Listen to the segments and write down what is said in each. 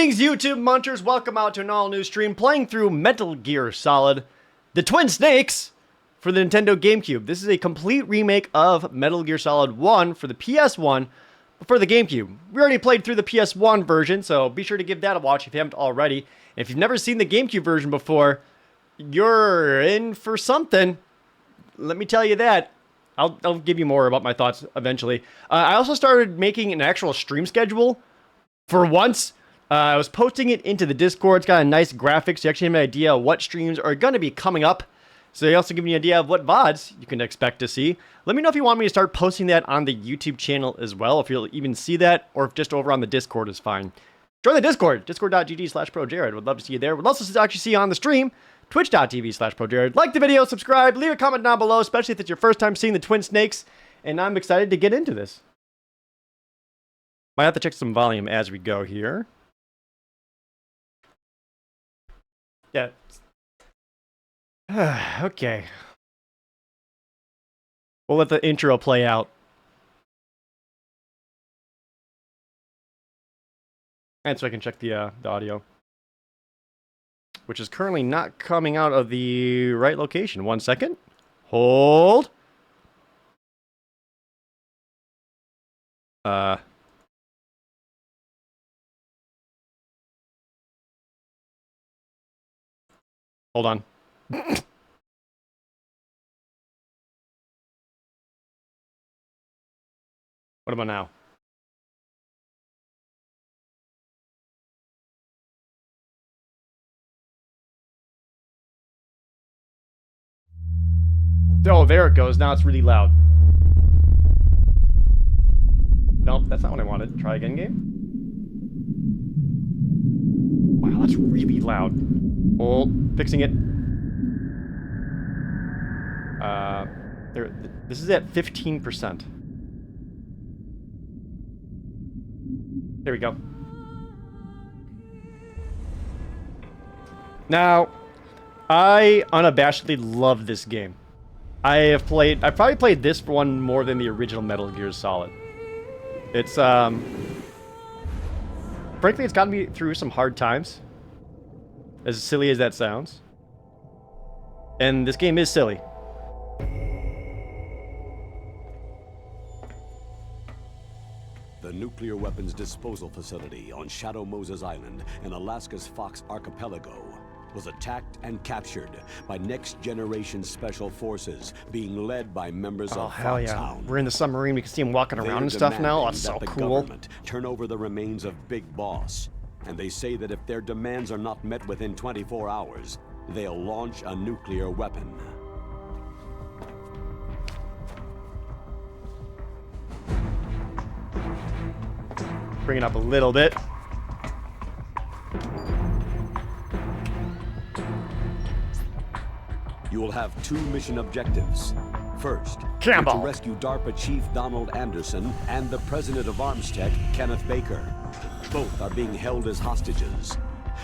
Greetings, YouTube munchers. Welcome out to an all-new stream playing through Metal Gear Solid, the Twin Snakes for the Nintendo GameCube. This is a complete remake of Metal Gear Solid 1 for the PS1, but for the GameCube. We already played through the PS1 version, so be sure to give that a watch if you haven't already. And if you've never seen the GameCube version before, you're in for something. Let me tell you that. I'll give you more about my thoughts eventually. I also started making an actual stream schedule for once. I was posting it into the Discord. It's got a nice graphic, so you actually have an idea of what streams are going to be coming up. So they also give me an idea of what VODs you can expect to see. Let me know if you want me to start posting that on the YouTube channel as well, if you'll even see that, or if just over on the Discord is fine. Join the Discord, discord.gg/ProJared. Would love to see you there. Would also actually see you on the stream, twitch.tv/ProJared. Like the video, subscribe, leave a comment down below, especially if it's your first time seeing the Twin Snakes, and I'm excited to get into this. Might have to check some volume as we go here. Yeah. Okay. We'll let the intro play out. And so I can check the audio, which is currently not coming out of the right location. 1 second. Hold. Hold on. What about now? Oh, there it goes. Now it's really loud. Nope, that's not what I wanted. Try again, game. Wow, that's really loud. Oh, fixing it. This is at 15%. There we go. Now, I unabashedly love this game. I've probably played this one more than the original Metal Gear Solid. It's, frankly, it's gotten me through some hard times. As silly as that sounds. And this game is silly. The nuclear weapons disposal facility on Shadow Moses Island in Alaska's Fox Archipelago was attacked and captured by next-generation special forces being led by members of hell Foxhound. Yeah. We're in the submarine. We can see him walking around and stuff now. Oh, that's so cool. Government turn over the remains of Big Boss. And they say that if their demands are not met within 24 hours, they'll launch a nuclear weapon. Bring it up a little bit. You will have 2 mission objectives. First, Campbell. to rescue DARPA Chief Donald Anderson and the President of Arms Tech, Kenneth Baker. Both are being held as hostages.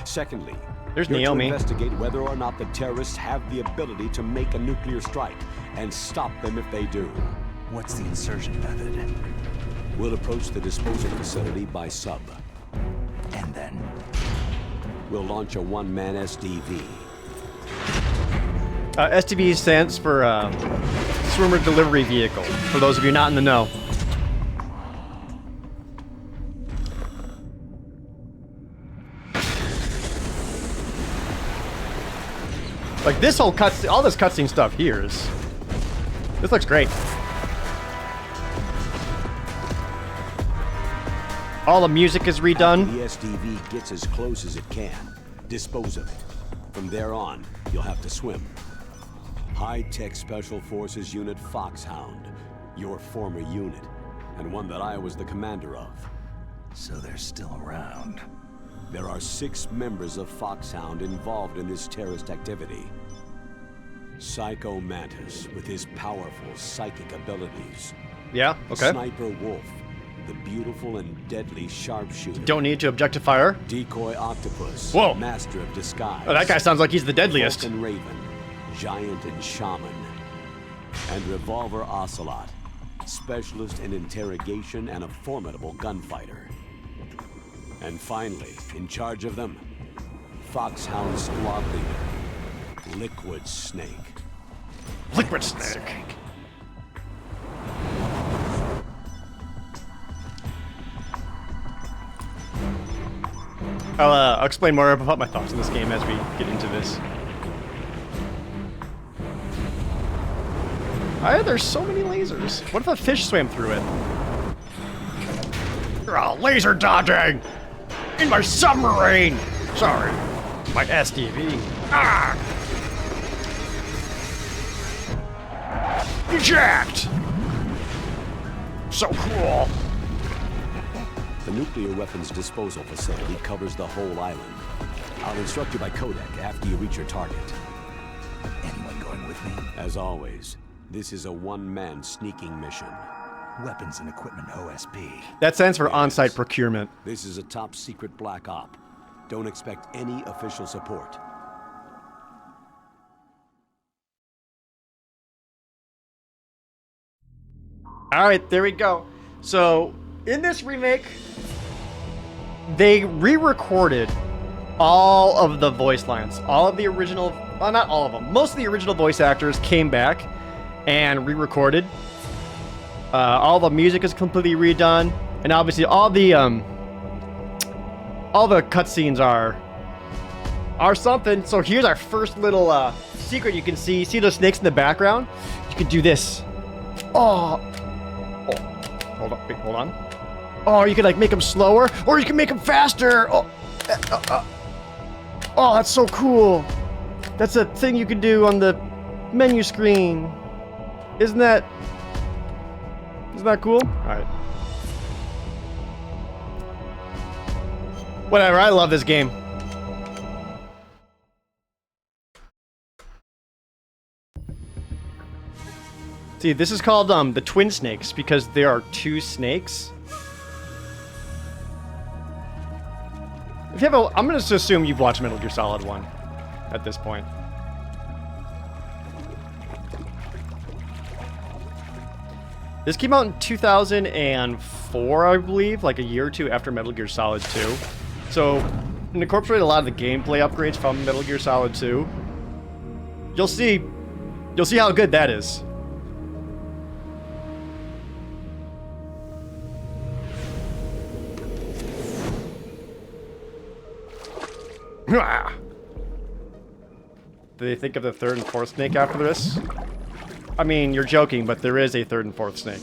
Secondly, there's you're Naomi. to investigate whether or not the terrorists have the ability to make a nuclear strike and stop them if they do. What's the insertion method? We'll approach the disposal facility by sub. And then? We'll launch a one-man SDV. SDV stands for Swimmer Delivery Vehicle, for those of you not in the know. Like this whole all this cutscene stuff here is... This looks great. All the music is redone. The SDV gets as close as it can. Dispose of it. From there on, you'll have to swim. High-tech Special Forces Unit Foxhound. Your former unit. And one that I was the commander of. So they're still around. There are 6 members of Foxhound involved in this terrorist activity. Psycho Mantis, with his powerful psychic abilities. Yeah, okay. Sniper Wolf, the beautiful and deadly sharpshooter. Don't need to objectify her. Decoy Octopus, Whoa. master of disguise. Oh, that guy sounds like he's the deadliest. Vulcan Raven, giant and shaman. And Revolver Ocelot, specialist in interrogation and a formidable gunfighter. And finally, in charge of them, Foxhound Squad Leader, Liquid Snake. Liquid Snake. I'll explain more about my thoughts on this game as we get into this. There's so many lasers. What if a fish swam through it? Laser dodging! In my submarine! Sorry, my SDV. Ah! Eject! So cool! The nuclear weapons disposal facility covers the whole island. I'll instruct you by codec after you reach your target. Anyone going with me? As always, this is a one-man sneaking mission. Weapons and equipment OSP. That stands for on-site procurement. This is a top-secret black op. Don't expect any official support. Alright, there we go. So, in this remake, they re-recorded all of the voice lines. All of the original, well, not all of them. Most of the original voice actors came back and re-recorded. All the music is completely redone, and obviously all the cutscenes are something. So here's our first little secret. You can see those snakes in the background. You can do this. Oh, hold on, wait, hold on. Oh, you can like make them slower, or you can make them faster. Oh, oh, that's so cool. That's a thing you can do on the menu screen. Isn't that cool? All right. Whatever, I love this game. See, this is called the twin snakes because there are two snakes. If you have I'm gonna just assume you've watched Metal Gear Solid 1 at this point. This came out in 2004, I believe, like a year or two after Metal Gear Solid 2. So, it incorporated a lot of the gameplay upgrades from Metal Gear Solid 2. You'll see how good that is. Do they think of the third and fourth snake after this? I mean, you're joking, but there is a third and fourth snake.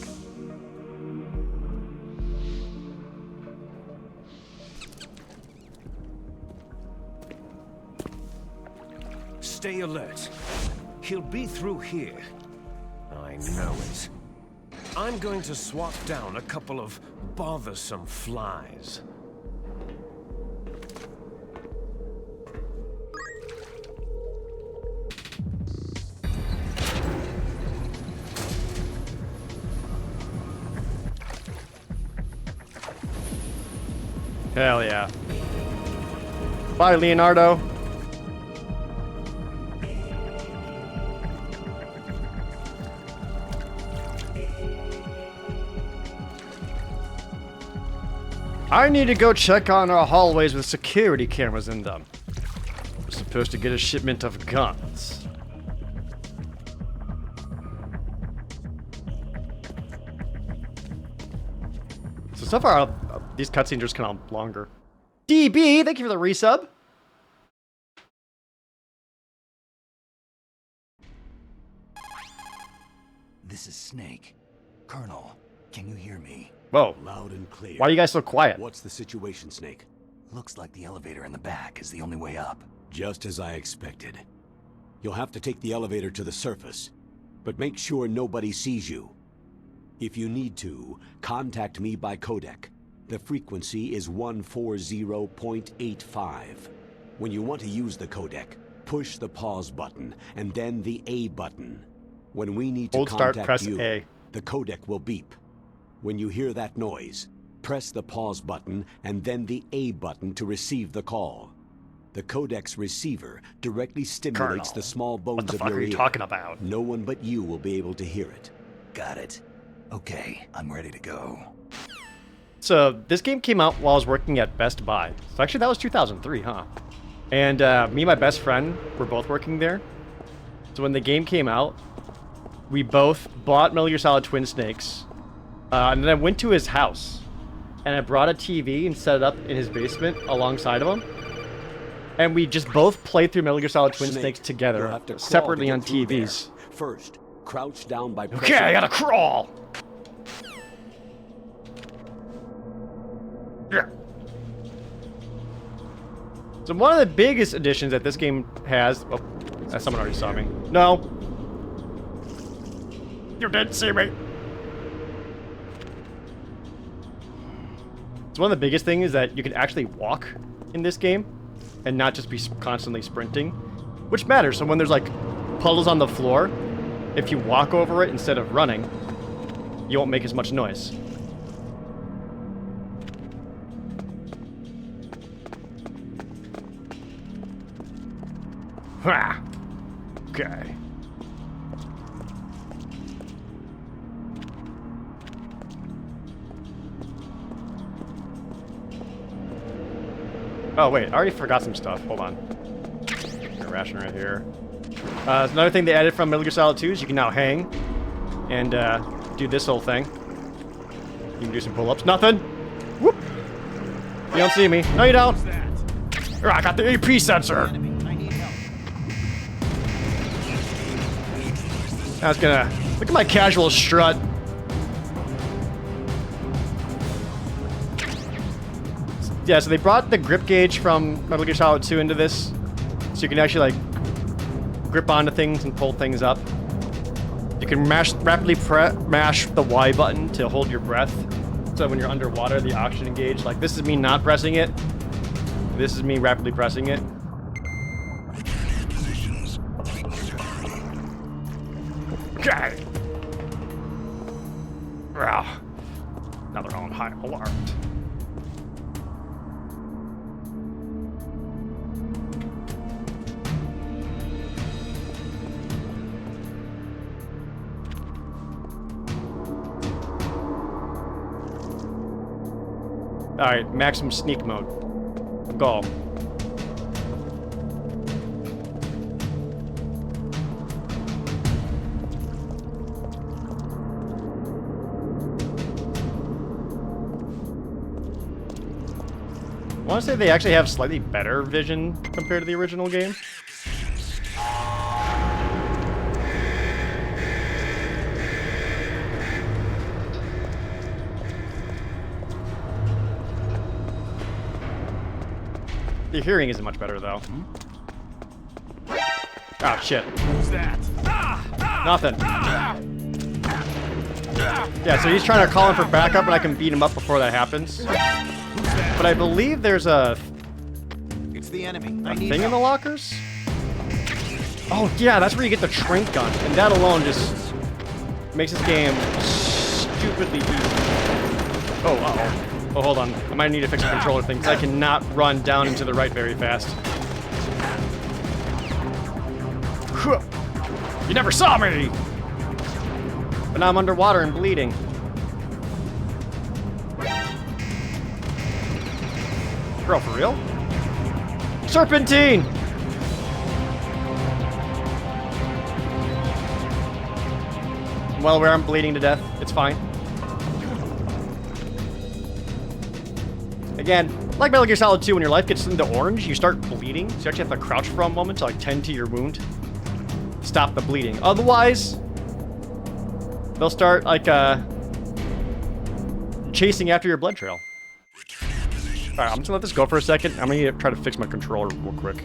Stay alert. He'll be through here. I know it. I'm going to swat down a couple of bothersome flies. Hell yeah. Bye, Leonardo. I need to go check on our hallways with security cameras in them. We're supposed to get a shipment of guns. So far, these cutscenes are just kind of longer. DB, thank you for the resub. This is Snake. Colonel, can you hear me? Whoa. Loud and clear. Why are you guys so quiet? What's the situation, Snake? Looks like the elevator in the back is the only way up. Just as I expected. You'll have to take the elevator to the surface, but make sure nobody sees you. If you need to, contact me by codec. The frequency is 140.85. When you want to use the codec, push the pause button and then the A button. When we need to Hold start, contact press you, A. the codec will beep. When you hear that noise, press the pause button and then the A button to receive the call. The codec's receiver directly stimulates the small bones What the of fuck your are you ear. talking about? No one but you will be able to hear it. Got it. Okay, I'm ready to go. So this game came out while I was working at Best Buy. So actually that was 2003, huh? And me and my best friend were both working there. So when the game came out, we both bought Metal Gear Solid Twin Snakes. And then I went to his house. And I brought a TV and set it up in his basement alongside of him. And we just both played through Metal Gear Solid Twin Snakes together, separately on TVs. First, crouch down by Okay, I gotta crawl! Yeah. So one of the biggest additions that this game has... Oh, someone already saw me. No. You didn't see me. So one of the biggest things is that you can actually walk in this game and not just be constantly sprinting, which matters. So when there's like puddles on the floor, if you walk over it instead of running, you won't make as much noise. Ha! Okay. Oh wait, I already forgot some stuff. Hold on. Got a ration right here. Another thing they added from Metal Gear Solid 2 is you can now hang and do this whole thing. You can do some pull-ups. Nothing. Whoop. You don't see me. No, you don't. Oh, I got the AP sensor. I was gonna look at my casual strut. Yeah, so they brought the grip gauge from Metal Gear Solid 2 into this, so you can actually like grip onto things and pull things up. You can rapidly mash the Y button to hold your breath. So when you're underwater, the oxygen gauge, like this is me not pressing it. This is me rapidly pressing it. Okay. Wow. Now they're on high alert. Alright, maximum sneak mode. Go. I want to say they actually have slightly better vision compared to the original game. The hearing isn't much better, though. Oh, shit. Who's that? Nothing. Yeah, so he's trying to call in for backup, and I can beat him up before that happens. But I believe there's a... It's the enemy. a thing in the lockers? Oh, yeah, that's where you get the trank gun. And that alone just makes this game stupidly easy. Oh, uh-oh. Oh, hold on. I might need to fix the controller thing, because I cannot run down and to the right very fast. You never saw me! But now I'm underwater and bleeding. Bro, for real? Serpentine! Well, where I'm bleeding to death, it's fine. Again, like Metal Gear Solid 2, when your life gets into orange, you start bleeding, so you actually have to crouch for a moment to like tend to your wound. Stop the bleeding. Otherwise, they'll start like chasing after your blood trail. Alright, I'm just gonna let this go for a second. I'm gonna try to fix my controller real quick.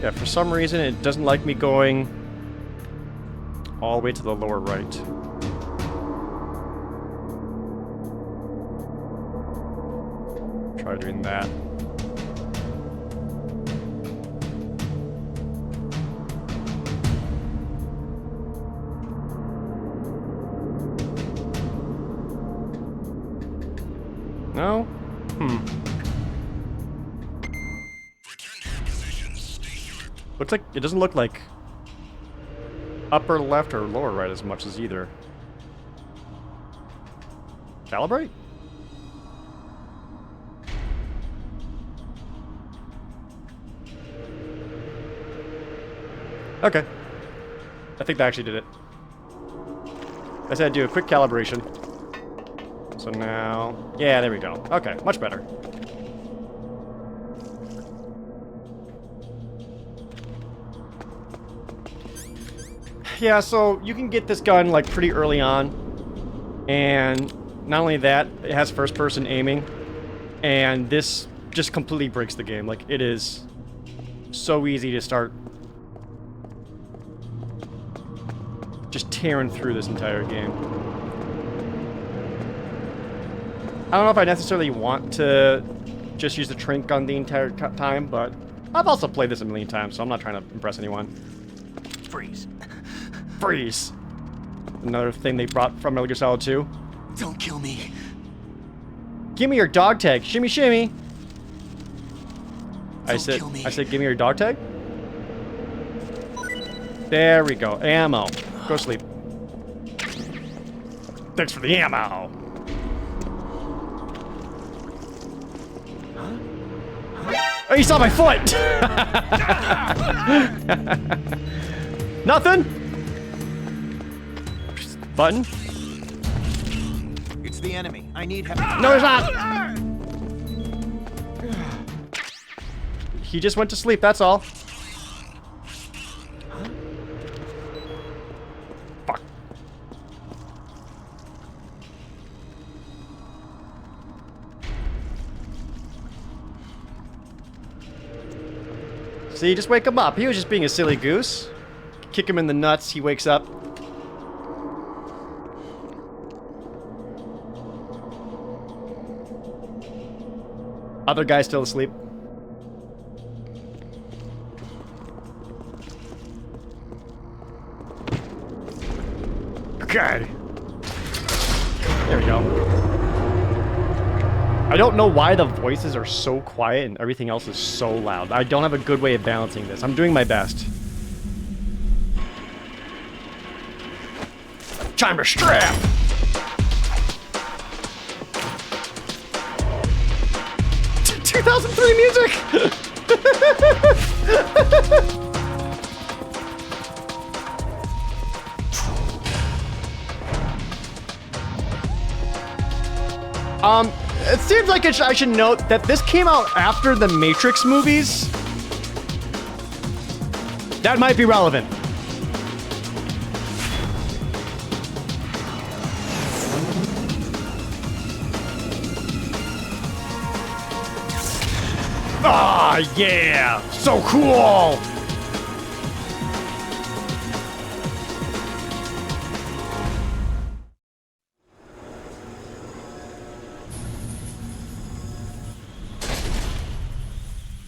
Yeah, for some reason it doesn't like me going all the way to the lower right. Try doing that. No? Looks like it doesn't look like upper left or lower right as much as either. Calibrate? Okay. I think that actually did it. I said do a quick calibration. So now... Yeah, there we go. Okay, much better. Yeah, so you can get this gun like pretty early on. And not only that, it has first-person aiming. And this just completely breaks the game. Like, it is so easy to start just tearing through this entire game. I don't know if I necessarily want to just use the Trinket gun the entire time, but I've also played this a million times, so I'm not trying to impress anyone. Freeze. Freeze! Another thing they brought from Metal Gear Solid 2. Don't kill me. Give me your dog tag. Shimmy, shimmy. Don't kill me. I said, give me your dog tag. There we go. Ammo. Go sleep. Thanks for the ammo. Oh, you saw my foot! Nothing? Button? It's the enemy. I need help. No, it's not! He just went to sleep, that's all. Fuck. See, just wake him up. He was just being a silly goose. Kick him in the nuts, he wakes up. Other guy still asleep. Okay. There we go. I don't know why the voices are so quiet and everything else is so loud. I don't have a good way of balancing this. I'm doing my best. Time to strap! T 2003 music! It seems like I should note that this came out after the Matrix movies. That might be relevant. Ah, yeah! So cool!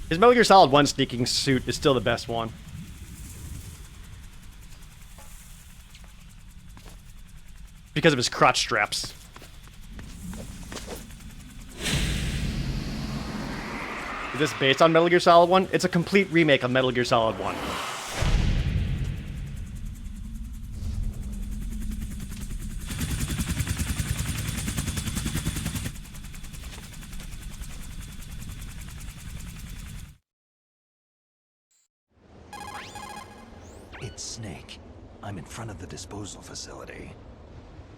His Metal Gear Solid 1 sneaking suit is still the best one. Because of his crotch straps. Is this based on Metal Gear Solid 1? It's a complete remake of Metal Gear Solid 1. It's Snake. I'm in front of the disposal facility.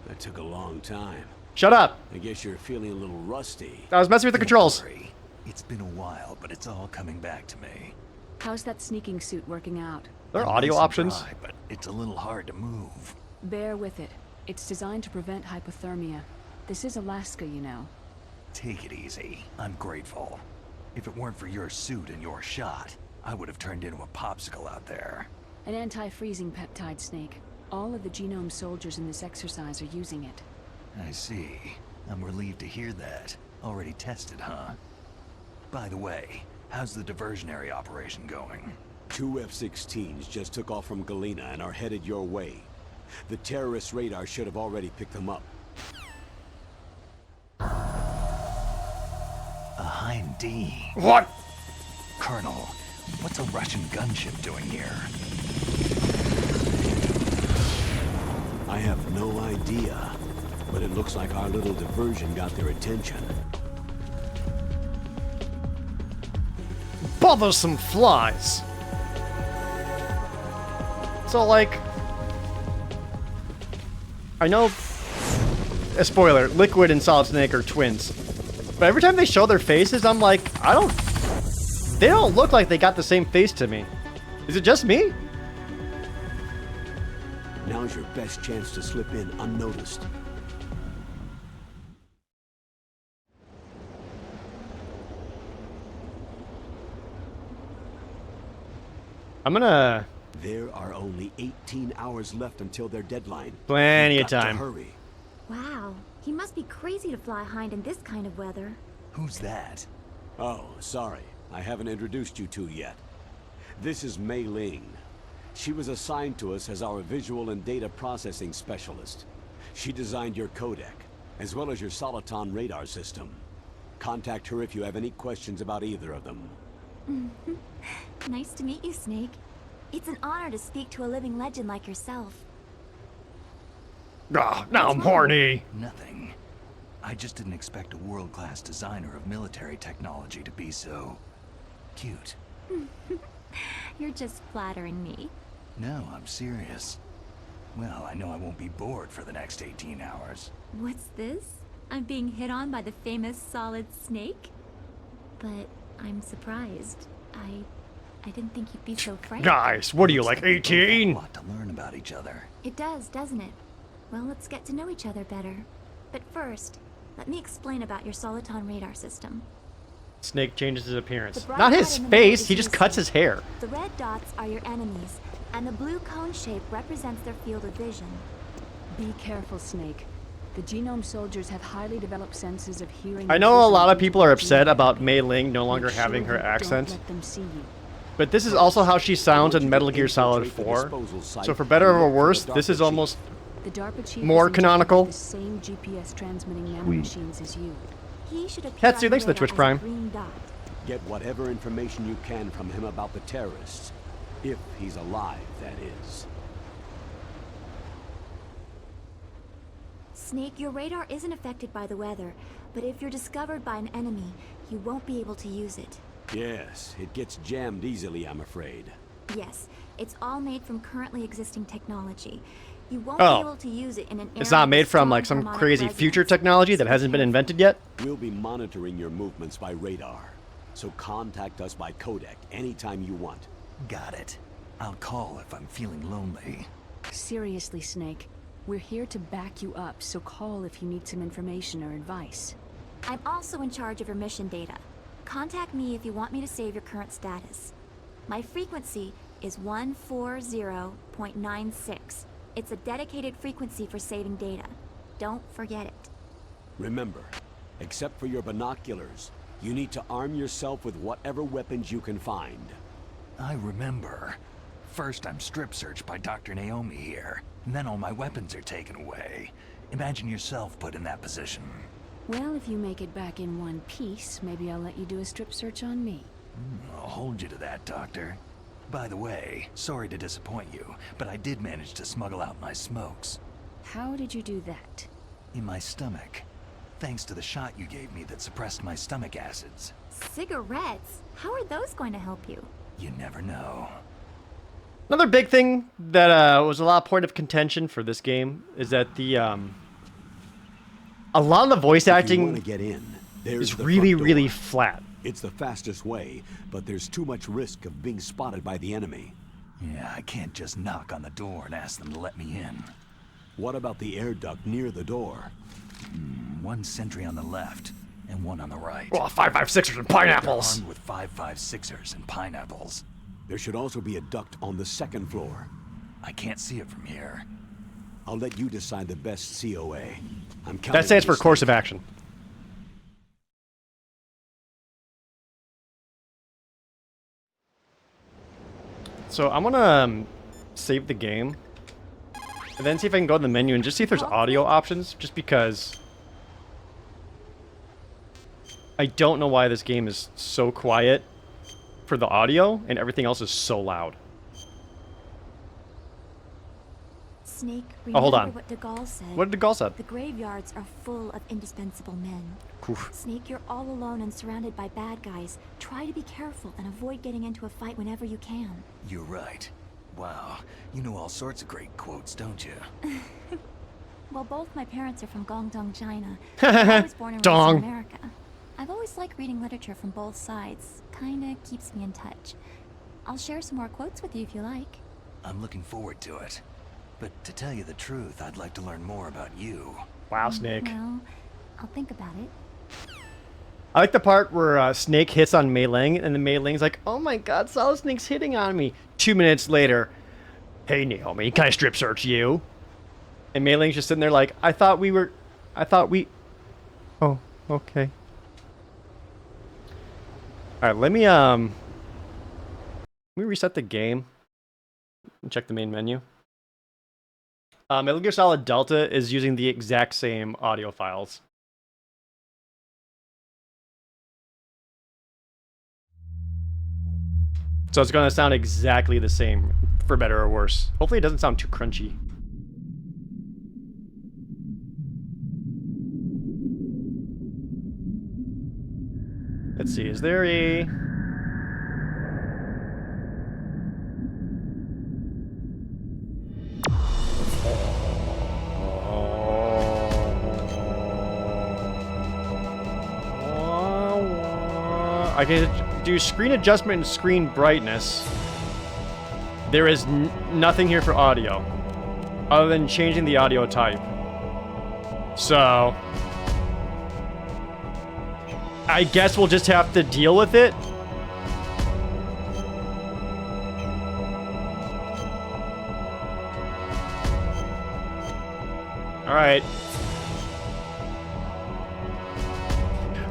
That took a long time. Shut up! I guess you're feeling a little rusty. I was messing with the controls. Sorry. It's been a while, but it's all coming back to me. How's that sneaking suit working out? There are I'm audio nice and options. dry, but it's a little hard to move. Bear with it. It's designed to prevent hypothermia. This is Alaska, you know. Take it easy. I'm grateful. If it weren't for your suit and your shot, I would have turned into a popsicle out there. An anti-freezing peptide, Snake. All of the genome soldiers in this exercise are using it. I see. I'm relieved to hear that. Already tested, huh? By the way, how's the diversionary operation going? 2 F-16s just took off from Galena and are headed your way. The terrorist radar should have already picked them up. A Hind D. What? Colonel, What's a Russian gunship doing here? I have no idea, but it looks like our little diversion got their attention. Bothersome flies. So, like, I know, a spoiler, Liquid and Solid Snake are twins. But every time they show their faces, I'm like, they don't look like they got the same face to me. Is it just me? Now's your best chance to slip in unnoticed. I'm gonna... There are only 18 hours left until their deadline. Plenty You've of got to time. hurry. Wow, he must be crazy to fly Hind in this kind of weather. Who's that? Oh, sorry. I haven't introduced you two yet. This is Mei Ling. She was assigned to us as our visual and data processing specialist. She designed your codec, as well as your Soliton radar system. Contact her if you have any questions about either of them. Nice to meet you, Snake. It's an honor to speak to a living legend like yourself. Ah, now I'm horny. Nothing. I just didn't expect a world-class designer of military technology to be so... cute. You're just flattering me. No, I'm serious. Well, I know I won't be bored for the next 18 hours. What's this? I'm being hit on by the famous Solid Snake? But I'm surprised. I didn't think you'd be so frank. Guys, what are you, like Looks we both have 18? a lot to learn about each other. It does, doesn't it? Well, let's get to know each other better. But first, let me explain about your Soliton radar system. Snake changes his appearance. The bright Not light his in the middle face, is he just useful. cuts his hair. The red dots are your enemies, and the blue cone shape represents their field of vision. Be careful, Snake. The genome soldiers have highly developed senses of hearing. I and know a vision lot of into people the are upset genome. about Mei Ling no longer Make sure having her you accent. Don't let them see you. But this is also how she sounds I want in you Metal to Gear Solid infiltrate the 4. disposal site So for better and or look for the worse, this is DARPA almost chief. The DARPA chief more is injected canonical. with the same GPS transmitting nanomachines as you. He should appear Tetsu, on thanks for the radar Twitch as a Prime. green dot. Get whatever information you can from him about the terrorists. If he's alive, that is. Snake, your radar isn't affected by the weather, but if you're discovered by an enemy, you won't be able to use it. Yes, it gets jammed easily, I'm afraid. Yes, it's all made from currently existing technology. You won't Oh. be able to use it in an It's area not with made from strong like some harmonic crazy future resonance. technology that So hasn't been careful. invented yet. We'll be monitoring your movements by radar, so contact us by codec anytime you want. Got it. I'll call if I'm feeling lonely. Seriously, Snake. We're here to back you up, so call if you need some information or advice. I'm also in charge of your mission data. Contact me if you want me to save your current status. My frequency is 140.96. It's a dedicated frequency for saving data. Don't forget it. Remember, except for your binoculars, you need to arm yourself with whatever weapons you can find. I remember. First, I'm strip searched by Dr. Naomi here, and then all my weapons are taken away. Imagine yourself put in that position. Well, if you make it back in one piece, maybe I'll let you do a strip search on me. I'll hold you to that, Doctor. By the way, sorry to disappoint you, but I did manage to smuggle out my smokes. How did you do that? In my stomach. Thanks to the shot you gave me that suppressed my stomach acids. Cigarettes? How are those going to help you? You never know. Another big thing that was a lot of point of contention for this game is that the a lot of the voice If you want to acting get in, there's is the really, front door. really flat. It's the fastest way, but there's too much risk of being spotted by the enemy. Yeah, I can't just knock on the door and ask them to let me in. What about the air duct near the door? One sentry on the left, and one on the right. Oh, 5.56ers and They're pineapples. armed with 5.56ers and pineapples. There should also be a duct on the second floor. I can't see it from here. I'll let you decide the best COA. I'm counting That stands on for you, course Snake. of action. So I'm gonna save the game, and then see if I can go to the menu and just see if there's audio options, just because I don't know why this game is so quiet. for the audio, and everything else is so loud. Snake, Oh, hold on. remember what de Gaulle said. What did de Gaulle say? The graveyards are full of indispensable men. Oof. Snake, you're all alone and surrounded by bad guys. Try to be careful and avoid getting into a fight whenever you can. You're right. Wow, you know all sorts of great quotes, don't you? Well, both my parents are from Guangdong, China. I was born and raised Dong. in America. I've always liked reading literature from both sides. Kinda keeps me in touch. I'll share some more quotes with you if you like. I'm looking forward to it. But to tell you the truth, I'd like to learn more about you. Wow, Snake. Well, I'll think about it. I like the part where Snake hits on Mei Ling, and then Mei Ling's like, "Oh my God, Solid Snake's hitting on me." 2 minutes later, "Hey Naomi, can I strip search you?" And Mei Ling's just sitting there like, I thought we... Oh, okay. All right, let me reset the game and check the main menu. Metal Gear Solid Delta is using the exact same audio files. So it's going to sound exactly the same, for better or worse. Hopefully it doesn't sound too crunchy. Let's see, is there a... I can do screen adjustment and screen brightness. There is nothing here for audio, other than changing the audio type. So, I guess we'll just have to deal with it. All right.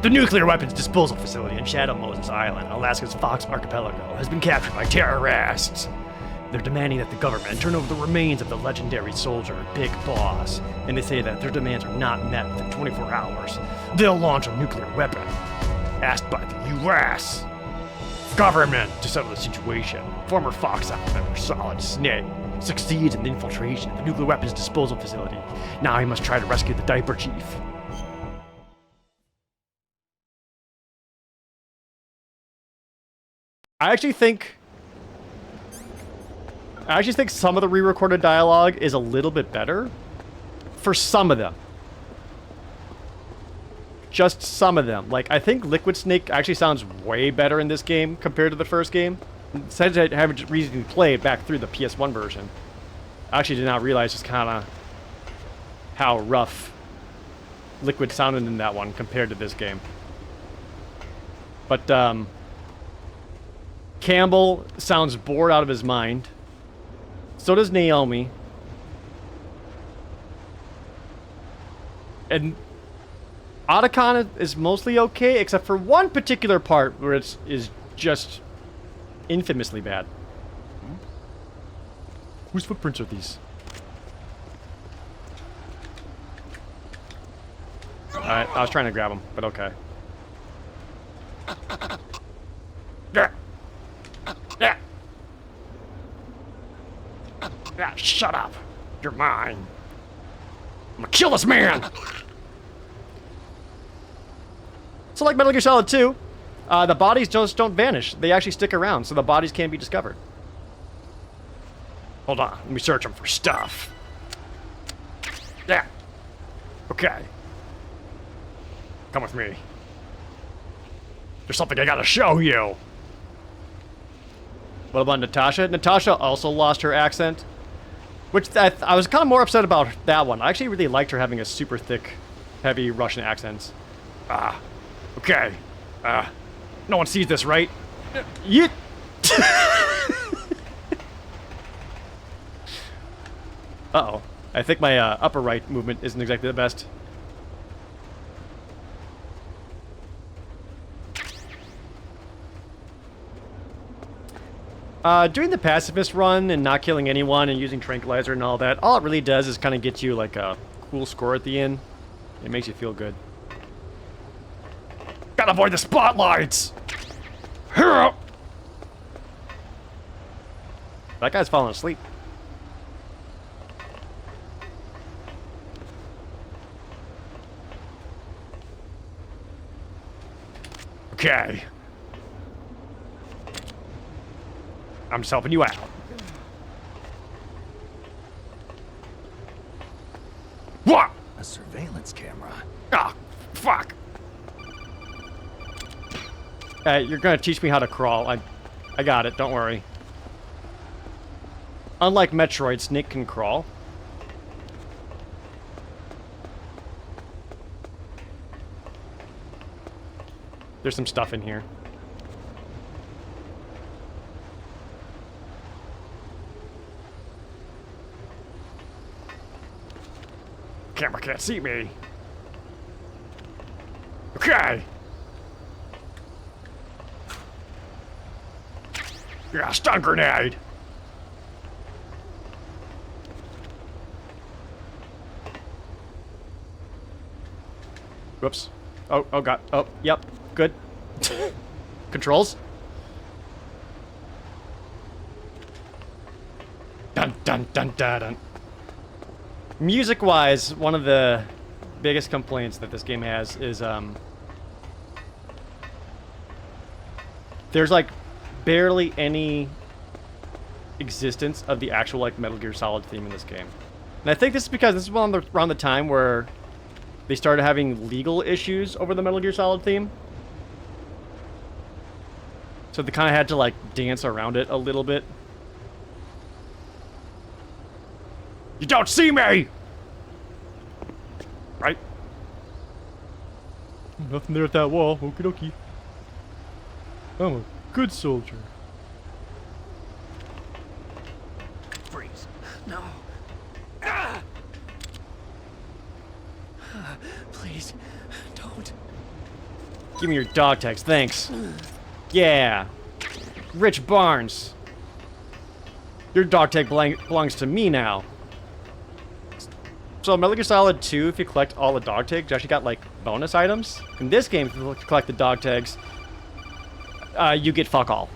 The nuclear weapons disposal facility in Shadow Moses Island, Alaska's Fox Archipelago, has been captured by terrorists. They're demanding that the government turn over the remains of the legendary soldier, Big Boss, and they say that if their demands are not met within 24 hours, they'll launch a nuclear weapon. Asked by the U.S. government to settle the situation, former Fox Island member Solid Snake succeeds in the infiltration of the nuclear weapons disposal facility. Now he must try to rescue the diaper chief. I actually think some of the re-recorded dialogue is a little bit better. For some of them. Just some of them. Like, I think Liquid Snake actually sounds way better in this game compared to the first game. Since I haven't recently played back through the PS1 version, I actually did not realize just kind of how rough Liquid sounded in that one compared to this game. But, Campbell sounds bored out of his mind. So does Naomi. And Otacon is mostly okay, except for one particular part where it is just infamously bad. Whose footprints are these? Alright, I was trying to grab him, but okay. Yeah. Yeah. Yeah, shut up. You're mine. I'm gonna kill this man. So like Metal Gear Solid 2, the bodies just don't vanish. They actually stick around, so the bodies can't be discovered. Hold on, let me search them for stuff. Yeah. Okay. Come with me. There's something I gotta show you. What about Natasha? Natasha also lost her accent, which I was kind of more upset about that one. I actually really liked her having a super thick, heavy Russian accent. Okay. No one sees this, right? Yeet! Uh-oh. I think my upper right movement isn't exactly the best. Doing the pacifist run and not killing anyone and using tranquilizer and all that, all it really does is kind of get you like a cool score at the end. It makes you feel good. Gotta avoid the spotlights! Hurry up! That guy's falling asleep. Okay. I'm just helping you out. What? A surveillance camera. Ah, fuck. You're gonna teach me how to crawl. I got it. Don't worry. Unlike Metroid, Snake can crawl. There's some stuff in here. Camera can't see me. Okay. Yeah, stun grenade. Whoops. Oh god. Oh, yep. Good. Controls. Dun dun dun dun dun. Music-wise, one of the biggest complaints that this game has is there's like barely any existence of the actual like Metal Gear Solid theme in this game. And I think this is because this is around the time where they started having legal issues over the Metal Gear Solid theme. So they kind of had to like dance around it a little bit. You don't see me! Right? Nothing there at that wall. Okie dokie. I'm a good soldier. Freeze. No. Ah! Please, don't. Give me your dog tags, thanks. Yeah. Rich Barnes. Your dog tag belongs to me now. So Metal Gear Solid 2, if you collect all the dog tags, you actually got like bonus items. In this game, if you collect the dog tags, you get fuck all.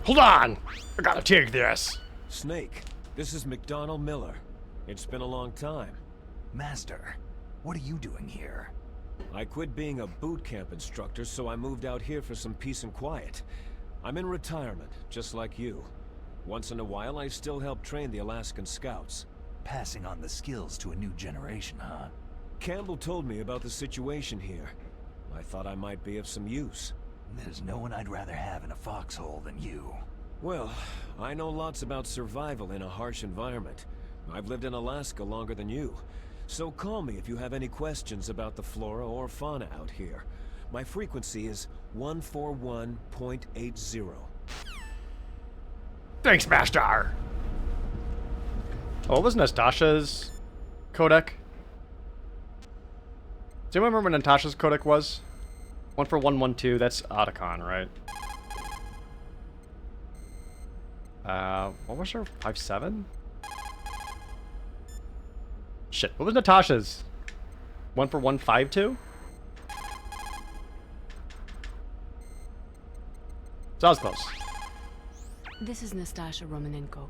Hold on! I gotta take this. Snake, this is McDonald Miller. It's been a long time. Master, what are you doing here? I quit being a boot camp instructor, so I moved out here for some peace and quiet. I'm in retirement, just like you. Once in a while, I still help train the Alaskan Scouts. Passing on the skills to a new generation, huh? Campbell told me about the situation here. I thought I might be of some use. There's no one I'd rather have in a foxhole than you. Well, I know lots about survival in a harsh environment. I've lived in Alaska longer than you. So call me if you have any questions about the flora or fauna out here. My frequency is 141.80. Thanks, Master! Oh, what was Nastasha's codec? Do you remember what Natasha's codec was? 14112, that's Otacon, right? What was her? 5.7? Shit, what was Natasha's? 14152? So I was close. This is Nastasha Romanenko.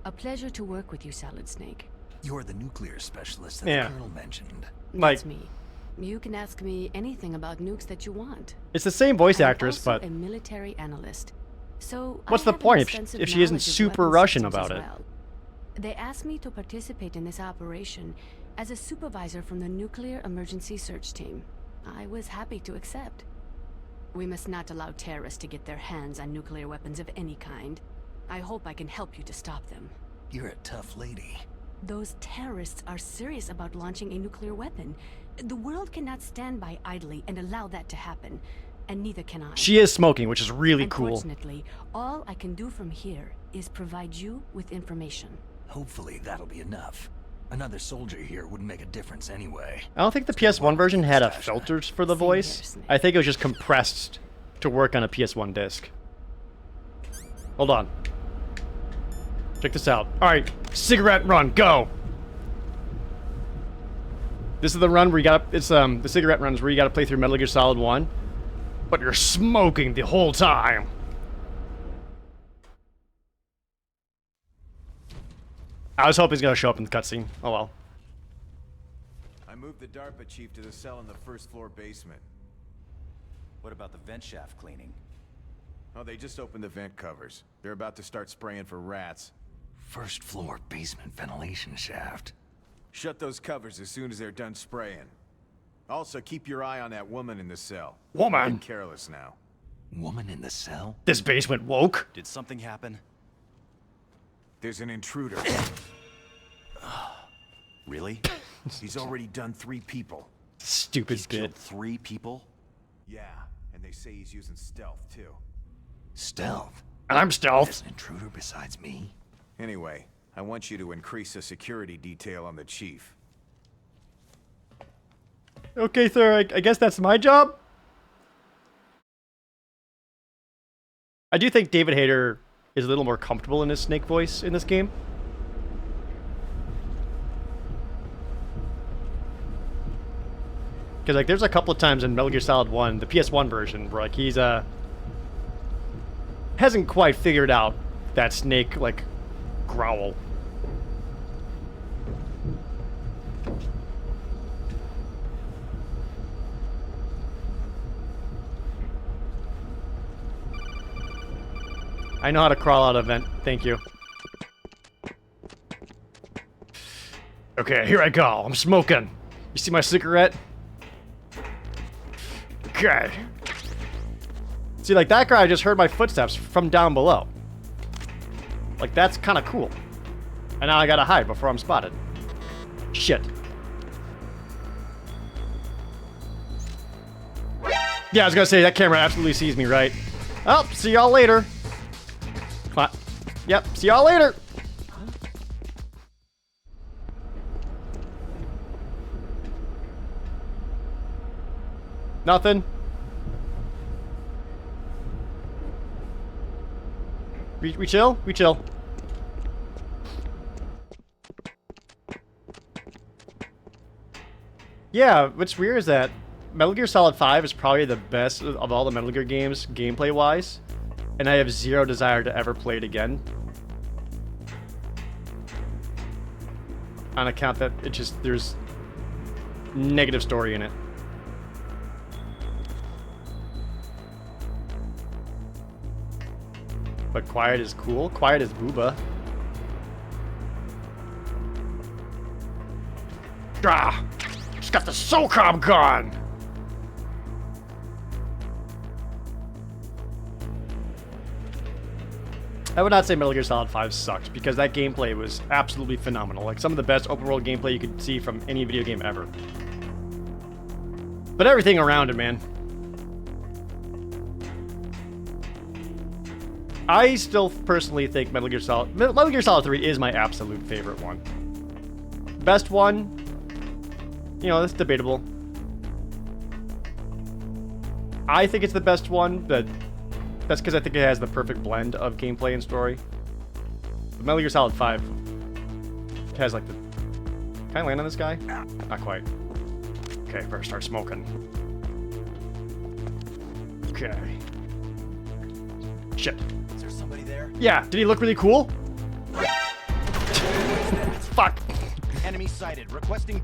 A pleasure to work with you, Solid Snake. You're the nuclear specialist that Yeah. the Colonel mentioned. That's me. You can ask me anything about nukes that you want. It's the same voice I'm actress, also but a military analyst. So what's I the have an point extensive if she isn't knowledge of super weapon Russian systems about as it? well. They asked me to participate in this operation as a supervisor from the Nuclear Emergency Search Team. I was happy to accept. We must not allow terrorists to get their hands on nuclear weapons of any kind. I hope I can help you to stop them. You're a tough lady. Those terrorists are serious about launching a nuclear weapon. The world cannot stand by idly and allow that to happen, and neither can I. she is smoking, which is really cool. Unfortunately, all I can do from here is provide you with information. Hopefully that'll be enough. Another soldier here wouldn't make a difference anyway. I don't think the PS1 version had a filters for the Same here, voice. Snake. I think it was just compressed to work on a PS1 disc. Hold on. Check this out. Alright, cigarette run, go! This is the run where you gotta, it's the cigarette run is where you gotta play through Metal Gear Solid 1, but you're smoking the whole time. I was hoping he's gonna show up in the cutscene. Oh well. I moved the DARPA chief to the cell in the first floor basement. What about the vent shaft cleaning? Oh, they just opened the vent covers. They're about to start spraying for rats. First floor basement ventilation shaft. Shut those covers as soon as they're done spraying. Also, keep your eye on that woman in the cell. Woman? I'm careless now. Woman in the cell? This basement woke. Did something happen? There's an intruder. Really? He's already done 3 people. Stupid He's killed bit. 3 people? Yeah, and they say he's using stealth, too. Stealth? I'm There's stealth. an intruder besides me? Anyway, I want you to increase the security detail on the chief. Okay, sir, I guess that's my job? I do think David Hayter is a little more comfortable in his Snake voice in this game. Because, like, there's a couple of times in Metal Gear Solid 1, the PS1 version, where, like, he's, hasn't quite figured out that Snake, like, growl. I know how to crawl out of a vent. Thank you. Okay, here I go. I'm smoking. You see my cigarette? Okay. See, like, that guy just heard my footsteps from down below. Like, that's kind of cool. And now I gotta hide before I'm spotted. Shit. Yeah, I was gonna say, that camera absolutely sees me, right? Oh, see y'all later. Yep, see y'all later. Nothing. We chill? We chill. Yeah, what's weird is that Metal Gear Solid 5 is probably the best of all the Metal Gear games, gameplay-wise. And I have zero desire to ever play it again. On account that it just, there's negative story in it. But quiet is cool. Quiet is booba. Ah! Just got the SOCOM gun! I would not say Metal Gear Solid 5 sucked, because that gameplay was absolutely phenomenal. Like, some of the best open-world gameplay you could see from any video game ever. But everything around it, man. I still personally think Metal Gear Solid 3 is my absolute favorite one. Best one, you know, that's debatable. I think it's the best one, but that's because I think it has the perfect blend of gameplay and story. But Metal Gear Solid 5 has like the... Can I land on this guy? Not quite. Okay, better start smoking. Okay. Shit. Is there somebody there? Yeah, did he look really cool? Fuck. Enemy sighted. Requesting...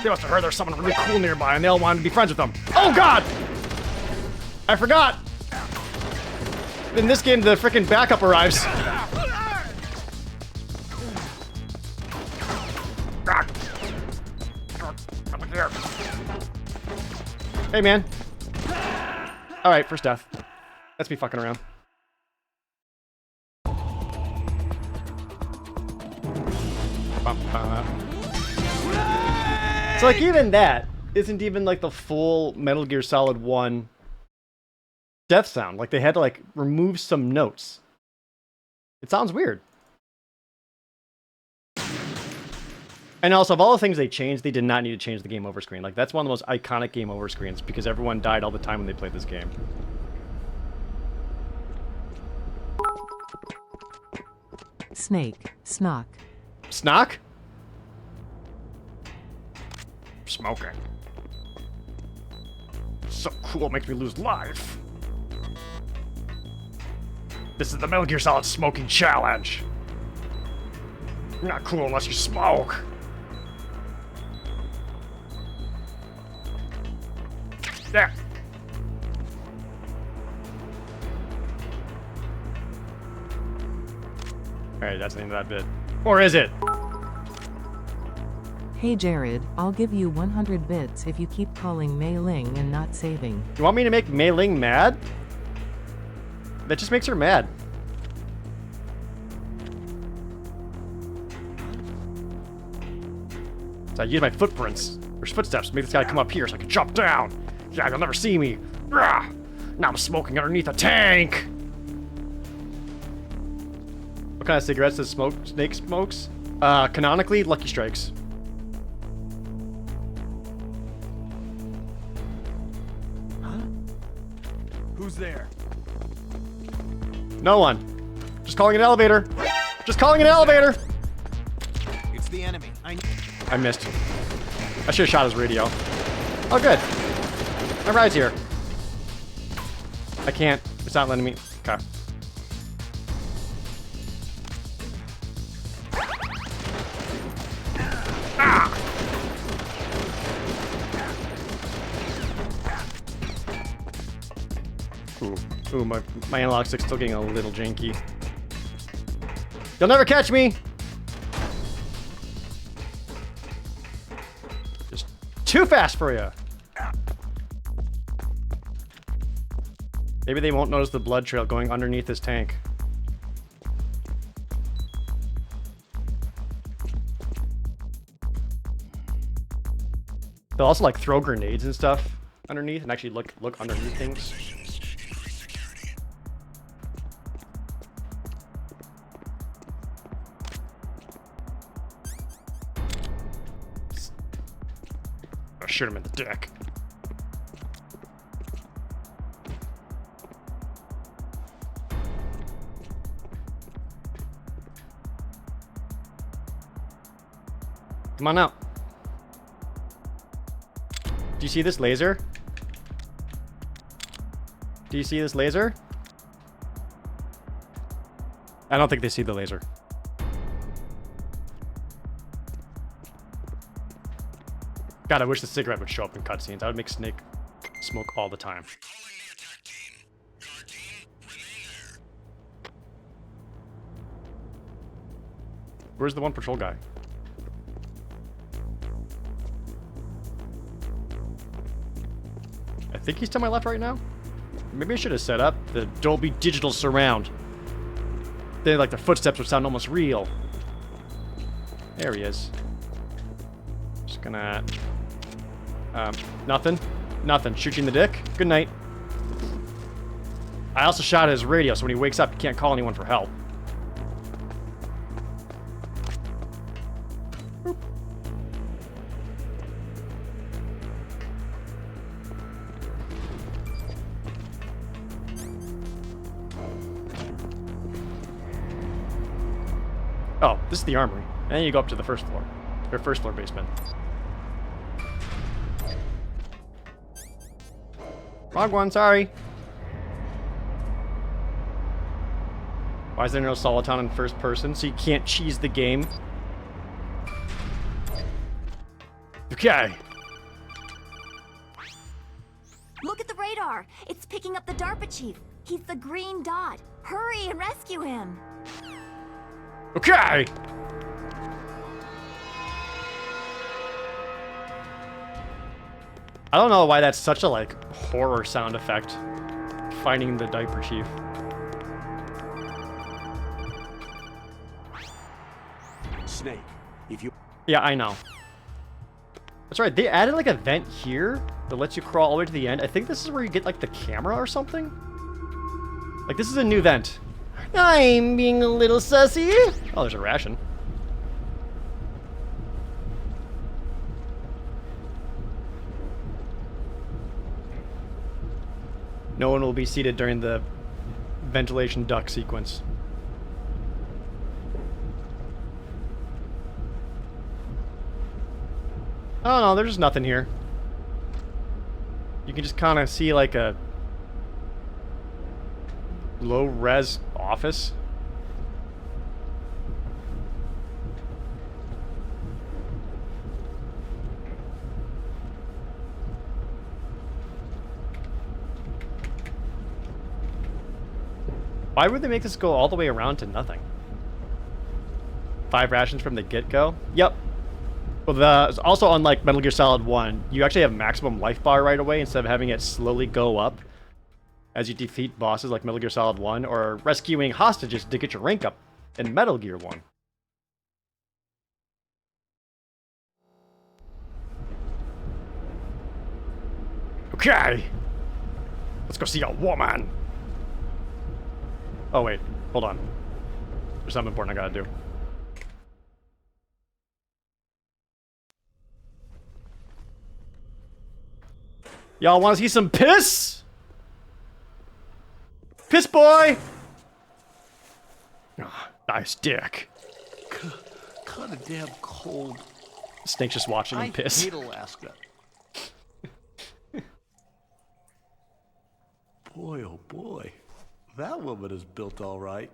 They must have heard there's someone really cool nearby and they all wanted to be friends with them. Oh god! I forgot! In this game, the freaking backup arrives. Hey, man. Alright, first death. That's me fucking around. So, like, even that isn't even, like, the full Metal Gear Solid 1 death sound. Like, they had to, like, remove some notes. It sounds weird. And And also, of all the things they changed, they did not need to change the game over screen. Like, that's one of the most iconic game over screens because everyone died all the time when they played this game. Snake. Snock. Snock? Smoking. So cool, makes me lose life. This is the Metal Gear Solid Smoking Challenge. You're not cool unless you smoke. Yeah. Alright, that's the end of that bit. Or is it? Hey Jared, I'll give you 100 bits if you keep calling Mei Ling and not saving. You want me to make Mei Ling mad? That just makes her mad. So I use my footprints, or footsteps, to make this guy come up here so I can jump down. Yeah, you'll never see me. Rah! Now I'm smoking underneath a tank. What kind of cigarettes does Snake smokes? Canonically, Lucky Strikes. Who's there? No one. Just calling an elevator. Just calling an elevator. It's the enemy. I missed. I should have shot his radio. Oh, good. My ride's here. I can't. It's not letting me. Okay. Ah! Ooh, my analog stick's still getting a little janky. You'll never catch me! Just too fast for you. Maybe they won't notice the blood trail going underneath this tank. They'll also like throw grenades and stuff underneath and actually look underneath things. I shoot him in the dick. Come on out. Do you see this laser? Do you see this laser? I don't think they see the laser. God, I wish the cigarette would show up in cutscenes. I would make Snake smoke all the time. Where's the one patrol guy? I think he's to my left right now. Maybe I should have set up the Dolby Digital Surround. Then, like, the footsteps would sound almost real. There he is. Just gonna... nothing. Nothing. Shoot you in the dick. Good night. I also shot his radio, so when he wakes up, he can't call anyone for help. Boop. Oh, this is the armory. And then you go up to the first floor. Or first floor basement. Wrong one, sorry. Why is there no Soliton in first person? So you can't cheese the game? Okay. Look at the radar. It's picking up the DARPA chief. He's the green dot. Hurry and rescue him. Okay! I don't know why that's such a, like, horror sound effect. Finding the diaper chief. Snake, if you... Yeah, I know. That's right, they added, like, a vent here that lets you crawl all the way to the end. I think this is where you get, like, the camera or something? Like, this is a new vent. I'm being a little sussy. Oh, there's a ration. No one will be seated during the ventilation duct sequence. Oh no, there's just nothing here. You can just kind of see like a low-res office. Why would they make this go all the way around to nothing? 5 rations from the get-go? Yep. Well, also unlike Metal Gear Solid 1, you actually have maximum life bar right away instead of having it slowly go up as you defeat bosses like Metal Gear Solid 1 or rescuing hostages to get your rank up in Metal Gear 1. Okay! Let's go see a woman! Oh wait, hold on. There's something important I gotta do. Y'all wanna see some piss? Piss boy! Oh, nice dick. Kind of damn cold. Snake's just watching him piss. I hate Alaska. Boy, oh boy. That woman is built all right.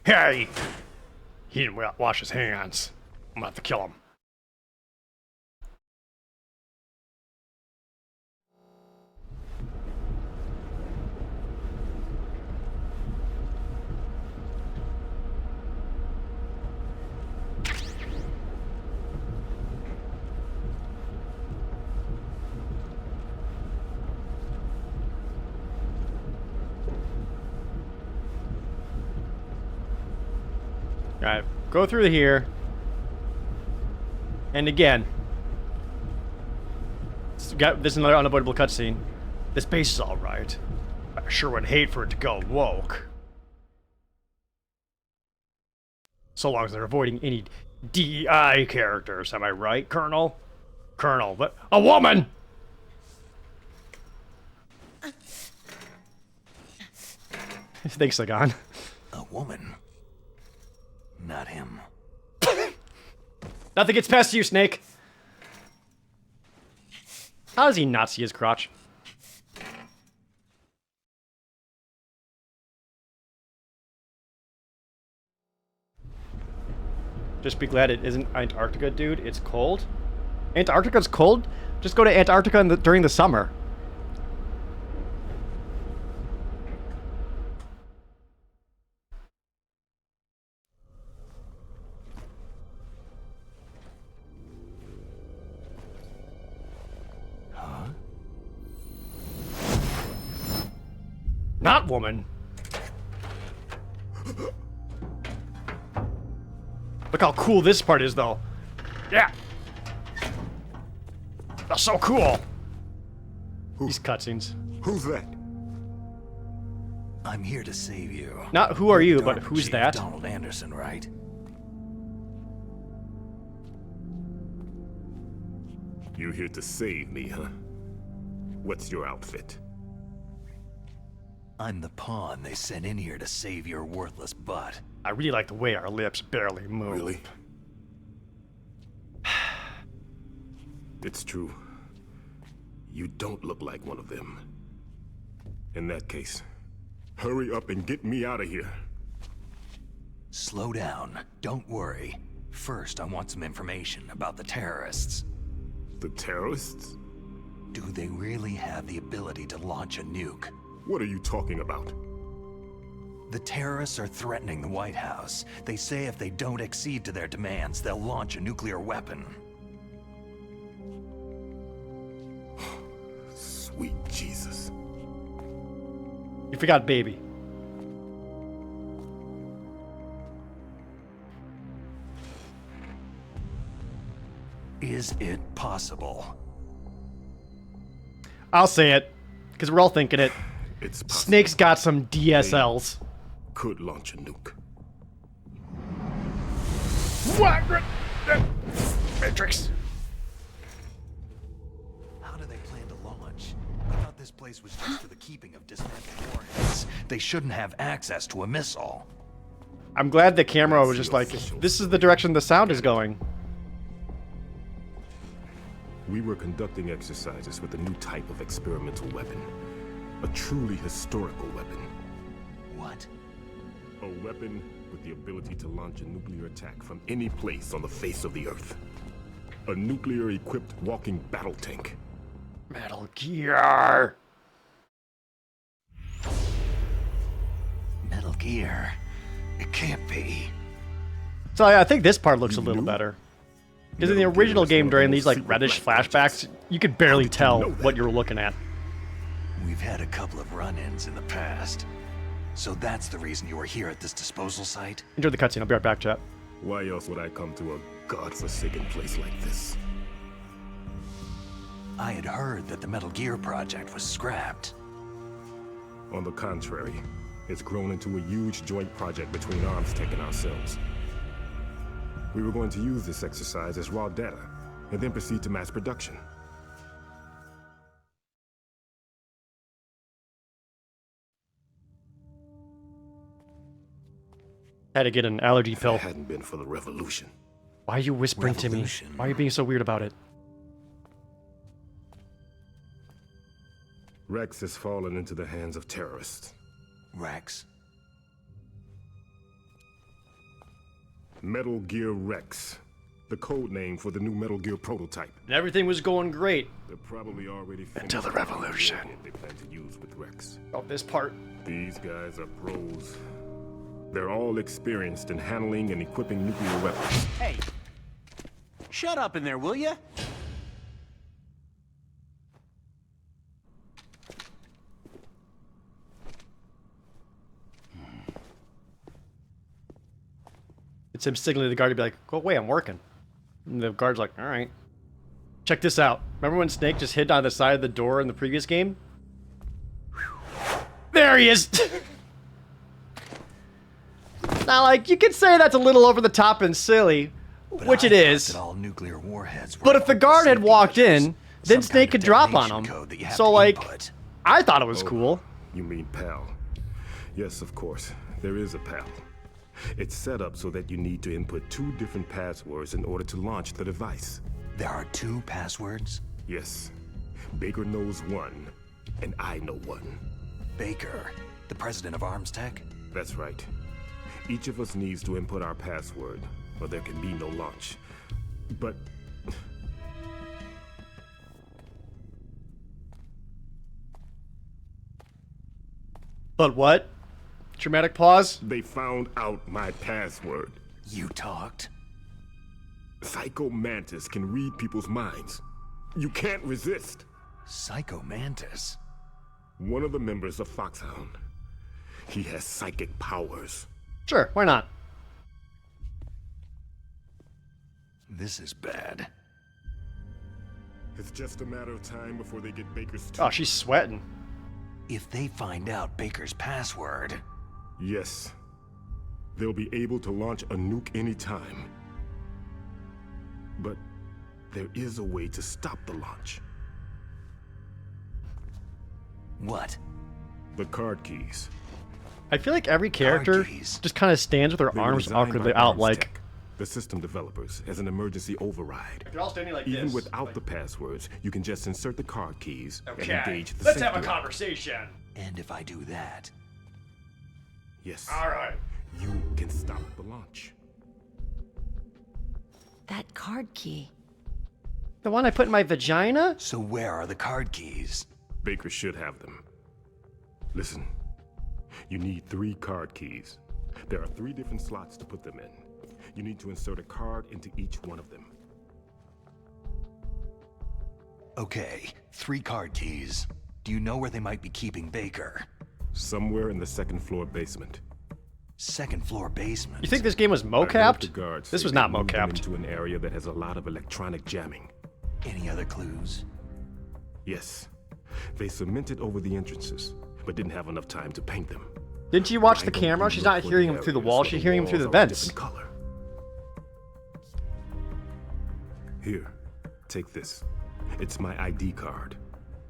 Hey! He didn't wash his hands. I'm gonna have to kill him. Alright, go through here. And again. This is another unavoidable cutscene. This base is alright. I sure would hate for it to go woke. So long as they're avoiding any DI characters, am I right, Colonel? Colonel, but a woman! Thanks, Sagan. A woman? Not him. Nothing gets past you, Snake. How does he not see his crotch? Just be glad it isn't Antarctica, dude. It's cold. Antarctica's cold? Just go to Antarctica during the summer. Not woman. Look how cool this part is, though. Yeah. That's so cool. These cutscenes. Who's that? I'm here to save you. Not who are you, but Dark who's Chief that? Donald Anderson, right? You here to save me, huh? What's your outfit? I'm the pawn they sent in here to save your worthless butt. I really like the way our lips barely move. Really? It's true. You don't look like one of them. In that case, hurry up and get me out of here. Slow down. Don't worry. First, I want some information about the terrorists. The terrorists? Do they really have the ability to launch a nuke? What are you talking about? The terrorists are threatening the White House. They say if they don't accede to their demands, they'll launch a nuclear weapon. Sweet Jesus. You forgot baby. Is it possible? I'll say it, because we're all thinking it. It's possible. Snake's got some DSLs. Could launch a nuke. What? Matrix. they shouldn't have access to a missile. I'm glad the camera was just like, this is the direction the sound is going. We were conducting exercises with a new type of experimental weapon. A truly historical weapon. What? A weapon with the ability to launch a nuclear attack from any place on the face of the Earth. A nuclear-equipped walking battle tank. Metal Gear. Metal Gear? It can't be. So I think this part looks a little better. Because in the original game, during these like reddish flashbacks, you could barely tell what you were looking at. We've had a couple of run-ins in the past. So that's the reason you were here at this disposal site? Enjoy the cutscene. I'll be right back, chat. Why else would I come to a godforsaken place like this? I had heard that the Metal Gear project was scrapped. On the contrary, it's grown into a huge joint project between ArmsTech and ourselves. We were going to use this exercise as raw data, and then proceed to mass production. Had to get an allergy pill. If it hadn't been for the revolution. Why are you whispering to me? Why are you being so weird about it? Rex has fallen into the hands of terrorists. Rex? Metal Gear Rex. The code name for the new Metal Gear prototype. And everything was going great. They're probably already until the revolution. They plan to use with Rex. Oh, this part. These guys are pros. They're all experienced in handling and equipping nuclear weapons. Hey, shut up in there, will ya? It's him signaling the guard to be like, go away, I'm working. And the guard's like, all right. Check this out. Remember when Snake just hid on the side of the door in the previous game? There he is! Now, like, you could say that's a little over the top and silly, which it is. All nuclear warheads But if the guard had walked in, then Snake could drop on him. So, like, I thought it was cool. You mean PAL? Yes, of course. There is a PAL. It's set up so that you need to input 2 different passwords in order to launch the device. There are 2 passwords? Yes. Baker knows one, and I know one. Baker, the president of ArmsTech? That's right. Each of us needs to input our password, or there can be no launch. But... But what? Dramatic pause? They found out my password. You talked? Psycho Mantis can read people's minds. You can't resist. Psycho Mantis? One of the members of Foxhound. He has psychic powers. Sure, why not? This is bad. It's just a matter of time before they get Baker's... Oh, she's sweating. If they find out Baker's password... Yes. They'll be able to launch a nuke anytime. But there is a way to stop the launch. What? The card keys. I feel like every character just kind of stands with their They were arms designed awkwardly by out, ArmsTech, like... the system developers, as an emergency override. If you're all standing like Even this, without like... the passwords, you can just insert the card keys and Okay, engage the let's have a safety. conversation. And if I do that... Yes. All right. You can stop the launch. That card key. The one I put in my vagina? So where are the card keys? Baker should have them. Listen, you need 3 card keys. There are 3 different slots to put them in. You need to insert a card into each one of them. Okay, 3 card keys. Do you know where they might be keeping Baker? Somewhere in the 2nd floor basement. 2nd floor basement? You think this game was I heard the mocapped? guards This say was they not moved them mocapped. into an area that has a lot of electronic jamming. Any other clues? Yes. They cemented over the entrances, but didn't have enough time to paint them. Didn't you watch Why the don't camera? you She's look not for hearing him through the areas wall. where She's hearing him through the walls are a vents. different color? Here, take this. It's my ID card.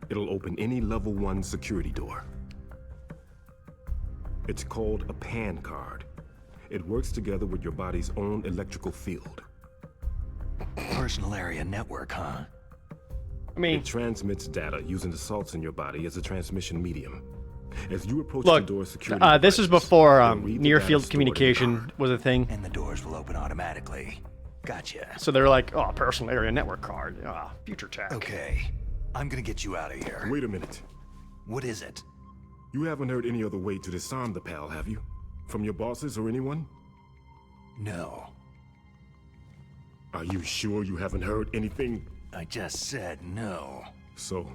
It'll open any level 1 security door. It's called a PAN card. It works together with your body's own electrical field. Personal area network, huh? I mean, It transmits data using the salts in your body as a transmission medium. As you approach look, the door's security this is devices, before they'll read the near data field stored in the communication card. was a thing. And the doors will open automatically. Gotcha. So they're like, oh, personal area network card. Ah, future tech. Okay, I'm gonna get you out of here. Wait a minute. What is it? You haven't heard any other way to disarm the PAL, have you? From your bosses or anyone? No. Are you sure you haven't heard anything? I just said no. So,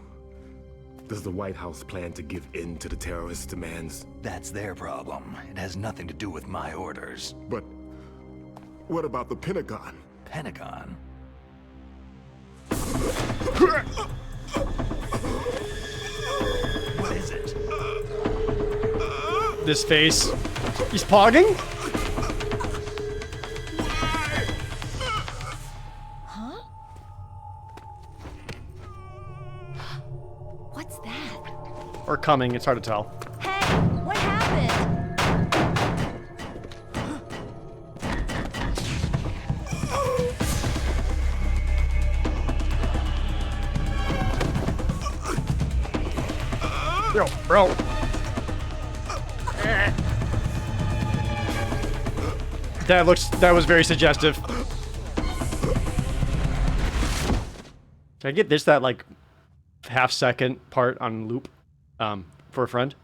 does the White House plan to give in to the terrorists' demands? That's their problem. It has nothing to do with my orders. But what about the Pentagon? Pentagon? What is it? This face. He's pogging? Huh? What's that? Or coming, it's hard to tell. Hey, what happened? Yo, bro. That was very suggestive. Can I get that like half-second part on loop for a friend?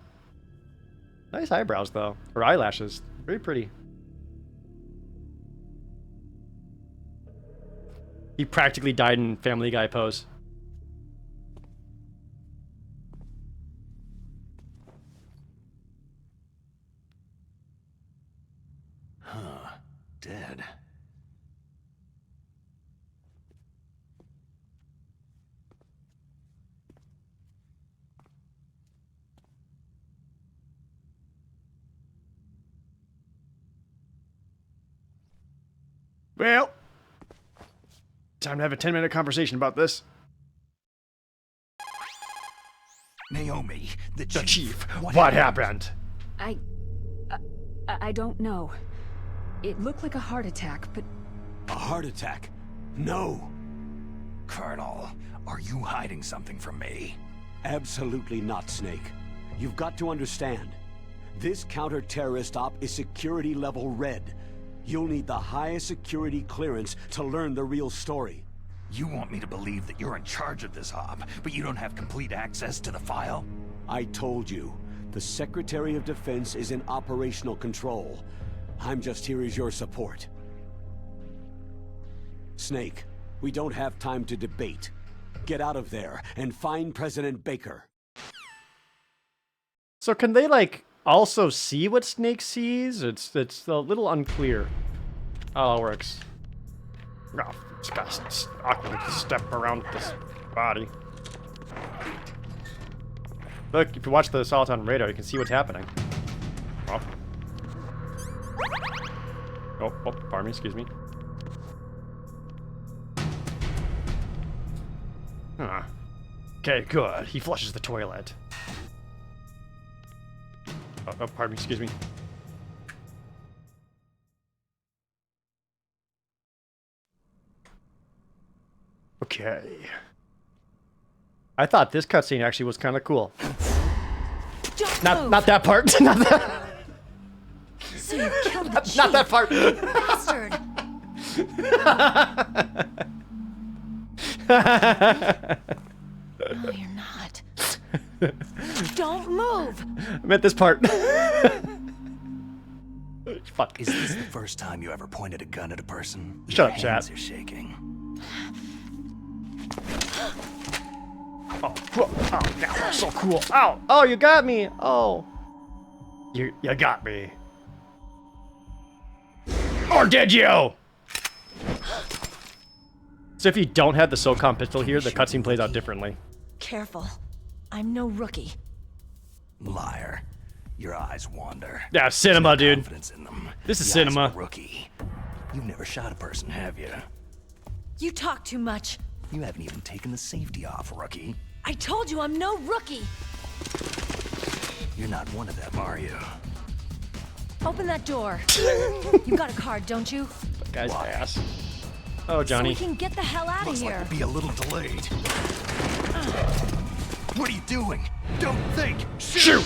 Nice eyebrows though, or eyelashes, very pretty. He practically died in Family Guy pose. Dead. Well, time to have a 10-minute conversation about this. Naomi, the The chief, What happened? I don't know. It looked like a heart attack, but A heart attack? No. Colonel, are you hiding something from me? Absolutely not, Snake. You've got to understand. This counter-terrorist op is security level red. You'll need the highest security clearance to learn the real story. You want me to believe that you're in charge of this op, but you don't have complete access to the file? I told you, the Secretary of Defense is in operational control. I'm just here as your support. Snake, we don't have time to debate. Get out of there and find President Baker. So can they like also see what Snake sees? It's a little unclear how it works. Oh, it's got to awkwardly step around this body. Look, if you watch the Soliton radar, you can see what's happening. Oh. Oh, pardon me, excuse me. Huh. Okay, good. He flushes the toilet. Oh, pardon me, excuse me. Okay. I thought this cutscene actually was kind of cool. Not that part. Not that. So you killed the chief. Not that part. Bastard. No, you're not. Don't move. I meant this part. Fuck. Is this the first time you ever pointed a gun at a person? Shut up, Your hands chat. are shaking. Oh, now that's so cool. Ow! Oh, you got me. Oh, you got me. Or did you? So if you don't have the SOCOM pistol here, the cutscene plays out differently. Careful. I'm no rookie. Liar. Your eyes wander. Yeah, cinema, There's no dude. confidence in them. This is The eyes of cinema. a rookie. You've never shot a person, have you? You talk too much. You haven't even taken the safety off, rookie. I told you I'm no rookie. You're not one of them, are you? Open that door. You got a card, don't you? That guy's ass. Oh, Johnny. So we can get the hell out of Looks here. like we'll be a little delayed. What are you doing? Don't think. Shoot!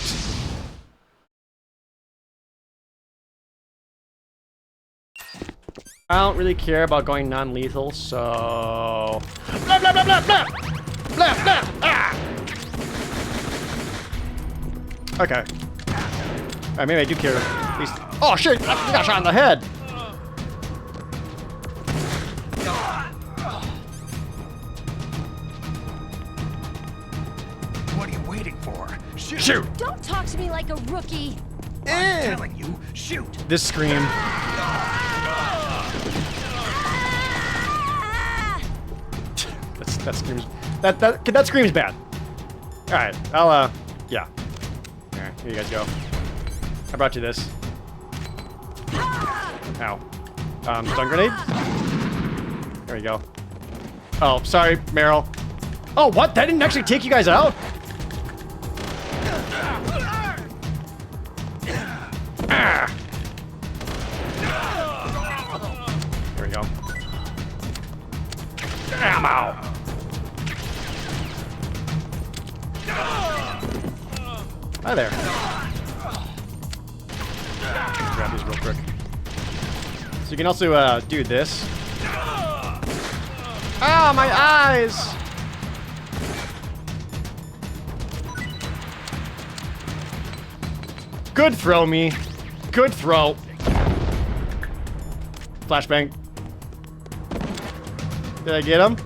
I don't really care about going non-lethal, so... Blah, blah, blah, blah, blah! Blah, blah! Ah! Okay. Alright, maybe I do care. At least... Oh, shit! I got shot in the head! What are you waiting for? Shoot! Shoot! Don't talk to me like a rookie. I'm telling you, shoot! This scream. That screams. That screams bad. All right, yeah. All right, here you guys go. I brought you this. Ow. Stun grenade. There we go. Oh, sorry, Meryl. Oh, what? That didn't actually take you guys out? Ah. There we go. Ammo. Hi there. Grab these real quick. So you can also do this. Ah, my eyes! Good throw, me. Good throw. Flashbang. Did I get him?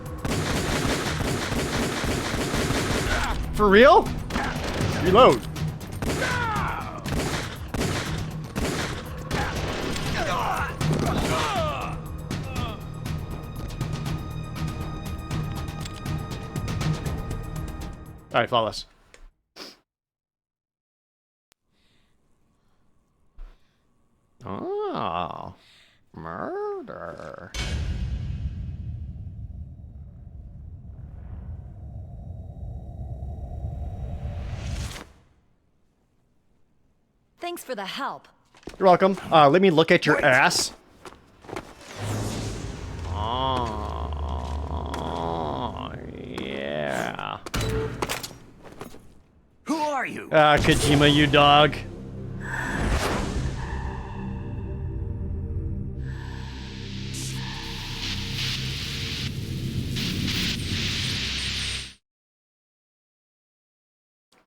For real? Reload. All right, follow us. Oh, murder. Thanks for the help. You're welcome. Let me look at your ass. Oh, yeah. Who are you? Kojima, you dog.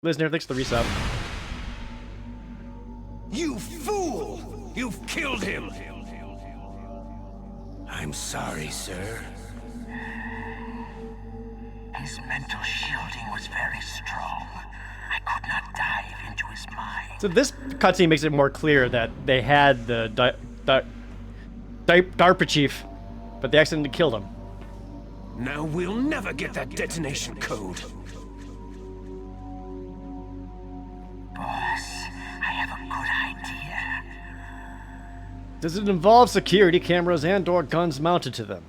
Listener, thanks for the resub. You fool! You've killed him! I'm sorry, sir. His mental shielding was very strong. I could not dive into his mind. So this cutscene makes it more clear that they had the DARPA chief, but they accidentally killed him. Now we'll never get that detonation code. Boss, I have a good idea. Does it involve security cameras and/or guns mounted to them?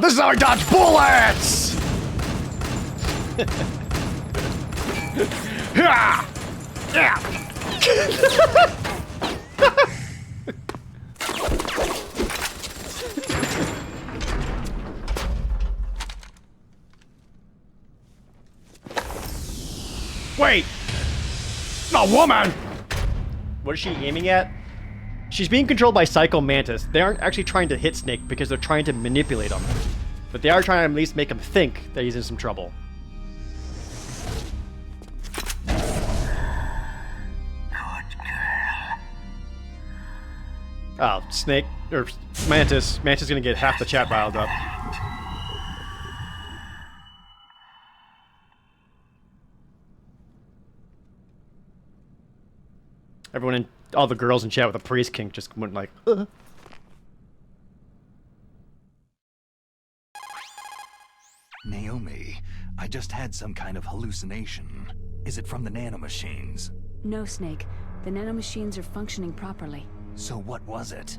This is how I dodge bullets! Wait! A woman! What is she aiming at? She's being controlled by Psycho Mantis. They aren't actually trying to hit Snake because they're trying to manipulate him. But they are trying to at least make him think that he's in some trouble. Good girl. Oh, Snake, or Mantis. Mantis is gonna get half the chat riled up. Everyone in, all the girls in chat with a priest kink just went like, Naomi, I just had some kind of hallucination. Is it from the nanomachines? No, Snake. The nanomachines are functioning properly. So what was it?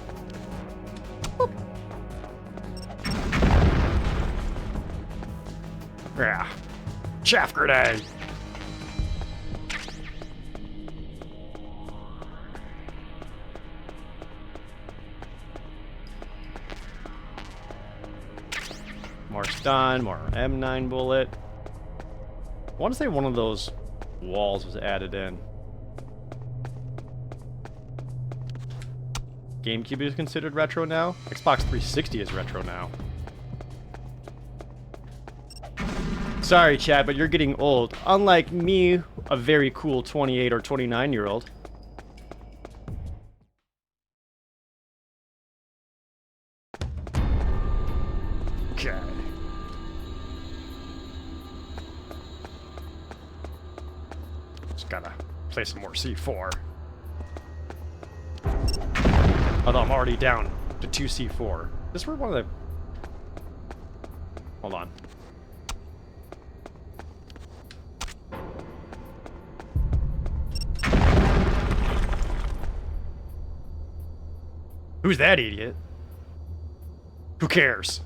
Yeah. Chaff grenade. More stun, more M9 bullet. I want to say one of those walls was added in. GameCube is considered retro now. Xbox 360 is retro now. Sorry, Chad, but you're getting old. Unlike me, a very cool 28 or 29-year-old. Okay. Just gotta play some more C4. Although I'm already down to 2 C4. This were one of the... Hold on. Who's that idiot? Who cares?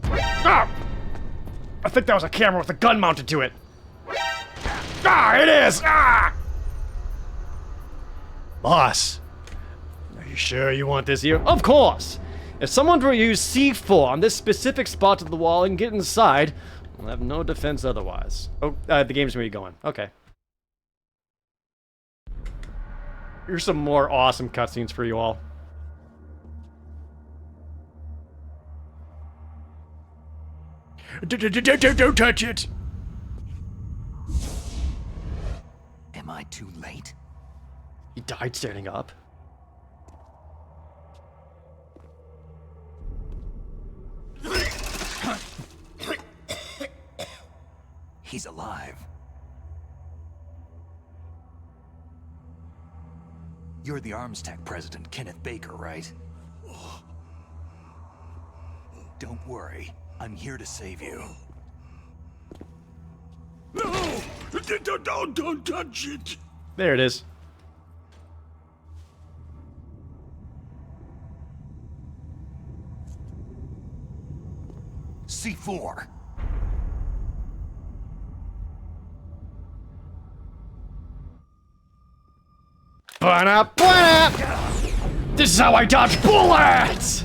Ah! I think that was a camera with a gun mounted to it. Ah, it is! Ah! Boss, are you sure you want this here? Of course! If someone were to use C4 on this specific spot of the wall and get inside, we'll have no defense otherwise. Oh, the game's where you going. Okay. Here's some more awesome cutscenes for you all. Don't touch it! Am I too late? He died standing up. He's alive. You're the Arms Tech president, Kenneth Baker, right? Don't worry. I'm here to save you. No! Don't touch it! There it is. C4. This is how I dodge bullets!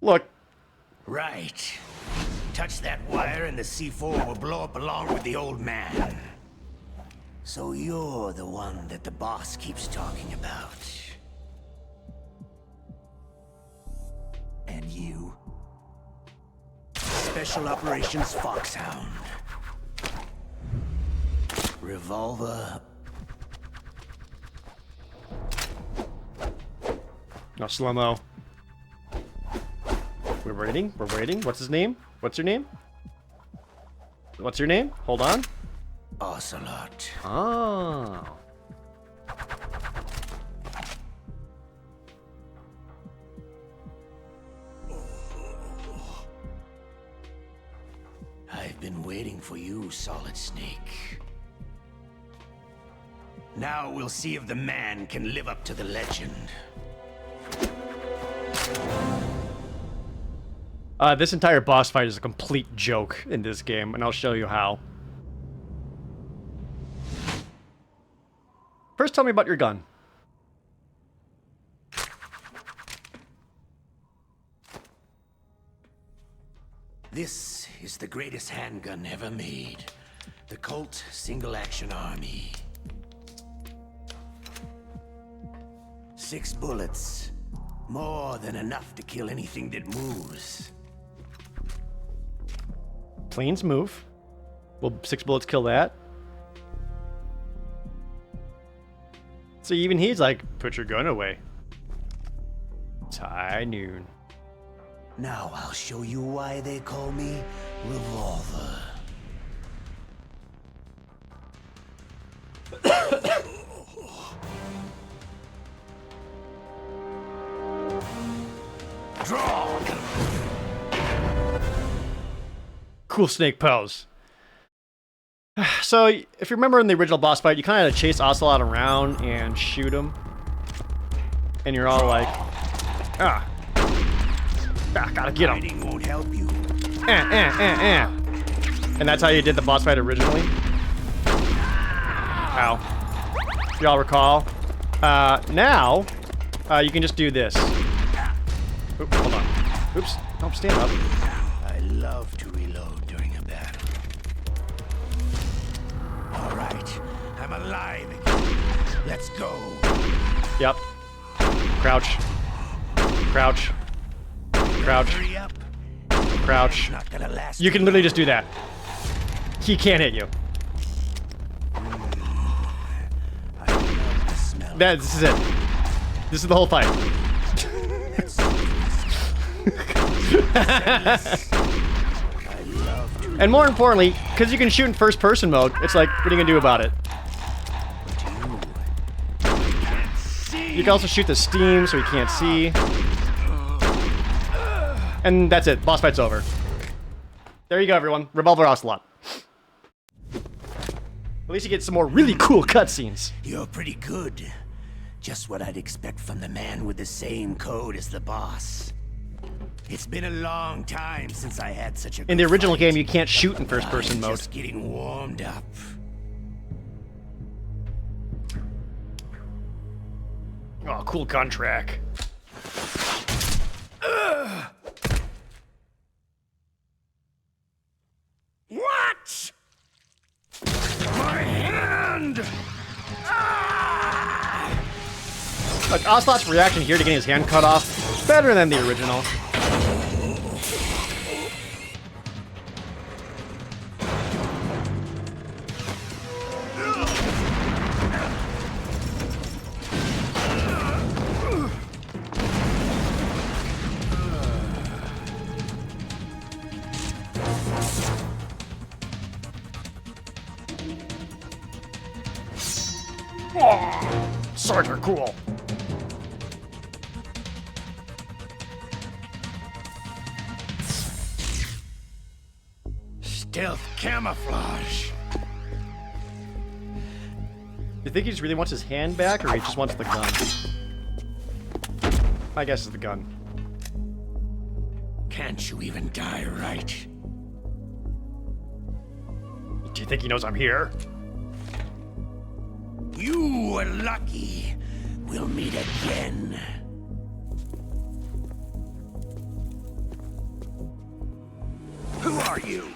Look. Right. Touch that wire and the C4 will blow up along with the old man. So you're the one that the boss keeps talking about. And you? Special Operations Foxhound. Revolver. No, slow-mo. We're waiting. We're waiting. What's his name? What's your name? What's your name? Hold on. Ocelot. Oh. I've been waiting for you, Solid Snake. Now we'll see if the man can live up to the legend. This entire boss fight is a complete joke in this game, and I'll show you how. First, tell me about your gun. This is the greatest handgun ever made. The Colt Single Action Army. 6 bullets. More than enough to kill anything that moves. Planes move. Will 6 bullets kill that? So even he's like, put your gun away. It's high noon. Now I'll show you why they call me Revolver. Draw! Cool snake pose. So, if you remember in the original boss fight, you kind of chase Ocelot around and shoot him. And you're all like, gotta get him. Won't help you. And that's how you did the boss fight originally. Ow. If y'all recall. Now, you can just do this. Oops, hold on. Oops, don't stand up. I love to reload during a battle. All right, I'm alive again. Let's go. Yep. Crouch. Crouch. Crouch. Hurry up. Crouch. Not gonna last. You can literally just do that. He can't hit you. This is it. This is the whole fight. And more importantly, because you can shoot in first-person mode, it's like, what are you gonna do about it? You can also shoot the steam, so he can't see. And that's it. Boss fight's over. There you go, everyone. Revolver Ocelot. At least you get some more really cool cutscenes. You're pretty good. Just what I'd expect from the man with the same code as the boss. It's been a long time since I had such a In the good original fight. game, you can't shoot in first-person mode. Just getting warmed up. Oh, cool gun track. What? My hand! Like, Ocelot's reaction here to getting his hand cut off, better than the original. Oh, swords are cool. Stealth camouflage. You think he just really wants his hand back, or he just wants the gun? My guess is the gun. Can't you even die right? Do you think he knows I'm here? You were lucky. We'll meet again. Who are you?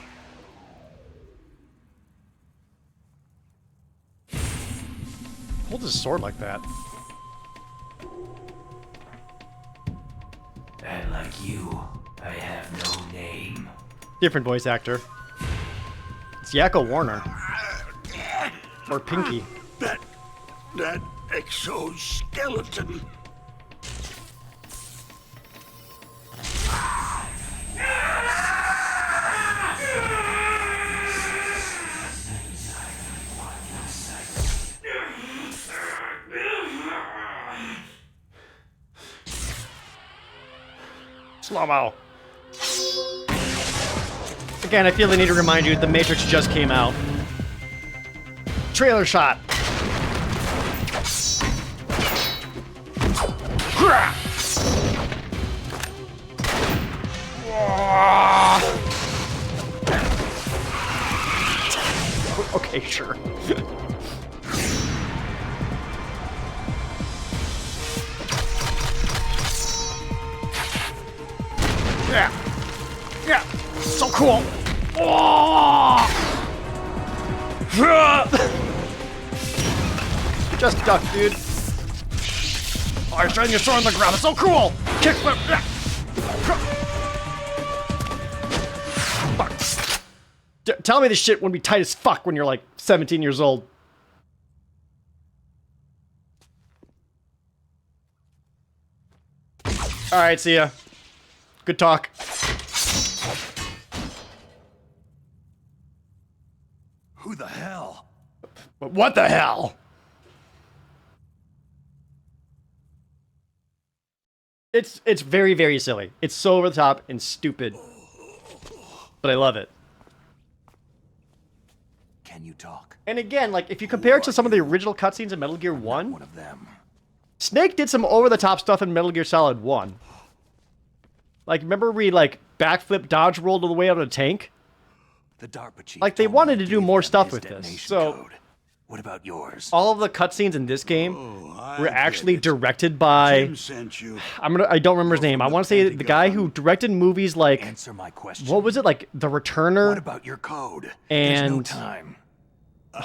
Hold his sword like that. And like you, I have no name. Different voice actor. It's Yakko Warner. Or Pinky. That exoskeleton. Slow-mo. Again, I feel the need to remind you, The Matrix just came out. Trailer shot. Okay, sure. Yeah. Yeah. So cool. Oh! Just duck, dude. Oh, you're throwing your sword on the ground. It's so cool. Kick flip. Yeah. Fuck. Tell me this shit wouldn't be tight as fuck when you're like 17 years old. All right, see ya. Good talk. Who the hell? What the hell? It's very, very silly. It's so over the top and stupid. But I love it. Can Can you talk? And again, like, if you compare it to some of the original cutscenes in Metal Gear 1, One of them. Snake did some over-the-top stuff in Metal Gear Solid 1. Like, remember we, like, backflip dodge rolled all the way out of a tank? The DARPA chief Like, they told me wanted you to do gave more them stuff his with this. detonation So, code. What about yours? all of the cutscenes in this game were actually directed by... Jim sent you. I don't remember his name. I want to say the guy who directed movies like... Answer my question. What was it? Like, The Returner? What about your code? There's no And... time.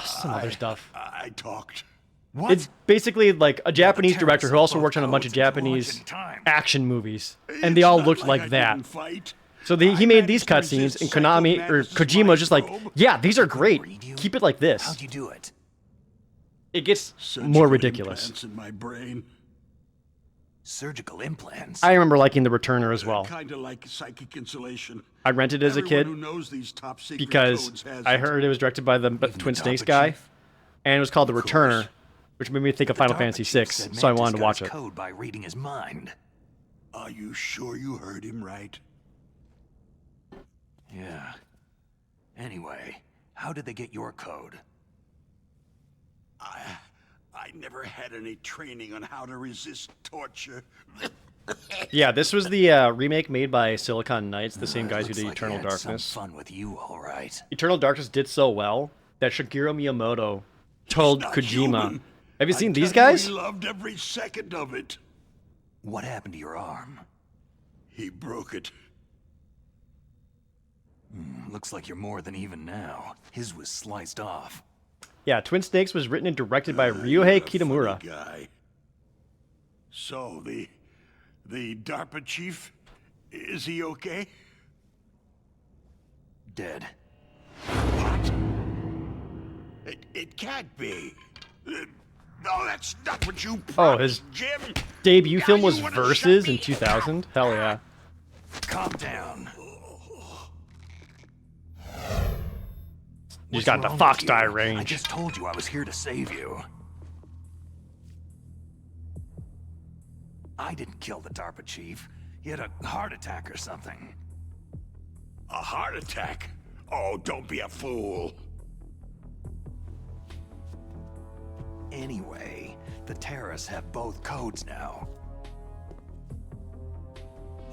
some other stuff. I talked. What? It's basically like a Japanese director who also both worked on a bunch of codes into Japanese launch in time. action movies, and they all looked like I that. didn't fight. So he made these cutscenes, and Konami or Kojima was just like, "Yeah, these are great. Keep it like this." How'd you do it? It gets Surgical more ridiculous. implants in my brain. Surgical implants. I remember liking The Returner as well. Kind of like psychic insulation. I rented it as a Everyone kid who knows these top secret because codes has I it. heard it was directed by the Twin Snakes guy, and it was called The Returner, which made me think of Final Fantasy VI. So I wanted to watch it. Code by reading his mind. Are you sure you heard him right? Yeah. Anyway, how did they get your code? I never had any training on how to resist torture. Yeah, this was the remake made by Silicon Knights, the same guys who did Looks like Eternal he had Darkness. Some fun with you, all right. Eternal Darkness did so well that Shigeru Miyamoto told Not Kojima, human. "Have you seen I these tell you, guys?" He loved every second of it. What happened to your arm? He broke it. Looks like you're more than even now. His was sliced off. Yeah, Twin Snakes was written and directed by Ryohei Kitamura. Funny guy. So the DARPA chief, is he okay? Dead. What? It can't be. No, that's not what you promised, his Jim. Debut Now film you was wanna Versus shut me in 2000. Hell yeah. Calm down. You just got the wrong Fox with die you? I range. just told you I was here to save you. I didn't kill the DARPA chief. He had a heart attack or something. A heart attack? Oh, don't be a fool. Anyway, the terrorists have both codes now.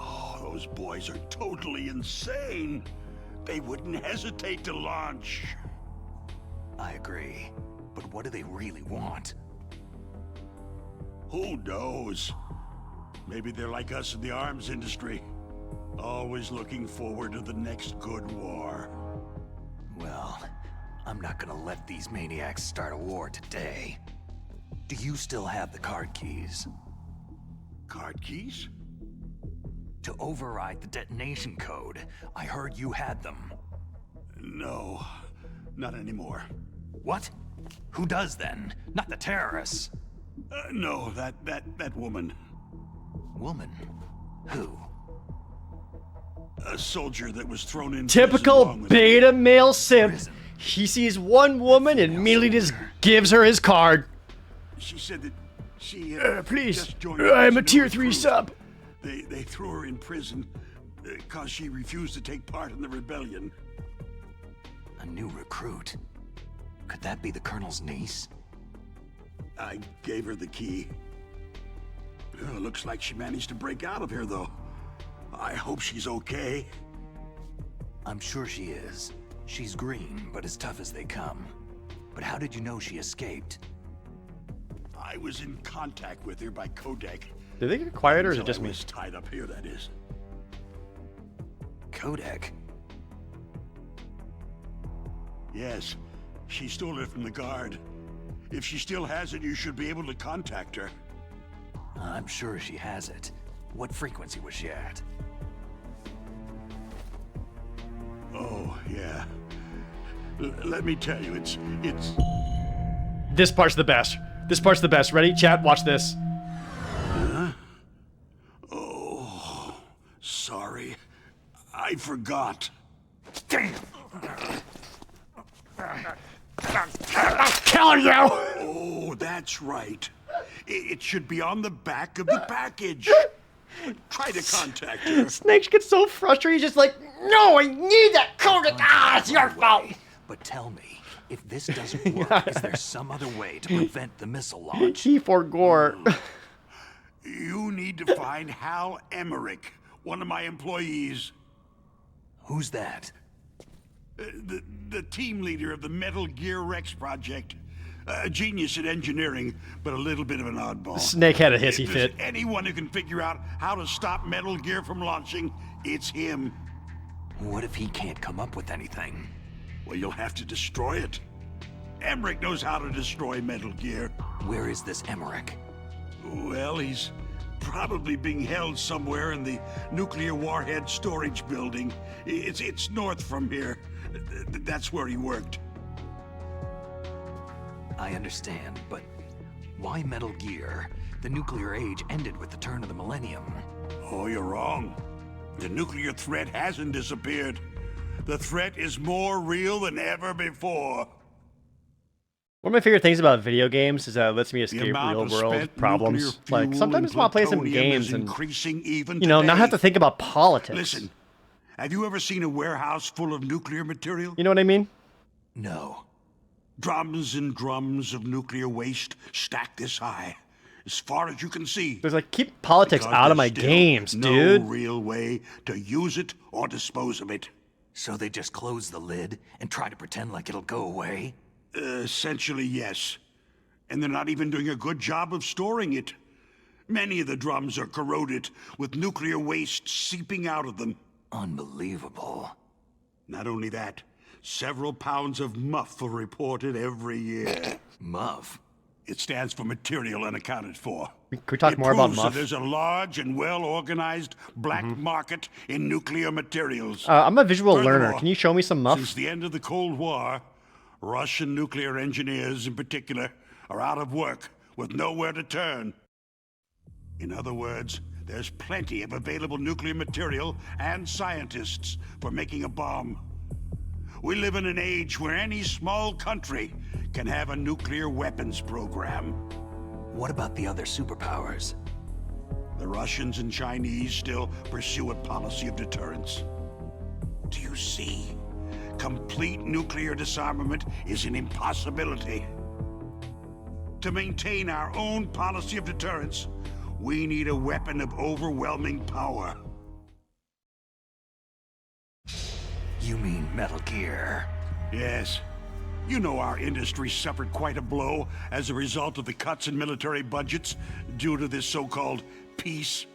Oh, those boys are totally insane. They wouldn't hesitate to launch. I agree. But what do they really want? Who knows? Maybe they're like us in the arms industry. Always looking forward to the next good war. Well, I'm not gonna let these maniacs start a war today. Do you still have the card keys? Card keys? To override the detonation code. I heard you had them. No, not anymore. What? Who does then? Not the terrorists. No, that woman. Woman? Who? A soldier that was thrown in. Typical beta male simp. He sees one woman and immediately just gives her his card. She said that she please, just joined I'm a as tier new 3 recruit. sub. They threw her in prison because she refused to take part in the rebellion. A new recruit? Could that be the Colonel's niece? I gave her the key. Looks like she managed to break out of here, though. I hope she's okay. I'm sure she is. She's green, but as tough as they come. But how did you know she escaped? I was in contact with her by codec. Did they get quiet or is it Until just I me? was tied up here, that is. Codec? Yes, she stole it from the guard. If she still has it, you should be able to contact her. I'm sure she has it. What frequency was she at? Oh, yeah. Let me tell you, it's... This part's the best. This part's the best. Ready? Chat, watch this. Huh? Oh, sorry. I forgot. Damn! I'm killing you! Oh, that's right. It should be on the back of the package. Try to contact her. Snake gets so frustrated, he's just like, no, I need that code. Ah, it's your fault. But tell me, If this doesn't work, is there some other way to prevent the missile launch? He forgore. You need to find Hal Emmerich, one of my employees. Who's that? The team leader of the Metal Gear Rex project. A genius at engineering, but a little bit of an oddball. Snake had a hissy If there's fit. anyone who can figure out how to stop Metal Gear from launching, it's him. What if he can't come up with anything? Well, you'll have to destroy it. Emmerich knows how to destroy Metal Gear. Where is this Emmerich? Well, he's probably being held somewhere in the nuclear warhead storage building. It's north from here. That's where he worked. I understand, but why Metal Gear? The nuclear age ended with the turn of the millennium. Oh, you're wrong. The nuclear threat hasn't disappeared. The threat is more real than ever before. One of my favorite things about video games is that it lets me escape amount real of world spent problems. nuclear Like, fuel sometimes I and want to play some plutonium games is and, increasing even you know, not today. have to think about politics. Listen, have you ever seen a warehouse full of nuclear material? You know what I mean? No. Drums and drums of nuclear waste stacked this high, as far as you can see. There's like, keep politics Because out of my there's still games, no dude. real way to use it or dispose of it. So they just close the lid and try to pretend like it'll go away? Essentially, yes. And they're not even doing a good job of storing it. Many of the drums are corroded, with nuclear waste seeping out of them. Unbelievable. Not only that, several pounds of muff are reported every year. Muff? It stands for material unaccounted for. Can we talk more about proves that muff? there's a large and well-organized black market in nuclear materials. I'm a visual learner. Furthermore, Can you show me some muff? Since the end of the Cold War, Russian nuclear engineers in particular are out of work with nowhere to turn. In other words, there's plenty of available nuclear material and scientists for making a bomb. We live in an age where any small country can have a nuclear weapons program. What about the other superpowers? The Russians and Chinese still pursue a policy of deterrence. Do you see? Complete nuclear disarmament is an impossibility. To maintain our own policy of deterrence, we need a weapon of overwhelming power. You mean Metal Gear? Yes. You know our industry suffered quite a blow as a result of the cuts in military budgets due to this so-called peace.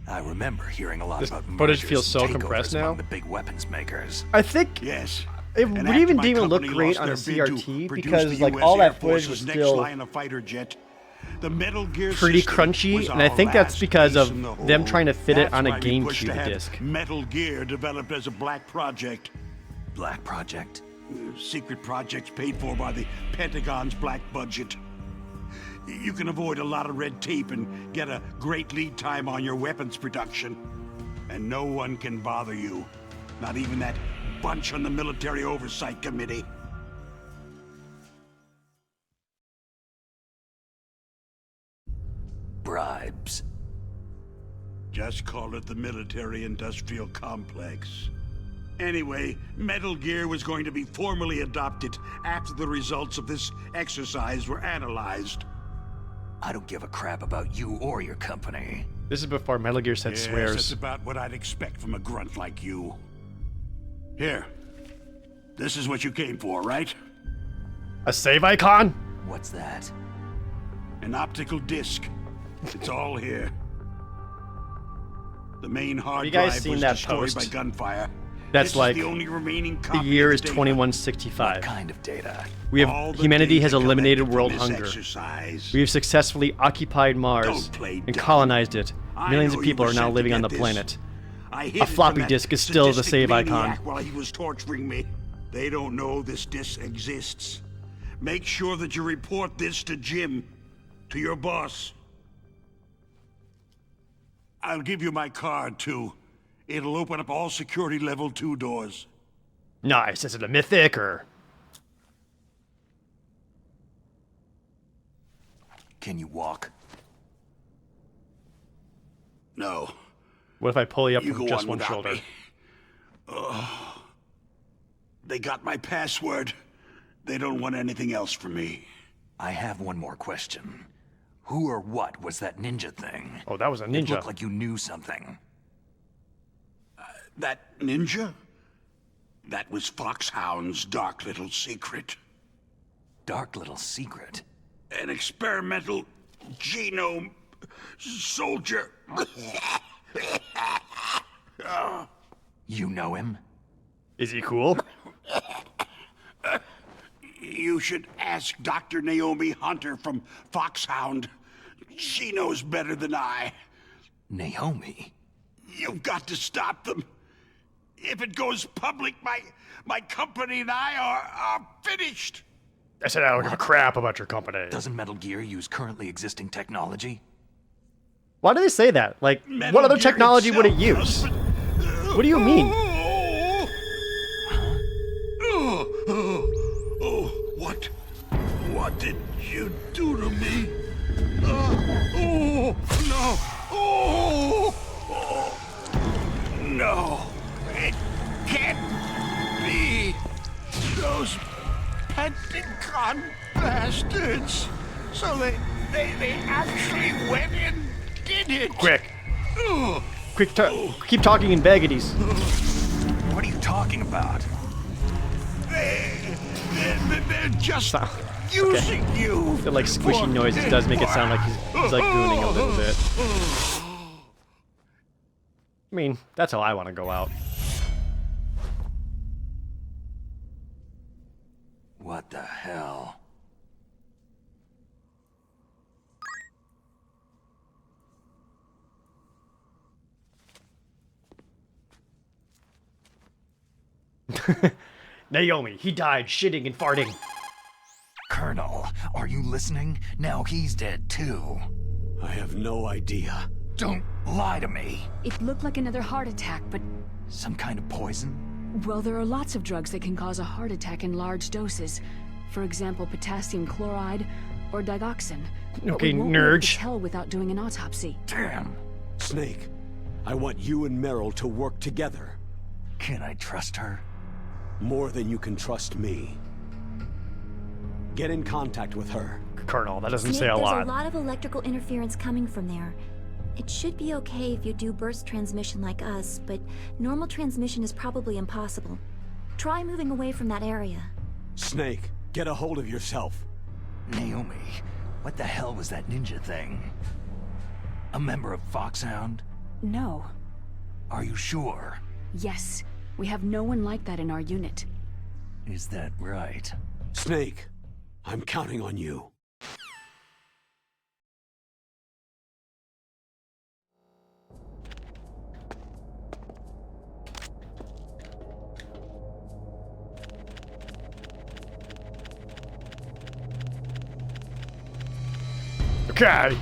I remember hearing a lot This about footage mergers feels so and takeovers compressed now. among the big weapons makers. I think Yes. it And would after even my didn't even look company great lost on a their bid to CRT produce because the like US all Air that footage Force's was next still line of fighter jet, the Metal Gear pretty system crunchy, was and I our think that's last because piece of in the them whole. trying to fit it That's on a why we pushed to GameCube have disc. Metal Gear developed as a black project. Black Project? Secret projects paid for by the Pentagon's black budget. You can avoid a lot of red tape and get a great lead time on your weapons production. And no one can bother you. Not even that bunch on the Military Oversight Committee. Bribes. Just call it the military-industrial complex. Anyway, Metal Gear was going to be formally adopted after the results of this exercise were analyzed. I don't give a crap about you or your company. This is before Metal Gear said Yes, swears. that's about what I'd expect from a grunt like you. Here. This is what you came for, right? A save icon? What's that? An optical disc. It's all here. The main hard you guys drive seen was that destroyed post? by gunfire. That's This like is the only remaining the copy year of is data. 2165. What kind of data? We All have the humanity has data eliminated collected world from this hunger. exercise. We have successfully occupied Mars Don't play and dumb. colonized it. I Millions know of you people were are now sent to living on get the this. planet. I hid A it from floppy that disk is still the sadistic save icon. maniac while he was torturing me. They don't know this disc exists. Make sure that you report this to Jim, to your boss. I'll give you my card, too. It'll open up all security level 2 doors. Nice. Is it a mythic or? Can you walk? No. What if I pull you up You from go just on one without shoulder? me. They got my password. They don't want anything else from me. I have one more question. Who or what was that ninja thing? Oh, that was a It ninja. looked like you knew something. That ninja? That was Foxhound's dark little secret. Dark little secret? An experimental genome soldier. You know him? Is he cool? You should ask Dr. Naomi Hunter from Foxhound. She knows better than I. Naomi? You've got to stop them. If it goes public, my company and I are finished. I said I don't give a crap about your company. Doesn't Metal Gear use currently existing technology? Why do they say that? Like, Metal what other Gear technology would it itself use? does, but- What do you mean? What did you do to me? No! No! It can't be! Those Pentagon bastards! So they actually went and did it! Quick. Keep talking in baggities. What are you talking about? They're just Okay. using you! The like squishy noises does make it sound like he's like gooning a little bit. I mean, that's how I want to go out. What the hell? Naomi, he died shitting and farting. Colonel, are you listening? Now he's dead too. I have no idea. Don't lie to me. It looked like another heart attack, but, Some kind of poison? well, there are lots of drugs that can cause a heart attack in large doses. For example, potassium chloride or digoxin. But Okay, we won't be able to Nurge. tell without doing an autopsy. Damn. Snake, I want you and Meryl to work together. Can I trust her? More than you can trust me. Get in contact with her. Colonel, that doesn't Snake, say a there's lot. a lot of electrical interference coming from there. It should be okay if you do burst transmission like us, but normal transmission is probably impossible. Try moving away from that area. Snake, get a hold of yourself. Naomi, what the hell was that ninja thing? A member of Foxhound? No. Are you sure? Yes. We have no one like that in our unit. Is that right? Snake, I'm counting on you. Okay.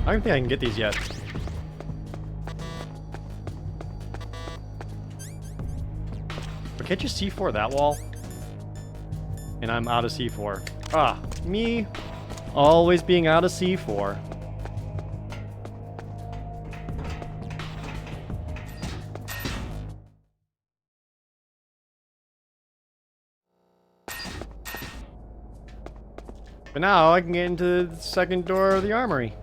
I don't think I can get these yet. But can't you C4 that wall? And I'm out of C4. Ah, me always being out of C4. But now I can get into the second door of the armory.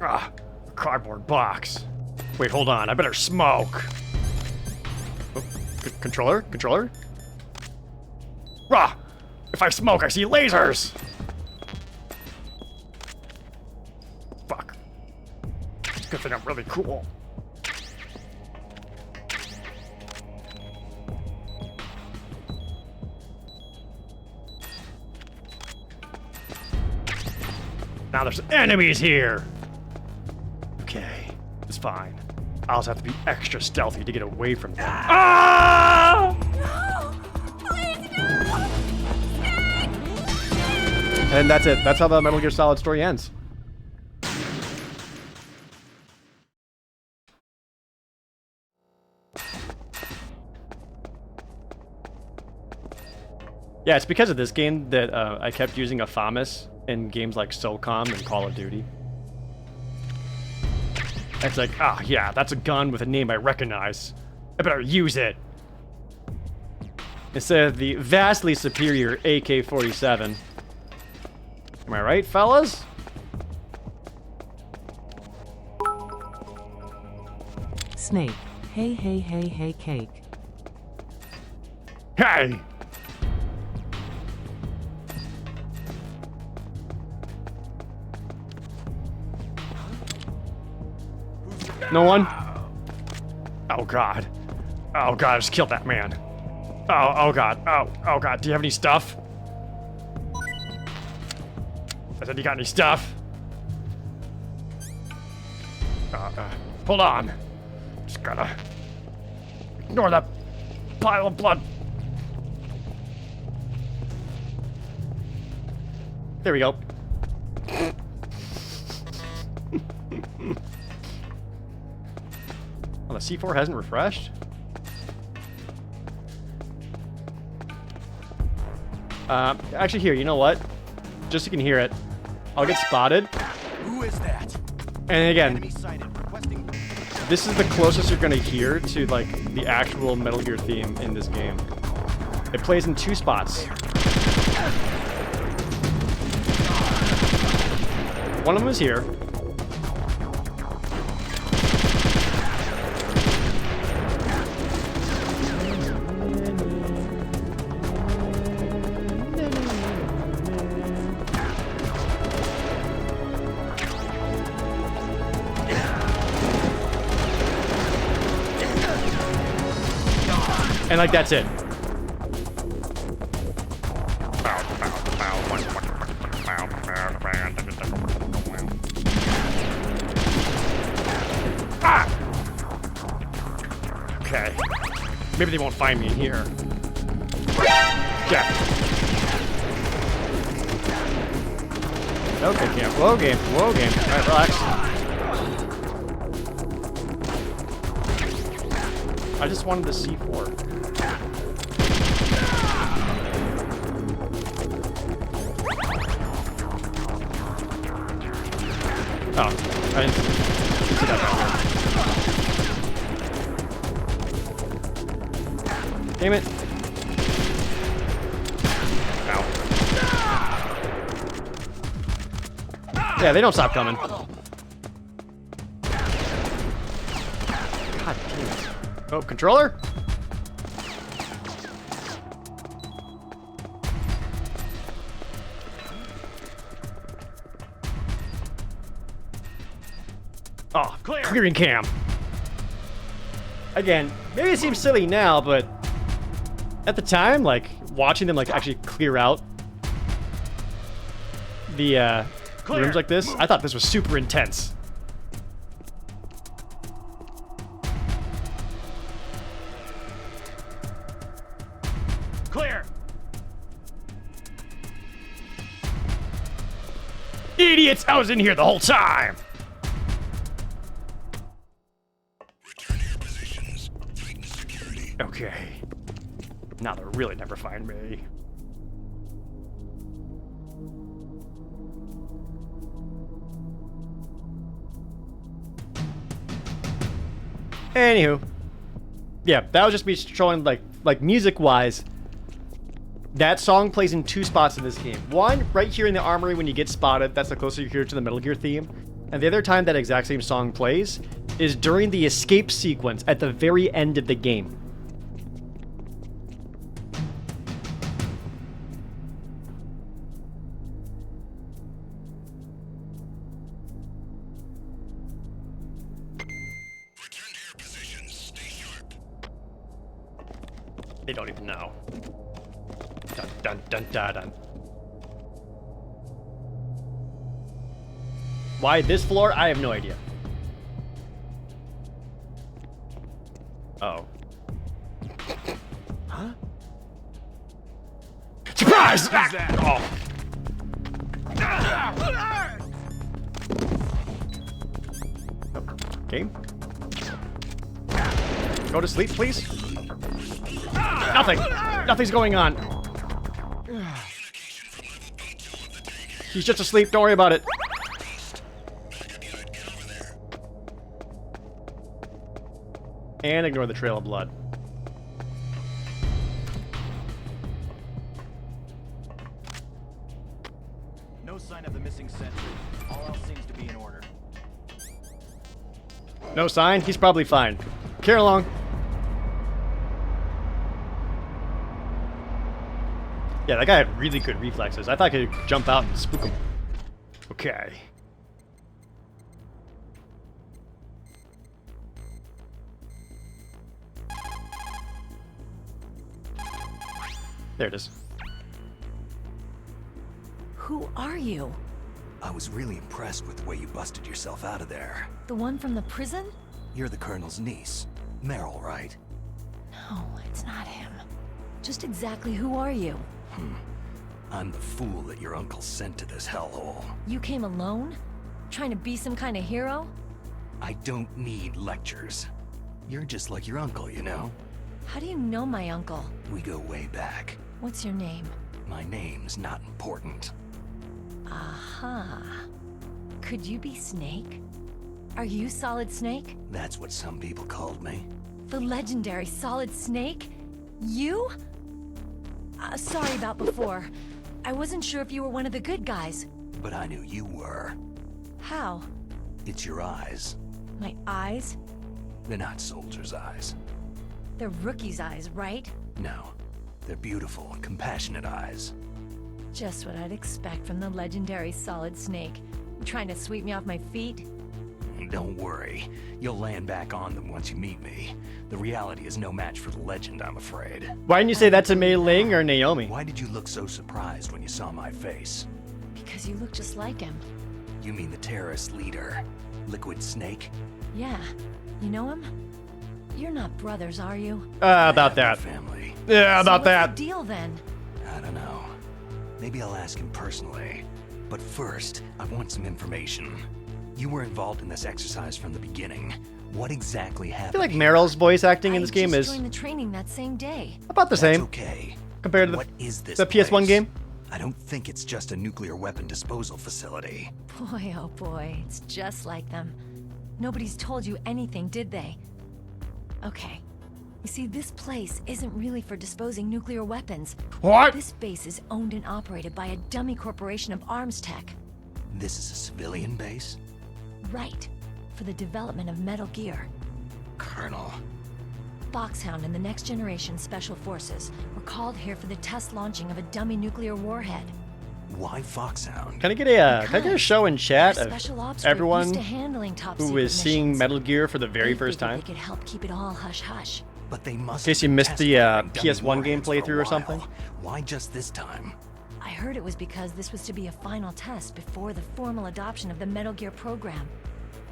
Ah, a cardboard box. Wait, hold on. I better smoke. Oh, controller? Controller? Rah! If I smoke, I see lasers! Fuck. Good thing I'm really cool. Now there's enemies here! Okay, it's fine. I'll just have to be extra stealthy to get away from them. Ah! And that's it. That's how the Metal Gear Solid story ends. Yeah, it's because of this game that I kept using a FAMAS in games like SOCOM and Call of Duty. It's like, ah, yeah, that's a gun with a name I recognize. I better use it. Instead of the vastly superior AK-47. Am I right, fellas? Snake. Hey, hey, hey, hey, cake. Hey! No one? Oh god. Oh god, I just killed that man. Oh god. Oh god. Do you have any stuff? I said, you got any stuff? Hold on. Just gotta ignore that pile of blood. There we go. Oh, the C4 hasn't refreshed? Actually here, you know what? Just so you can hear it. I'll get spotted. Who is that? And again, Enemy sighted. Requesting. this is the closest you're gonna hear to like the actual Metal Gear theme in this game. It plays in 2 spots. One of them is here. And like that's it. Ah! Okay. Maybe they won't find me in here. Yeah. Okay, camp. Whoa, game. Whoa, game. All right, relax. I just wanted the C4. Oh, I didn't see that down here. Damn it. Ow. Yeah, they don't stop coming. God damn it. Oh, controller? Oh, clearing cam. Again, maybe it seems silly now, but at the time, like, watching them, like, actually clear out the rooms like this, I thought this was super intense. Clear! Idiots! I was in here the whole time! Okay. Now they'll really never find me. Anywho. Yeah, that was just me showing like music-wise. That song plays in 2 spots in this game. One, right here in the armory when you get spotted. That's the closer you hear to the Metal Gear theme. And the other time that exact same song plays is during the escape sequence at the very end of the game. They don't even know. Dun dun dun dun dun. Why this floor? I have no idea. Oh. Huh? Surprise! Oh. Game? Go to sleep, please. Nothing. Nothing's going on. He's just asleep. Don't worry about it. And ignore the trail of blood. No sign of the missing sentry. All else seems to be in order. No sign? He's probably fine. Carry along. Yeah, that guy had really good reflexes. I thought I could jump out and spook him. Okay. There it is. Who are you? I was really impressed with the way you busted yourself out of there. The one from the prison? You're the Colonel's niece. Meryl, right? No, it's not him. Just exactly who are you? I'm the fool that your uncle sent to this hellhole. You came alone? Trying to be some kind of hero? I don't need lectures. You're just like your uncle, you know? How do you know my uncle? We go way back. What's your name? My name's not important. Aha. Could you be Snake? Are you Solid Snake? That's what some people called me. The legendary Solid Snake? You? Sorry about before. I wasn't sure if you were one of the good guys. But I knew you were. How? It's your eyes. My eyes? They're not soldiers' eyes. They're rookie's eyes, right? No. They're beautiful, compassionate eyes. Just what I'd expect from the legendary Solid Snake. You trying to sweep me off my feet? Don't worry. You'll land back on them once you meet me. The reality is no match for the legend, I'm afraid. Why didn't you say that to Mei Ling or Naomi? Why did you look so surprised when you saw my face? Because you look just like him. You mean the terrorist leader, Liquid Snake? Yeah. You know him? You're not brothers, are you? About that. Family. Yeah, about so that. What's the deal then? I don't know. Maybe I'll ask him personally. But first, I want some information. You were involved in this exercise from the beginning. What exactly I happened? feel like Meryl's voice acting in this game I is joined the training that same day. about the same. Okay. Compared to What is this the PS1 place? game. I don't think it's just a nuclear weapon disposal facility. Boy, oh boy, it's just like them. Nobody's told you anything, did they? Okay. You see, this place isn't really for disposing nuclear weapons. What? This base is owned and operated by a dummy corporation of arms tech. This is a civilian base? Right. For the development of Metal Gear. Colonel. Foxhound and the Next Generation Special Forces were called here for the test launching of a dummy nuclear warhead. Why Foxhound? Can I get a show in chat of Special ops everyone used to handling top who secret is seeing missions. Metal Gear for the very They first figured time? They could help keep it all hush-hush. But they must In case you have missed tested the dummy PS1 game warheads for a playthrough or something. while. Why just this time? I heard it was because this was to be a final test before the formal adoption of the Metal Gear program.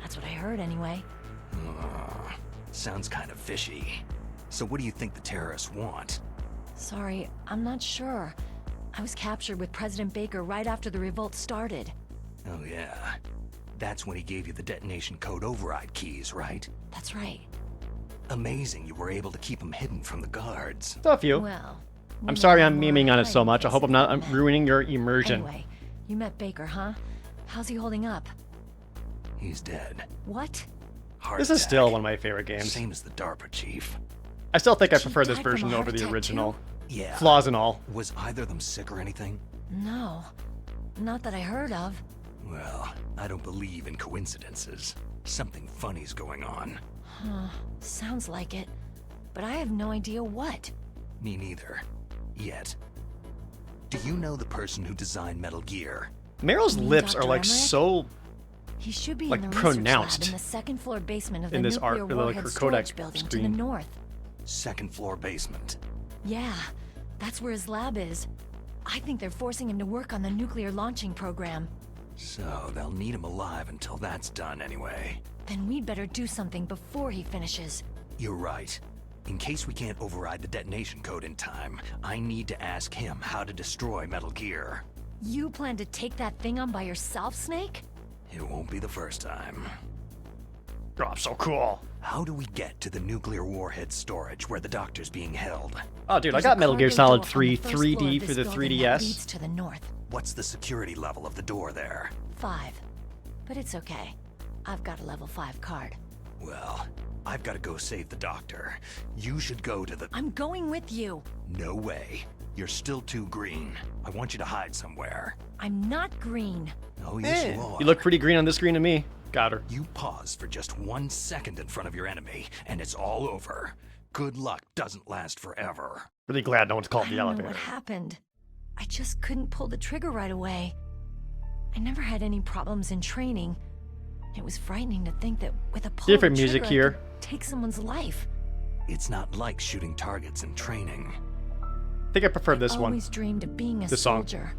That's what I heard anyway. Sounds kind of fishy. So what do you think the terrorists want? Sorry, I'm not sure. I was captured with President Baker right after the revolt started. Oh yeah. That's when he gave you the detonation code override keys, right? That's right. Amazing you were able to keep them hidden from the guards. Stuff you. Well, I'm sorry I'm memeing on it so much. I hope I'm not ruining your immersion. Anyway, you met Baker, huh? How's he holding up? He's dead. What? Heart This is attack. still one of my favorite games. Same as the DARPA chief. I still think I She prefer this died from a version heart over the attack, original. too? Yeah. Flaws and all. Was either of them sick or anything? No. Not that I heard of. Well, I don't believe in coincidences. Something funny's going on. Huh. Sounds like it. But I have no idea what. Me neither. Yet. Do you know the person who designed Metal Gear? Meryl's You mean lips are Dr. like Emmerich? so He should be like, in the research pronounced lab in the second floor basement of the in this nuclear art- like, warhead her storage codec building to screen. the north. Second floor basement. Yeah, that's where his lab is. I think they're forcing him to work on the nuclear launching program. So they'll need him alive until that's done anyway. Then we'd better do something before he finishes. You're right. In case we can't override the detonation code in time, I need to ask him how to destroy Metal Gear. You plan to take that thing on by yourself, Snake? It won't be the first time. oh, so cool. How do we get to the nuclear warhead storage where the doctor's being held? Oh, dude, I There's got a Metal Gear cargo Solid door on 3 the first floor 3D of for this the building that 3DS. leads to the north. What's the security level of the door there? 5. But it's okay. I've got a level 5 card. Well, I've got to go save the doctor. You should go to the... I'm going with you. No way. You're still too green. I want you to hide somewhere. I'm not green. Oh, yes, you are. You look pretty green on this screen to me. Got her. You pause for just 1 second in front of your enemy, and it's all over. Good luck doesn't last forever. Really glad no one's called I the don't know elevator. what happened. I just couldn't pull the trigger right away. I never had any problems in training. It was frightening to think that with a pull Different of the music trigger, here. I could take someone's life. It's not like shooting targets in training. I think I prefer this I one. always dreamed of being a This song. soldier.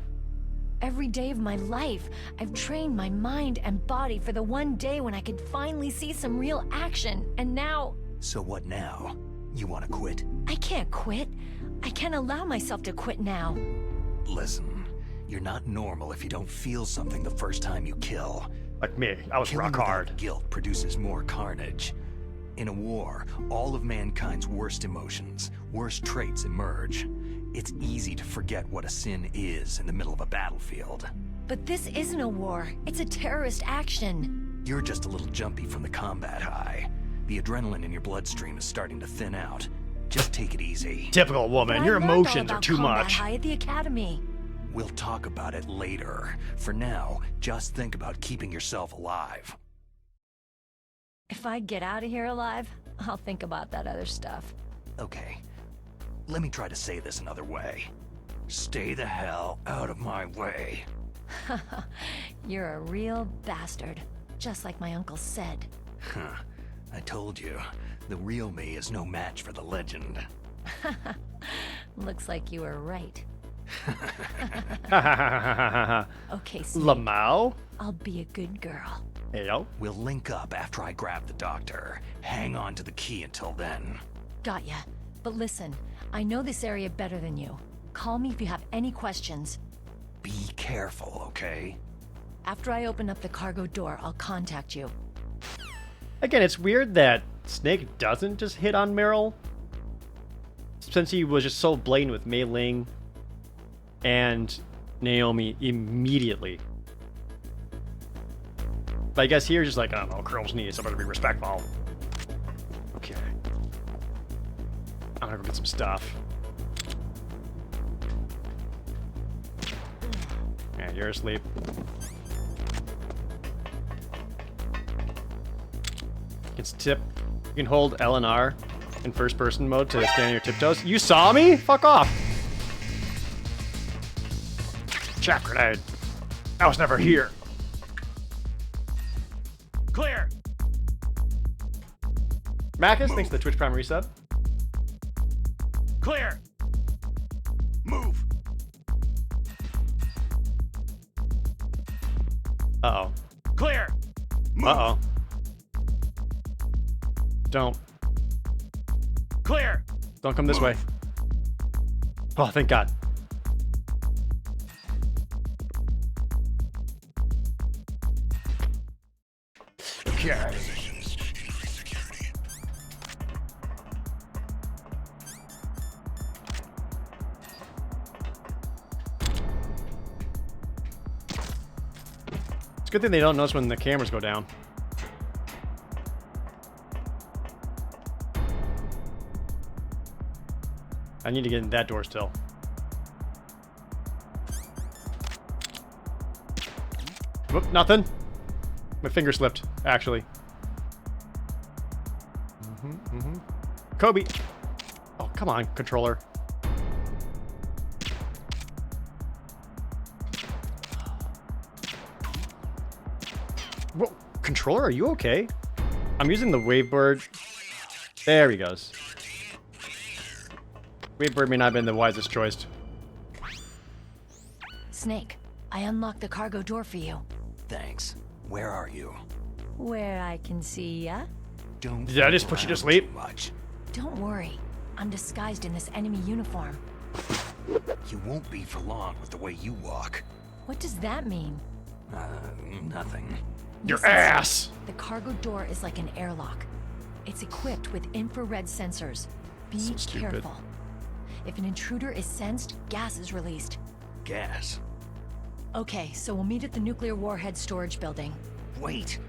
Every day of my life, I've trained my mind and body for the one day when I could finally see some real action, and now... So what now? You want to quit? I can't quit. I can't allow myself to quit now. Listen, you're not normal if you don't feel something the first time you kill. Like me, I was Killing rock without hard. guilt produces more carnage. In a war, all of mankind's worst emotions, worst traits emerge. It's easy to forget what a sin is in the middle of a battlefield. But this isn't a war. It's a terrorist action. You're just a little jumpy from the combat high. The adrenaline in your bloodstream is starting to thin out. Just take it easy. Typical woman, But your I learned all emotions are about too combat much. high at the academy. We'll talk about it later. For now, just think about keeping yourself alive. If I get out of here alive, I'll think about that other stuff. Okay. Let me try to say this another way. Stay the hell out of my way. You're a real bastard, just like my uncle said. Huh. I told you, the real me is no match for the legend. Looks like you were right. Okay, Snake. Lamau? I'll be a good girl. Heyo. We'll link up after I grab the doctor. Hang on to the key until then. Got ya. But listen, I know this area better than you. Call me if you have any questions. Be careful, okay? After I open up the cargo door, I'll contact you. Again, it's weird that Snake doesn't just hit on Meryl, since he was just so blatant with Mei Ling and Naomi immediately. But I guess here, just like, I don't know, girls need somebody to be respectful. Okay. I'm gonna go get some stuff. Yeah, you're asleep. It's tip. You can hold L and R in first person mode to stand on your tiptoes. You saw me? Fuck off. Jack grenade. I was never here. Clear! Macus, thanks for the Twitch Prime resub. Clear! Move! Uh-oh. Clear! Uh-oh. Don't. Clear! Don't come this way. Oh, thank God. Okay. It's a good thing they don't notice when the cameras go down. I need to get in that door still. Whoop, nothing. My finger slipped, actually. Kobe. Oh, come on, controller. Whoa, controller, are you okay? I'm using the Wavebird. There he goes. Wavebird may not have been the wisest choice. Snake, I unlocked the cargo door for you. Thanks. Where are you? Where I can see ya. Don't. Did I just put you to sleep? Too much. Don't worry. I'm disguised in this enemy uniform. You won't be for long with the way you walk. What does that mean? Nothing. Your Listen, ass! The cargo door is like an airlock. It's equipped with infrared sensors. Be So stupid. careful. If an intruder is sensed, gas is released. Gas. Okay, so we'll meet at the nuclear warhead storage building. Wait.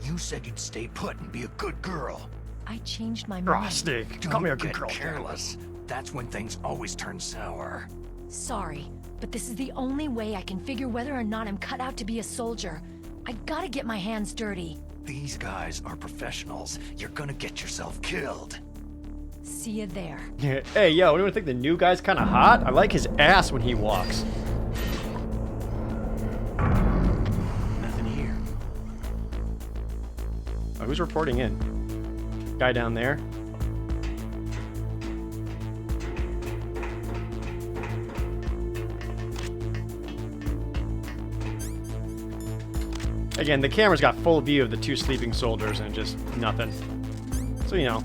You said you'd stay put and be a good girl. I changed my Ah, mind. Snake. Don't Call me a good get girl. careless. That's when things always turn sour. Sorry, but this is the only way I can figure whether or not I'm cut out to be a soldier. I gotta get my hands dirty. These guys are professionals. You're gonna get yourself killed. See you there. Hey, yo, anyone think the new guy's kind of hot? I like his ass when he walks. Nothing here. Oh, who's reporting in? Guy down there. Again, the camera's got full view of the two sleeping soldiers and just nothing. So, you know,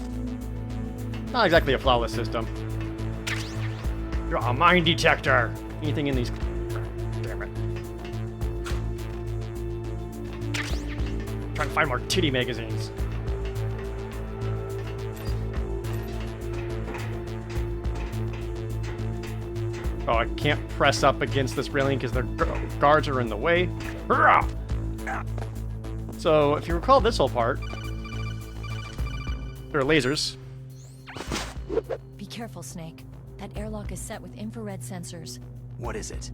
not exactly a flawless system. A mine detector. Anything in these... Damn it. Trying to find more titty magazines. Oh, I can't press up against this railing because the guards are in the way. Hurrah! So, if you recall this whole part, there are lasers. Be careful, Snake. That airlock is set with infrared sensors. What is it?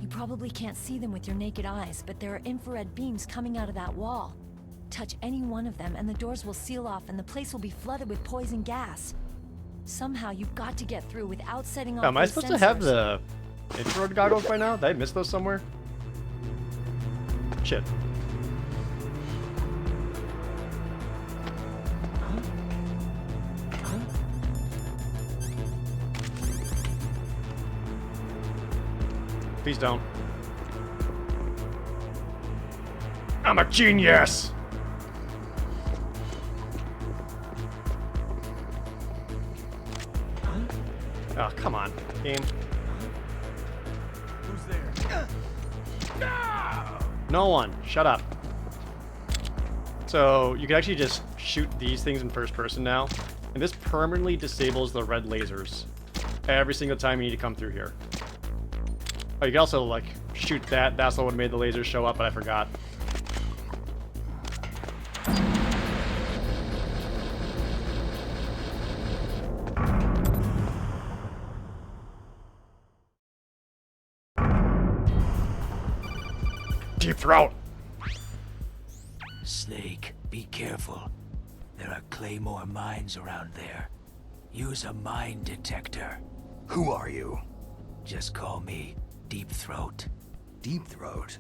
You probably can't see them with your naked eyes, but there are infrared beams coming out of that wall. Touch any one of them and the doors will seal off and the place will be flooded with poison gas. Somehow you've got to get through without setting off Am I those supposed sensors. to have the infrared goggles by now? Did I miss those somewhere? Shit. Please don't. I'm a genius! Oh, come on, game. Who's there? No one. Shut up. So, you can actually just shoot these things in first person now. And this permanently disables the red lasers every single time you need to come through here. Oh, you can also, like, shoot that. That's what would have made the lasers show up, but I forgot. Deep throat. Snake, be careful. There are claymore mines around there. Use a mine detector. Who are you? Just call me Deep Throat. Deep Throat?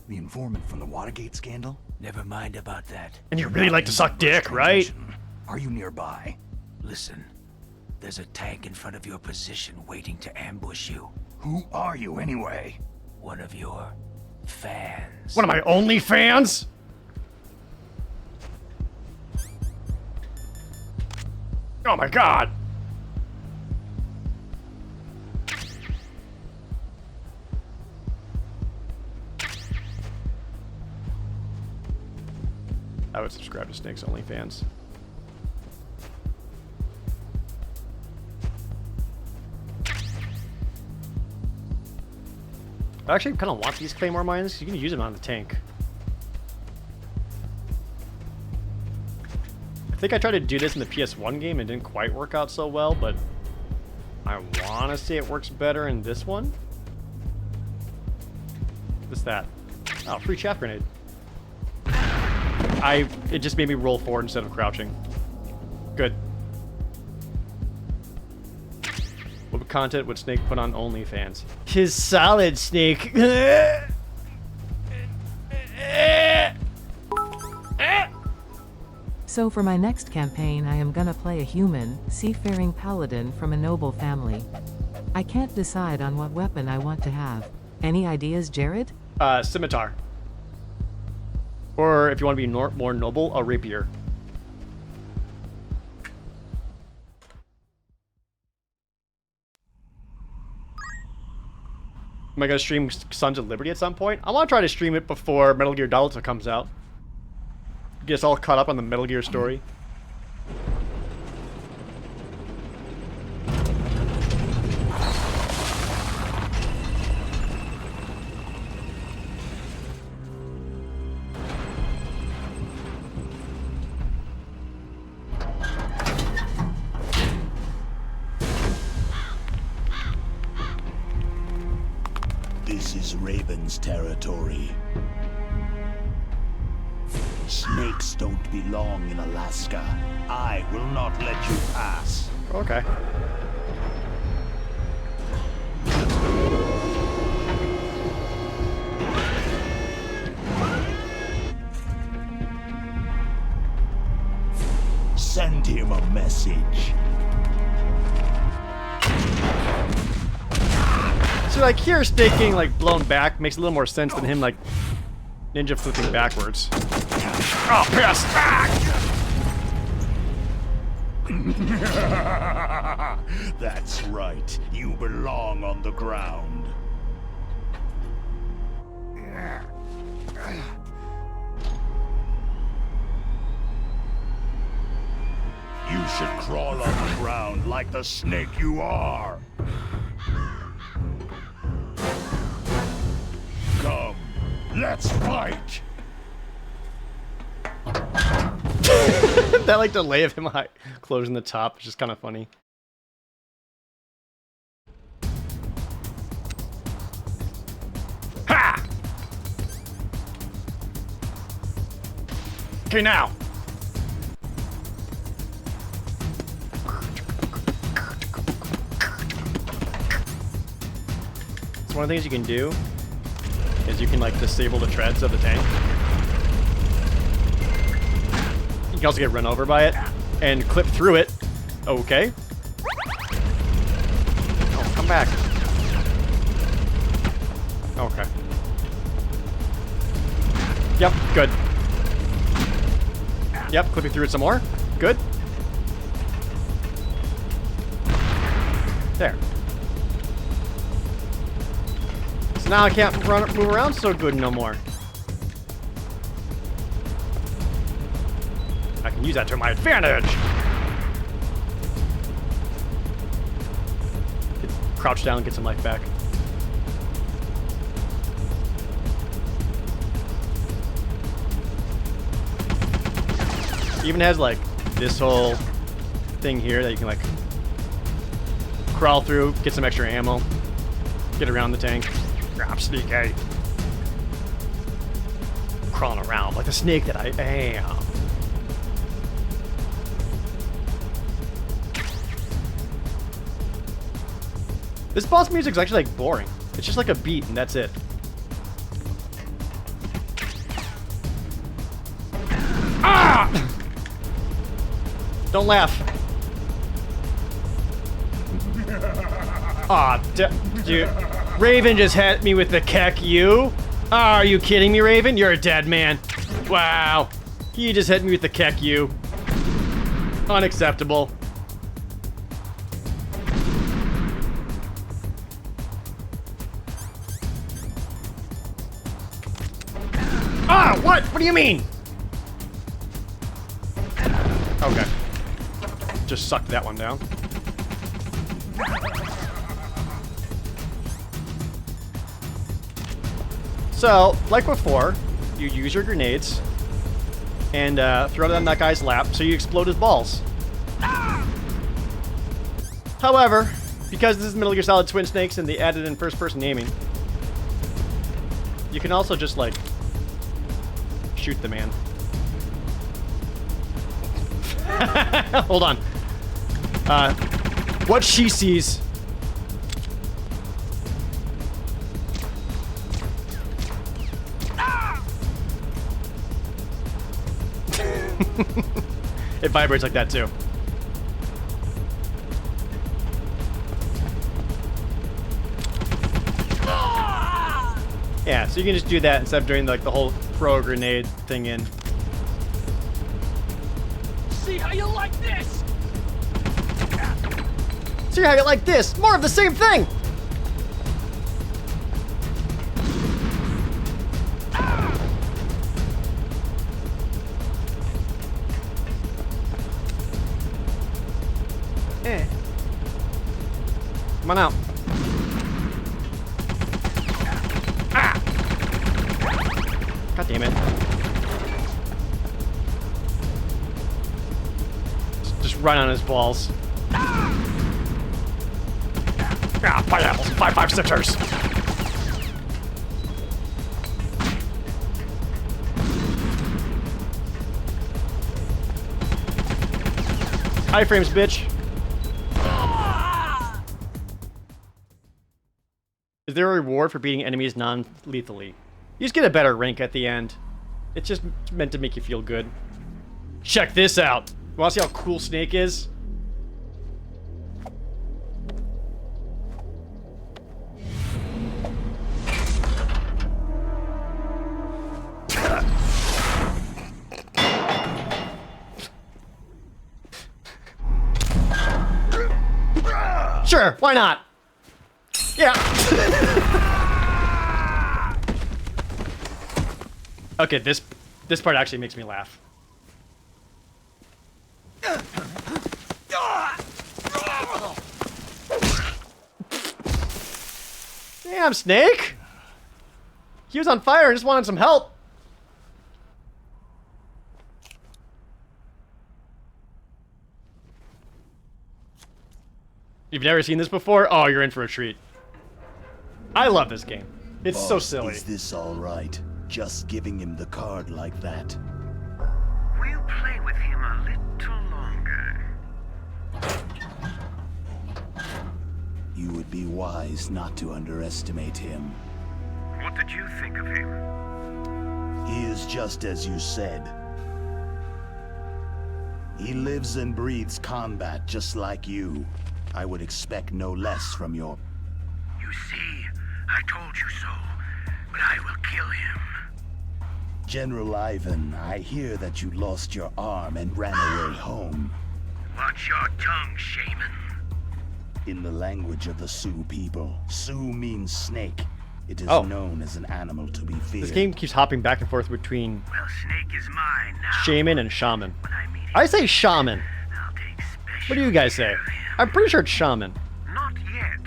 The informant from the Watergate scandal? Never mind about that. And you really like to suck dick, right? Are you nearby? Listen, there's a tank in front of your position waiting to ambush you. Who are you anyway? One of your fans. One of my only fans? Oh my god! I would subscribe to Snake's OnlyFans. I actually kind of want these claymore mines. You can use them on the tank. I think I tried to do this in the PS1 game and it didn't quite work out so well, but I want to say it works better in this one. What's that? Oh, free chaff grenade. It just made me roll forward instead of crouching. Good. What content would Snake put on OnlyFans? His solid, Snake. So for my next campaign I am gonna play a human, seafaring paladin from a noble family. I can't decide on what weapon I want to have. Any ideas, Jared? Scimitar. Or if you want to be more noble, a rapier. Am I going to stream Sons of Liberty at some point? I want to try to stream it before Metal Gear Delta comes out. Get us all caught up on the Metal Gear story. This is Raven's territory. Snakes don't belong in Alaska. I will not let you pass. Okay. Send him a message. So like here, Snake getting like blown back makes a little more sense than him like ninja flipping backwards. Oh, piss! That's right. You belong on the ground. You should crawl on the ground like the snake you are. Come, let's fight. That like delay of him closing the top is just kind of funny. Ha! Okay, now. So one of the things you can do is you can like disable the treads of the tank. You can also get run over by it and clip through it. Okay. Oh, come back. Okay. Yep, good. Yep, clipping through it some more. Good. There. So now I can't move around so good no more. I can use that to my advantage. Crouch down and get some life back. Even has like this whole thing here that you can like crawl through, get some extra ammo, get around the tank. I'm sneaky. Crawling around like the snake that I am. This boss music's actually like boring. It's just like a beat and that's it. Ah! Don't laugh. Aw, dude. Raven just hit me with the keck, you? Are you kidding me, Raven? You're a dead man. Wow. He just hit me with the keck, you. Unacceptable. Ah, what? What do you mean? Okay. Just sucked that one down. So, like before, you use your grenades and throw it on that guy's lap so you explode his balls. However, because this is Metal Gear Solid Twin Snakes and they added in first-person aiming, you can also just, like, shoot the man. Hold on. What she sees. It vibrates like that too. Yeah, so you can just do that instead of doing like the whole pro grenade thing in. See how you like this? See how you like this? More of the same thing! Come on out. Ah! God damn it. Just run on his balls. Ah, pineapples, 5.56ers. Iframes, bitch. Is there a reward for beating enemies non-lethally? You just get a better rank at the end. It's just meant to make you feel good. Check this out. You wanna see how cool Snake is? Sure, why not? Yeah. Okay, this part actually makes me laugh. Damn, Snake! He was on fire and just wanted some help. You've never seen this before? Oh, you're in for a treat. I love this game. It's Boss, so silly. Is this all right? Just giving him the card like that? We'll play with him a little longer. You would be wise not to underestimate him. What did you think of him? He is just as you said. He lives and breathes combat just like you. I would expect no less from your... You see, I told you so, but I will kill him. General Ivan, I hear that you lost your arm and ran away home. Watch your tongue, shaman. In the language of the Sioux people, Sioux means snake. It is known as an animal to be feared. This game keeps hopping back and forth between Well, Snake is mine now. shaman and shaman. I say shaman. What do you guys say? I'm pretty sure it's shaman. Not yet.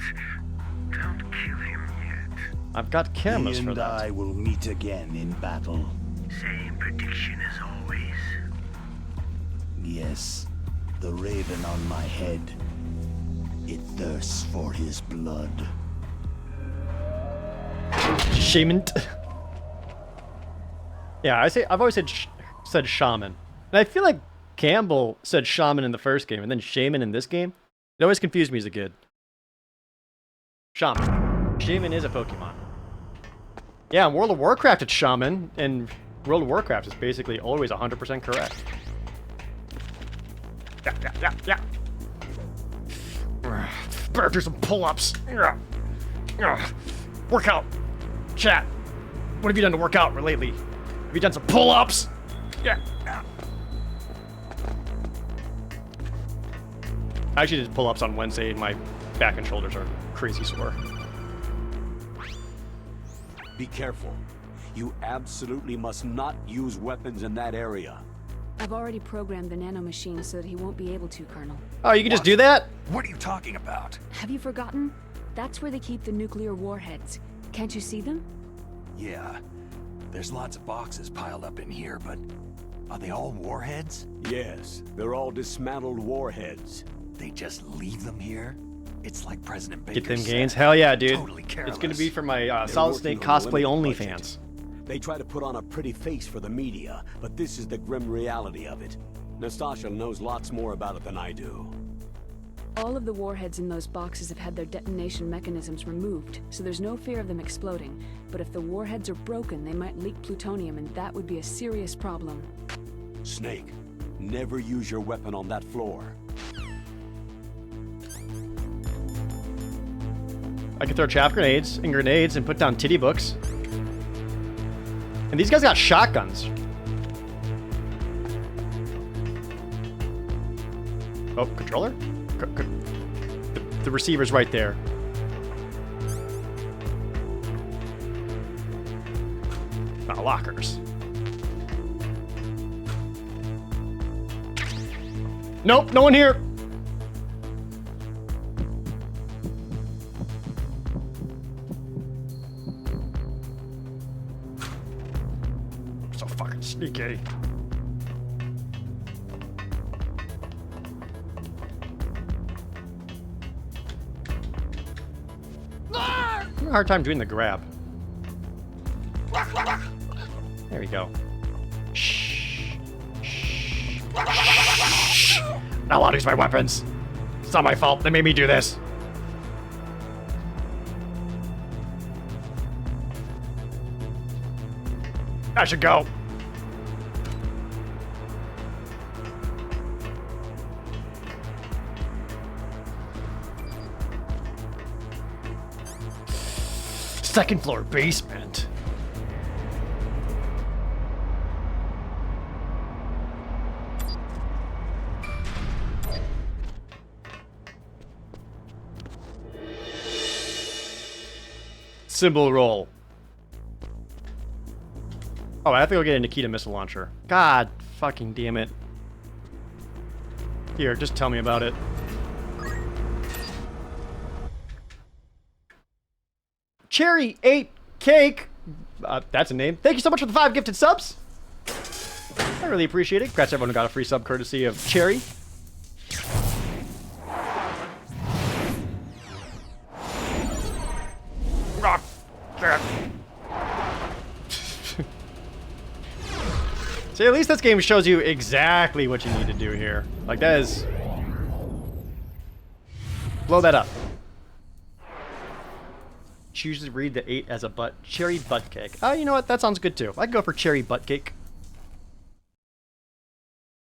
Don't kill him yet. I've got cameras He for and that. I will meet again in battle. Same prediction as always. Yes, the raven on my head. It thirsts for his blood. Shaman. Yeah, I've always said shaman. And I feel like Campbell said shaman in the first game and then shaman in this game. It always confused me as a kid. Shaman. Shaman is a Pokemon. Yeah, in World of Warcraft it's shaman, and World of Warcraft is basically always 100% correct. Yeah. Better do some pull-ups. Workout. Chat. What have you done to work out lately? Have you done some pull-ups? Yeah. I actually did pull-ups on Wednesday and my back and shoulders are crazy sore. Be careful. You absolutely must not use weapons in that area. I've already programmed the nanomachine so that he won't be able to, Colonel. Oh, you can just do that? What are you talking about? Have you forgotten? That's where they keep the nuclear warheads. Can't you see them? Yeah. There's lots of boxes piled up in here, but are they all warheads? Yes, they're all dismantled warheads. They just leave them here? It's like President Baker Get them said. gains? Hell yeah, dude. Totally careless. It's gonna be for my Solid working Snake on a cosplay limited OnlyFans. They try to put on a pretty face for the media, but this is the grim reality of it. Nastasha knows lots more about it than I do. All of the warheads in those boxes have had their detonation mechanisms removed, so there's no fear of them exploding. But if the warheads are broken, they might leak plutonium, and that would be a serious problem. Snake, never use your weapon on that floor. I can throw chaff grenades and put down titty books. And these guys got shotguns. Oh, controller? The receiver's right there. Lockers. Nope, no one here. So fucking sneaky. I'm having a hard time doing the grab. There we go. Shh. Shh. Shh. not allowed to use my weapons. It's not my fault. They made me do this. I should go. Second floor basement. Symbol roll. Oh, I have to go get a Nikita missile launcher. God fucking damn it. Here, just tell me about it. Cherry 8 Cake. That's a name. Thank you so much for the 5 gifted subs. I really appreciate it. Congrats to everyone who got a free sub courtesy of Cherry. See, at least this game shows you exactly what you need to do here. Like, that is... Blow that up. Choose to read the 8 as a cherry butt cake. Oh, you know what? That sounds good too. I can go for cherry butt cake.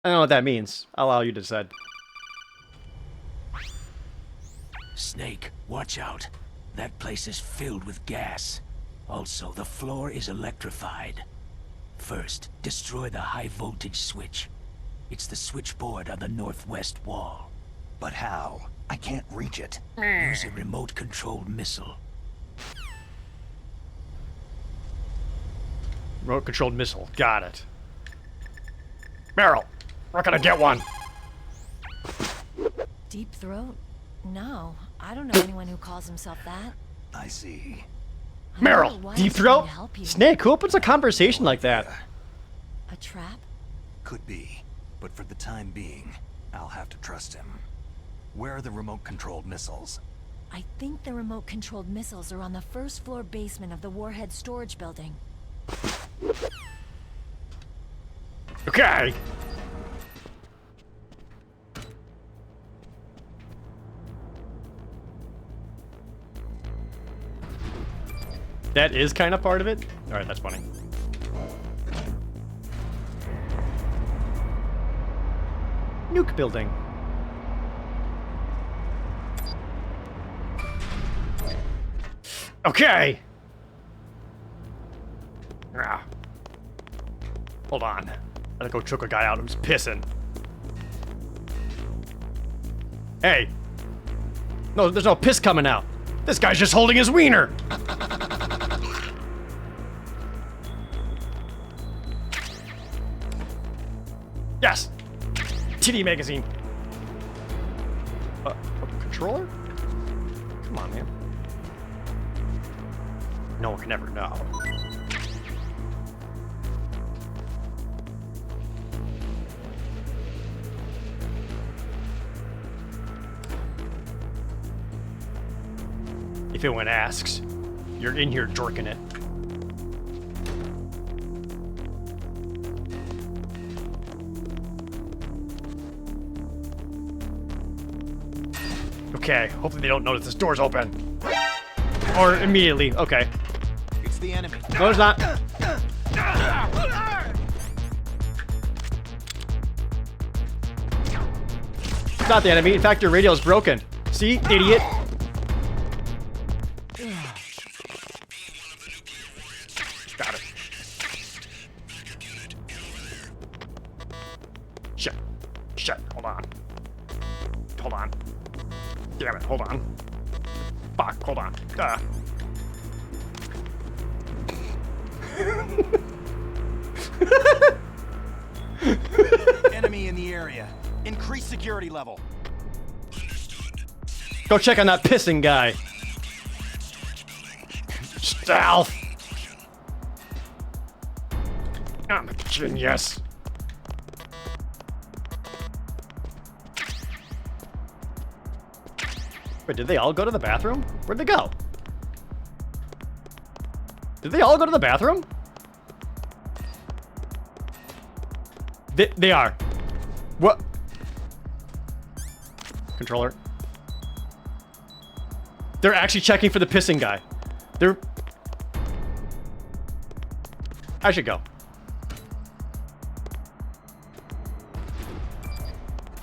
I don't know what that means. I'll allow you to decide. Snake, watch out. That place is filled with gas. Also, the floor is electrified. First, destroy the high voltage switch. It's the switchboard on the northwest wall. But how? I can't reach it. Use a remote-controlled missile. Remote-controlled missile. Got it. Meryl, we're gonna get one. Deep throat? No, I don't know anyone who calls himself that. I see. Meryl, deep throat? Snake, who opens a conversation like that? A trap? Could be, but for the time being, I'll have to trust him. Where are the remote-controlled missiles? I think the remote-controlled missiles are on the first floor basement of the warhead storage building. Okay. That is kind of part of it? Alright, that's funny. Nuke building. Okay! Ah. Hold on. I gotta go choke a guy out who's pissing. Hey! No, there's no piss coming out. This guy's just holding his wiener! Yes! Titty magazine. A controller? Come on, man. No one can ever know. If anyone asks, you're in here jorking it. Okay, hopefully they don't notice this door's open. Or immediately, okay. It's the enemy. No, it's not. It's not the enemy. In fact, your radio's broken. See, idiot. Got it. Shit. Shit. Hold on. Hold on. Damn it. Hold on. Fuck. Hold on. Enemy in the area. Increase security level. Go check on that pissing guy. Stealth. I'm a genius. Wait, did they all go to the bathroom? Where'd they go? Did they all go to the bathroom? They are. What? controller. They're actually checking for the pissing guy. They're... I should go.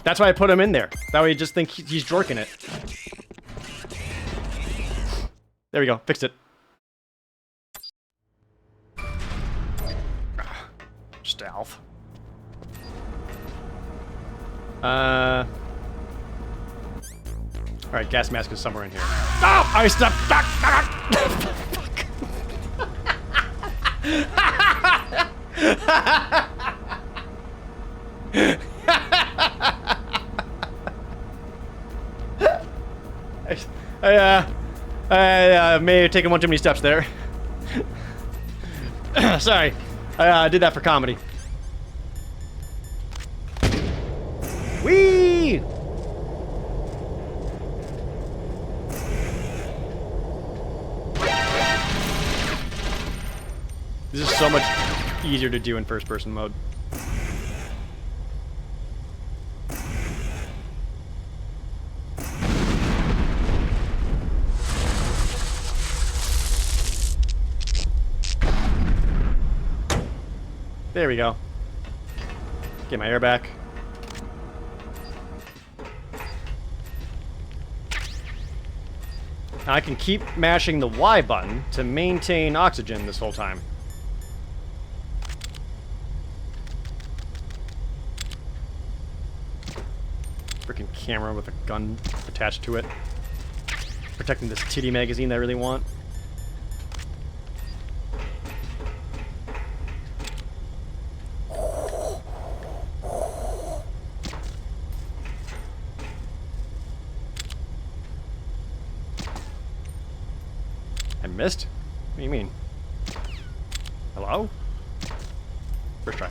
That's why I put him in there. That way you just think he's jorking it. There we go. Fixed it. Stealth. Alright, gas mask is somewhere in here. Oh! I stepped back! I may have taken one too many steps there. Sorry. I did that for comedy. Whee! This is so much easier to do in first-person mode. There we go. Get my air back. Now I can keep mashing the Y button to maintain oxygen this whole time. Freaking camera with a gun attached to it. Protecting this titty magazine that I really want. Missed? What do you mean? Hello? First try.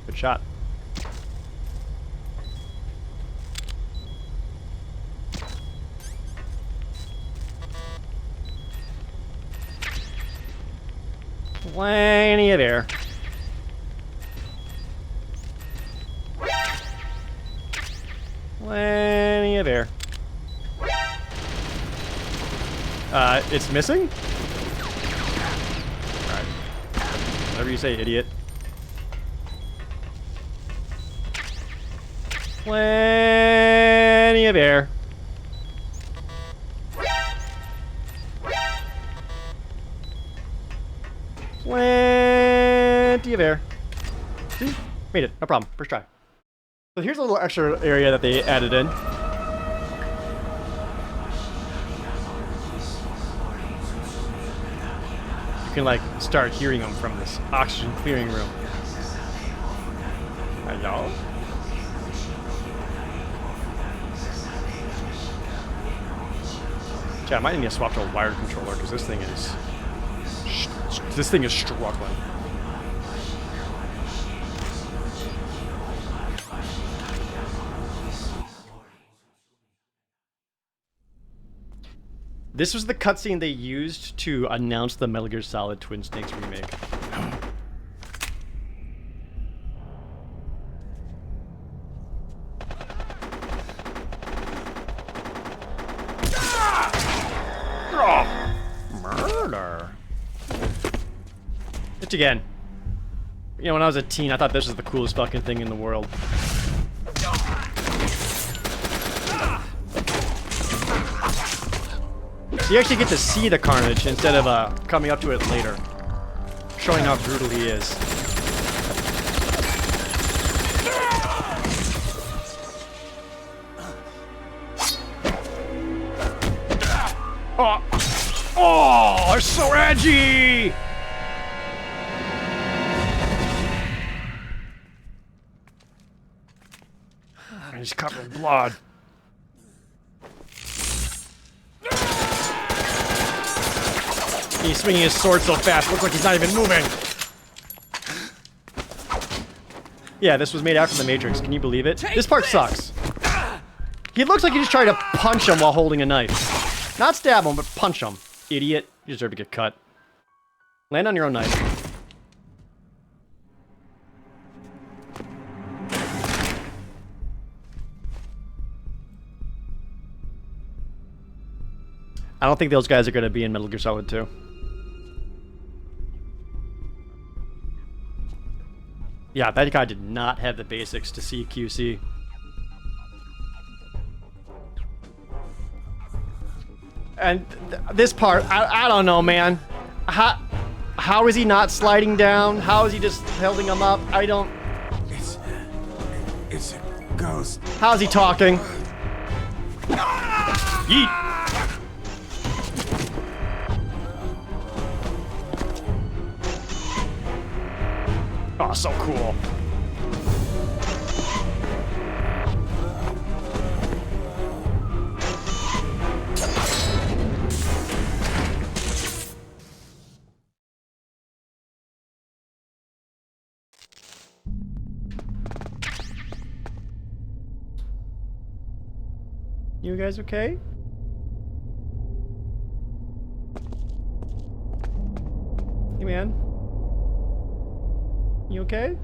Good shot. Plenty of air. Plenty of air. It's missing? Alright. Whatever you say, idiot. Plenty of air. Plenty of air. See? Made it. No problem. First try. So here's a little extra area that they added in. You can like start hearing them from this oxygen clearing room. Hello? Yeah, I might need to swap to a wired controller because this thing is struggling. This was the cutscene they used to announce the Metal Gear Solid Twin Snakes remake. Murder. It's again. You know, when I was a teen, I thought this was the coolest fucking thing in the world. You actually get to see the carnage instead of coming up to it later, showing how brutal he is. Oh, they're so edgy! He's covered in blood. He's swinging his sword so fast, looks like he's not even moving. Yeah, this was made after The Matrix. Can you believe it? This part sucks. He looks like he just tried to punch him while holding a knife. Not stab him, but punch him. Idiot. You deserve to get cut. Land on your own knife. I don't think those guys are going to be in Metal Gear Solid 2. Yeah, that guy did not have the basics to CQC. And this part, I don't know, man. How is he not sliding down? How is he just holding him up? I don't... It's a ghost. How's he talking? Yeet! Oh, so cool. You guys okay? Hey, man. You okay?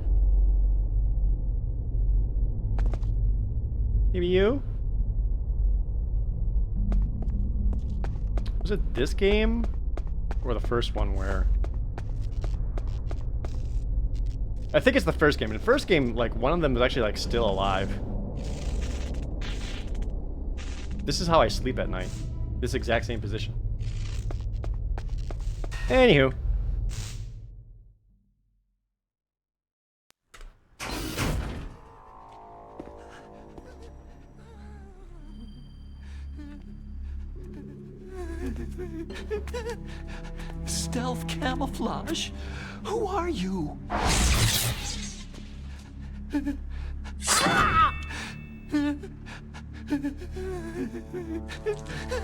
Maybe you? Was it this game? Or the first one where... I think it's the first game. In the first game, like, one of them is actually, like, still alive. This is how I sleep at night. This exact same position. Anywho. Stealth camouflage? Who are you?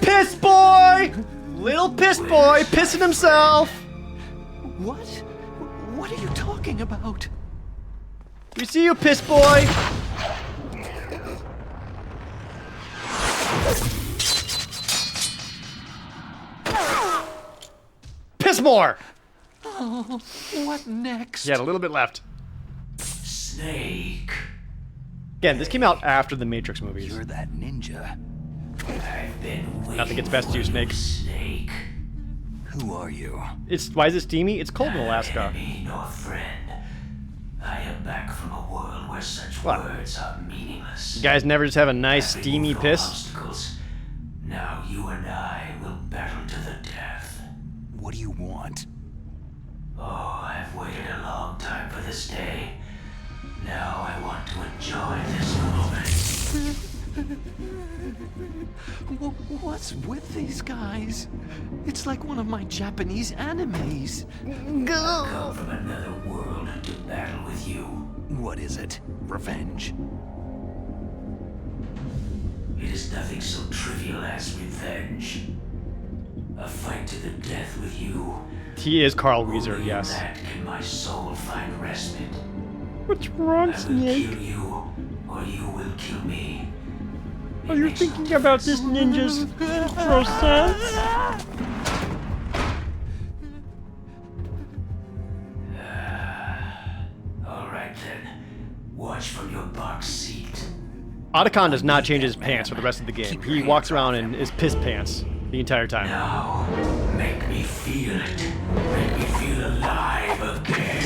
Piss boy! Little piss boy pissing himself! What? What are you talking about? We see you, piss boy! Piss more! Oh, what next? He had a little bit left. Snake. Again, this came out after the Matrix movies. You're that ninja. I've been waiting. Nothing gets best to you, Snake. Snake. Who are you? Why is it steamy? It's cold in Alaska. Enemy nor friend. I am back from a world where such words are meaningless. You guys never just have a nice steamy piss? Obstacles. Now you and I will battle to the death. What do you want? Oh, I've waited a long time for this day. Now I want to enjoy this moment. What's with these guys? It's like one of my Japanese animes. I come from another world to battle with you. What is it? Revenge? It is nothing so trivial as revenge. A fight to the death with you. He is Carl Wheezer, Only yes. in that can my soul find respite. What's wrong, I will Snake? kill you, or you will kill me. Are you thinking about this ninja's process? Alright then. Watch from your box seat. Otacon does not change his pants for the rest of the game. He walks around in his piss pants the entire time. Now, make me feel it. Make me feel alive again.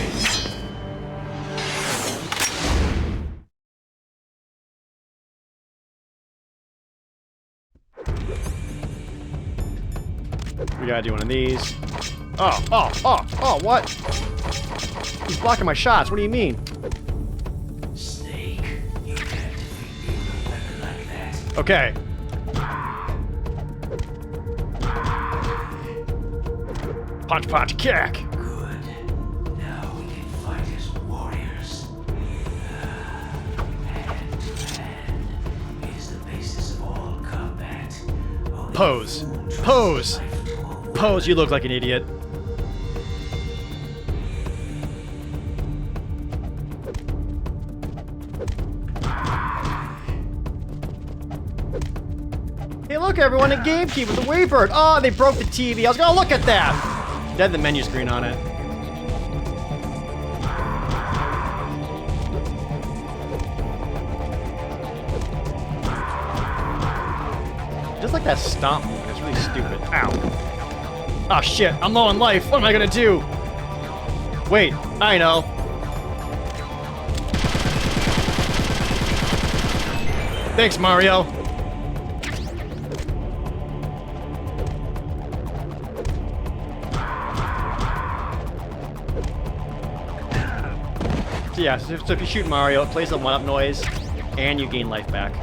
We gotta do one of these. Oh, what? He's blocking my shots. What do you mean? Snake, you can't defeat me with a weapon like that. Okay. Punch, punch, kick. Good. Now we can fight as warriors. Hand to hand. It is the basis of all combat. Only Pose. a fool trusts Pose. life to a word. Pose, you look like an idiot. Hey, look, everyone, a GameCube with a Wavebird. Oh, they broke the TV. I was gonna look at that. They had the menu screen on it. Just like that stomp movement. It's really stupid. Ow. Oh shit, I'm low on life. What am I gonna do? Wait, I know. Thanks, Mario. So yeah, so if you shoot Mario, it plays a 1-up noise, and you gain life back.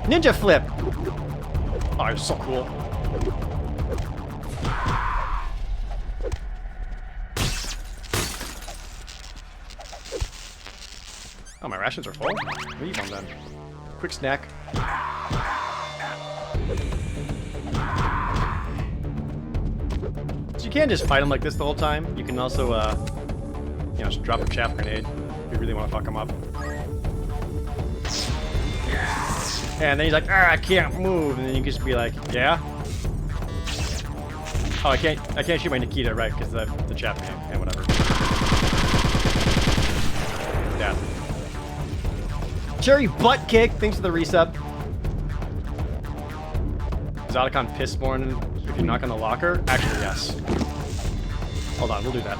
Ninja flip! Oh, it's so cool. Oh, my rations are full? Leave them then. Quick snack. So you can't just fight them like this the whole time. You can also, you know, just drop a chaff grenade if you really want to fuck them up. And then he's like, I can't move. And then you can just be like, yeah? Oh, I can't shoot my Nikita, right, because the chaff grenade. And whatever. Yeah. Cherry butt kick, thanks for the resub. Is Otacon pissborn if you knock on the locker? Actually, yes. Hold on, we'll do that.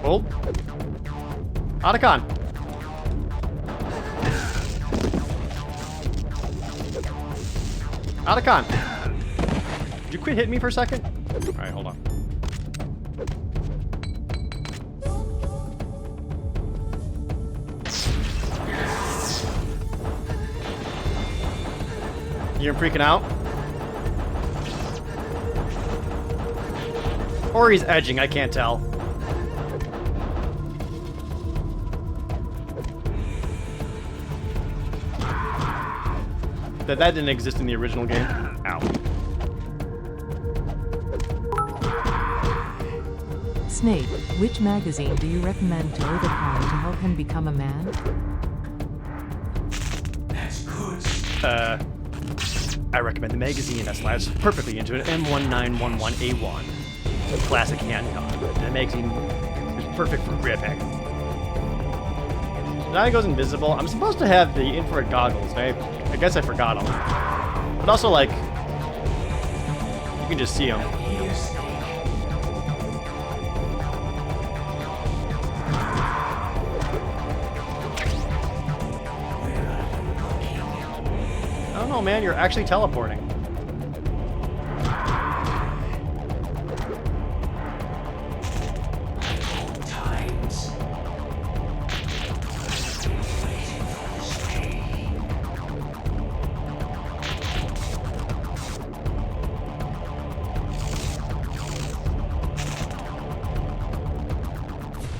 Hold. Otacon. Otacon. Did you quit hitting me for a second? Alright, hold on. You're freaking out? Or he's edging, I can't tell. That didn't exist in the original game. Ow. Snake, which magazine do you recommend to Otacon to help him become a man? That's good. I recommend the magazine that slides perfectly into an M1911A1. A classic handgun. The magazine is perfect for gripping. Now it goes invisible. I'm supposed to have the infrared goggles. I guess I forgot them. But also, like, you can just see them. I don't know, man. You're actually teleporting.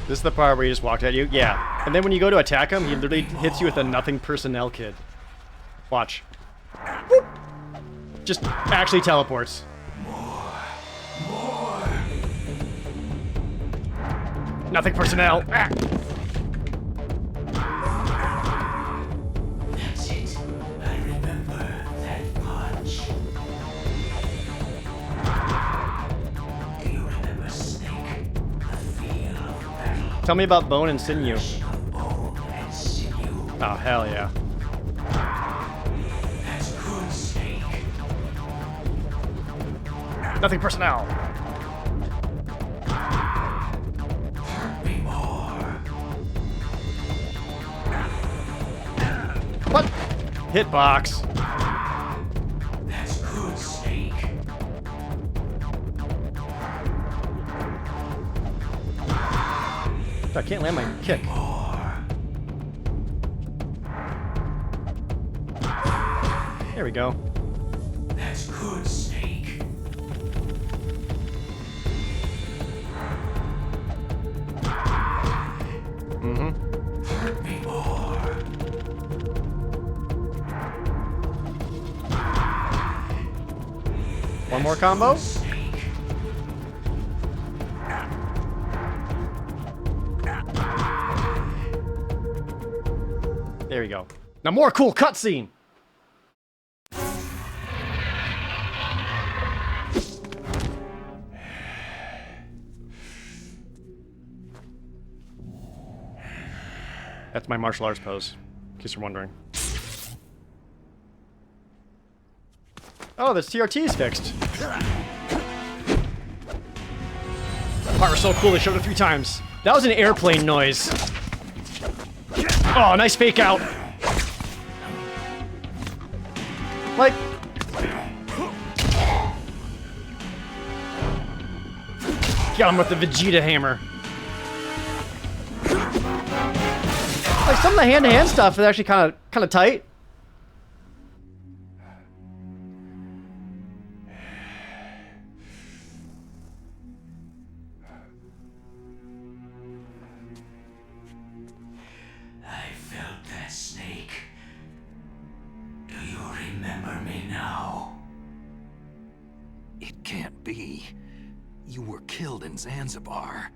This is the part where he just walked at you? Yeah. And then when you go to attack him, he literally hits you with a nothing personnel kit. Watch. Whoop. Just actually teleports. More. Nothing personnel. Ah. That's it. I remember that punch. Do you remember Snake? The feel of battle. Tell me about bone and sinew. Bone and sinew. Oh, hell yeah. That's good, Snake. Nothing personnel. Hurt me more. What? Hitbox. That's good, Snake. I can't land my kick. There we go. That's good, Snake. Mm-hmm. Hurt me more. One more combo. There we go. Now more cool cutscene. That's my martial arts pose, in case you're wondering. Oh, the TRT is fixed. That part was so cool, they showed it 3 times. That was an airplane noise. Oh, nice fake out. Like... Got him with the Vegeta hammer. Like, some of the hand-to-hand stuff is actually kind of tight. I felt that, Snake. Do you remember me now? It can't be. You were killed in Zanzibar.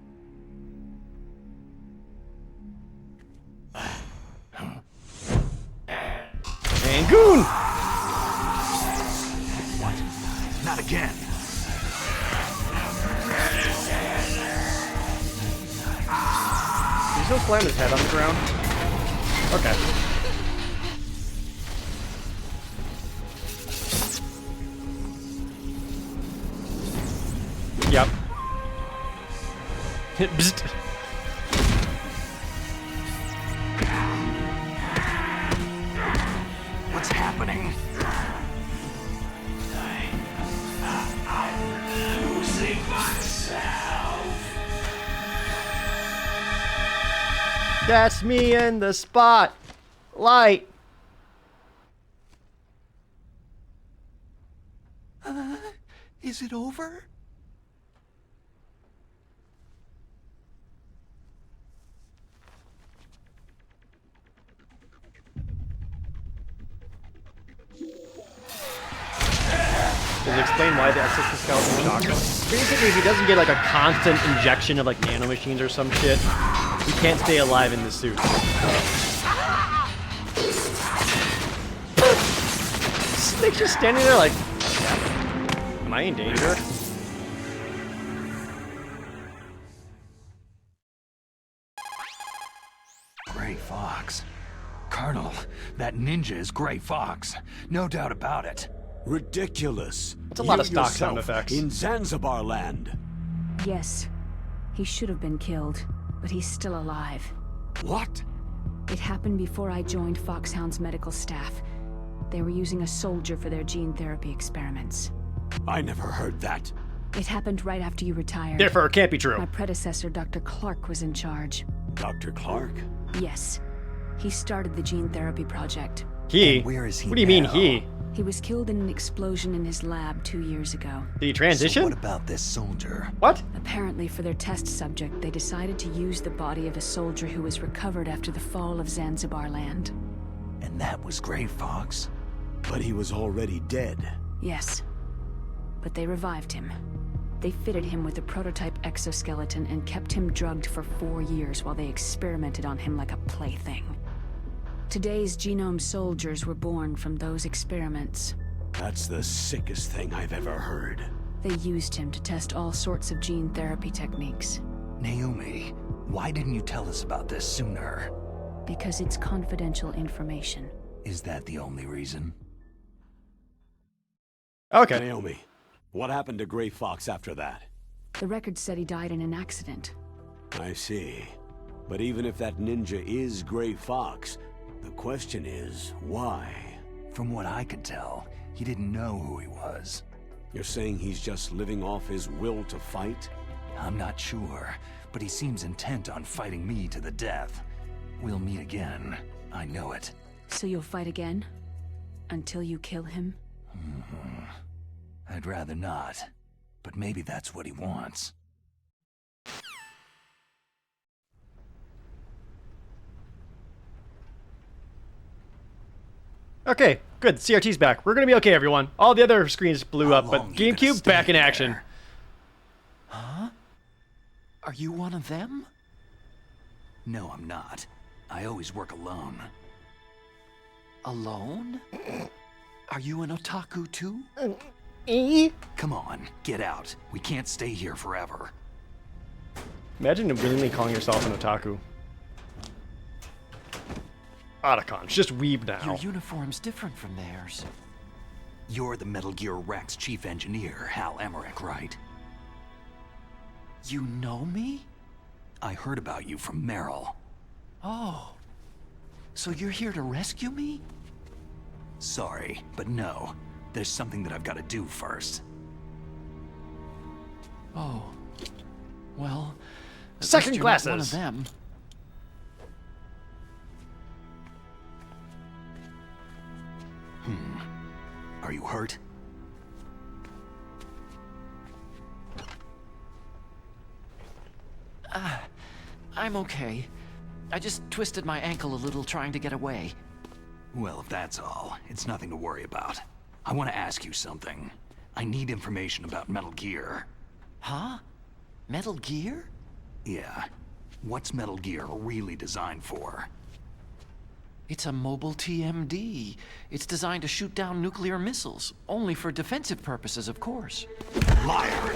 Rangoon! What? Not again. He's still slamming his head on the ground. Okay. Yep. Bzzt. What's happening? I'm losing myself. That's me in the spot. Light. Is it over? Does it explain why the exoskeleton shocked him? Basically, if he doesn't get like a constant injection of like nanomachines or some shit, he can't stay alive in the suit. Snake's just standing there like, am I in danger? Gray Fox. Colonel, that ninja is Gray Fox. No doubt about it. Ridiculous. It's a lot of You stock sound yourself effects. In Zanzibar land. Yes. He should have been killed, but he's still alive. What? It happened before I joined Foxhound's medical staff. They were using a soldier for their gene therapy experiments. I never heard that. It happened right after you retired. Therefore, it can't be true. My predecessor, Dr. Clark, was in charge. Dr. Clark? Yes. He started the gene therapy project. He? Where is he What do you mean now? he? He was killed in an explosion in his lab 2 years ago. Did he transition? So what about this soldier? What? Apparently, for their test subject, they decided to use the body of a soldier who was recovered after the fall of Zanzibar land. And that was Gray Fox? But he was already dead. Yes. But they revived him. They fitted him with a prototype exoskeleton and kept him drugged for 4 years while they experimented on him like a plaything. Today's genome soldiers were born from those experiments. That's the sickest thing I've ever heard. They used him to test all sorts of gene therapy techniques. Naomi, why didn't you tell us about this sooner? Because it's confidential information. Is that the only reason? Okay. Naomi, what happened to Gray Fox after that? The record said he died in an accident. I see. But even if that ninja is Gray Fox, the question is, why? From what I could tell, he didn't know who he was. You're saying he's just living off his will to fight? I'm not sure, but he seems intent on fighting me to the death. We'll meet again. I know it. So you'll fight again? Until you kill him? I'd rather not, but maybe that's what he wants. Okay, good. CRT's back. We're gonna be okay, everyone. All the other screens blew up, but GameCube back in action. Huh? Are you one of them? No, I'm not. I always work alone. Alone? Are you an otaku too? Come on, get out. We can't stay here forever. Imagine willingly calling yourself an otaku. Otacon's just weeb Your now. uniform's different from theirs. You're the Metal Gear Rex chief engineer, Hal Emmerich, right? You know me? I heard about you from Meryl. Oh. So you're here to rescue me? Sorry, but no. There's something that I've got to do first. Oh. Well, at Second least you're not one glasses. of them. Are you hurt? I'm okay. I just twisted my ankle a little trying to get away. Well, if that's all, it's nothing to worry about. I want to ask you something. I need information about Metal Gear. Huh? Metal Gear? Yeah. What's Metal Gear really designed for? It's a mobile TMD. It's designed to shoot down nuclear missiles. Only for defensive purposes, of course. Liar!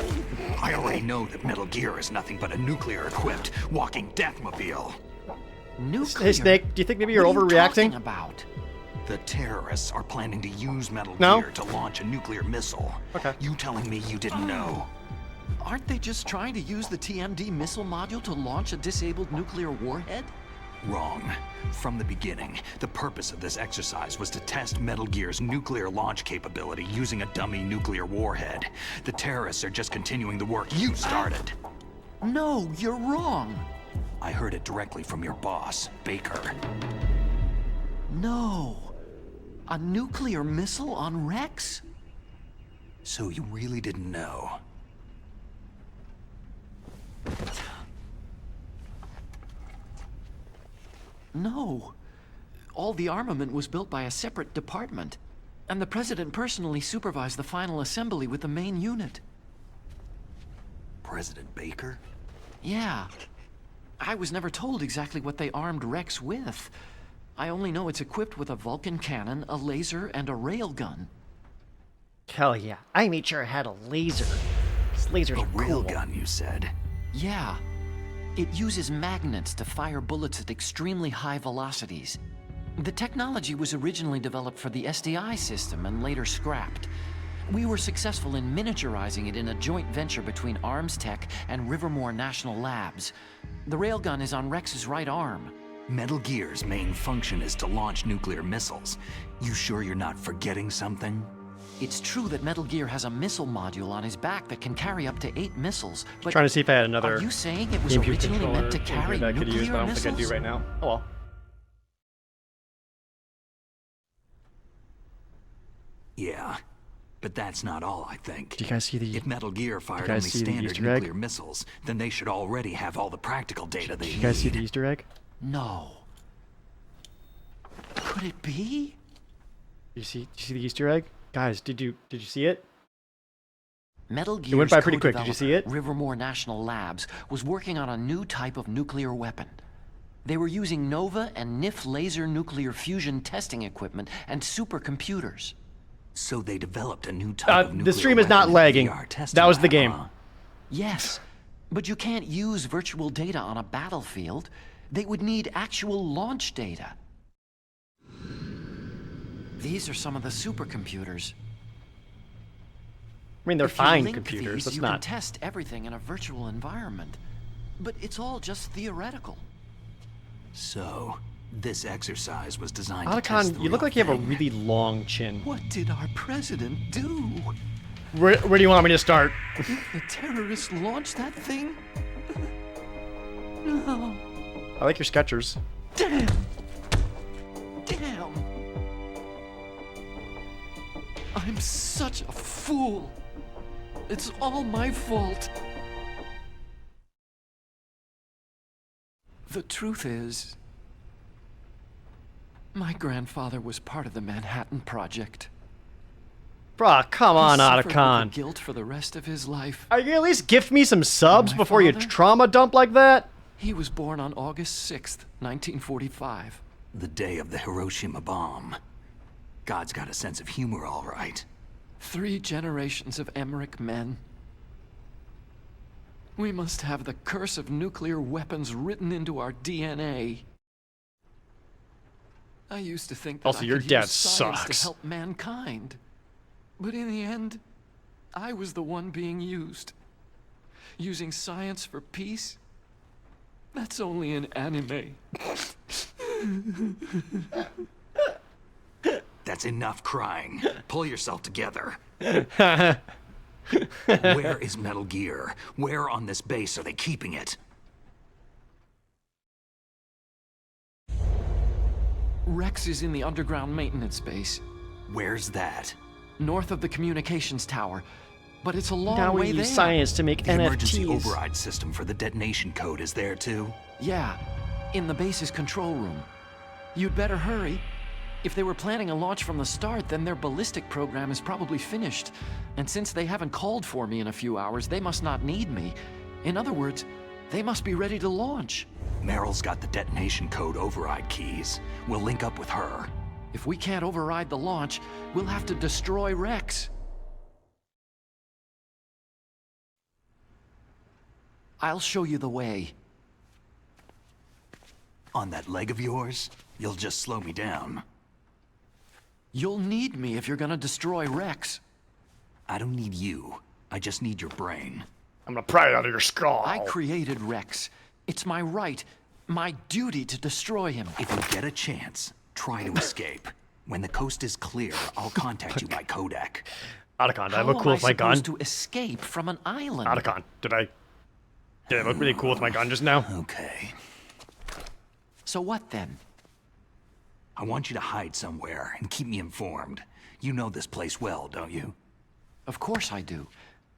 I already know that Metal Gear is nothing but a nuclear-equipped walking deathmobile. Nuclear? Hey, Snake, do you think maybe you're What are you overreacting? talking about? The terrorists are planning to use Metal No? Gear to launch a nuclear missile. Okay. You telling me you didn't know? Aren't they just trying to use the TMD missile module to launch a disabled nuclear warhead? Wrong. From the beginning, the purpose of this exercise was to test Metal Gear's nuclear launch capability using a dummy nuclear warhead. The terrorists are just continuing the work you started. No, you're wrong. I heard it directly from your boss, Baker. No. A nuclear missile on Rex? So you really didn't know? No. All the armament was built by a separate department, and the President personally supervised the final assembly with the main unit. President Baker? Yeah. I was never told exactly what they armed Rex with. I only know it's equipped with a Vulcan cannon, a laser, and a railgun. Hell yeah. I made sure it had a laser. This laser's A cool. railgun, you said? Yeah. It uses magnets to fire bullets at extremely high velocities. The technology was originally developed for the SDI system and later scrapped. We were successful in miniaturizing it in a joint venture between Arms Tech and Rivermore National Labs. The railgun is on Rex's right arm. Metal Gear's main function is to launch nuclear missiles. You sure you're not forgetting something? It's true that Metal Gear has a missile module on his back that can carry up to 8 missiles, but Trying to see if I had another are you saying it was GameCube originally controller meant to in here carry that I could nuclear use, but I don't missiles? think I do right now. Oh well. Yeah, but that's not all, I think. Do you guys see the? If Metal Gear fired guys only see the standard Easter egg? nuclear missiles, then they should already have all the practical data they Did need. you guys see the Easter egg? No. Could it be? You see the Easter egg? Guys, did you see it? Metal Gear's It went by pretty quick. Did you see it? co-developer, Rivermore National Labs was working on a new type of nuclear weapon. They were using NOVA and NIF laser nuclear fusion testing equipment and supercomputers. So they developed a new type of nuclear The stream is not weapon in lagging. VR testing That was the lab, game. huh? Yes, but you can't use virtual data on a battlefield. They would need actual launch data. These are some of the supercomputers. I mean, they're If you fine link computers. these, That's you not. can test everything in a virtual environment. But it's all just theoretical. So, this exercise was designed to test the Otacon, you look real like you have a thing. really long chin. What did our president do? Where do you want me to start? Did the terrorists launch that thing? No. I like your Skechers. Damn! Damn! I'm such a fool. It's all my fault. The truth is, my grandfather was part of the Manhattan Project. Bruh, come on, He suffered with the Otacon. guilt for the rest of his life. Are you gonna at least gift me some subs My before you father? trauma dump like that? He was born on August 6th, 1945. The day of the Hiroshima bomb. God's got a sense of humor, all right. 3 generations of Emmerich men. We must have the curse of nuclear weapons written into our DNA. I used to think that Also, I your could dad use science sucks. to help mankind. But in the end, I was the one being used. Using science for peace? That's only in anime. That's enough crying. Pull yourself together. Where is Metal Gear? Where on this base are they keeping it? Rex is in the underground maintenance base. Where's that? North of the communications tower. But it's a long Now we way use there. science to make The emergency NFTs. override system for the detonation code is there too? Yeah, in the base's control room. You'd better hurry. If they were planning a launch from the start, then their ballistic program is probably finished. And since they haven't called for me in a few hours, they must not need me. In other words, they must be ready to launch. Meryl's got the detonation code override keys. We'll link up with her. If we can't override the launch, we'll have to destroy Rex. I'll show you the way. On that leg of yours, you'll just slow me down. You'll need me if you're gonna destroy Rex. I don't need you. I just need your brain. I'm gonna pry it out of your skull. I created Rex. It's my right, my duty to destroy him. If you get a chance, try to escape. When the coast is clear, I'll contact you by codec. Otacon, did I How look cool am with my gun? supposed to escape from an island? Otacon, did I look really cool with my gun just now? Okay. So what then? I want you to hide somewhere and keep me informed. You know this place well, don't you? Of course I do.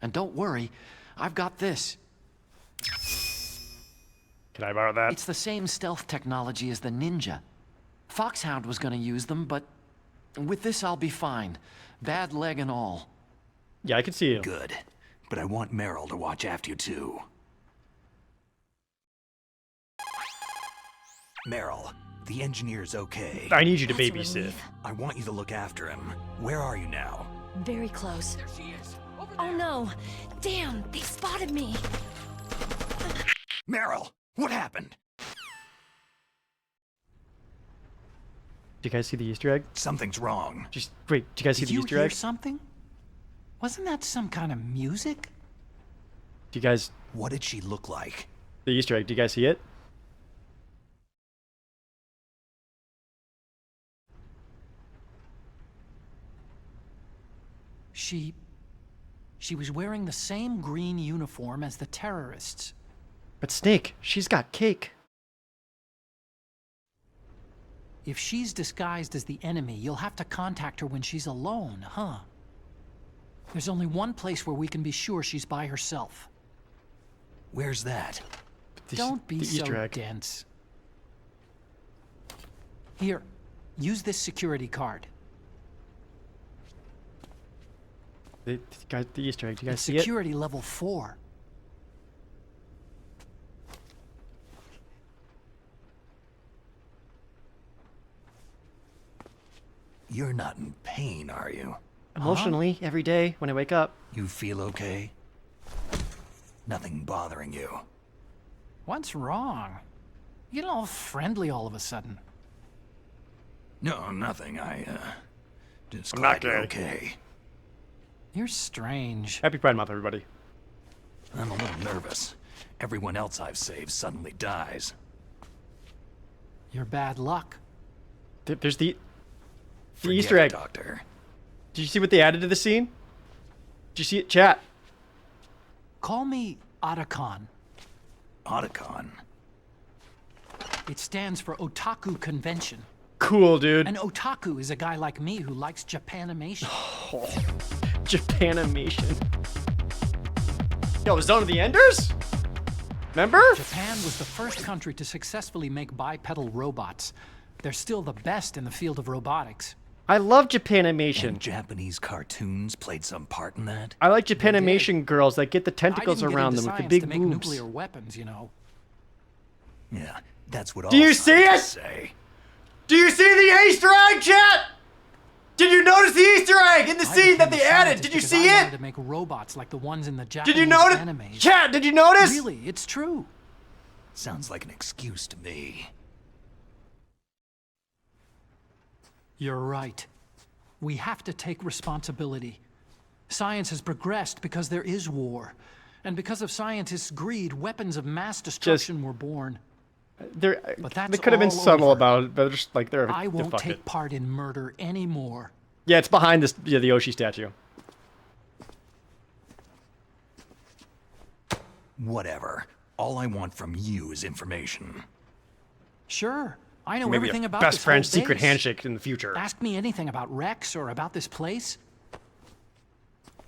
And don't worry, I've got this. Can I borrow that? It's the same stealth technology as the Ninja. Foxhound was gonna use them, but with this I'll be fine. Bad leg and all. Yeah, I can see you. Good. But I want Meryl to watch after you too. Meryl, the engineer's okay. I need you to That's a babysit. relief. I want you to look after him. Where are you now? Very close. Oh no! Damn, they spotted me! Meryl, what happened? Do you guys see the Easter egg? Something's wrong. Just wait. Do you guys see Did the you Easter hear egg? something? Wasn't that some kind of music? Do you guys What did she look like? the Easter egg? Do you guys see it? She was wearing the same green uniform as the terrorists. But Snake, she's got cake. If she's disguised as the enemy, you'll have to contact her when she's alone, huh? There's only one place where we can be sure she's by herself. Where's that? Don't be the so Easter egg. dense. Here, use this security card. The Easter egg. Do you guys It's see it? security level 4. You're not in pain, are you? Emotionally, every day when I wake up. You feel okay? Nothing bothering you? What's wrong? You get all friendly all of a sudden. No, nothing. Just I'm glad not you're gay. okay. You're strange. Happy Pride Month, everybody. I'm a little nervous. Everyone else I've saved suddenly dies. You're bad luck. There's the Forget Easter it, egg. Doctor. Did you see what they added to the scene? Did you see it, chat? Call me Otacon. Otacon? It stands for Otaku Convention. Cool, dude. An otaku is a guy like me who likes Japanimation. Oh, Japanimation. Yo, it was done with the Enders? Remember? Japan was the first country to successfully make bipedal robots. They're still the best in the field of robotics. I love Japanimation. And Japanese cartoons played some part in that? I like Japanimation girls that get the tentacles I didn't get around into them with the science big to make boobs. nuclear weapons, you know. Yeah, that's what all Do you see it? scientists say. Do you see the Easter egg, chat? Did you notice the Easter egg in the scene that they added? Did you see I it? wanted to make robots like the ones in the Japanese Did you notice? animes. Chat, did you notice? Really, it's true. Sounds like an excuse to me. You're right. We have to take responsibility. Science has progressed because there is war. And because of scientists' greed, weapons of mass destruction were born. They That's could have been all subtle over. about it, but they're just like they're. I won't fuck take it. part in murder anymore. Yeah, it's behind this. Yeah, the Yoshi statue. Whatever. All I want from you is information. Sure. I know Maybe everything a about best this friend's whole secret base. handshake in the future. Ask me anything about Rex or about this place.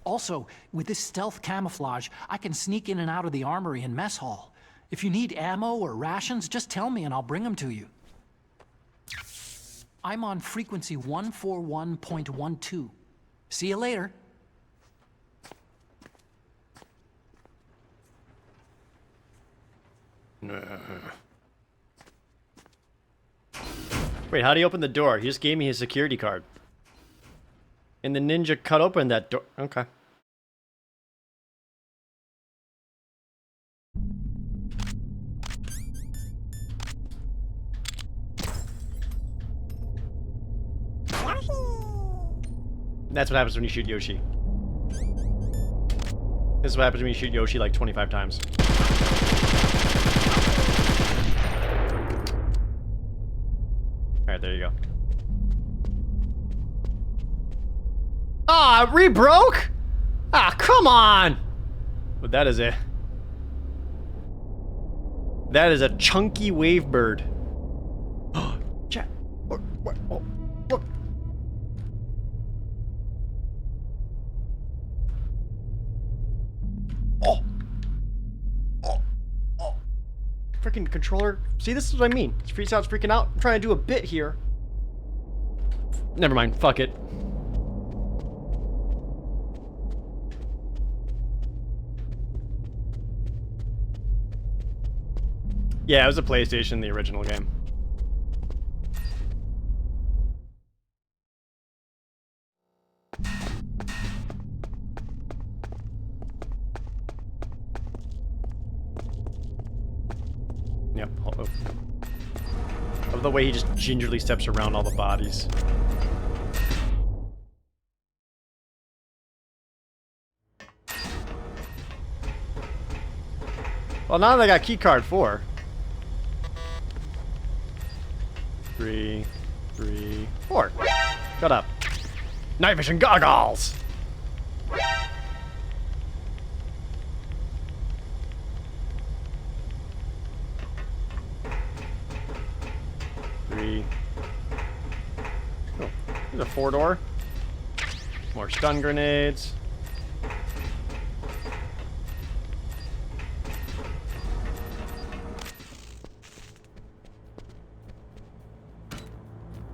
Also, with this stealth camouflage, I can sneak in and out of the armory and mess hall. If you need ammo or rations, just tell me and I'll bring them to you. I'm on frequency 141.12. See you later. Wait, how do you open the door? He just gave me his security card. And the ninja cut open that door. Okay. That's what happens when you shoot Yoshi. This is what happens when you shoot Yoshi like 25 times. Alright, there you go. Ah, re-broke? Ah, come on! But that is a chunky wave bird. Chat. Look, oh, look. Freaking controller. See, this is what I mean. Freestyle's freaking out. I'm trying to do a bit here. Never mind. Fuck it. Yeah, it was a PlayStation, the original game. Yep. Oh. Of the way he just gingerly steps around all the bodies. Well, now they got keycard 4. 3, 3, 4. Shut up. Night vision goggles! Three. Oh, there's a 4-door. More stun grenades.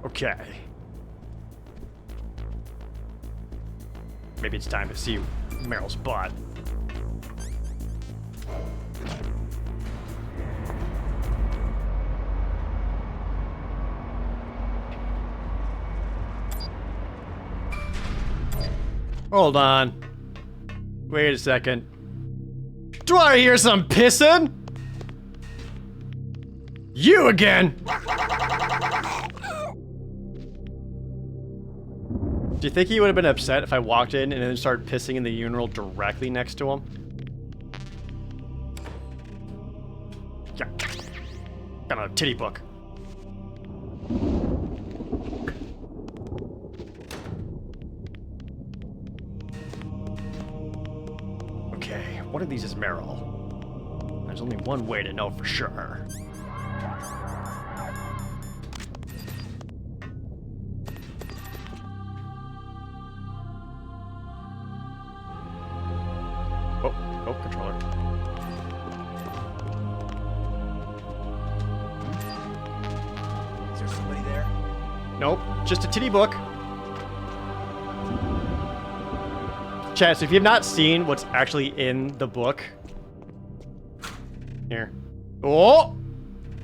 Okay. Maybe it's time to see Meryl's butt. Hold on. Wait a second. Do I hear some pissing? You again! Do you think he would have been upset if I walked in and then started pissing in the urinal directly next to him? Yeah. Got a titty book. Okay, one of these is Meryl. There's only one way to know for sure. Oh, controller. Is there somebody there? Nope, just a titty book. Chat, so if you have not seen what's actually in the book... Here. Oh!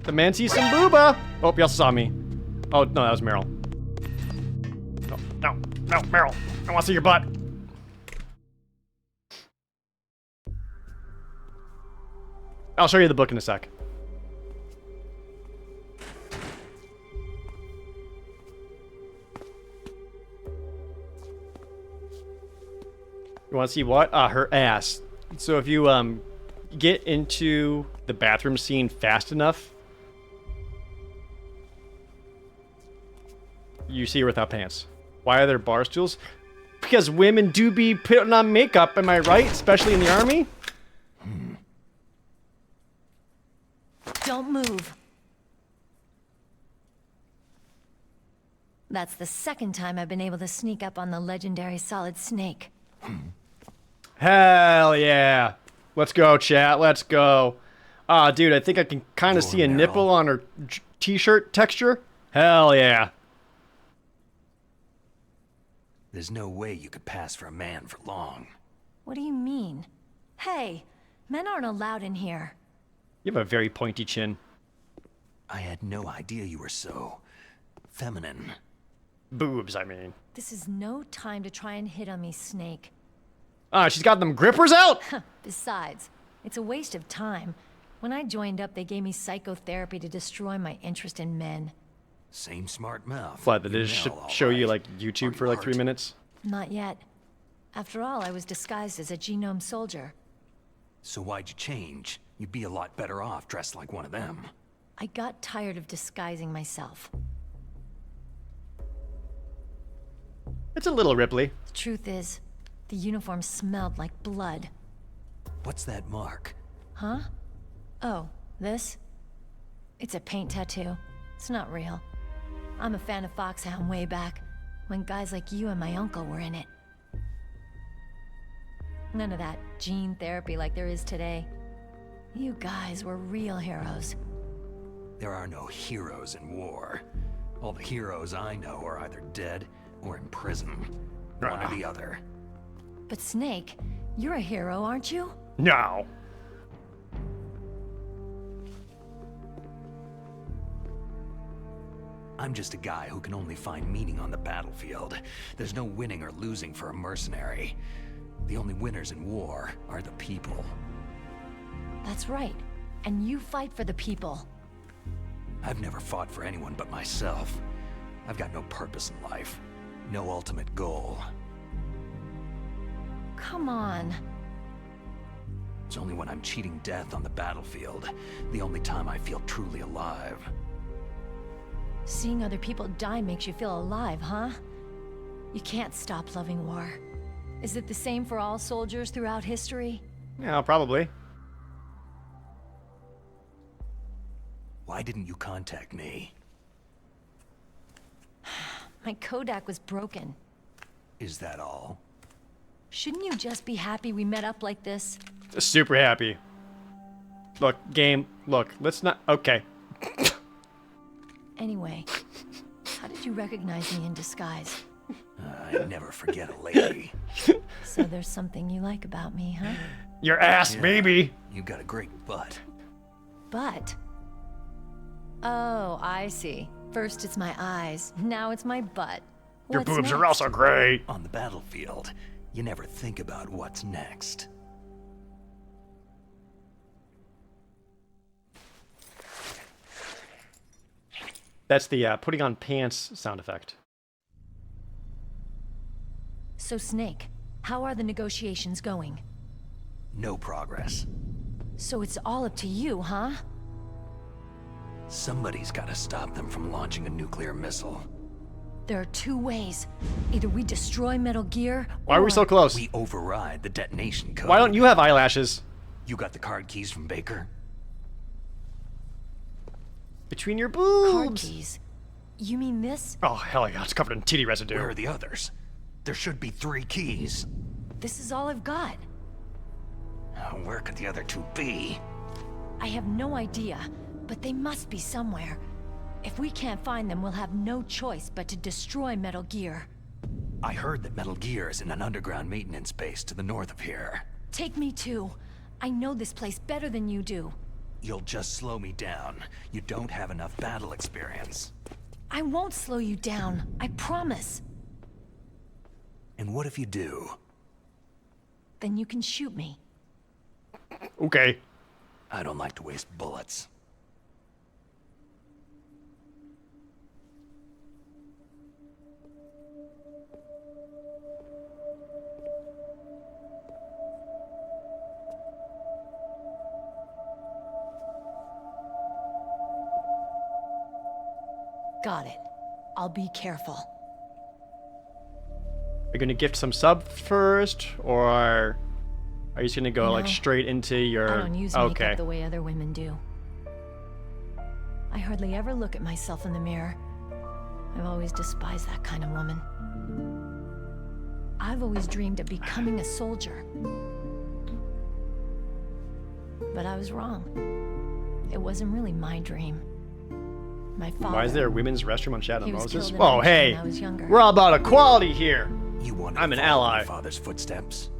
The man sees some booba! Oh, you also saw me. Oh, no, that was Meryl. No, Meryl. I want to see your butt. I'll show you the book in a sec. You want to see what? Her ass. So if you get into the bathroom scene fast enough, you see her without pants. Why are there bar stools? Because women do be putting on makeup, am I right? Especially in the army? Don't move. That's the second time I've been able to sneak up on the legendary Solid Snake. Hell yeah. Let's go, chat. Let's go. Ah, dude, I think I can kind of see a nipple on her t-shirt texture. Hell yeah. There's no way you could pass for a man for long. What do you mean? Hey, men aren't allowed in here. You have a very pointy chin. I had no idea you were so feminine. Boobs, I mean. This is no time to try and hit on me, Snake. Ah, she's got them grippers out? Besides, it's a waste of time. When I joined up, they gave me psychotherapy to destroy my interest in men. Same smart mouth. What, did they just show you, like, YouTube for, like, 3 minutes? Not yet. After all, I was disguised as a genome soldier. So why'd you change? You'd be a lot better off dressed like one of them. I got tired of disguising myself. It's a little Ripley. The truth is, the uniform smelled like blood. What's that mark? Huh? Oh, this? It's a paint tattoo. It's not real. I'm a fan of Foxhound way back, when guys like you and my uncle were in it. None of that gene therapy like there is today. You guys were real heroes. There are no heroes in war. All the heroes I know are either dead or in prison. One or the other. But Snake, you're a hero, aren't you? No. I'm just a guy who can only find meaning on the battlefield. There's no winning or losing for a mercenary. The only winners in war are the people. That's right. And you fight for the people. I've never fought for anyone but myself. I've got no purpose in life. No ultimate goal. Come on. It's only when I'm cheating death on the battlefield, the only time I feel truly alive. Seeing other people die makes you feel alive, huh? You can't stop loving war. Is it the same for all soldiers throughout history? Yeah, probably. Why didn't you contact me? My Kodak was broken. Is that all? Shouldn't you just be happy we met up like this? Super happy. Look, game, look, let's not... Okay. Anyway, how did you recognize me in disguise? I never forget a lady. So there's something you like about me, huh? Your ass, Yeah, maybe. You got a great butt. Butt? Oh, I see. First it's my eyes, now it's my butt. Your What's boobs next? are also great. On the battlefield, you never think about what's next. That's the putting on pants sound effect. So Snake, how are the negotiations going? No progress. So it's all up to you, huh? Somebody's got to stop them from launching a nuclear missile. There are two ways. Either we destroy Metal Gear, Why are we so close? We override the detonation code. Why don't you have eyelashes? You got the card keys from Baker? Between your boobs. Card keys. You mean this? Oh, hell yeah, it's covered in titty residue. Where are the others? There should be 3 keys. This is all I've got. Where could the other 2 be? I have no idea, but they must be somewhere. If we can't find them, we'll have no choice but to destroy Metal Gear. I heard that Metal Gear is in an underground maintenance base to the north of here. Take me too. I know this place better than you do. You'll just slow me down. You don't have enough battle experience. I won't slow you down. I promise. And what if you do? Then you can shoot me. Okay. I don't like to waste bullets. Got it. I'll be careful. Are you gonna gift some sub first, or are you just gonna go like know, straight into your? I don't use makeup the way other women do. I hardly ever look at myself in the mirror. I've always despised that kind of woman. I've always dreamed of becoming a soldier. But I was wrong. It wasn't really my dream. My father... Why is there a women's restroom on Shadow Moses? Whoa, oh, hey! We're all about equality here! I'm an ally. My father's footsteps?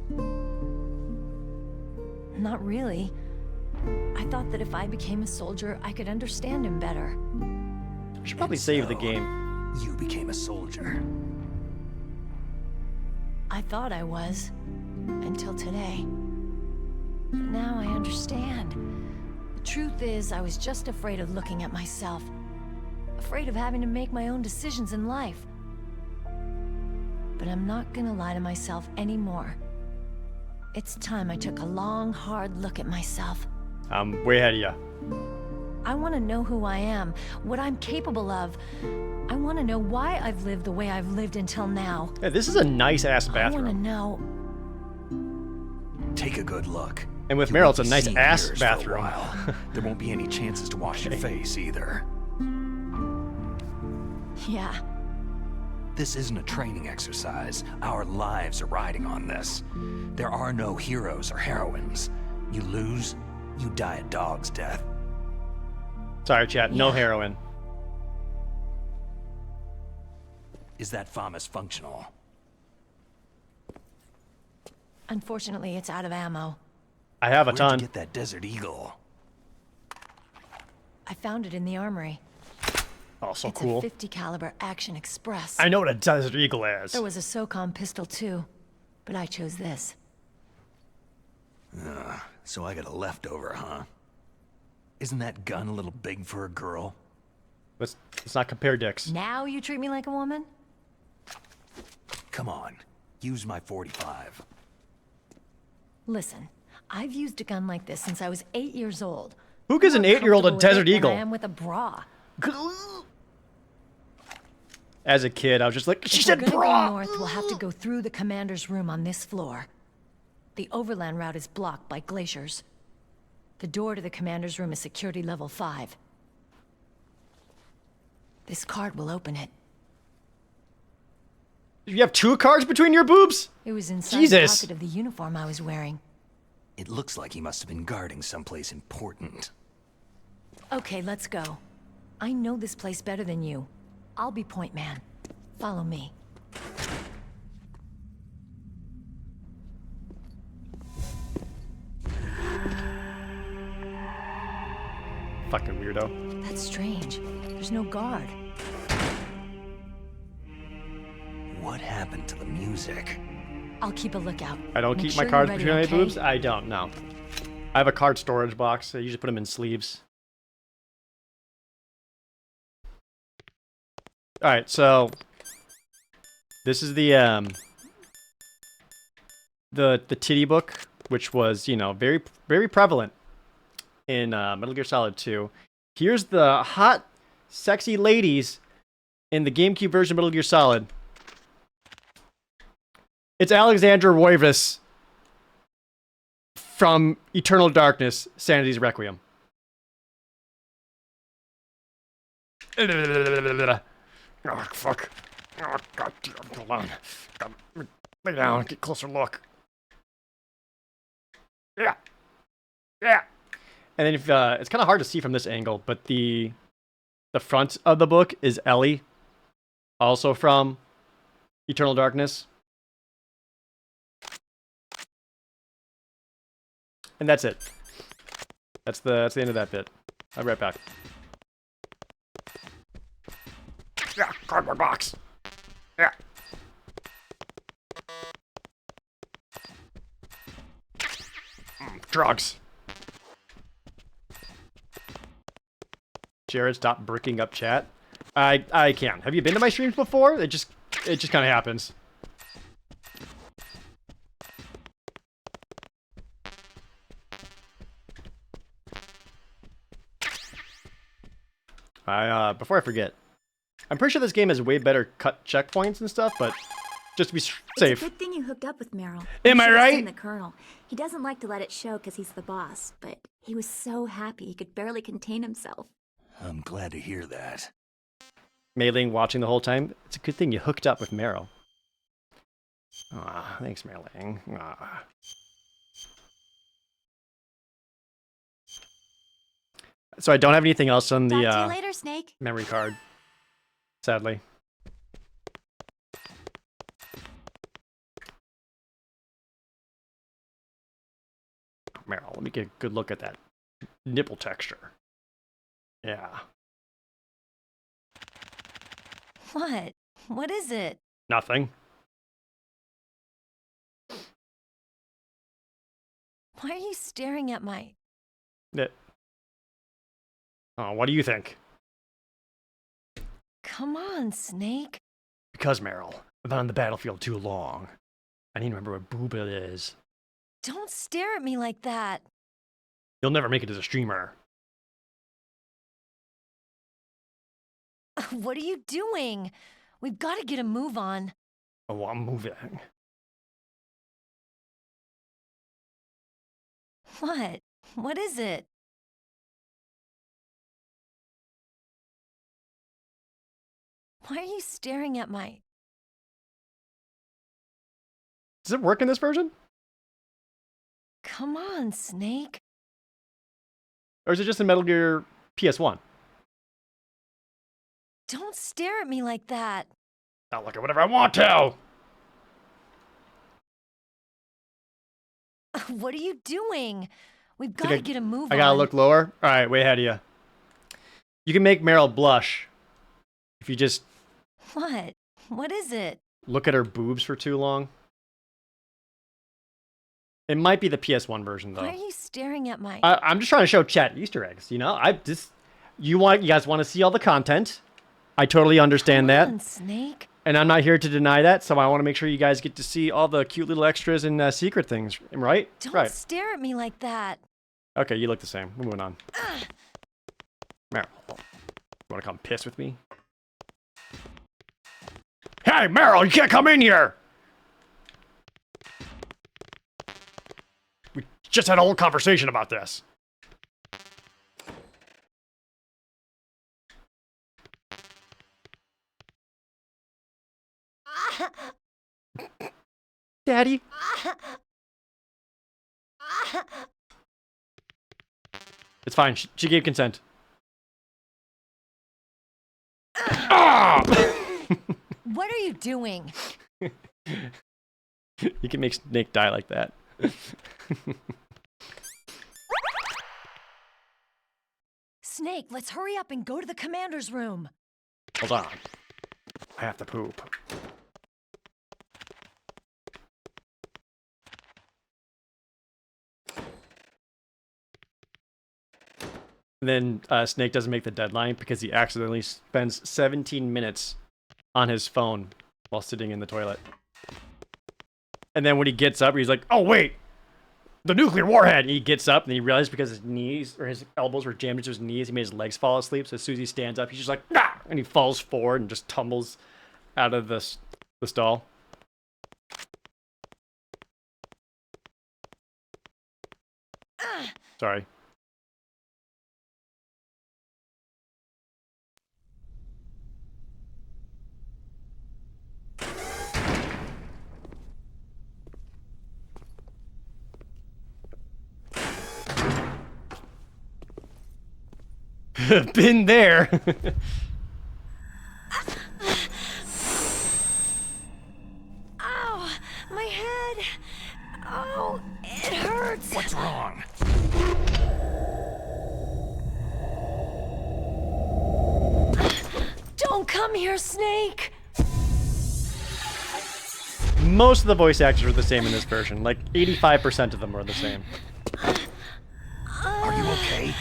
Not really. I thought that if I became a soldier, I could understand him better. We should probably save the game. You became a soldier. I thought I was. Until today. But now I understand. The truth is, I was just afraid of looking at myself. Afraid of having to make my own decisions in life. But I'm not gonna lie to myself anymore. It's time I took a long, hard look at myself. I'm way ahead of you. I want to know who I am, what I'm capable of. I want to know why I've lived the way I've lived until now. Hey, this is a nice-ass bathroom. I want to know... Take a good look. And with You Meryl, won't it's a be nice seeing ass yours for a bathroom. while. There won't be any chances to wash your face either. Yeah. This isn't a training exercise. Our lives are riding on this. There are no heroes or heroines. You lose, you die a dog's death. Sorry, chat. No heroin. Is that FAMAS functional? Unfortunately, it's out of ammo. I have a Where'd ton. you get that Desert Eagle? I found it in the armory. Oh, so it's cool. a 50 caliber Action Express. I know what a Desert Eagle is. There was a SOCOM pistol too, but I chose this. So I got a leftover, huh? Isn't that gun a little big for a girl? Let's not compare dicks. Now you treat me like a woman? Come on, use my 45. Listen, I've used a gun like this since I was 8 years old. Who gives an 8-year-old a Desert Eagle? I am with a bra. As a kid, I was just like, she If said we're gonna bra! go north, we'll have to go through the commander's room on this floor. The overland route is blocked by glaciers. The door to the commander's room is security level 5. This card will open it. You have 2 cards between your boobs? It was inside Jesus. the pocket of the uniform I was wearing. It looks like he must have been guarding someplace important. Okay, let's go. I know this place better than you. I'll be point man. Follow me. Fucking weirdo. That's strange. There's no guard. What happened to the music? I'll keep a lookout. I don't Make keep sure my cards you're ready, between my okay? boobs? I don't, no. I have a card storage box. I usually put them in sleeves. Alright, so... This is the titty book, which was, you know, very, very prevalent in Metal Gear Solid 2. Here's the hot, sexy ladies in the GameCube version of Metal Gear Solid. It's Alexandra Roivas from Eternal Darkness, Sanity's Requiem. Oh, fuck. Oh, God damn, hold on. Lay down, get closer look. Yeah. Yeah. And then if, it's kind of hard to see from this angle, but the front of the book is Ellie, also from Eternal Darkness. And that's it. That's the end of that bit. I'll be right back. Yeah, cardboard box. Yeah. Drugs. Jared, stop bricking up chat. I can. Have you been to my streams before? It just kind of happens. Before I forget, I'm pretty sure this game has way better cut checkpoints and stuff, but just to be safe. It's a good thing you hooked up with Meryl. Am I right? The Colonel. He doesn't like to let it show because he's the boss, but he was so happy he could barely contain himself. I'm glad to hear that. Mei-Ling watching the whole time. It's a good thing you hooked up with Meryl. Ah, thanks, Mei-Ling. Ah. So I don't have anything else on the Talk to you later, Snake. memory card, sadly. Meryl, let me get a good look at that nipple texture. Yeah. What? What is it? Nothing. Why are you staring at my... Oh, what do you think? Come on, Snake. Because, Meryl, I've been on the battlefield too long. I need to remember what boob it is. Don't stare at me like that. You'll never make it as a streamer. What are you doing? We've got to get a move on. Oh, I'm moving. What? What is it? Why are you staring at my... Does it work in this version? Come on, Snake. Or is it just in Metal Gear PS1? Don't stare at me like that. I'll look at whatever I want to! What are you doing? We've got to get a move on. I gotta look lower? Alright, way ahead of you. You can make Meryl blush if you just... What? What is it? Look at her boobs for too long. It might be the PS1 version, though. Why are you staring at my... I'm just trying to show chat Easter eggs, you know? You guys want to see all the content. I totally understand Come that. on, Snake. And I'm not here to deny that, so I want to make sure you guys get to see all the cute little extras and secret things, right? Don't stare at me like that. Okay, you look the same. We're moving on. Meryl, you want to come piss with me? Hey, Meryl, you can't come in here! We just had a whole conversation about this. Daddy? It's fine. She gave consent. What are you doing? You can make Snake die like that. Snake, let's hurry up and go to the commander's room. Hold on. I have to poop. And then Snake doesn't make the deadline because he accidentally spends 17 minutes on his phone while sitting in the toilet. And then when he gets up, he's like, oh, wait, the nuclear warhead. And he gets up and he realizes because his knees or his elbows were jammed into his knees, he made his legs fall asleep. So as soon as he stands up, he's just like, ah! And he falls forward and just tumbles out of the stall. Sorry. Been there. Ow, my head. Oh, it hurts. What's wrong? Don't come here, Snake. Most of the voice actors are the same in this version. Like 85% of them are the same. Are you okay?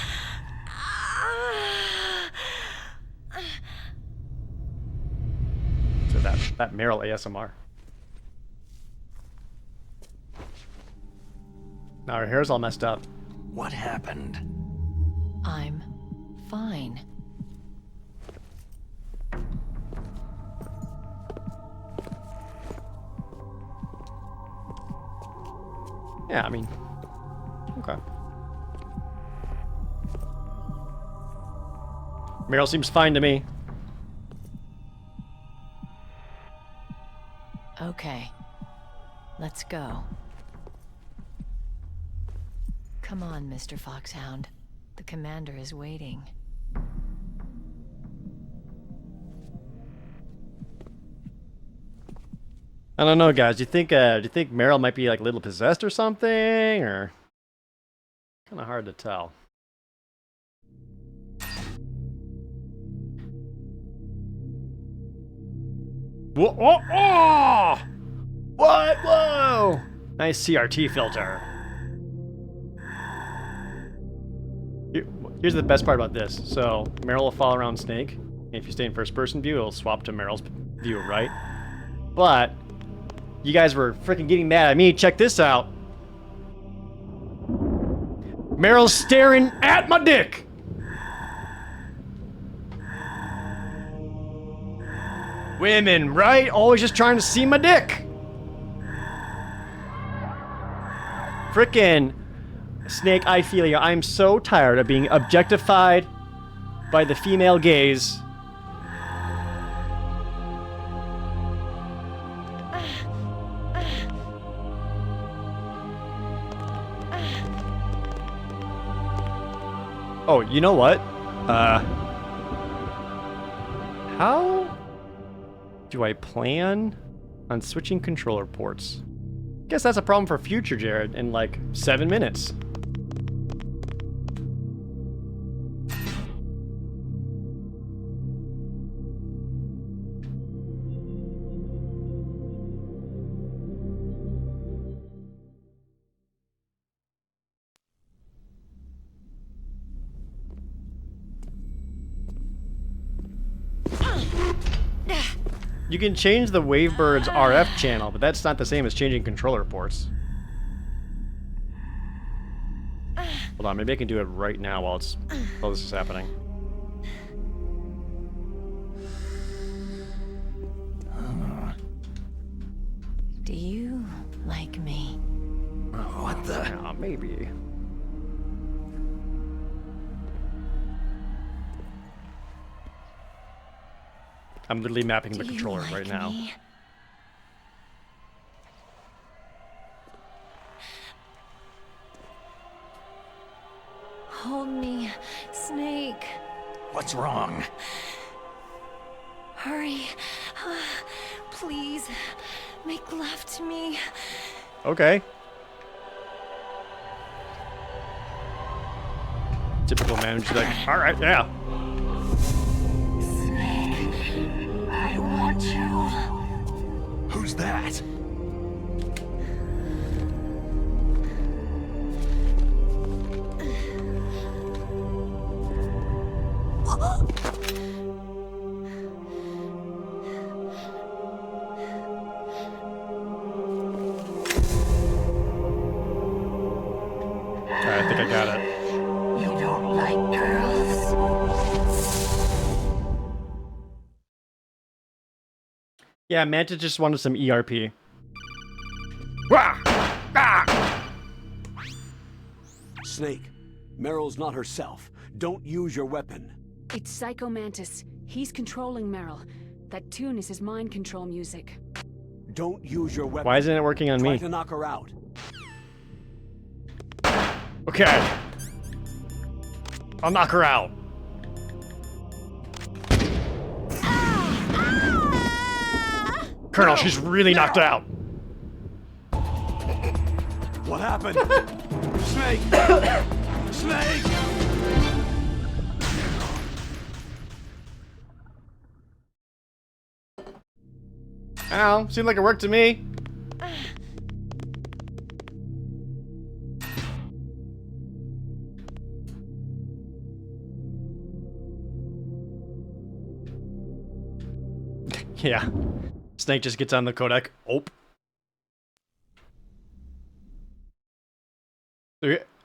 So that Meryl ASMR. Now her hair's all messed up. What happened? I'm fine. Yeah, I mean, okay. Meryl seems fine to me. Okay. Let's go. Come on, Mr. Foxhound. The commander is waiting. I don't know, guys. Do you think Meryl might be like a little possessed or something, or kind of hard to tell? Whoa! Oh, oh! What? Whoa! Nice CRT filter. Here's the best part about this. So Meryl will follow around Snake. And if you stay in first-person view, it'll swap to Meryl's view, right? But you guys were freaking getting mad at me. Check this out. Meryl's staring at my dick. Women, right? Always just trying to see my dick. Frickin' Snake, I feel you. I'm so tired of being objectified by the female gaze. Oh, you know what? How do I plan on switching controller ports? Guess that's a problem for future Jared in like 7 minutes. You can change the Wavebird's RF channel, but that's not the same as changing controller ports. Hold on, maybe I can do it right now while this is happening. Do you like me? What the? Yeah, maybe. I'm literally mapping the controller right now. Hold me, Snake. What's wrong? Hurry. Please, make love to me. Okay. Typical man, she's like, alright, yeah. I want you. Who's that? Alright, I think I got it. You don't like girls? Yeah, Manta just wanted some ERP. Wah! Ah! Snake, Meryl's not herself. Don't use your weapon. It's Psycho Mantis. He's controlling Meryl. That tune is his mind control music. Don't use your weapon. Why isn't it working on Try me? to knock her out. Okay. I'll knock her out. Colonel, she's really knocked out. What happened? Snake! Snake! Ow, seemed like it worked to me. Yeah. Snake just gets on the codec. Oh.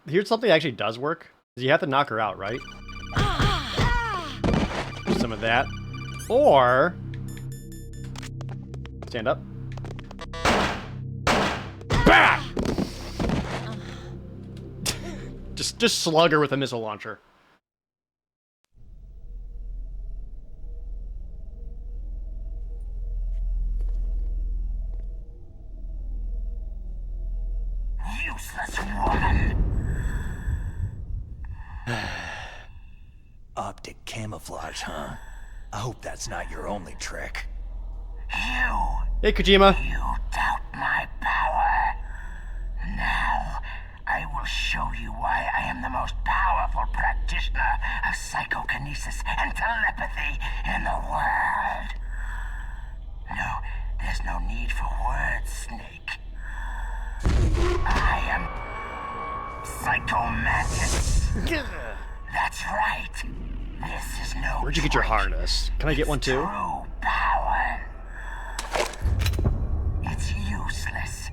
Here's something that actually does work. You have to knock her out, right? Do some of that. Or stand up. Bah! just slug her with a missile launcher. Useless woman. Optic camouflage, huh? I hope that's not your only trick. Hey, Kojima. You doubt my power. Now, I will show you why I am the most powerful practitioner of psychokinesis and telepathy in the world. No, there's no need for words, Snake. I am Psychomantis. That's right. This is no Where'd you get your harness? Can I get one too? true power. It's useless.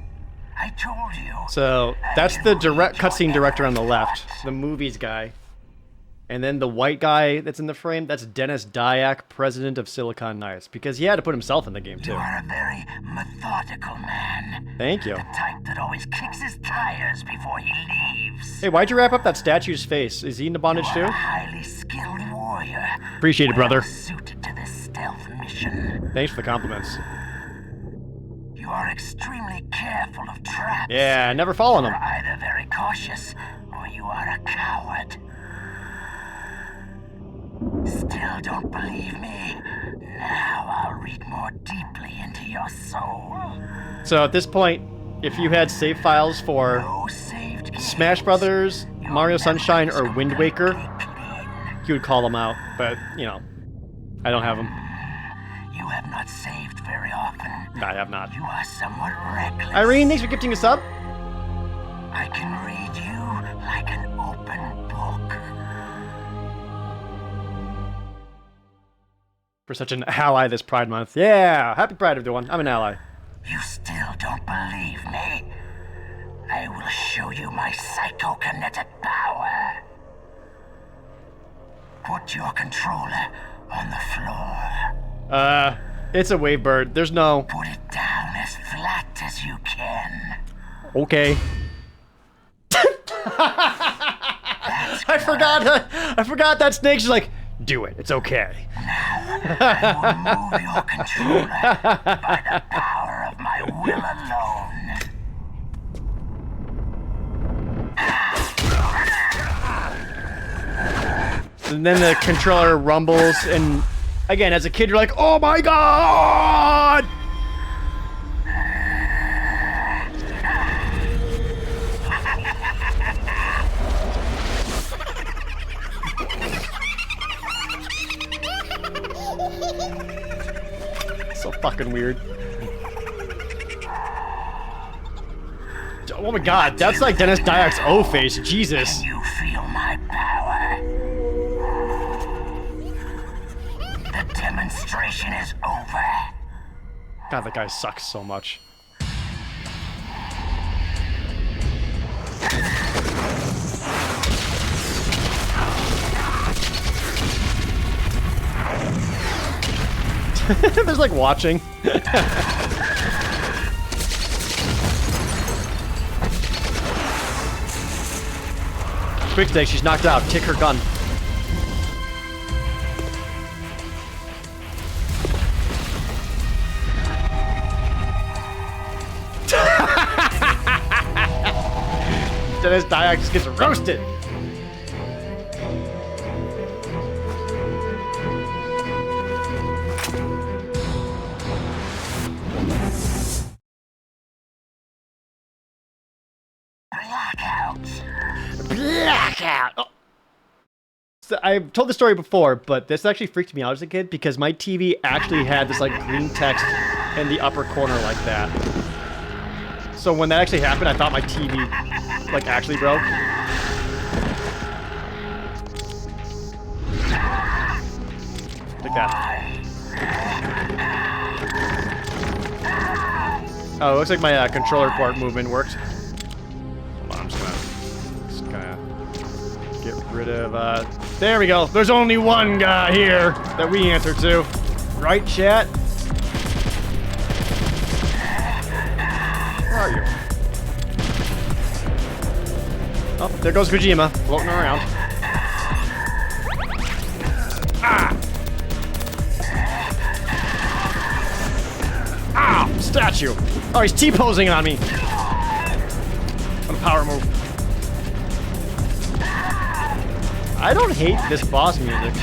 I told you. So that's the direct cutscene director on the left, the movies guy. And then the white guy that's in the frame, that's Dennis Dyack, president of Silicon Knights, because he had to put himself in the game too. You are a very methodical man. Thank you. The type that always kicks his tires before he leaves. Hey, why'd you wrap up that statue's face? Is he into bondage You are too? a highly skilled warrior. Appreciate it, brother. Suited to this stealth mission. Thanks for the compliments. You are extremely careful of traps. Yeah, I never fall on them. You are either very cautious or you are a coward. Still don't believe me? Now I'll read more deeply into your soul. So at this point, if you had save files for Smash Brothers, Mario Sunshine, or Wind Waker, he would call them out. But, you know, I don't have them. You have not saved very often. I have not. You are somewhat reckless. Irene, thanks for gifting us up. I can read you like an open book. For such an ally this Pride Month. Yeah, happy Pride, everyone. I'm an ally. You still don't believe me? I will show you my psychokinetic power. Put your controller on the floor. It's a wavebird. There's no... Put it down as flat as you can. Okay. I forgot that Snake's just like, do it. It's okay. I will move your controller by the power of my will alone. And then the controller rumbles, and again, as a kid, you're like, oh my god! So fucking weird. Oh my god, that's like Dennis Dyack's O face. Jesus. Can you feel my power? The demonstration is over. God, that guy sucks so much. There's like watching. Quick take, she's knocked out. Take her gun. Dennis Dyack just gets roasted. Blackout. Oh. So I've told the story before, but this actually freaked me out as a kid because my TV actually had this like green text in the upper corner like that. So when that actually happened, I thought my TV like actually broke. Take that. Oh, it looks like my controller port movement worked. Hold on, I'm just gonna get rid of, there we go. There's only one guy here that we answer to. Right, chat? Where are you? Oh, there goes Kojima, floating around. Ah! Ow! Statue! Oh, he's T-posing on me! What a power move. I don't hate this boss music.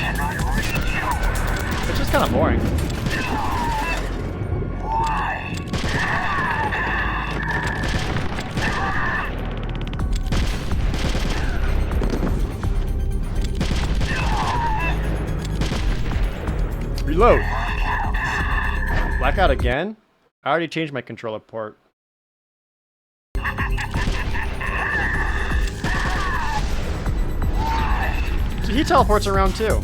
It's just kind of boring. Reload. Blackout again? I already changed my controller port. So he teleports around too.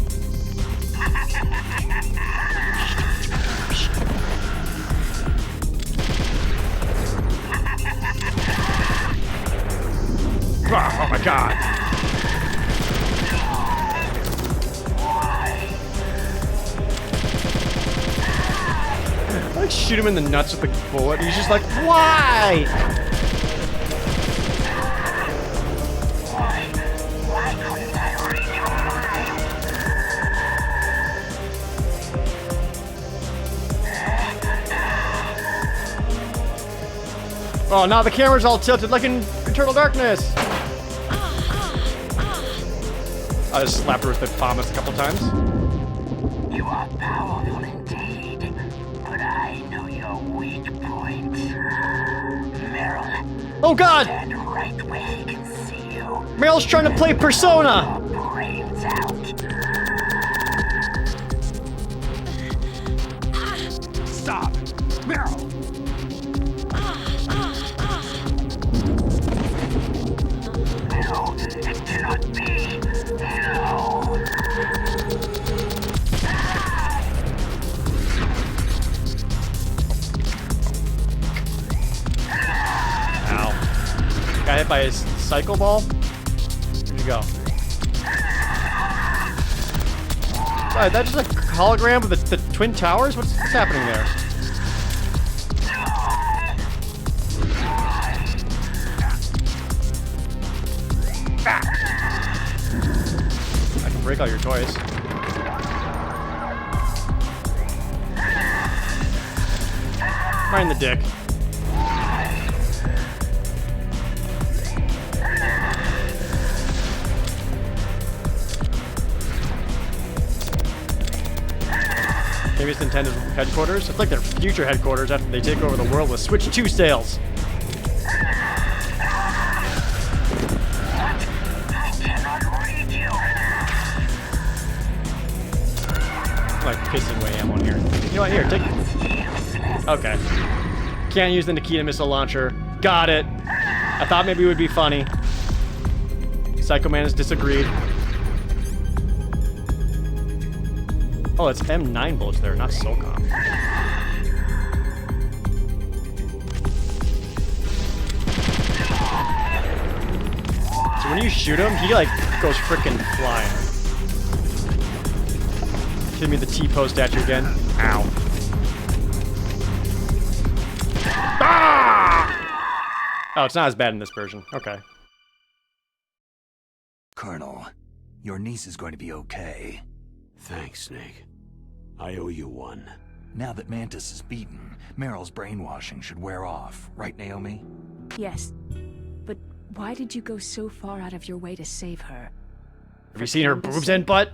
Oh my god. I like shoot him in the nuts with the bullet. He's just like, why? Oh, now the camera's all tilted like in Eternal Darkness. I just slapped her with the Thomas a couple times. You are powerful indeed, but I know your weak points. Meryl. Oh god! Stand right where he can see you. Meryl's trying to play Persona! Brains out. Stop! Meryl! No, it cannot be. No. Ow. Got hit by his cycle ball? Where'd you go? Sorry, that's just a hologram of the Twin Towers? What's happening there? I can break all your toys. Right in the dick. Maybe it's Nintendo's headquarters? It's like their future headquarters after they take over the world with Switch 2 sales. Like pissing away ammo in here. You know what? Here, take it. Okay. Can't use the Nikita missile launcher. Got it. I thought maybe it would be funny. Psycho Man has disagreed. Oh, it's M9 bullets there, not SOCOM. So when you shoot him, he like goes frickin' flying. Give me the T-pose statue again. Ow. Ah! Oh, it's not as bad in this version. Okay. Colonel, your niece is going to be okay. Thanks, Snake. I owe you one. Now that Mantis is beaten, Meryl's brainwashing should wear off, right, Naomi? Yes. But why did you go so far out of your way to save her? Have you seen her boobs and butt?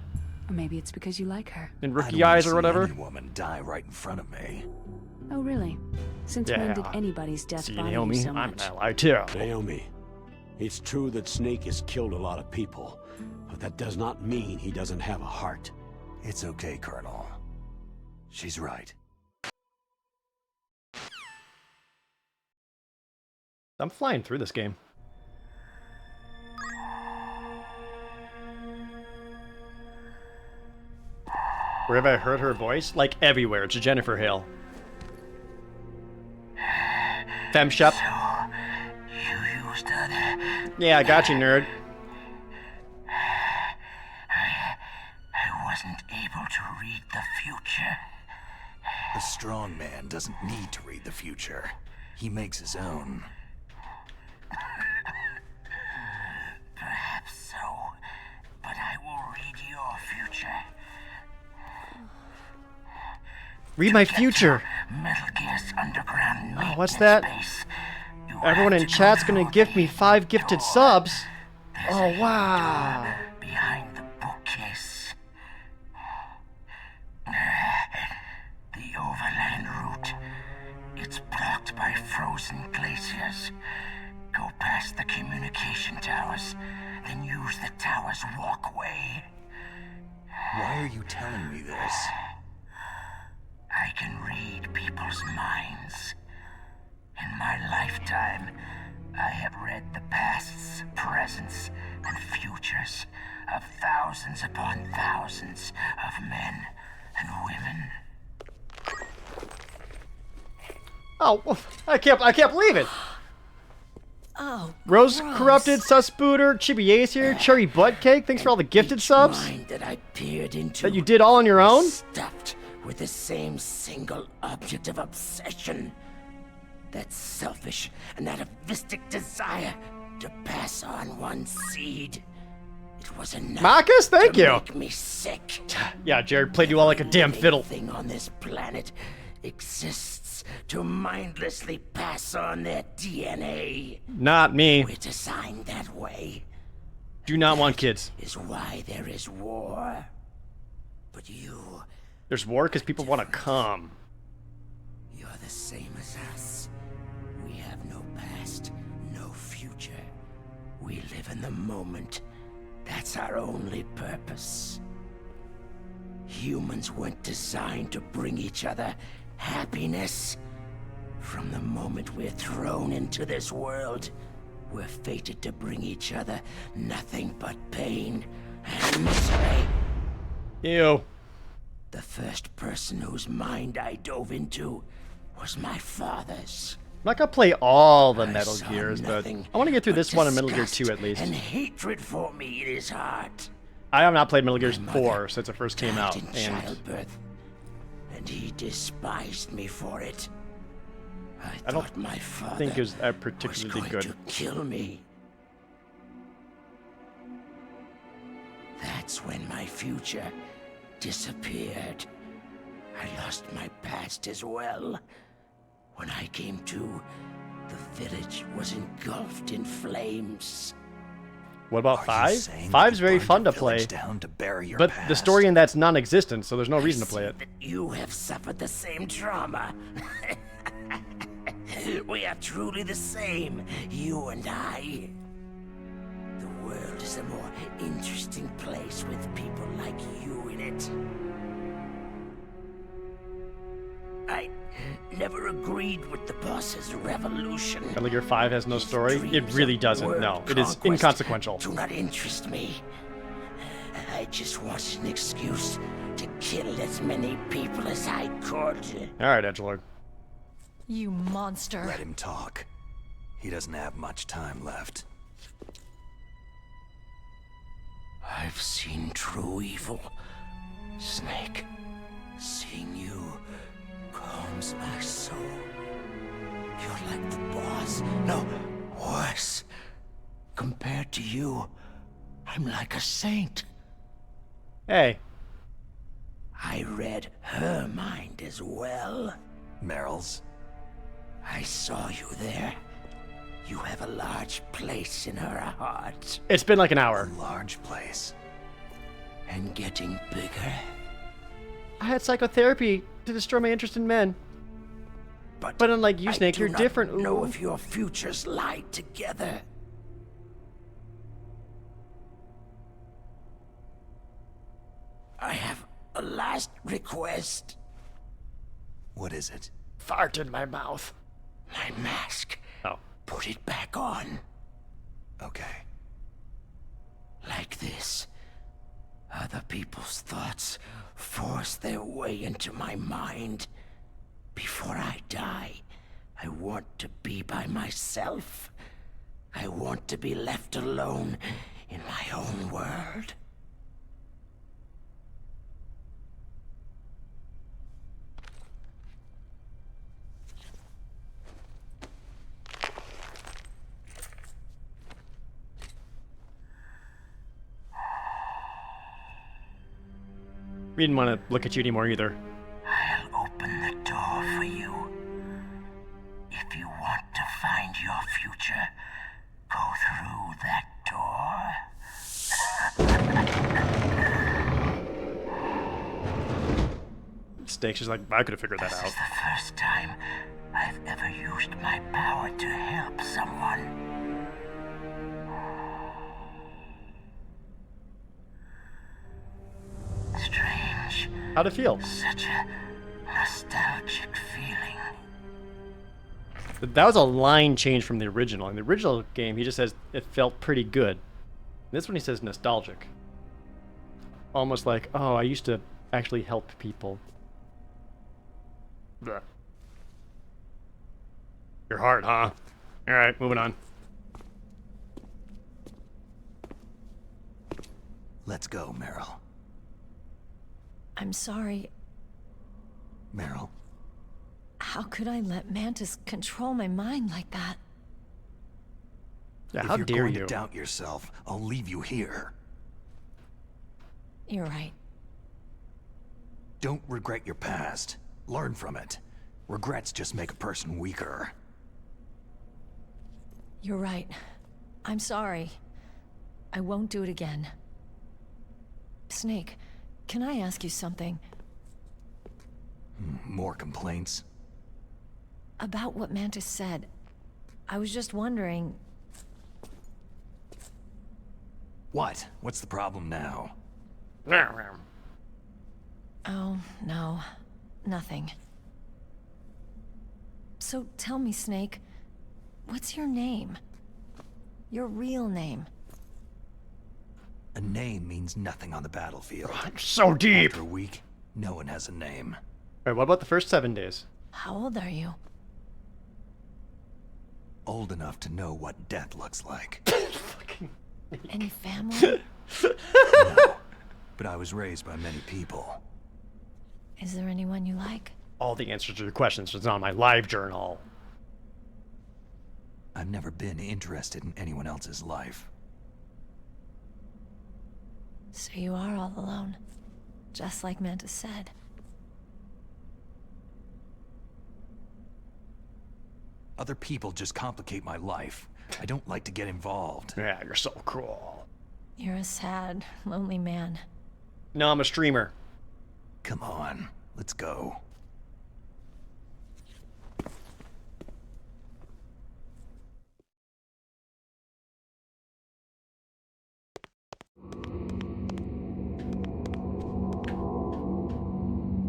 Or maybe it's because you like her. And rookie eyes or whatever? Any woman die right in front of me. Oh, really? Since when did anybody's death bother Naomi, you so I'm much? an ally too. Naomi, it's true that Snake has killed a lot of people, but that does not mean he doesn't have a heart. It's okay, Colonel. She's right. I'm flying through this game. Where have I heard her voice? Like everywhere. It's Jennifer Hale. FemShep. You used her. Yeah, I got you, nerd. I wasn't able to read the future. A strong man doesn't need to read the future. He makes his own. Read my future. Metal Gear's underground Oh, what's that? base. Everyone in chat's gonna gift me 5 gifted subs. Oh, wow. Behind the bookcase. The overland route. It's blocked by frozen glaciers. Go past the communication towers, then use the tower's walkway. Why are you telling me this? I can read people's minds. In my lifetime, I have read the pasts, presents, and futures of thousands upon thousands of men and women. Oh, I can't believe it. Oh, Rose gross. Corrupted, Suspooter, Chibiace here, Cherry Butt Cake, thanks for all the gifted subs. Mind that I peered into That you did all on your own? Stuffed with the same single object of obsession. That selfish and atavistic desire to pass on one seed. It was enough Marcus, thank to you. make me sick. Yeah, Jared played you all like a damn fiddle. Everything on this planet exists to mindlessly pass on their DNA. Not me. We're designed that way. Do not want kids. Is why there is war. But you, There's war because people want to come. you're the same as us. We have no past, no future. We live in the moment. That's our only purpose. Humans weren't designed to bring each other happiness. From the moment we're thrown into this world, we're fated to bring each other nothing but pain and misery. Ew. The first person whose mind I dove into was my father's. I'm not gonna play all the Metal saw Gears, but nothing I want to get through but this one and Metal Gear disgust 2 at least. And hatred for me in his heart. I have not played Metal Gear 4 since it first came out, In and childbirth, and he despised me for it. I don't thought my father think it was was particularly going good. to kill me. That's when my future disappeared. I lost my past as well. When I came to, the village was engulfed in flames. What about Are you 5? saying that 5's you very burned fun the to play, village down to bury your but the past? story in that's non-existent, so there's no reason to play it. You have suffered the same trauma. We are truly the same, you and I. The world is a more interesting place with people like you in it. I never agreed with the boss's revolution. Metal Gear 5 has no story? It really doesn't, no. It is Conquest inconsequential. do not interest me. I just wanted an excuse to kill as many people as I could. Alright, Edgelord. You monster. Let him talk. He doesn't have much time left. I've seen true evil. Snake, seeing you calms my soul. You're like the boss. No, worse. Compared to you, I'm like a saint. Hey. I read her mind as well. Meryl's? I saw you there. You have a large place in her heart. It's been like an hour. A large place. And getting bigger. I had psychotherapy to destroy my interest in men. But unlike you, Snake, you're different. Know Ooh. if your futures lie together. I have a last request. What is it? Fart in my mouth. My mask. Oh. Put it back on. Okay. Like this. Other people's thoughts force their way into my mind. Before I die, I want to be by myself. I want to be left alone in my own world. We didn't want to look at you anymore either. I'll open Snake. She's like, I could have figured that out. This is the first time I've ever used my power to help someone. Strange. How'd it feel? Such a nostalgic feeling. That was a line change from the original. In the original game, he just says it felt pretty good. This one he says nostalgic. Almost like, oh, I used to actually help people. Blech. Your heart, huh? Alright, moving on. Let's go, Meryl. I'm sorry. Meryl. How could I let Mantis control my mind like that? Yeah, if how you're dare going you? to doubt yourself, I'll leave you here. You're right. Don't regret your past. Learn from it. Regrets just make a person weaker. You're right. I'm sorry. I won't do it again. Snake, can I ask you something? More complaints? About what Mantis said. I was just wondering... What? What's the problem now? Oh, no. Nothing. So tell me, Snake, what's your name? Your real name? A name means nothing on the battlefield. So deep! After a week, no one has a name. Alright, what about the first 7 days? How old are you? Old enough to know what death looks like. Any family? No, but I was raised by many people. Is there anyone you like? All the answers to your questions is on my live journal. I've never been interested in anyone else's life. So you are all alone, just like Mantis said. Other people just complicate my life. I don't like to get involved. Yeah, you're so cruel. You're a sad, lonely man. No, I'm a streamer. Come on, let's go.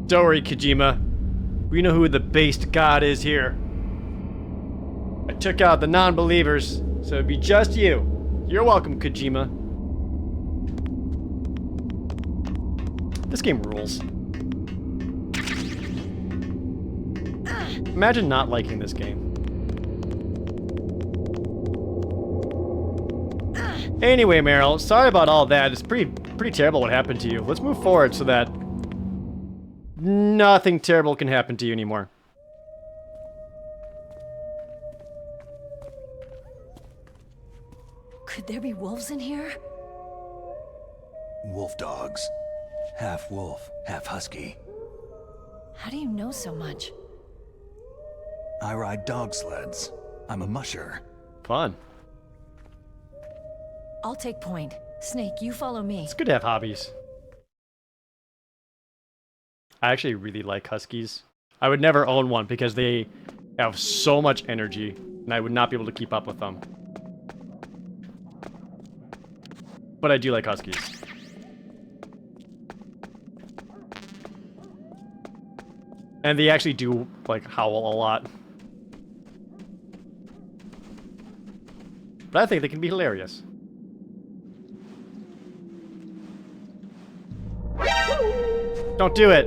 Don't worry, Kojima. We know who the based god is here. I took out the non-believers, so it'd be just you. You're welcome, Kojima. This game rules. Imagine not liking this game. Anyway, Meryl, sorry about all that. It's pretty terrible what happened to you. Let's move forward so that nothing terrible can happen to you anymore. Could there be wolves in here? Wolf dogs. Half wolf, half husky. How do you know so much? I ride dog sleds. I'm a musher. Fun. I'll take point. Snake, you follow me. It's good to have hobbies. I actually really like huskies. I would never own one because they have so much energy and I would not be able to keep up with them. But I do like huskies. And they actually do, like, howl a lot. But I think they can be hilarious. Don't do it!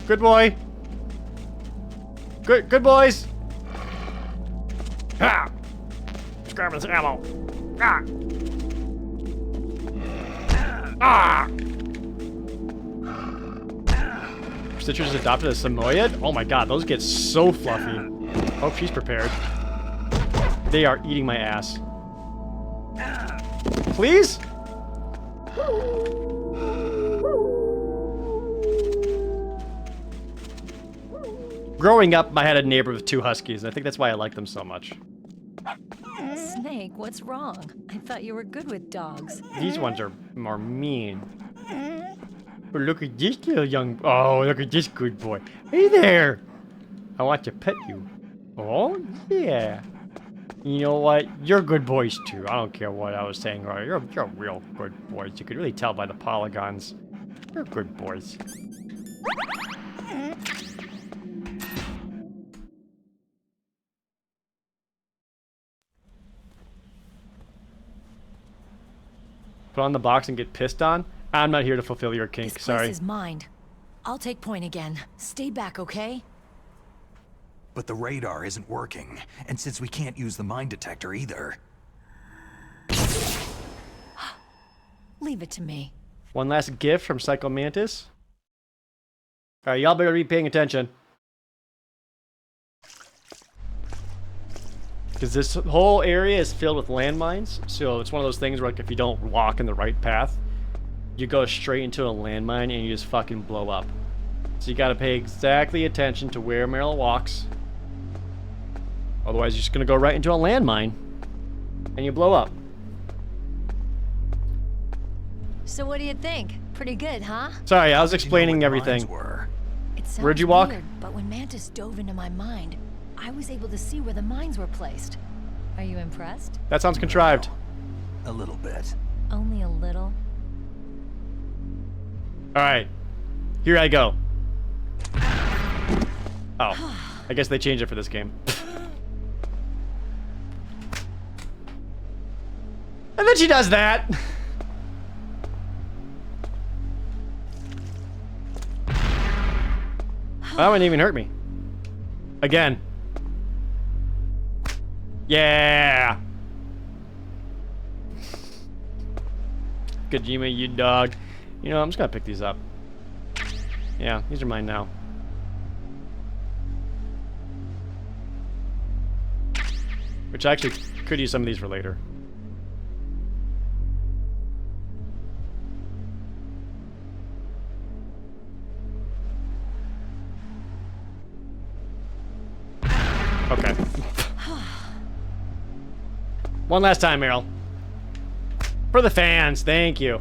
Good boy! Good boys! Ha! Just grabbing this ammo. Ah! Ah! Stitcher's adopted a Samoyed? Oh my god, those get so fluffy. Hope she's prepared. They are eating my ass. Please? Growing up, I had a neighbor with 2 huskies, and I think that's why I like them so much. Snake, what's wrong? I thought you were good with dogs. These ones are more mean. But look at this little young... Oh, look at this good boy. Hey there. I want to pet you. Oh, yeah. You know what? You're good boys, too. I don't care what I was saying earlier. You're real good boys. You could really tell by the polygons. You're good boys. Put on the box and get pissed on? I'm not here to fulfill your kink, This sorry. place is mine. I'll take point again. Stay back, okay? But the radar isn't working, and since we can't use the mine detector either... Leave it to me. One last gift from Psycho Mantis. Alright, y'all better be paying attention. Because this whole area is filled with landmines, so it's one of those things where, like, if you don't walk in the right path, you go straight into a landmine and you just fucking blow up. So you gotta pay exactly attention to where Meryl walks. Otherwise, you're just gonna go right into a landmine and you blow up. So what do you think? Pretty good, huh? Sorry, I was explaining everything. It sounds Where'd you walk? weird, but when Mantis dove into my mind, I was able to see where the mines were placed. Are you impressed? That sounds contrived. A little bit. Only a little. Alright. Here I go. Oh. I guess they changed it for this game. And then she does that! That wouldn't even hurt me. Again. Yeah! Kojima, you dog. You know, I'm just gonna pick these up. Yeah, these are mine now. Which I actually could use some of these for later. Okay. One last time, Meryl. For the fans, thank you.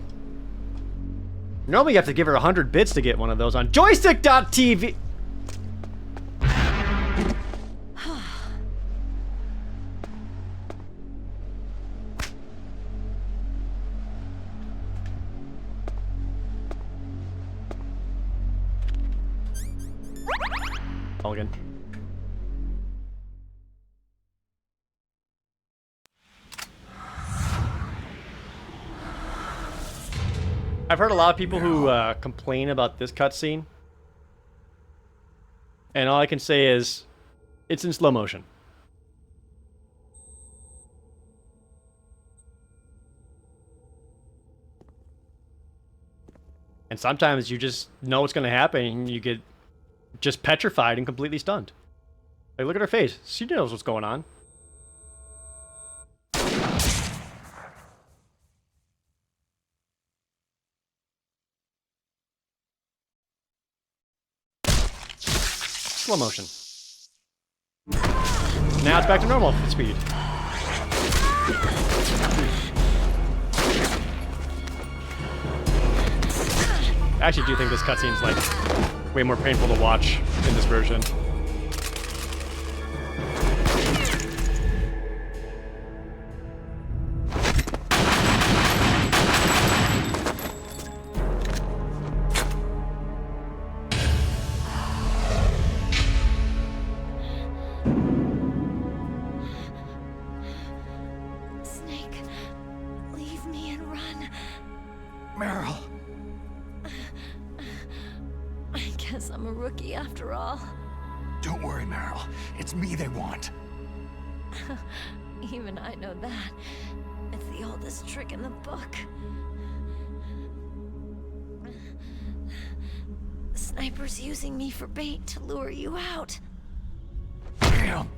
Normally you have to give her 100 bits to get one of those on joystick.tv. Mulligan. I've heard a lot of people who complain about this cutscene, and all I can say is, it's in slow motion. And sometimes you just know what's going to happen, and you get just petrified and completely stunned. Like, look at her face. She knows what's going on. Slow motion. Now it's back to normal speed. I actually do think this cutscene's like way more painful to watch in this version. After all. Don't worry, Meryl. It's me they want. Even I know that. It's the oldest trick in the book. The sniper's using me for bait to lure you out. Damn.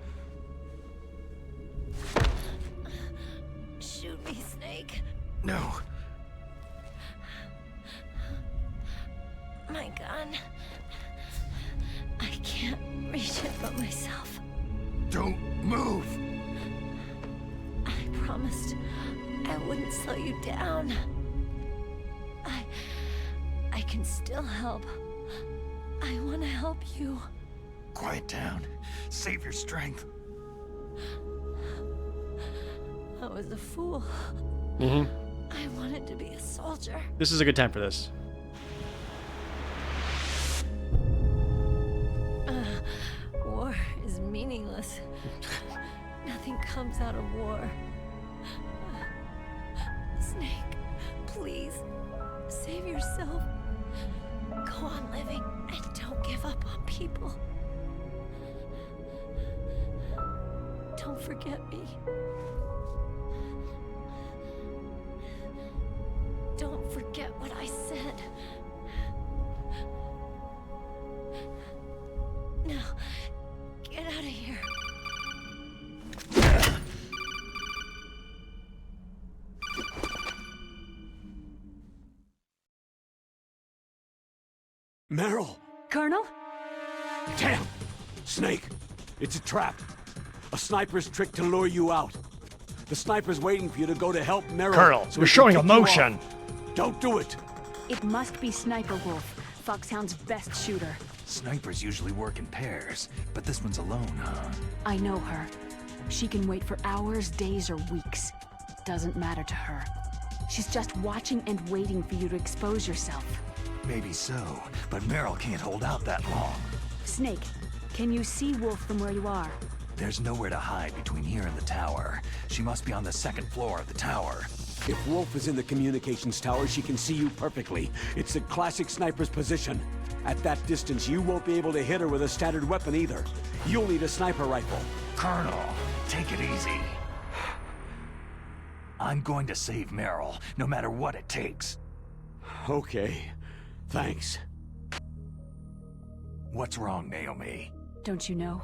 Shoot me, Snake. No. My gun. I can't reach it but myself. Don't move! I promised I wouldn't slow you down. I can still help. I want to help you. Quiet down. Save your strength. I was a fool. Mm-hmm. I wanted to be a soldier. This is a good time for this. War is meaningless. Nothing comes out of war. Snake, please, save yourself. Go on living and don't give up on people. Don't forget me. Don't forget what I said. Now, get out of here. Meryl! Colonel? Damn! Snake! It's a trap. A sniper's trick to lure you out. The sniper's waiting for you to go to help Meryl. Colonel, so you're he can showing pick you emotion. off. Don't do it! It must be Sniper Wolf, Foxhound's best shooter. Snipers usually work in pairs, but this one's alone, huh? I know her. She can wait for hours, days, or weeks. Doesn't matter to her. She's just watching and waiting for you to expose yourself. Maybe so, but Meryl can't hold out that long. Snake, can you see Wolf from where you are? There's nowhere to hide between here and the tower. She must be on the second floor of the tower. If Wolf is in the communications tower, she can see you perfectly. It's a classic sniper's position. At that distance, you won't be able to hit her with a standard weapon either. You'll need a sniper rifle. Colonel, take it easy. I'm going to save Meryl, no matter what it takes. Okay. Thanks. What's wrong, Naomi? Don't you know?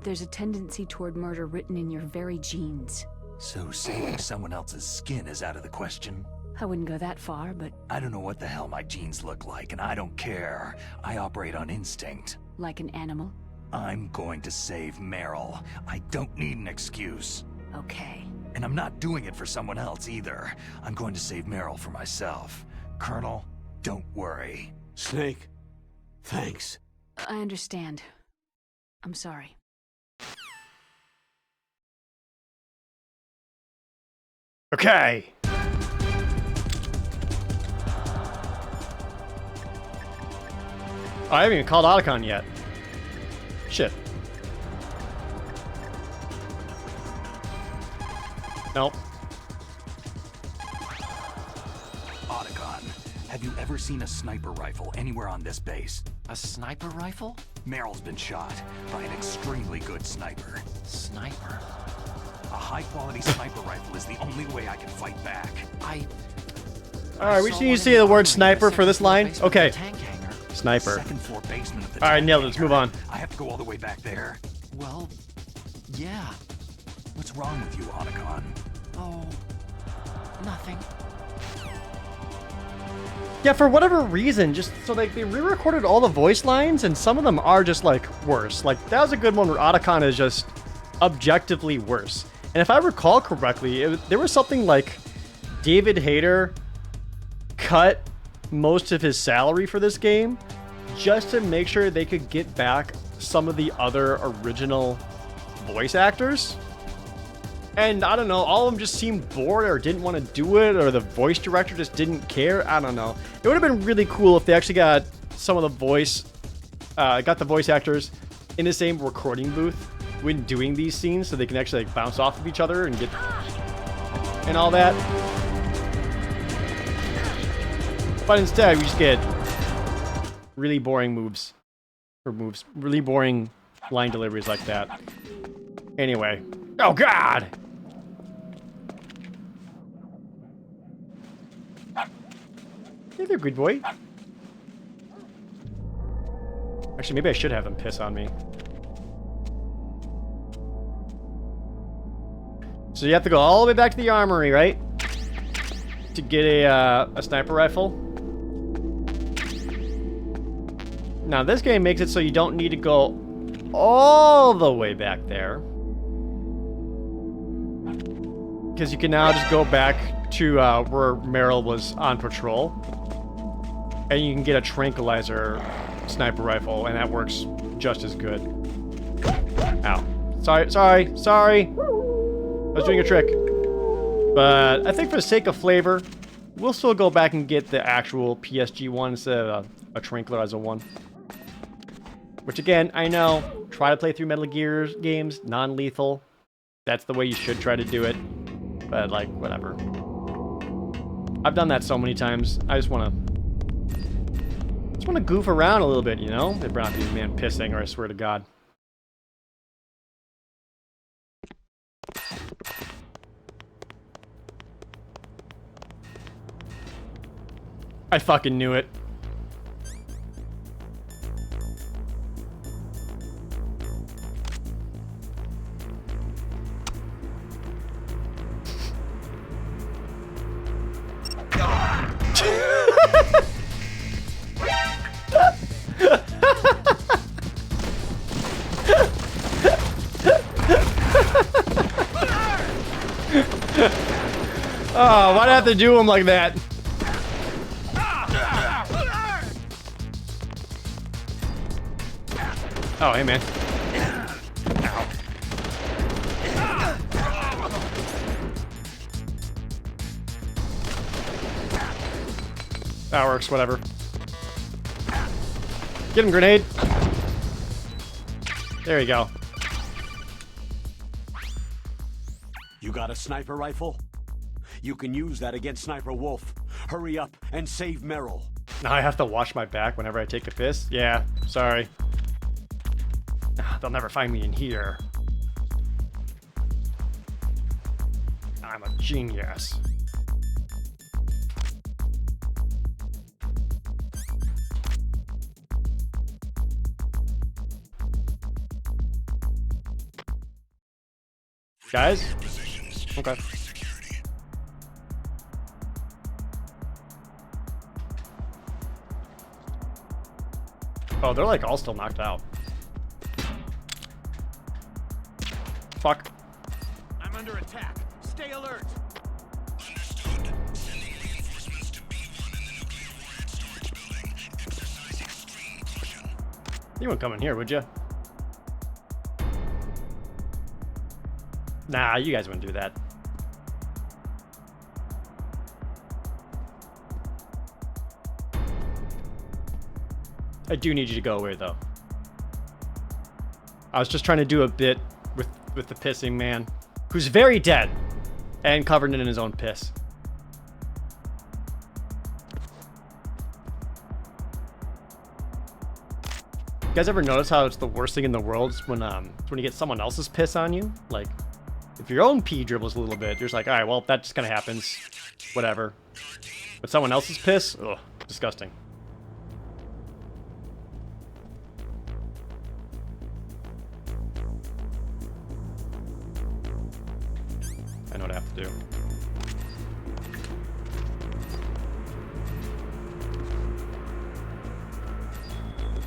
There's a tendency toward murder written in your very genes. So saving someone else's skin is out of the question? I wouldn't go that far, but... I don't know what the hell my genes look like, and I don't care. I operate on instinct. Like an animal? I'm going to save Meryl. I don't need an excuse. Okay. And I'm not doing it for someone else either. I'm going to save Meryl for myself. Colonel, don't worry. Snake, thanks. I understand. I'm sorry. Okay. I haven't even called Otacon yet. Shit. Nope. Otacon, have you ever seen a sniper rifle anywhere on this base? A sniper rifle? Meryl's been shot by an extremely good sniper. Sniper? A high-quality sniper rifle is the only way I can fight back. Alright, we just need to say the word sniper for this line. Okay. Sniper. Second floor basement of the Alright, tank nailed it. Let's move on. I have to go all the way back there. Well, yeah. What's wrong with you, Otacon? Oh, nothing. Yeah, for whatever reason, just so like they re-recorded all the voice lines, and some of them are just like worse. Like that was a good one where Otacon is just objectively worse. And if I recall correctly, there was something like David Hayter cut most of his salary for this game just to make sure they could get back some of the other original voice actors. And I don't know, all of them just seemed bored or didn't want to do it, or the voice director just didn't care. I don't know. It would have been really cool if they actually got some of the voice actors in the same recording booth when doing these scenes, so they can actually like bounce off of each other and get and all that. But instead, we just get really boring really boring line deliveries like that. Anyway. Oh, God! Hey there, good boy. Actually, maybe I should have them piss on me. So you have to go all the way back to the armory, right? To get a sniper rifle. Now, this game makes it so you don't need to go all the way back there. Because you can now just go back to where Meryl was on patrol. And you can get a tranquilizer sniper rifle, and that works just as good. Ow. Sorry. I was doing a trick. But I think for the sake of flavor, we'll still go back and get the actual PSG one instead of a tranquilizer one. Which again, I know, try to play through Metal Gear games, non-lethal. That's the way you should try to do it. But like, whatever. I've done that so many times. I just want to goof around a little bit, you know? They brought these man pissing, or I swear to God. I fucking knew it. Oh, why'd I have to do him like that? Oh, hey, man. Ow. That works, whatever. Get him, grenade. There you go. You got a sniper rifle? You can use that against Sniper Wolf. Hurry up and save Merrill. Now I have to wash my back whenever I take a piss? Yeah, sorry. They'll never find me in here. I'm a genius. Guys? Okay. Oh, they're like all still knocked out. Fuck. I'm under attack. Stay alert. Understood. Sending reinforcements to B1 in the nuclear warhead storage building. Exercise extreme caution. You wouldn't come in here, would you? Nah, you guys wouldn't do that. I do need you to go away, though. I was just trying to do a bit with the pissing man, who's very dead and covered in his own piss. You guys ever notice how it's the worst thing in the world when you get someone else's piss on you? Like, if your own pee dribbles a little bit, you're just like, all right, well, that just kind of happens. Whatever. But someone else's piss? Ugh, disgusting. I know what I have to do.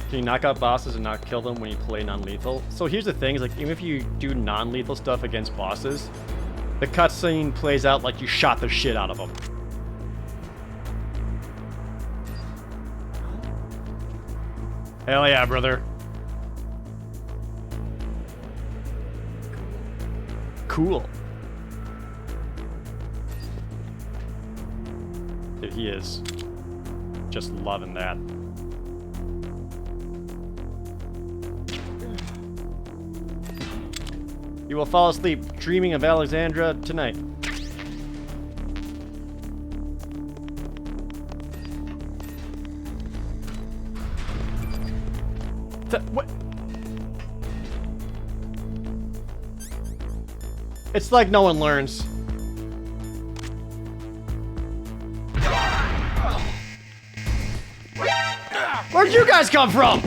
Can you knock out bosses and not kill them when you play non-lethal? So here's the thing, is like, even if you do non-lethal stuff against bosses, the cutscene plays out like you shot the shit out of them. Hell yeah, brother. Cool. Dude, he is just loving that. You will fall asleep dreaming of Alexandra tonight. What? It's like no one learns. Where'd you guys come from?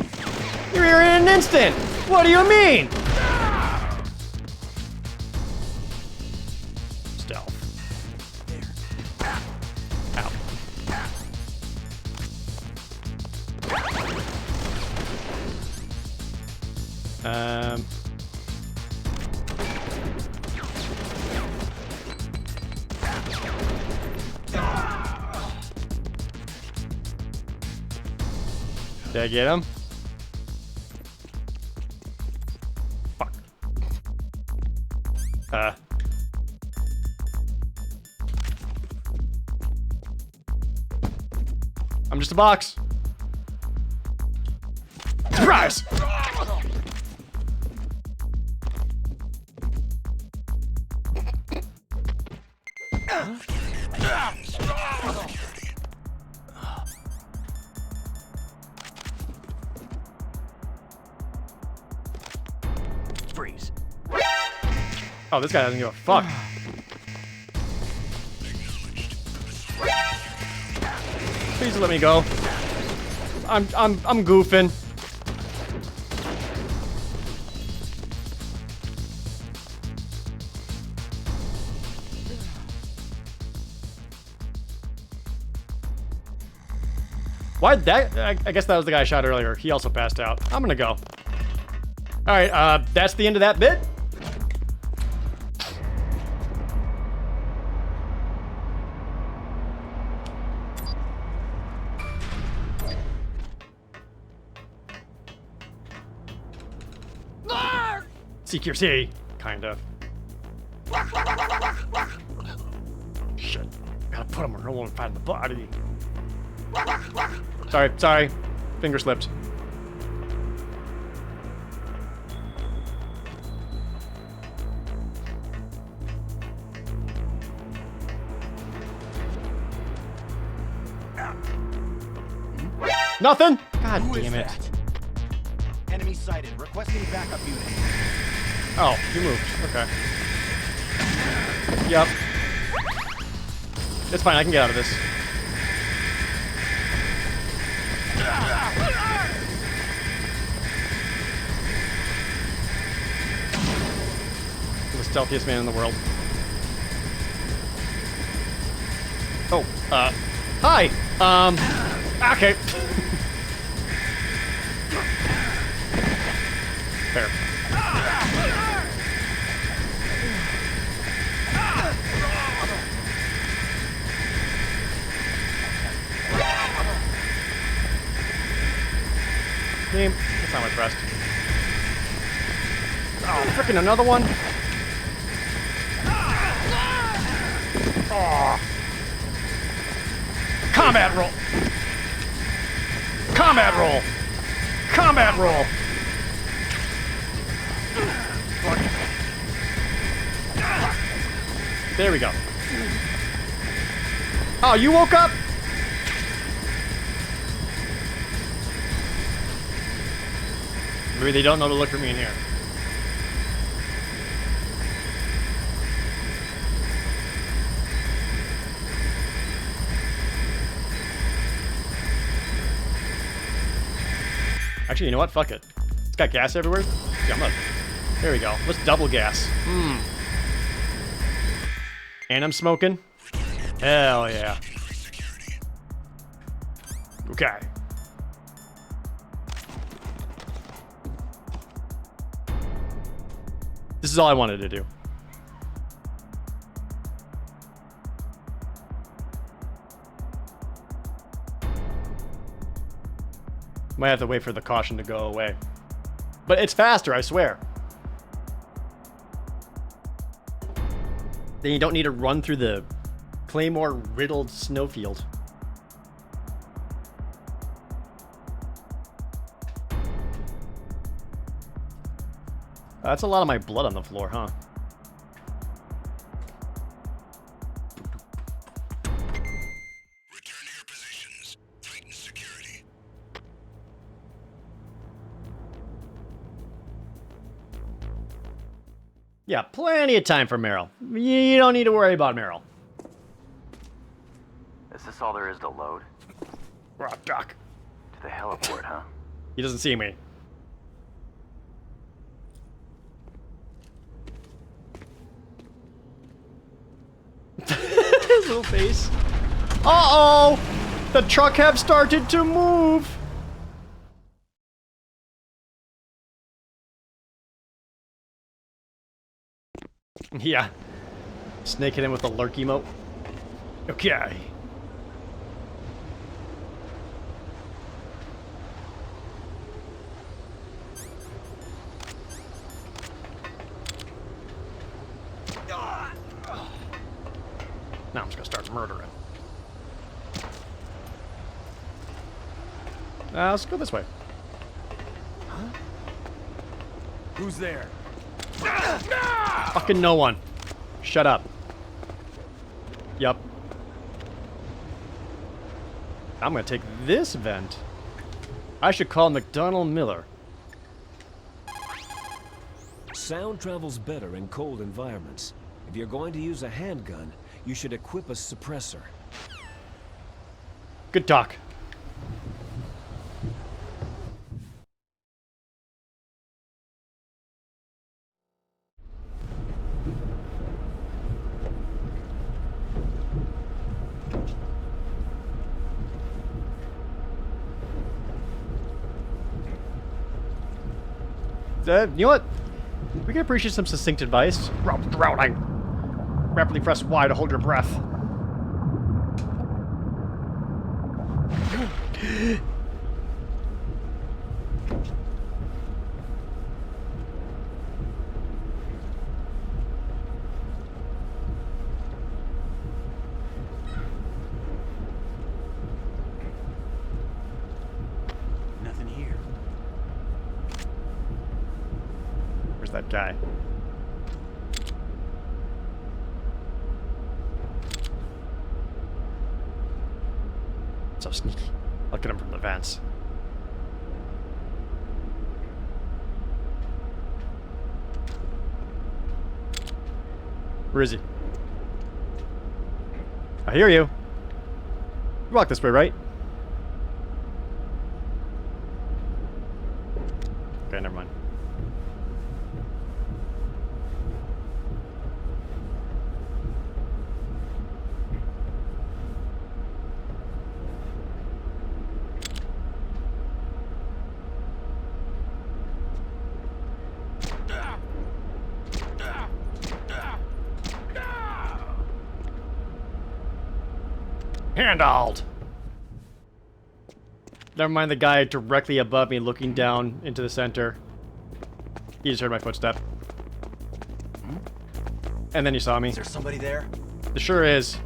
You're here in an instant. What do you mean? Stealth. Ow. Did I get him? Fuck. I'm just a box. Surprise! Freeze. Oh, this guy doesn't give a fuck. Please let me go. I'm goofing. Why'd that? I guess that was the guy I shot earlier. He also passed out. I'm gonna go. All right, that's the end of that bit. CQC, kind of. Shit. Gotta put him where no one will find the body. Sorry. Finger slipped. Nothing? God damn it. Enemy sighted. Requesting backup unit. Oh, you moved. Okay. Yep. It's fine, I can get out of this. The stealthiest man in the world. Oh, hi! Okay. Fair. Game. That's not much rest. Oh, frickin' another one. Oh. Combat roll. Combat roll. Combat roll. There we go. Oh, you woke up? Maybe they don't know to look for me in here. Actually, you know what? Fuck it. It's got gas everywhere. Yeah, I'm gonna... There we go. Let's double gas. And I'm smoking. Hell yeah. Okay. This is all I wanted to do. Might have to wait for the caution to go away. But it's faster, I swear. Then you don't need to run through the claymore-riddled snowfield. That's a lot of my blood on the floor, huh? Return to your positions. Tighten security. Yeah, plenty of time for Meryl. You don't need to worry about Meryl. Is this all there is to load? Rock Doc. To the heliport, huh? He doesn't see me. His little face. Uh-oh! The truck have started to move! Yeah. Snake hit him with a lurk emote. Okay. Let's go this way. Huh? Who's there? Fucking no one. Shut up. Yup. I'm gonna take this vent. I should call McDonald Miller. Sound travels better in cold environments. If you're going to use a handgun, you should equip a suppressor. Good talk. You know what? We can appreciate some succinct advice. Drowning. Rapidly press Y to hold your breath. Nothing here. Where's that guy? So sneaky. I'll get him from the vents. Where is he? I hear you. You walk this way, right? Okay, never mind. Handled! Never mind the guy directly above me looking down into the center. He just heard my footstep. And then he saw me. Is there somebody there? There sure is.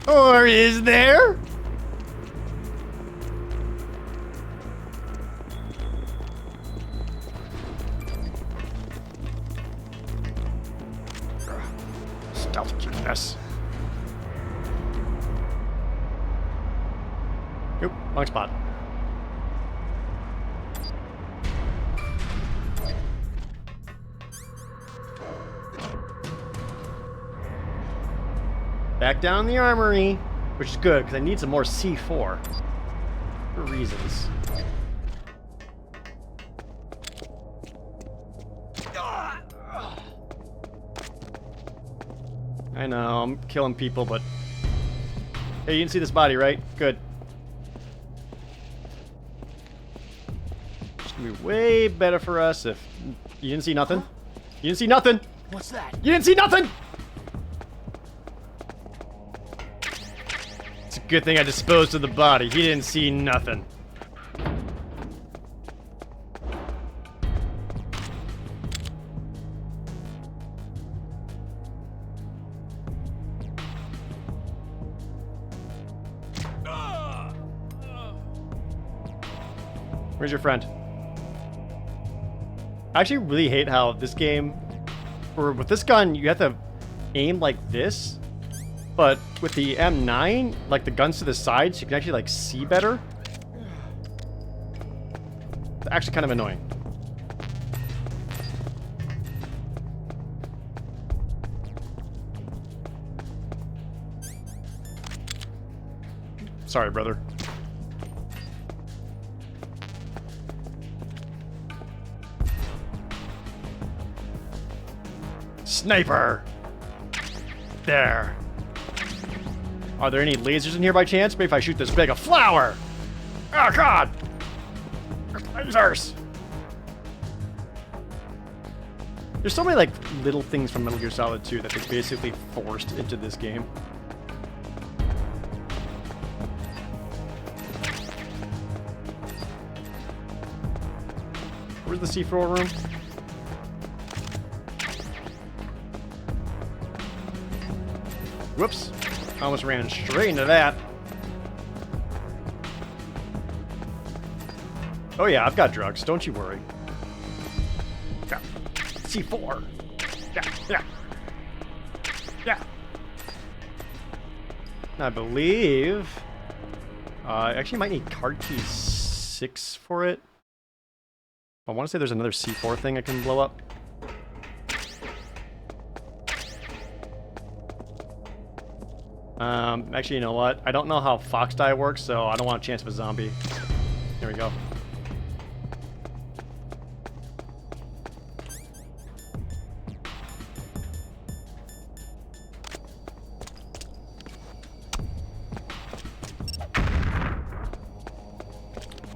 Or is there? Stealth cuteness. Nope, wrong spot. Back down the armory, which is good because I need some more C4 for reasons. I know, I'm killing people, but hey, you didn't see this body, right? Good. It's gonna be way better for us if you didn't see nothing. You didn't see nothing. What's that? You didn't see nothing. It's a good thing I disposed of the body. He didn't see nothing. Where's your friend? I actually really hate how this game, or with this gun, you have to aim like this, but with the M9, like the guns to the sides, you can actually like see better. It's actually kind of annoying. Sorry, brother. Sniper! There. Are there any lasers in here by chance? Maybe if I shoot this big, a flower! Oh god! Lasers! There's so many like little things from Metal Gear Solid 2 that they basically forced into this game. Where's the C4 room? Whoops. I almost ran straight into that. Oh yeah, I've got drugs. Don't you worry. Yeah. C4. Yeah. I believe... actually might need card key 6 for it. I want to say there's another C4 thing I can blow up. Actually, you know what? I don't know how Fox die works, so I don't want a chance of a zombie. Here we go.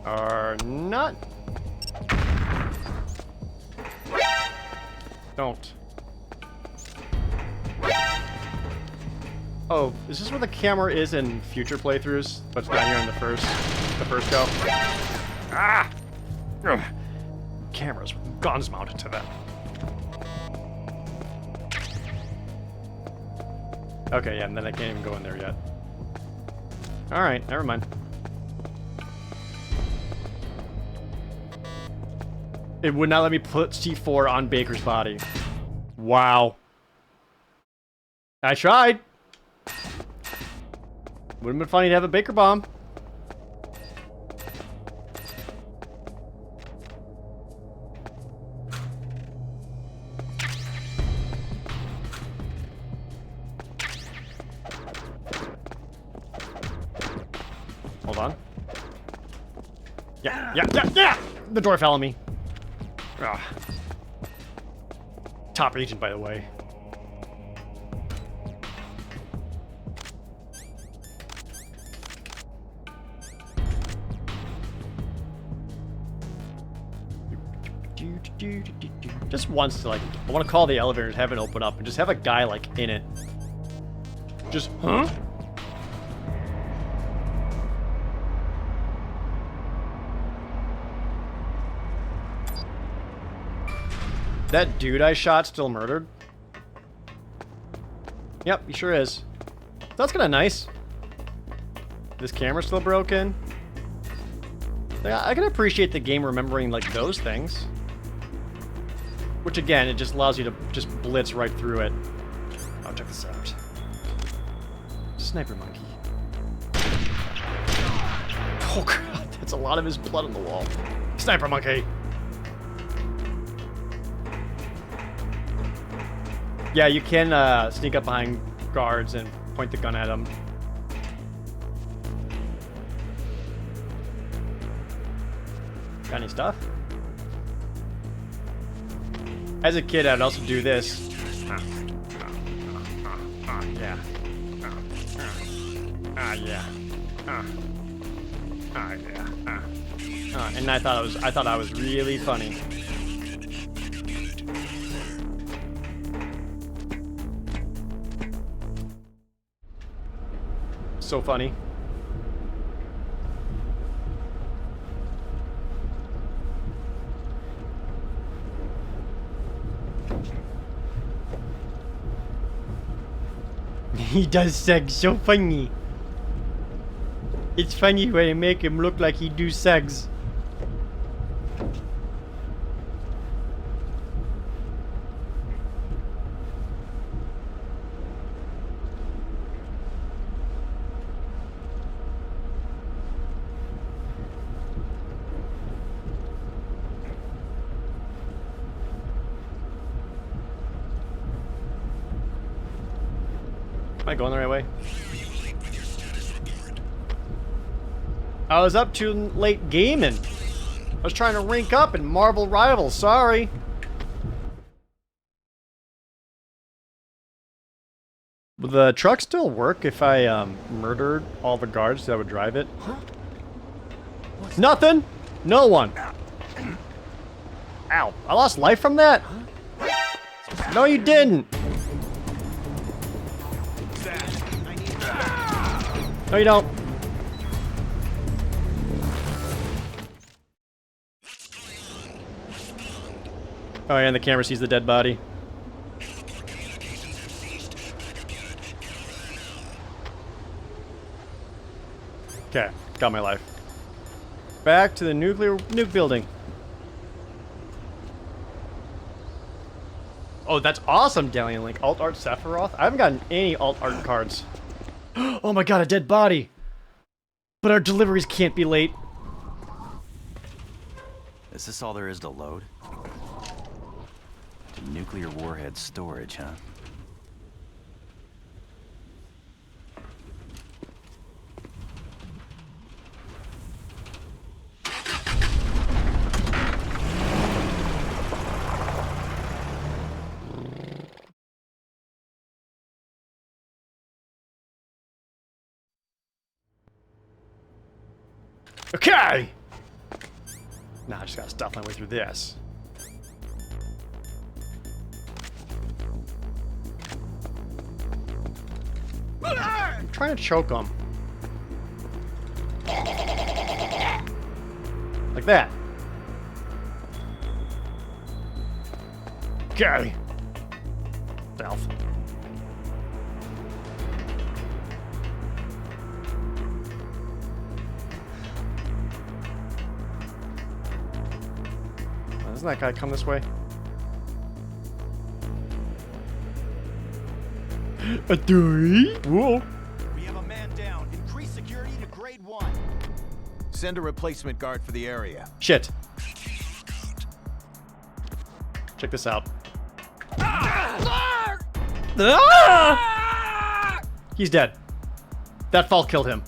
Are not. Don't. Oh, is this where the camera is in future playthroughs? But it's not here in the first go. Ah! Ugh. Cameras with guns mounted to them. Okay, yeah, and then I can't even go in there yet. Alright, never mind. It would not let me put C4 on Baker's body. Wow. I tried. Would've been funny to have a Baker bomb. Hold on. Yeah! The door fell on me. Ugh. Top agent, by the way. Just once to, like, I want to call the elevator and have it open up and just have a guy, like, in it. Just, huh? That dude I shot still murdered? Yep, he sure is. That's kind of nice. This camera's still broken. Yeah, I can appreciate the game remembering, like, those things. Which, again, it just allows you to just blitz right through it. Oh, check this out. Sniper monkey. Oh, God, that's a lot of his blood on the wall. Sniper monkey! Yeah, you can sneak up behind guards and point the gun at them. Got any stuff? As a kid, I'd also do this. Yeah. Yeah. Yeah. And I thought I was really funny. So funny. He does sex so funny. It's funny when I make him look like he do sex. Am I going the right way? I was up too late gaming. I was trying to rank up in Marvel Rivals, sorry. Will the truck still work if I murdered all the guards that would drive it? Nothing? No one. Ow. I lost life from that? No, you didn't. No, you don't. Oh, yeah, and the camera sees the dead body. Okay, got my life. back to the nuke building. Oh, that's awesome, Dalian Link. Alt Art Sephiroth? I haven't gotten any Alt Art cards. Oh my god, a dead body! But our deliveries can't be late. Is this all there is to load? Nuclear warhead storage, huh? Okay! Nah, I just gotta stuff my way through this. I'm trying to choke him. Like that. Okay. Stealth. Doesn't that guy come this way? A three? Whoa. We have a man down. Increase security to grade 1. Send a replacement guard for the area. Shit. Check this out. Ah! He's dead. That fall killed him.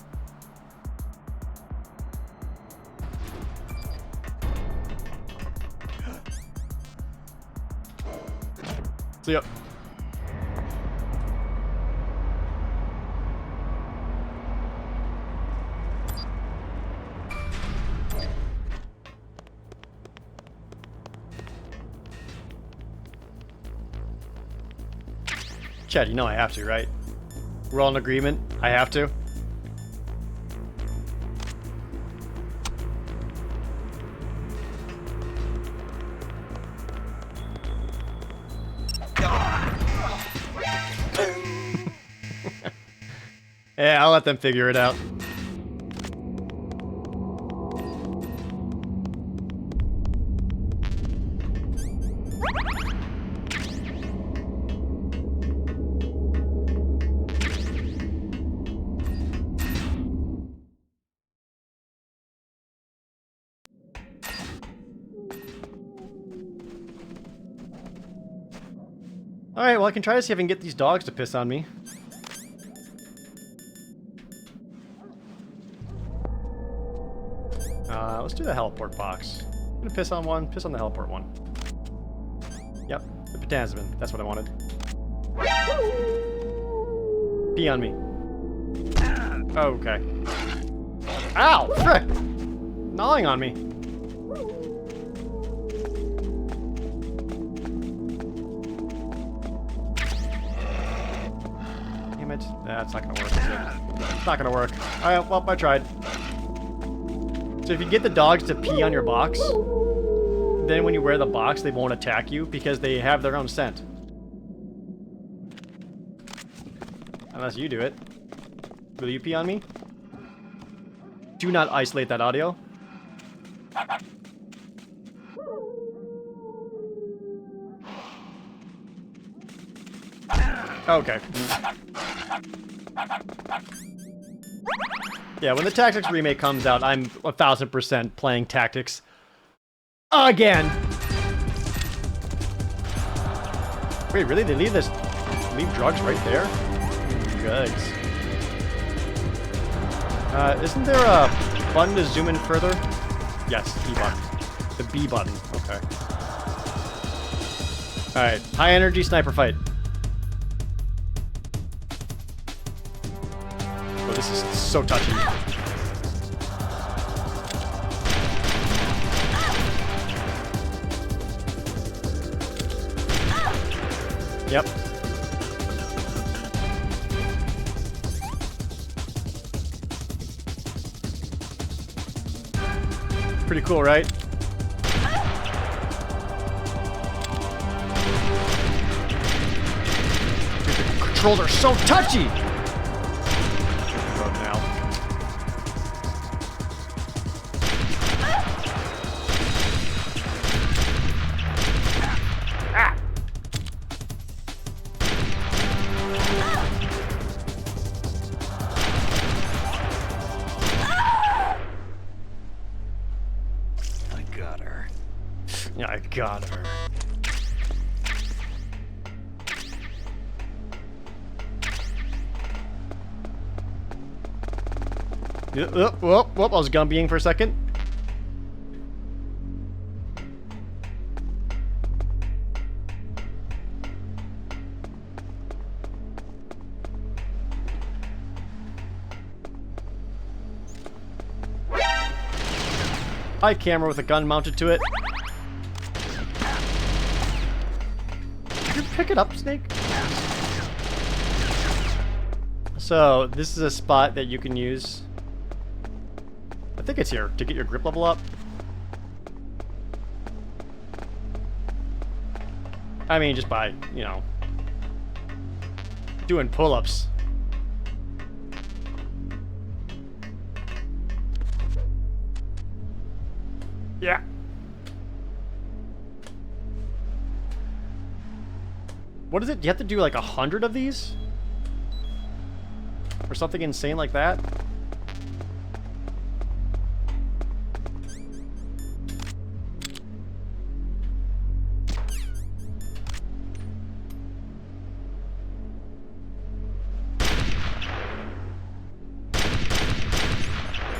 See ya. Chad, you know I have to, right? We're all in agreement? I have to? Yeah, I'll let them figure it out. Alright, well I can try to see if I can get these dogs to piss on me. Let's do the heliport box. I'm gonna piss on one, piss on the heliport one. Yep, the Potasman. That's what I wanted. Pee on me. Okay. Ow! Frick! Gnawing on me. Damn it. That's not gonna work, is it? It's not gonna work. Alright, well, I tried. So if you get the dogs to pee on your box, then when you wear the box, they won't attack you because they have their own scent. Unless you do it. Will you pee on me? Do not isolate that audio. Okay. Yeah, when the Tactics remake comes out, I'm 1000% playing Tactics again. Wait, really? They leave drugs right there? Goods. Isn't there a button to zoom in further? Yes, E button. The B button. Okay. Alright, high energy sniper fight. Oh, this is so touchy. Yep. Pretty cool, right? Dude, the controls are so touchy! Yeah, I got her. Whoop, I was gumpying for a second. Hi, camera with a gun mounted to it. Did you pick it up, Snake? So, this is a spot that you can use. I think it's here to get your grip level up. I mean, just by, you know, doing pull-ups. Yeah. What is it? You have to do like 100 of these? Or something insane like that?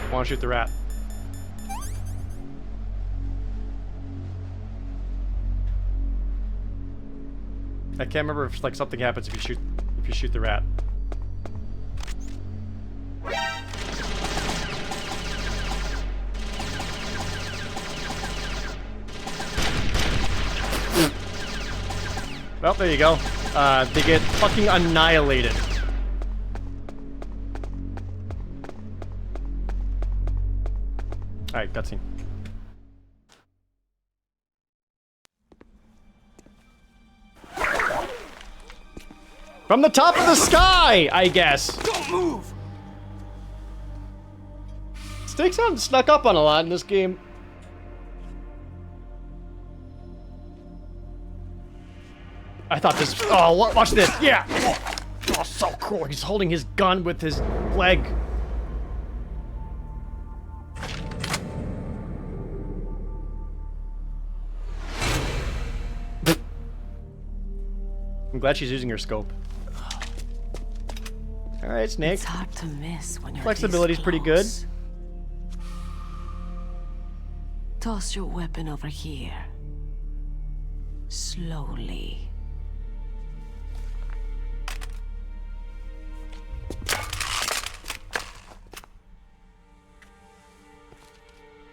I want to shoot the rat. I can't remember if like something happens if you shoot the rat. Well, there you go. They get fucking annihilated. Alright, cutscene. From the top of the sky, I guess. Don't move. Stakes haven't snuck up on a lot in this game. I thought this. Oh, watch this. Yeah. Oh, so cool. He's holding his gun with his leg. I'm glad she's using her scope. All right, Snake. It's hard to miss when you're Flexibility's pretty good. Toss your weapon over here. Slowly.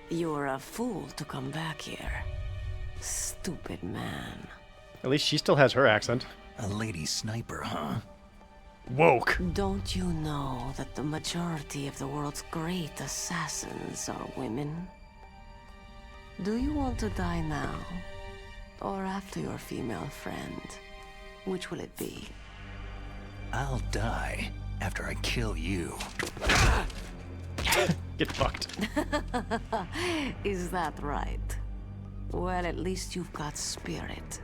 You're a fool to come back here. Stupid man. At least she still has her accent. A lady sniper, huh? Woke. Don't you know that the majority of the world's great assassins are women? Do you want to die now? Or after your female friend? Which will it be? I'll die after I kill you. Get fucked. Is that right? Well, at least you've got spirit.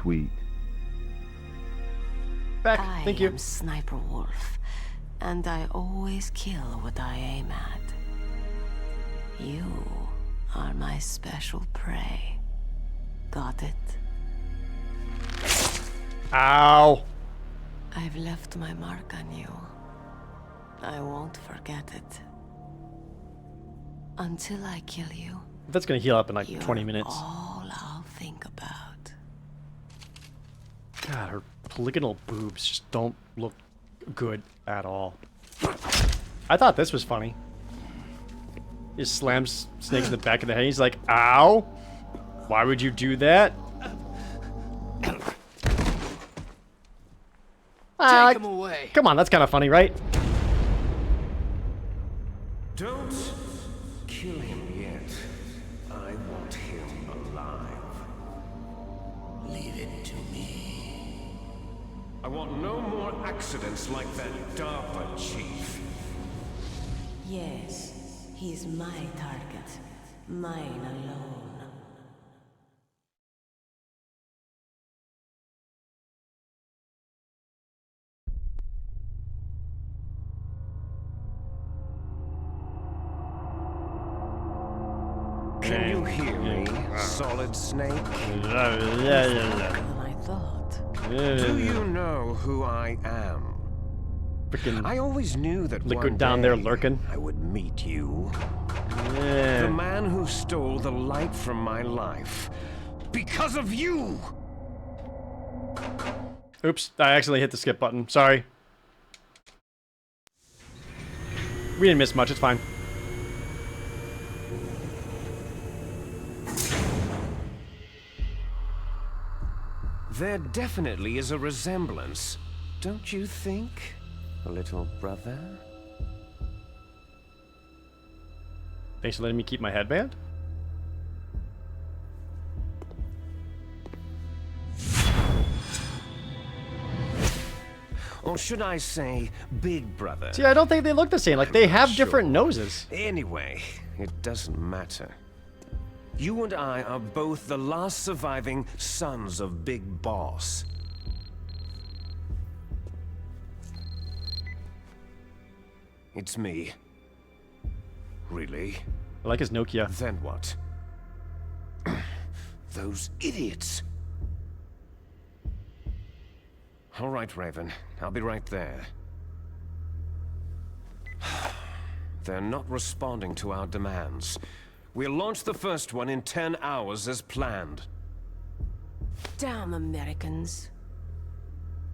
Sweet. Back. Thank you. I am Sniper Wolf, and I always kill what I aim at. You are my special prey. Got it? Ow. I've left my mark on you. I won't forget it. Until I kill you. That's gonna heal up in like you're 20 minutes. All I'll think about. God, her polygonal boobs just don't look good at all. I thought this was funny. He just slams Snake in the back of the head. He's like, ow. Why would you do that? Take him away. Come on, that's kind of funny, right? Don't kill him yet. I want him alive. Leave it to me. I want no more accidents like that DARPA chief. Yes, he's my target. Mine alone. Can you hear me, Solid Snake? I thought. Do you know who I am? Freaking I always knew that liquid one down day there lurking. I would meet you. Yeah. The man who stole the light from my life. Because of you! Oops, I accidentally hit the skip button. Sorry. We didn't miss much, it's fine. There definitely is a resemblance, don't you think, little brother? Thanks for letting me keep my headband. Or should I say, big brother? See, I don't think they look the same. Like, they have different noses. Anyway, it doesn't matter. You and I are both the last surviving sons of Big Boss. It's me. Really? I like his Nokia. Then what? Those idiots! All right, Raven. I'll be right there. They're not responding to our demands. We'll launch the first one in 10 hours as planned. Damn Americans.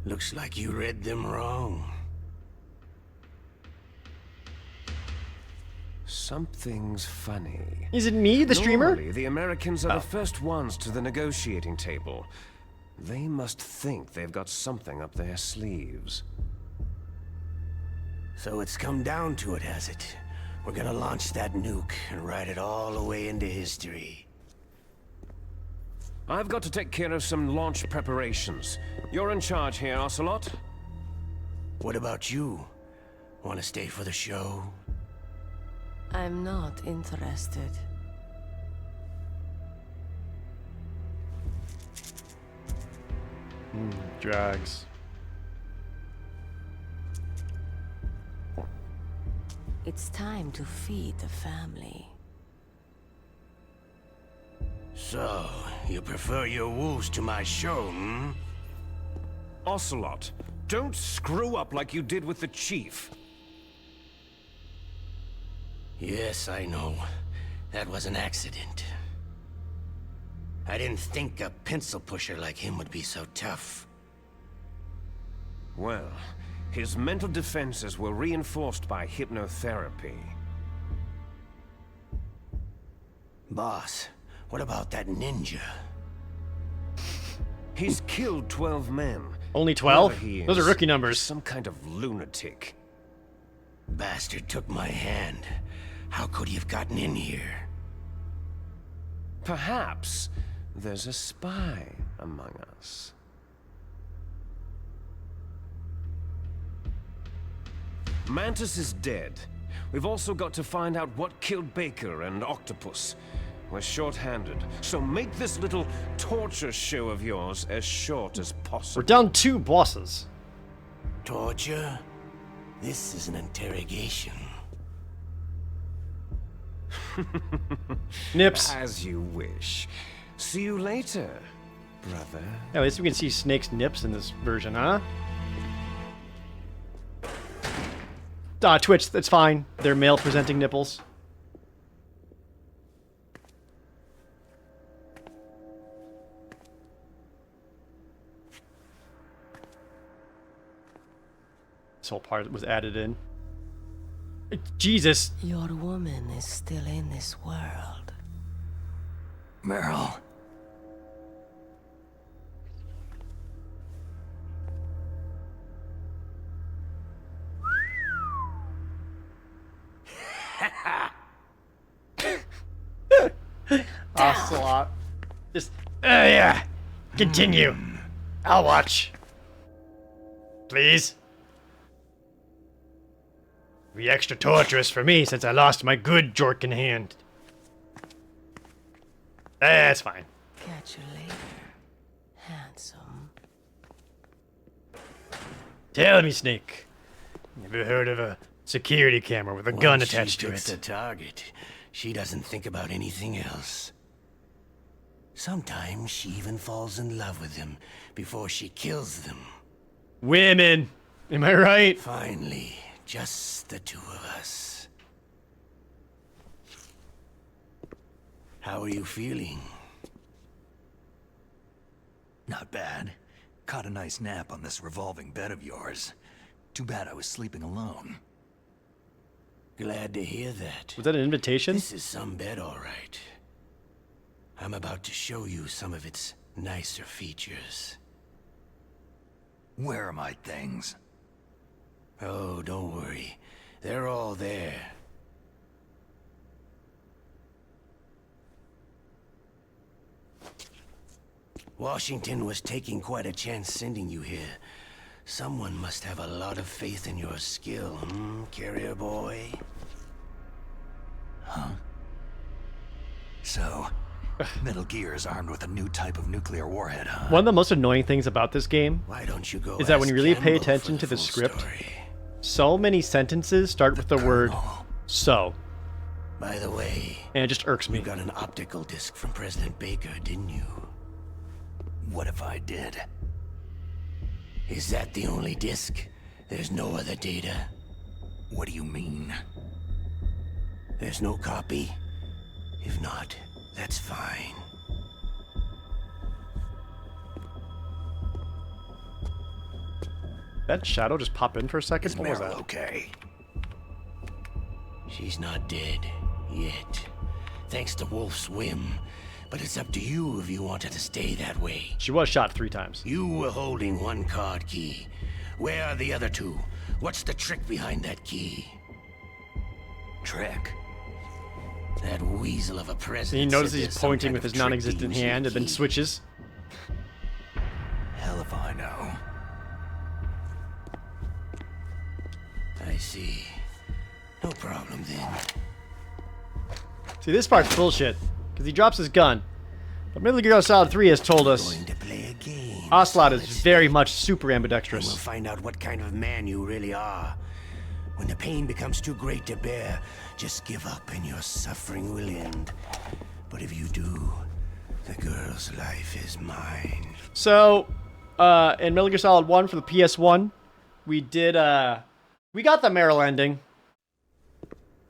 Looks like you read them wrong. Something's funny. Is it me, the streamer? Normally, the Americans are the first ones to the negotiating table. They must think they've got something up their sleeves. So it's come down to it, has it? We're gonna launch that nuke and ride it all the way into history. I've got to take care of some launch preparations. You're in charge here, Ocelot. What about you? Want to stay for the show? I'm not interested. Drags. It's time to feed the family. So, you prefer your wolves to my show, hmm? Ocelot, don't screw up like you did with the Chief. Yes, I know. That was an accident. I didn't think a pencil pusher like him would be so tough. Well, his mental defenses were reinforced by hypnotherapy. Boss, what about that ninja? He's killed 12 men. Only 12? Whoever he Those are is, rookie numbers. Some kind of lunatic. Bastard took my hand. How could he have gotten in here? Perhaps there's a spy among us. Mantis is dead. We've also got to find out what killed Baker and Octopus. We're short-handed, so make this little torture show of yours as short as possible. We're down 2 bosses. Torture? This is an interrogation. Nips. As you wish. See you later, brother. Yeah, at least we can see Snake's nips in this version, huh? Twitch, that's fine. They're male-presenting nipples. This whole part was added in. Jesus. Your woman is still in this world. Merle. Ocelot. Just, yeah. Continue. I'll watch. Please. Be extra torturous for me since I lost my good Jorkin hand. That's fine. Catch you later, handsome. Tell me, Snake. Never heard of a security camera with a gun attached to Once she picks it? a target, She doesn't think about anything else. Sometimes she even falls in love with him before she kills them. Women. Am I right? Finally, just the two of us. How are you feeling? Not bad. Caught a nice nap on this revolving bed of yours. Too bad I was sleeping alone. Glad to hear that. Was that an invitation? This is some bed, all right. I'm about to show you some of its nicer features. Where are my things? Oh, don't worry. They're all there. Washington was taking quite a chance sending you here. Someone must have a lot of faith in your skill, carrier boy? Huh? So, Metal Gear is armed with a new type of nuclear warhead, huh? One of the most annoying things about this game Why don't you go is that when you really pay Campbell attention for to the full script, story? so many sentences start with the word "so." By the way, and it just irks me. You got an optical disc from President Baker, didn't you? What if I did? Is that the only disc? There's no other data? What do you mean? There's no copy? If not, that's fine. That shadow just pop in for a second? Is What was Meryl that? okay? She's not dead. Yet. Thanks to Wolf's whim. But it's up to you if you want her to stay that way. She was shot 3 times. You were holding one card key. Where are the other 2? What's the trick behind that key? Trick? That weasel of a And president. he notices said he's there's some pointing kind with of his trick to non-existent using hand the and then key. switches. Hell if I know. I see. No problem then. See, this part's bullshit, because he drops his gun. But Metal Gear Solid 3 has told us Ocelot is very much super ambidextrous. We'll find out what kind of man you really are. When the pain becomes too great to bear, just give up and your suffering will end. But if you do, the girl's life is mine. So, in Metal Gear Solid 1 for the PS1, we did, we got the Meryl ending.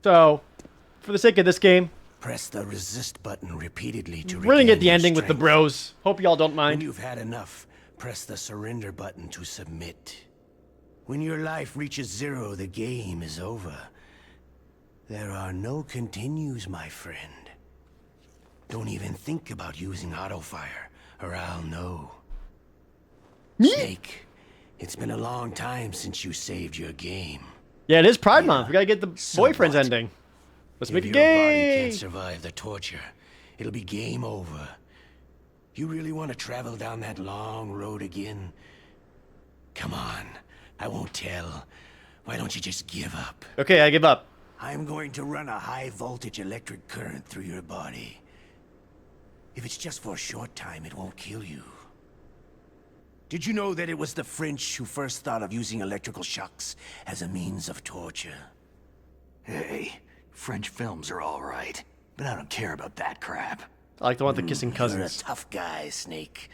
So, for the sake of this game, press the resist button repeatedly to we're gonna get regain the your ending with the strength. bros. Hope y'all don't mind. When you've had enough, press the surrender button to submit. When your life reaches 0, the game is over. There are no continues, my friend. Don't even think about using auto-fire, or I'll know. Snake, it's been a long time since you saved your game. Yeah, it is Pride Month. We gotta get the boyfriend's ending. Let's make If it your body gay. can't survive the torture, it'll be game over. You really want to travel down that long road again? Come on, I won't tell. Why don't you just give up? Okay, I give up. I'm going to run a high-voltage electric current through your body. If it's just for a short time, it won't kill you. Did you know that it was the French who first thought of using electrical shocks as a means of torture? Hey, French films are all right, but I don't care about that crap. I like the one with the kissing You're a cousins. tough guy, Snake.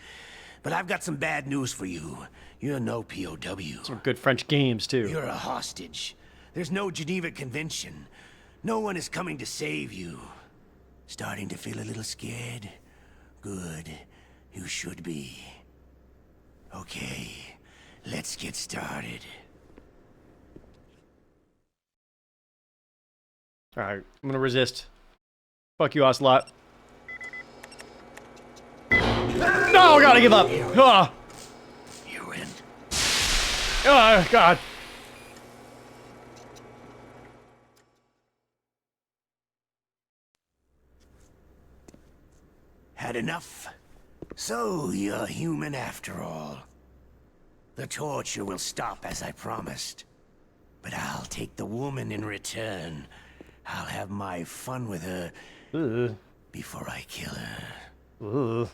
But I've got some bad news for you. You're no POW. Some good French games, too. You're a hostage. There's no Geneva Convention. No one is coming to save you. Starting to feel a little scared? Good. You should be. Okay, let's get started. Alright, I'm gonna resist. Fuck you, Ocelot. No, I gotta give up. Ah. You in? Oh, God. Had enough? So, you're human after all. The torture will stop as I promised. But I'll take the woman in return. I'll have my fun with her before I kill her.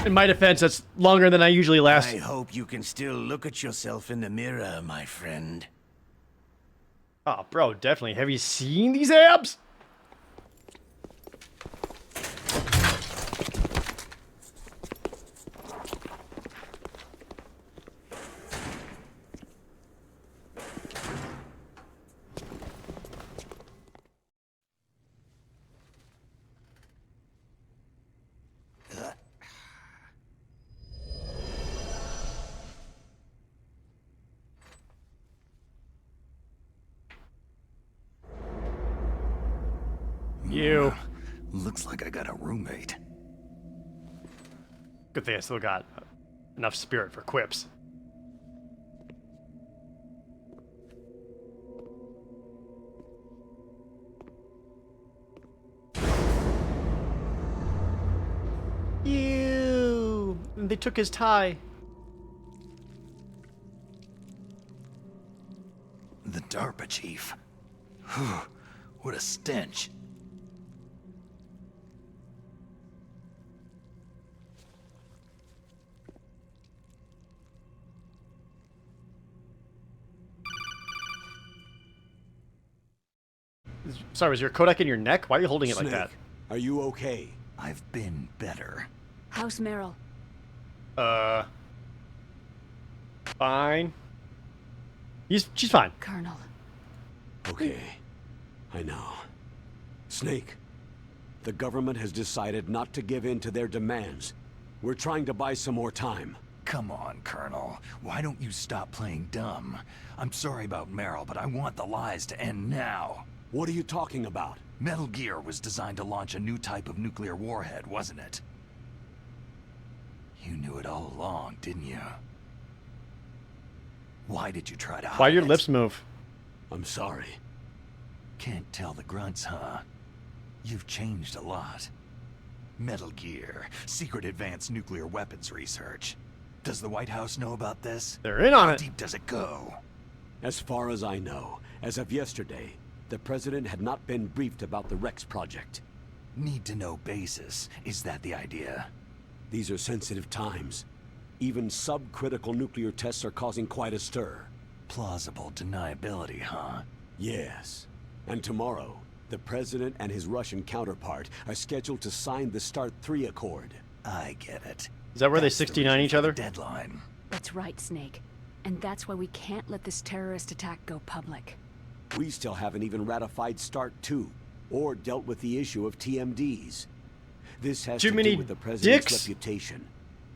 In my defense, that's longer than I usually last. I hope you can still look at yourself in the mirror, my friend. Oh, bro, definitely. Have you seen these abs? You. Looks like I got a roommate. Good thing I still got enough spirit for quips. Ew. And they took his tie. The DARPA chief. What a stench. Sorry, was your Kodak in your neck? Why are you holding it like that? Are you okay? I've been better. How's Meryl? Fine. She's fine. Colonel. Okay. I know. Snake, the government has decided not to give in to their demands. We're trying to buy some more time. Come on, Colonel. Why don't you stop playing dumb? I'm sorry about Meryl, but I want the lies to end now. What are you talking about? Metal Gear was designed to launch a new type of nuclear warhead, wasn't it? You knew it all along, didn't you? Why did you try to hide Why your it? lips move? I'm sorry. Can't tell the grunts, huh? You've changed a lot. Metal Gear, secret advanced nuclear weapons research. Does the White House know about this? They're in on How it. deep does it go? As far as I know, as of yesterday, the president had not been briefed about the Rex project. Need to know basis. Is that the idea? These are sensitive times. Even subcritical nuclear tests are causing quite a stir. Plausible deniability, huh? Yes. And tomorrow, the president and his Russian counterpart are scheduled to sign the START 3 Accord. I get it. Is that where they That's the 69 reason each for the other? Deadline. That's right, Snake. And that's why we can't let this terrorist attack go public. We still haven't even ratified START 2, or dealt with the issue of TMDs. This has Too to many do with the president's dicks. reputation,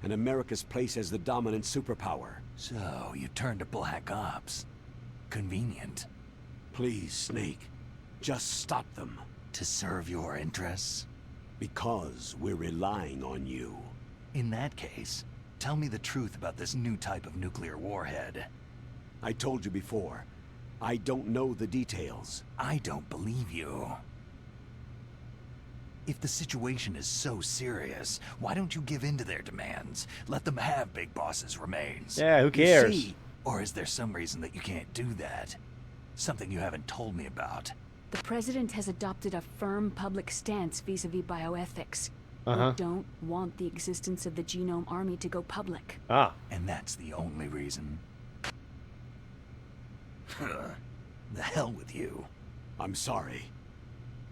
and America's place as the dominant superpower. So, you turned to Black Ops. Convenient. Please, Snake, just stop them. To serve your interests? Because we're relying on you. In that case, tell me the truth about this new type of nuclear warhead. I told you before, I don't know the details. I don't believe you. If the situation is so serious, why don't you give in to their demands? Let them have Big Boss's remains. Yeah, who You cares? see, or is there some reason that you can't do that? Something you haven't told me about. The president has adopted a firm public stance vis-a-vis bioethics. Uh-huh. We don't want the existence of the Genome Army to go public. Ah. And that's the only reason. The hell with you. I'm sorry.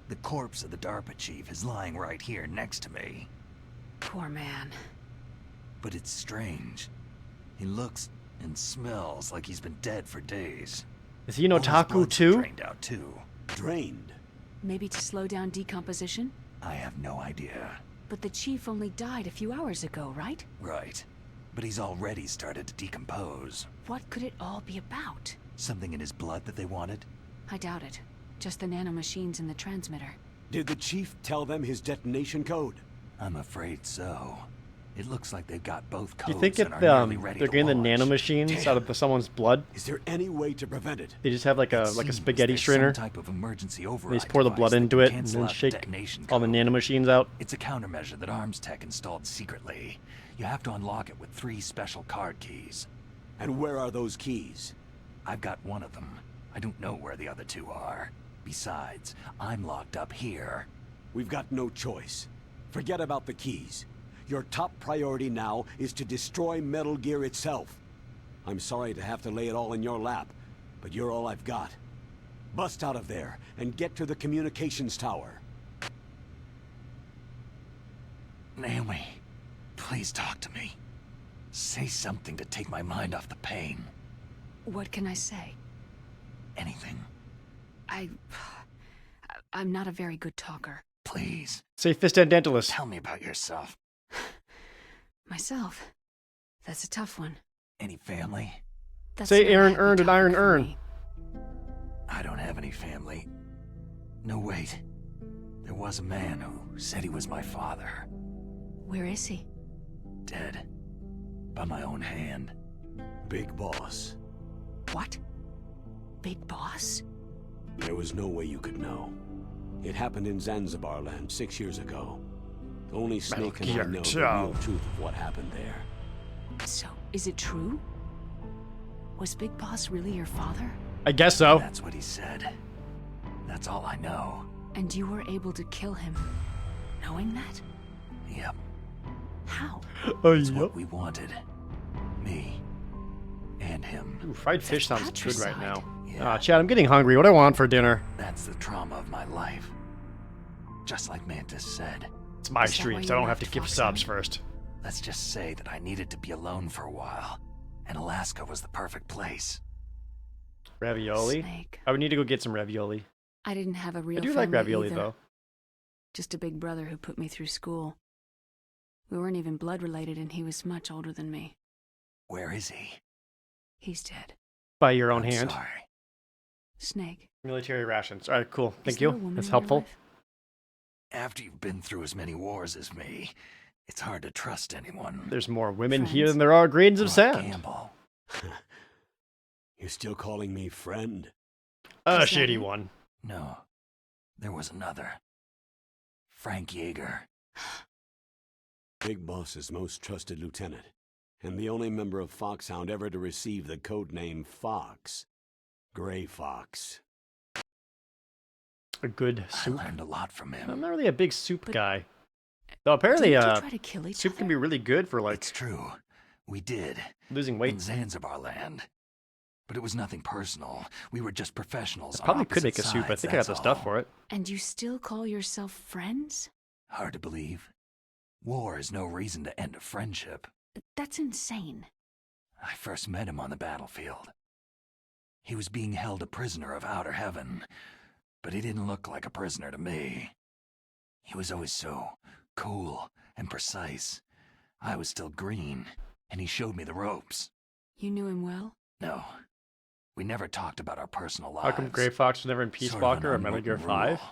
The corpse of the DARPA chief is lying right here next to me. Poor man. But it's strange. He looks and smells like he's been dead for days. Is he an All his otaku blood's too? Drained out too. Drained? Maybe to slow down decomposition? I have no idea. But the chief only died a few hours ago, right? Right. But he's already started to decompose. What could it all be about? Something in his blood that they wanted? I doubt it. Just the nanomachines in the transmitter. Did the chief tell them his detonation code? I'm afraid so. It looks like they've got both Do codes you think and if are nearly ready they're to getting the launch. nanomachines out of someone's blood, Is there any way to prevent it? they just have like a Seems spaghetti there's strainer? Some type of emergency They override just pour the blood device that into can it and cancel then out the shake detonation all the code. nanomachines out. It's a countermeasure that Arms Tech installed secretly. You have to unlock it with 3 special card keys. And where are those keys? I've got one of them. I don't know where the other 2 are. Besides, I'm locked up here. We've got no choice. Forget about the keys. Your top priority now is to destroy Metal Gear itself. I'm sorry to have to lay it all in your lap, but you're all I've got. Bust out of there and get to the communications tower. Naomi, please talk to me. Say something to take my mind off the pain. What can I say? Anything. I'm not a very good talker. Please. Say fist and dentalist. Tell me about yourself. Myself? That's a tough one. Any family? That's Say not a Aaron happy earned an topic iron for urn. me. I don't have any family. No, wait. There was a man who said he was my father. Where is he? Dead. By my own hand. Big Boss. What? Big Boss? There was no way you could know. It happened in Zanzibar land 6 years ago. Only Snake and I know the real truth of what happened there. So, is it true? Was Big Boss really your father? I guess so. That's what he said. That's all I know. And you were able to kill him, knowing that? Yep. How? It's what we wanted. Me. And him. Ooh, fried fish sounds good right now. Yeah. Chad, I'm getting hungry. What do I want for dinner? That's the trauma of my life. Just like Mantis said. It's my stream, so I don't have to give subs first. Let's just say that I needed to be alone for a while, and Alaska was the perfect place. Ravioli? Snake. I would need to go get some ravioli. I didn't have a real I do family like ravioli, either. though. Just a big brother who put me through school. We weren't even blood related, and he was much older than me. Where is he? He's dead. By your own I'm hand. sorry. Snake. Military rations. All right, cool. Thank Is there a you. woman That's in your helpful. life? After you've been through as many wars as me, it's hard to trust anyone. There's more women Friends. here than there are grains of Or sand. gamble. You're still calling me friend? A Is that shitty it? one. No. There was another. Frank Yeager. Big Boss's most trusted lieutenant, and the only member of Foxhound ever to receive the code name Fox. Gray Fox. A good I soup. learned a lot from him. I'm not really a big soup But- guy. Though apparently, Didn't you try to kill each soup other? can be really good for, like, It's true. We did. losing In weight. Zanzibar land. But it was nothing personal. We were just professionals. I probably on could make a opposite soup. I sides, think I have the that's stuff all. for it. And you still call yourself friends? Hard to believe. War is no reason to end a friendship. That's insane. I first met him on the battlefield. He was being held a prisoner of outer heaven, but he didn't look like a prisoner to me. He was always so cool and precise. I was still green, and he showed me the ropes. You knew him well? No, we never talked about our personal lives. How come Gray Fox was never in Peace Sort of Walker or an Metal Gear unwritten 5? rule.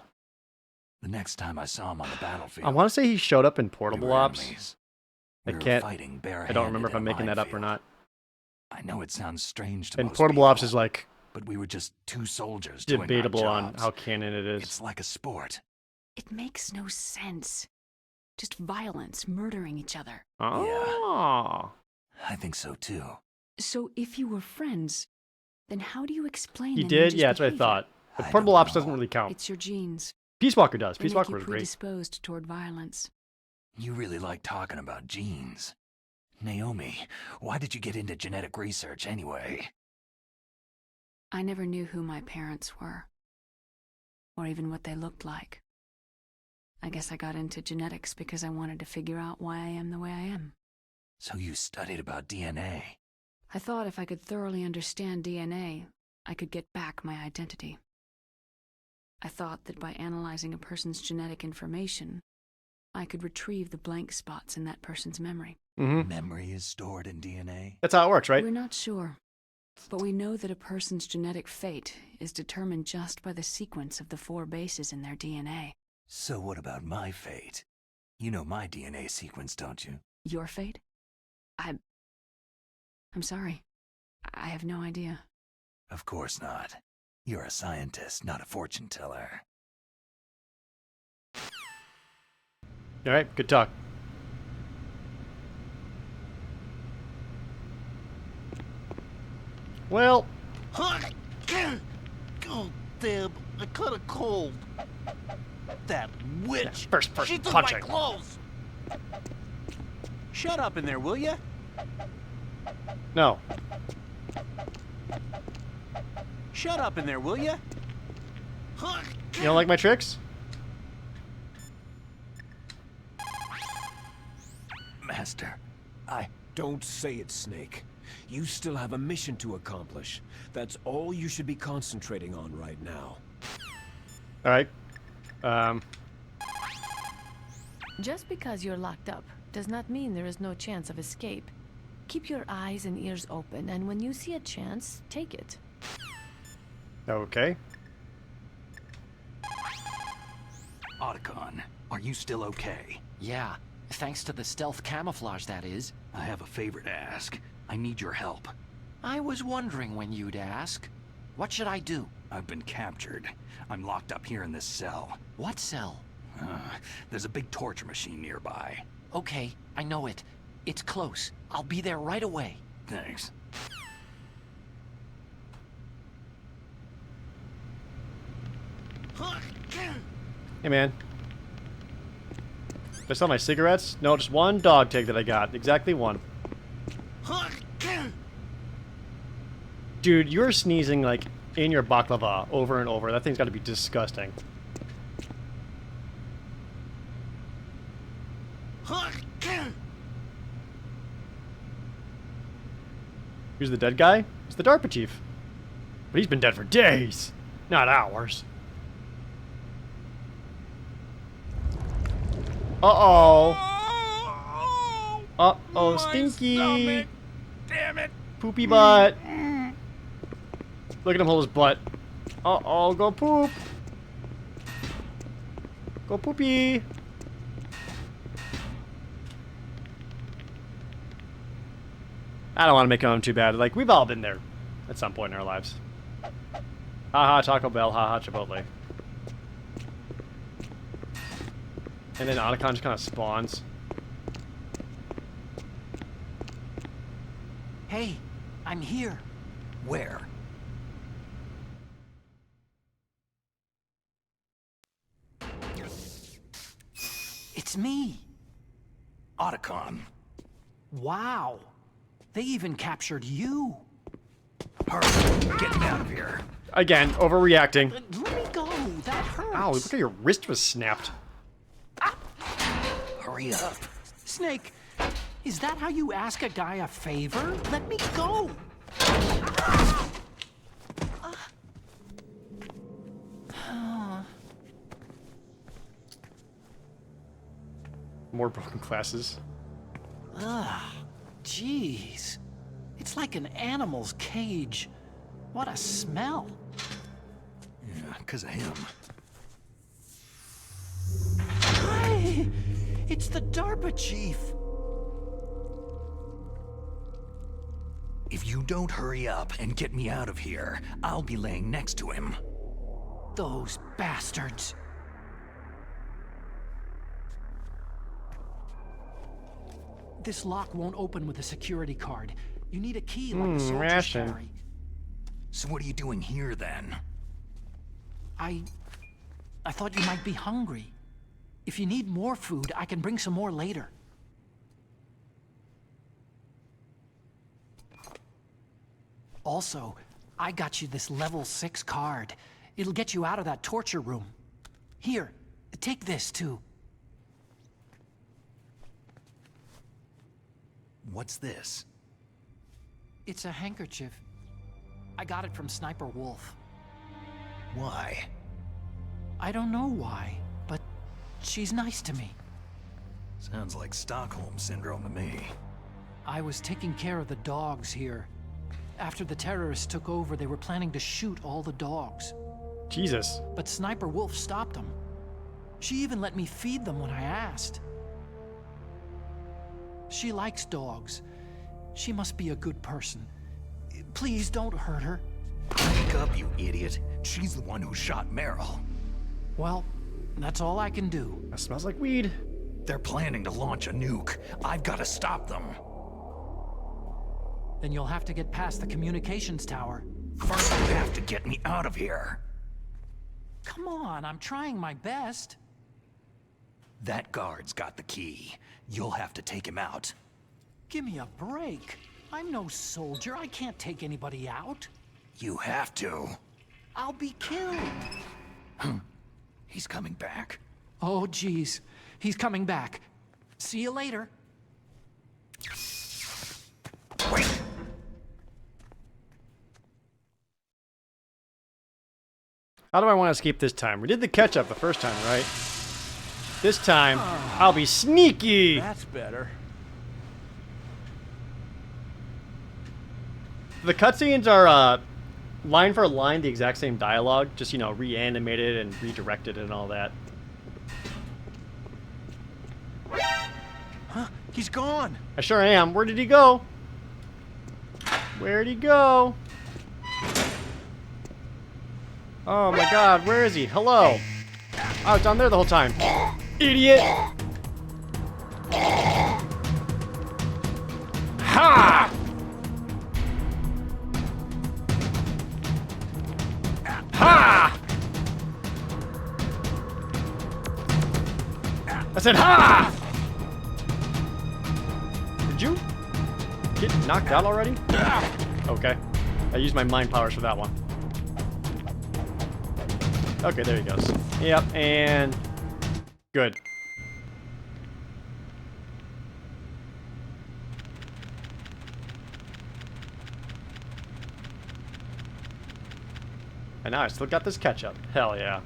The next time I saw him on the battlefield, I want to say he showed up in we Portable were Ops. enemies. I We were can't. fighting I don't remember barehanded if I'm in a making that up or minefield. not. I know it sounds strange to And most Portable people, Ops is like but we were just two soldiers doing our debatable on jobs. how canon it is. It's like a sport. It makes no sense. Just violence, murdering each other. Oh. I think so too. So if you were friends, then how do you explain He the did? ninja's Yeah, that's what I behavior? thought. But I Portable don't Ops doesn't know. really count. It's your genes. Peace Walker does. They Peace make Walker you was great. predisposed toward violence. You really like talking about genes. Naomi, why did you get into genetic research anyway? I never knew who my parents were, or even what they looked like. I guess I got into genetics because I wanted to figure out why I am the way I am. So you studied about DNA. I thought if I could thoroughly understand DNA, I could get back my identity. I thought that by analyzing a person's genetic information, I could retrieve the blank spots in that person's memory. Mm-hmm. Memory is stored in DNA? That's how it works, right? We're not sure, but we know that a person's genetic fate is determined just by the sequence of the 4 bases in their DNA. So what about my fate? You know my DNA sequence, don't you? Your fate? I'm sorry. I have no idea. Of course not. You're a scientist, not a fortune teller. All right, good talk. Well, Oh, damn, I caught a cold. That witch. first She person took punching. my clothes. Shut up in there, will ya? No. Shut up in there, will ya? You don't like my tricks? Master, Don't say it, Snake. You still have a mission to accomplish. That's all you should be concentrating on right now. Alright. Just because you're locked up does not mean there is no chance of escape. Keep your eyes and ears open, and when you see a chance, take it. Okay. Otacon, are you still okay? Yeah, thanks to the stealth camouflage, that is. I have a favor to ask. I need your help. I was wondering when you'd ask. What should I do? I've been captured. I'm locked up here in this cell. What cell? There's a big torture machine nearby. Okay, I know it. It's close. I'll be there right away. Thanks. Hey, man. Did I sell my cigarettes? No, just one dog tag that I got. Exactly one. Dude, you're sneezing, like, in your baklava over and over. That thing's got to be disgusting. Who's the dead guy? It's the DARPA chief. But he's been dead for days, not hours. Uh-oh. Uh-oh, Stinky. Stomach. Damn it. Poopy butt. Look at him hold his butt. Uh-oh, go poop. Go poopy. I don't want to make him too bad. Like, we've all been there at some point in our lives. Haha, Taco Bell. Haha, Chipotle. And then Otacon just kind of spawns. Hey, I'm here. Where? It's me. Otacon. Wow. They even captured you. Hurry, get me out of here. Again, overreacting. Let me go. That hurts. Ow, look at your wrist was snapped. Hurry up. Snake, is that how you ask a guy a favor? Let me go. More broken glasses. Ugh, jeez. It's like an animal's cage. What a smell. Yeah, 'cause of him. Hi! It's the DARPA chief. If you don't hurry up and get me out of here, I'll be laying next to him. Those bastards. This lock won't open with a security card. You need a key like the soldiers ration. carry. So what are you doing here then? I thought you might be hungry. If you need more food, I can bring some more later. Also, I got you this level 6 card. It'll get you out of that torture room. Here, take this too. What's this? It's a handkerchief. I got it from Sniper Wolf. Why? I don't know why, but she's nice to me. Sounds like Stockholm Syndrome to me. I was taking care of the dogs here. After the terrorists took over, they were planning to shoot all the dogs. Jesus. But Sniper Wolf stopped them. She even let me feed them when I asked. She likes dogs. She must be a good person. Please don't hurt her. Wake up, you idiot. She's the one who shot Meryl. Well, that's all I can do. That smells like weed. They're planning to launch a nuke. I've got to stop them. Then you'll have to get past the communications tower. First, you have to get me out of here. Come on, I'm trying my best. That guard's got the key. You'll have to take him out. Give me a break. I'm no soldier. I can't take anybody out. You have to. I'll be killed. He's coming back. Oh, geez. He's coming back. See you later. Wait! How do I want to escape this time? We did the catch-up the first time, right? This time, I'll be sneaky! That's better. The cutscenes are, line for line, the exact same dialogue, just, you know, reanimated and redirected and all that. Huh? He's gone! I sure am. Where did he go? Where'd he go? Oh my god, where is he? Hello! I was down there the whole time. Idiot! Ha! Ha! I said ha! Did you get knocked out already? Okay. I used my mind powers for that one. Okay, there he goes. Yep, and good. And now I still got this catch-up. Hell yeah.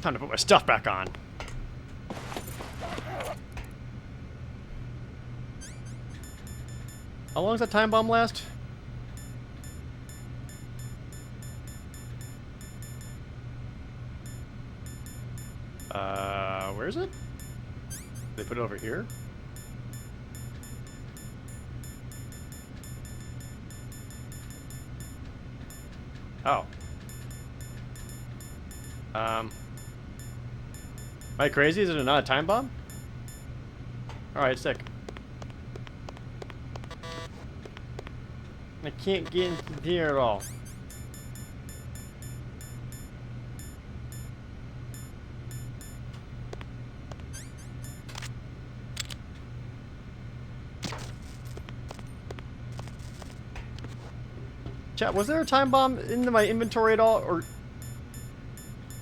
Time to put my stuff back on. How long does that time bomb last? Where is it? They put it over here? Oh. Am I crazy? Is it not a time bomb? Alright, sick. I can't get into here at all. Chat, was there a time bomb in my inventory at all, or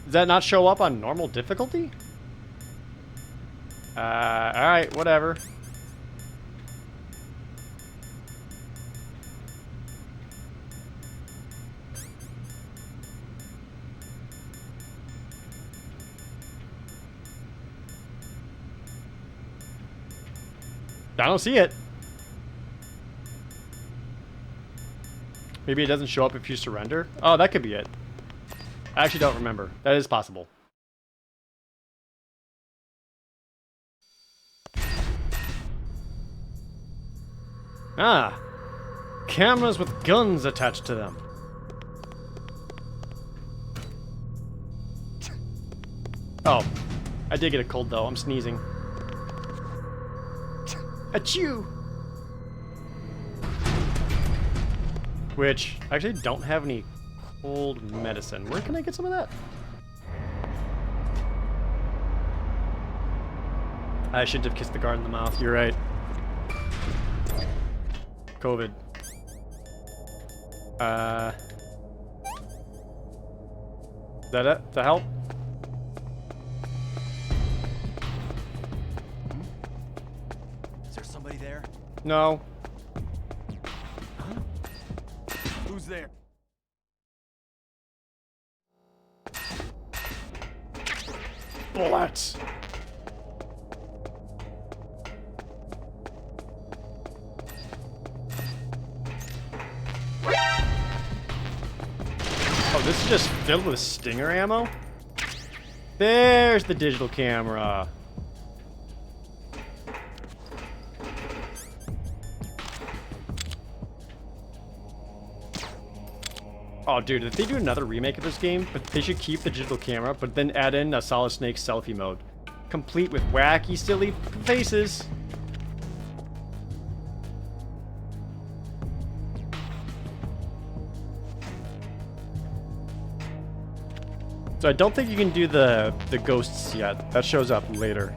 does that not show up on normal difficulty? Alright, whatever. I don't see it. Maybe it doesn't show up if you surrender? Oh, that could be it. I actually don't remember. That is possible. Ah. Cameras with guns attached to them. Oh. I did get a cold though. I'm sneezing. Achoo! Which, I actually don't have any cold medicine. Where can I get some of that? I shouldn't have kissed the guard in the mouth. You're right. COVID. Is that it? To help? Is there somebody there? No. Who's there? Bullets. Oh, this is just filled with stinger ammo? There's the digital camera. Oh, dude, if they do another remake of this game, but they should keep the digital camera, but then add in a Solid Snake selfie mode. Complete with wacky, silly faces. So I don't think you can do the ghosts yet. That shows up later.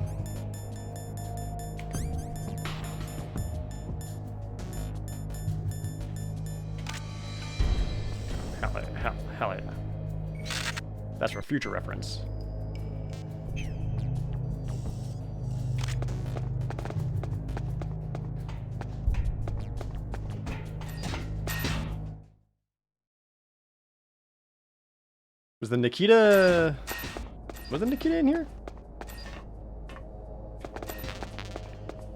Hell yeah. That's for future reference. Was the Nikita... Was the Nikita in here?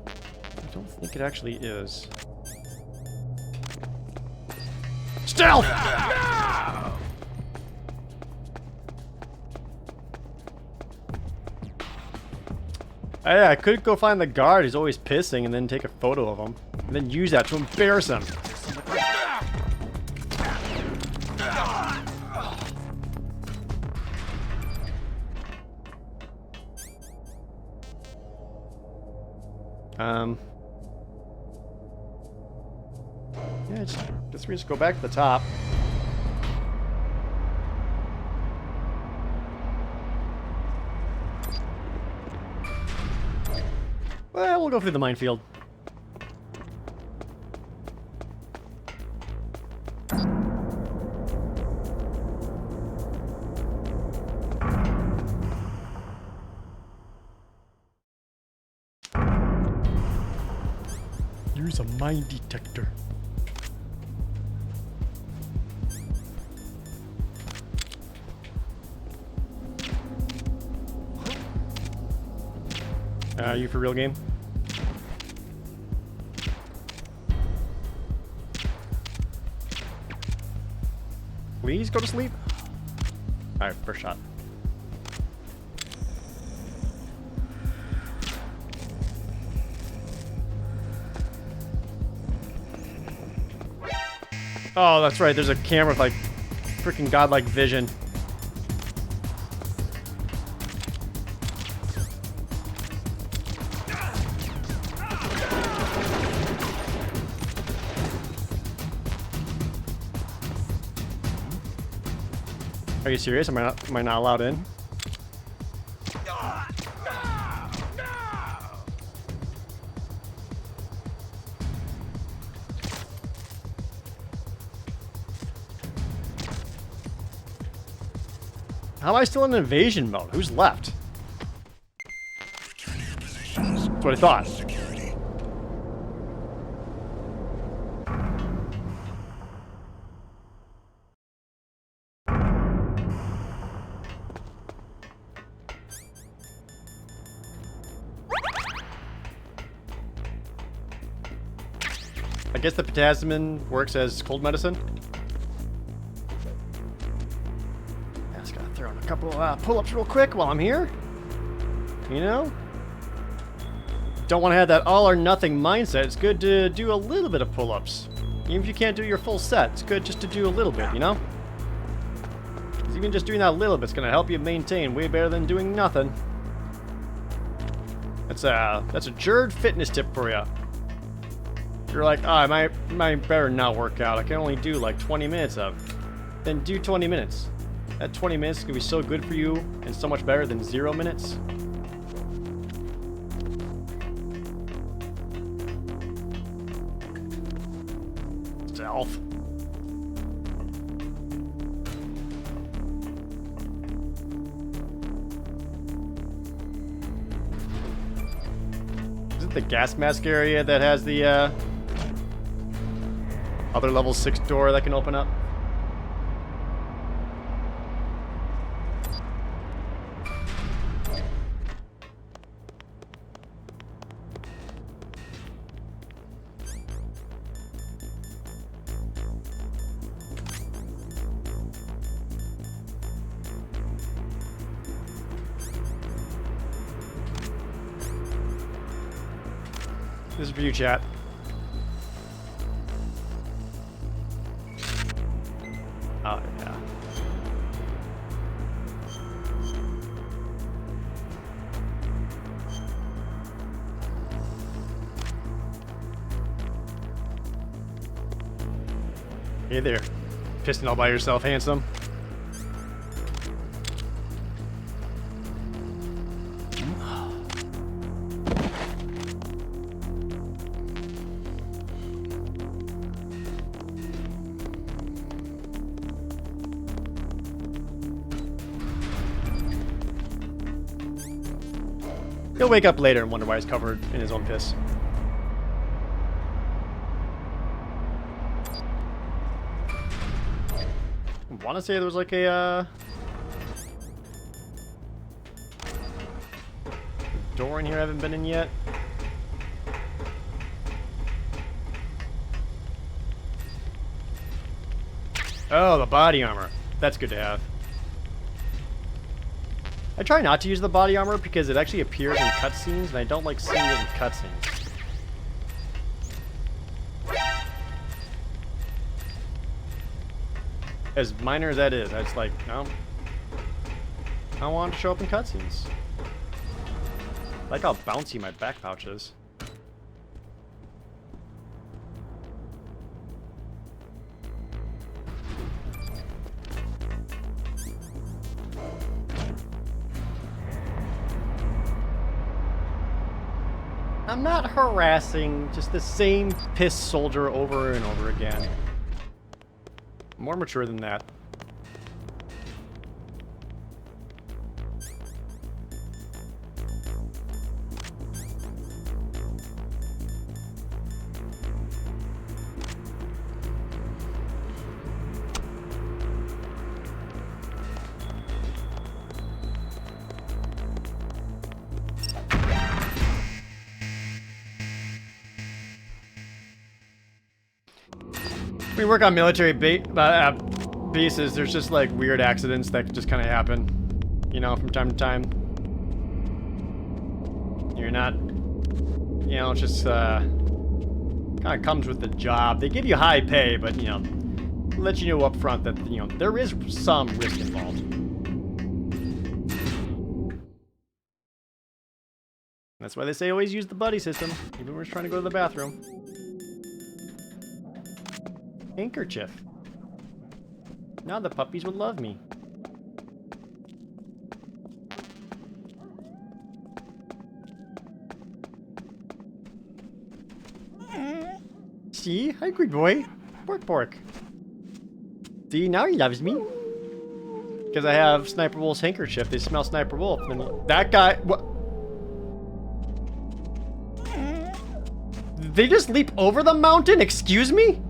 I don't think it actually is. Stealth! I could go find the guard. He's always pissing, and then take a photo of him, and then use that to embarrass him. Yeah, guess we just go back to the top. Well, we'll go through the minefield. Use a mine detector. You for real game? Please go to sleep. Alright, first shot. Oh, that's right. There's a camera with like freaking godlike vision. Are you serious? Am I not allowed in? How am I still in invasion mode? Who's left? That's what I thought. I guess the potassium works as cold medicine. I just gotta throw in a couple pull-ups real quick while I'm here. You know? Don't want to have that all or nothing mindset. It's good to do a little bit of pull-ups. Even if you can't do your full set, it's good just to do a little bit, you know? 'Cause even just doing that little bit's gonna help you maintain way better than doing nothing. That's a Jared fitness tip for you. You're like, oh, I might better not work out. I can only do like 20 minutes of. Then do 20 minutes. That 20 minutes is going to be so good for you and so much better than 0 minutes. Stealth. Is it the gas mask area that has the other level 6 door that can open up? This is for you, chat. Oh, yeah. Hey there. Pissing all by yourself, handsome. He'll wake up later and wonder why he's covered in his own piss. I want to say there was like a door in here I haven't been in yet. Oh, the body armor. That's good to have. I try not to use the body armor because it actually appears in cutscenes, and I don't like seeing it in cutscenes. As minor as that is, I just like, no. I don't want it to show up in cutscenes. I like how bouncy my back pouch is. I'm not harassing just the same piss soldier over and over again. I'm more mature than that. When you work on military bases, there's just like weird accidents that just kind of happen, you know, from time to time. You're not, you know, it's just kind of comes with the job. They give you high pay, but you know, let you know up front that you know there is some risk involved. That's why they say always use the buddy system, even when we're trying to go to the bathroom. Handkerchief. Now the puppies would love me. See? Hi, good boy. Pork pork. See, now he loves me. Because I have Sniper Wolf's handkerchief. They smell Sniper Wolf. And that guy... What? Did they just leap over the mountain? Excuse me?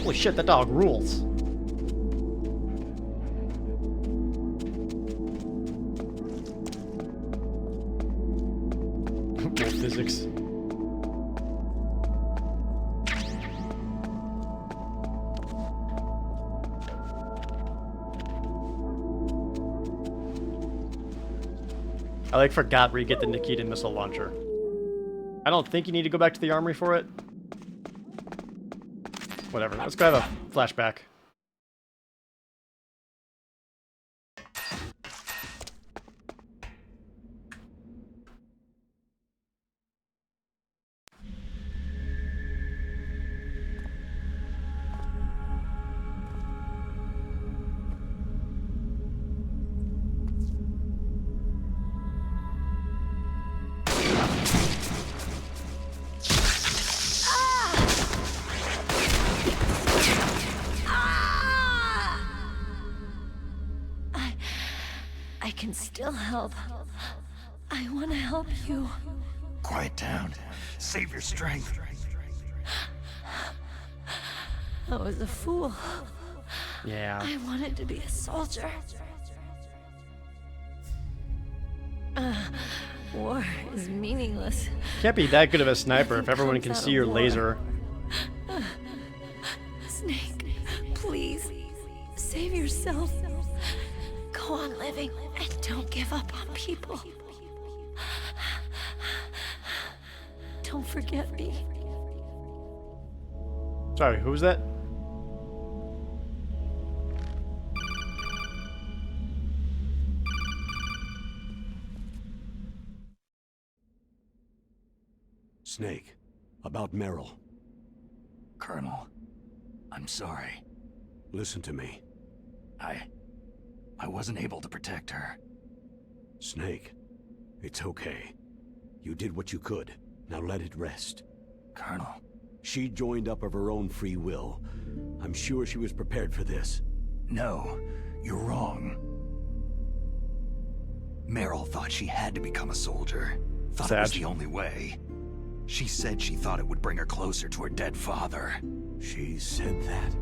Holy shit, that dog rules. Wolf physics. I like forgot where you get the Nikita missile launcher. I don't think you need to go back to the armory for it. Whatever, let's go have a flashback. I can still help. I want to help you. Quiet down. Save your strength. I was a fool. Yeah. I wanted to be a soldier. War is meaningless. Can't be that good of a sniper if everyone can see your laser. Snake, please, save yourself. Go on living and don't give up on people. Don't forget me. Sorry, who was that? Snake, about Meryl. Colonel, I'm sorry. Listen to me. I wasn't able to protect her. Snake, it's okay. You did what you could. Now let it rest. Colonel. She joined up of her own free will. I'm sure she was prepared for this. No, you're wrong. Meryl thought she had to become a soldier. Thought it was the only way. She said she thought it would bring her closer to her dead father. She said that?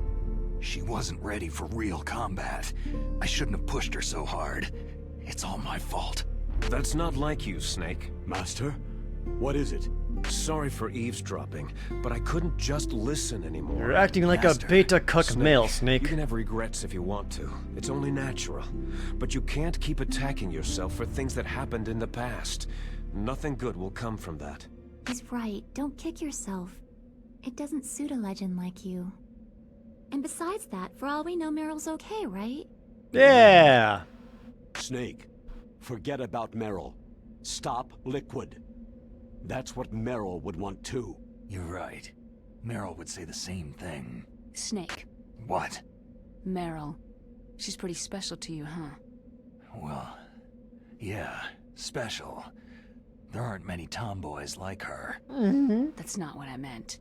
She wasn't ready for real combat. I shouldn't have pushed her so hard. It's all my fault. That's not like you, Snake. Master? What is it? Sorry for eavesdropping, but I couldn't just listen anymore. You're acting like a beta cuck male, Snake. You can have regrets if you want to. It's only natural. But you can't keep attacking yourself for things that happened in the past. Nothing good will come from that. He's right. Don't kick yourself. It doesn't suit a legend like you. And besides that, for all we know, Meryl's okay, right? Yeah. Snake, forget about Meryl. Stop Liquid. That's what Meryl would want too. You're right. Meryl would say the same thing. Snake. What? Meryl. She's pretty special to you, huh? Well, yeah, special. There aren't many tomboys like her. That's not what I meant.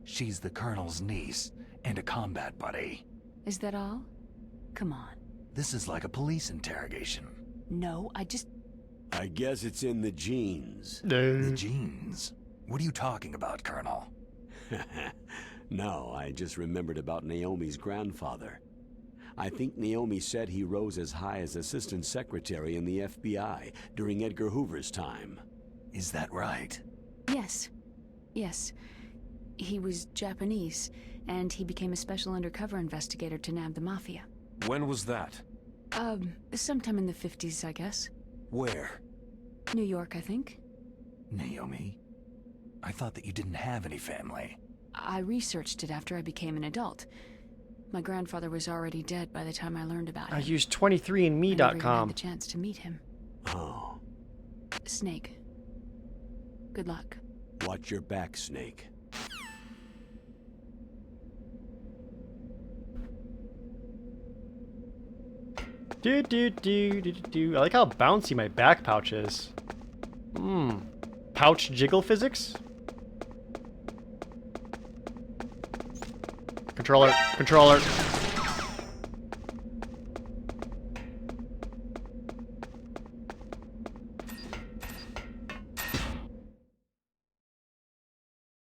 She's the Colonel's niece and a combat buddy. Is that all? Come on. This is like a police interrogation. No, I guess it's in the genes. The genes? What are you talking about, Colonel? No, I just remembered about Naomi's grandfather. I think Naomi said he rose as high as assistant secretary in the FBI during Edgar Hoover's time. Is that right? Yes. Yes. He was Japanese, and he became a special undercover investigator to nab the Mafia. When was that? Sometime in the 50s, I guess. Where? New York, I think. Naomi? I thought that you didn't have any family. I researched it after I became an adult. My grandfather was already dead by the time I learned about him. I used 23andme.com. I never even had the chance to meet him. Oh. Snake. Good luck. Watch your back, Snake. I like how bouncy my back pouch is. Pouch jiggle physics? Controller.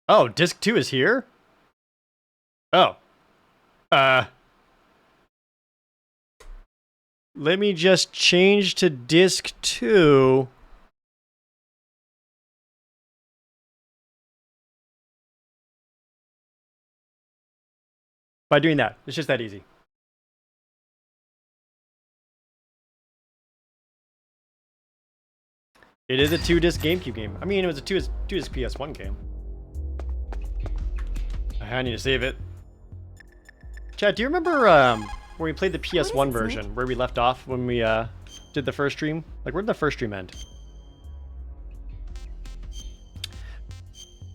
Oh, disc 2 is here? Oh. Let me just change to disc 2. By doing that, it's just that easy. It is a 2-disc GameCube game. I mean, it was a 2-disc PS1 game. I need to save it. Chad, do you remember where we played the PS1 version, where we left off when we did the first stream? Like, where did the first stream end?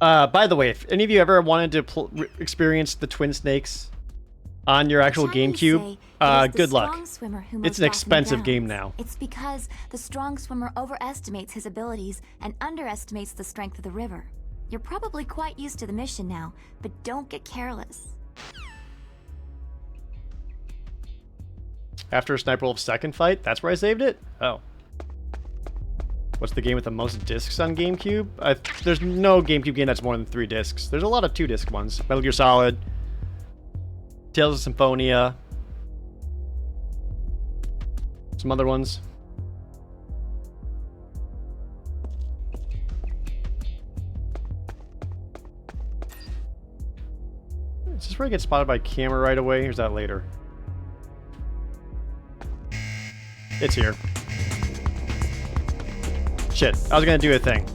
By the way, if any of you ever wanted to experience the Twin Snakes on your actual GameCube, good luck. It's an expensive game now. It's because the strong swimmer overestimates his abilities and underestimates the strength of the river. You're probably quite used to the mission now, but don't get careless. After a Sniper Wolf second fight, that's where I saved it? Oh. What's the game with the most discs on GameCube? There's no GameCube game that's more than 3 discs. There's a lot of 2-disc ones. Metal Gear Solid, Tales of Symphonia, some other ones. Is this where I get spotted by camera right away, or is that later? It's here. Shit, I was gonna do a thing.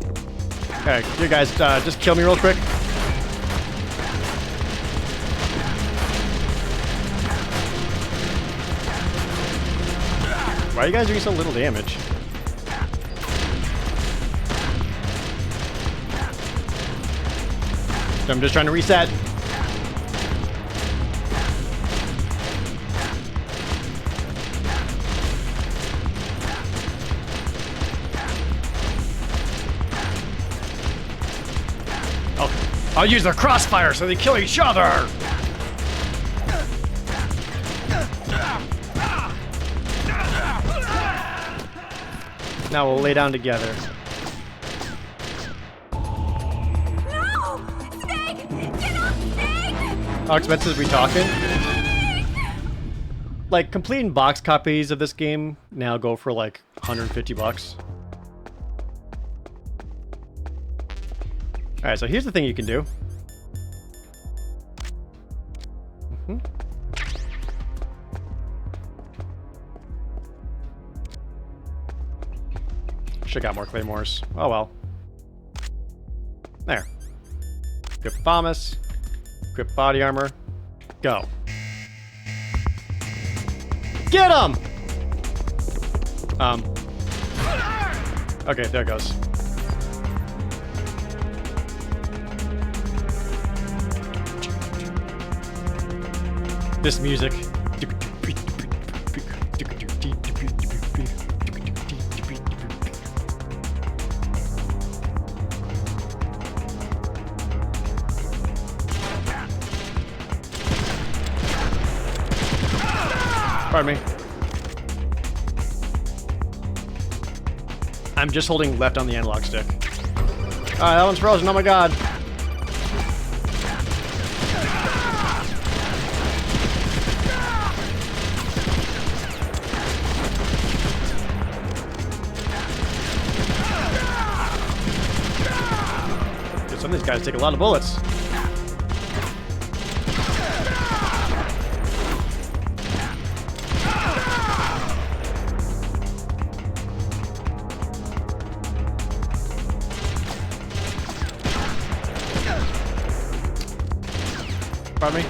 Okay, you guys, just kill me real quick. Why are you guys doing so little damage? I'm just trying to reset. I'll use their crossfire so they kill each other! Now we'll lay down together. No! Snake! Get off, Snake! How expensive are we talking? Like, completing box copies of this game now go for like 150 bucks. Alright, so here's the thing you can do. Should've got more claymores. Oh well. There. Equip Thomas. Equip body armor. Go. Get him! Okay, there it goes. This music. Pardon me. I'm just holding left on the analog stick. Alright, that one's frozen. Oh my god. Dude, some of these guys take a lot of bullets. Pardon me?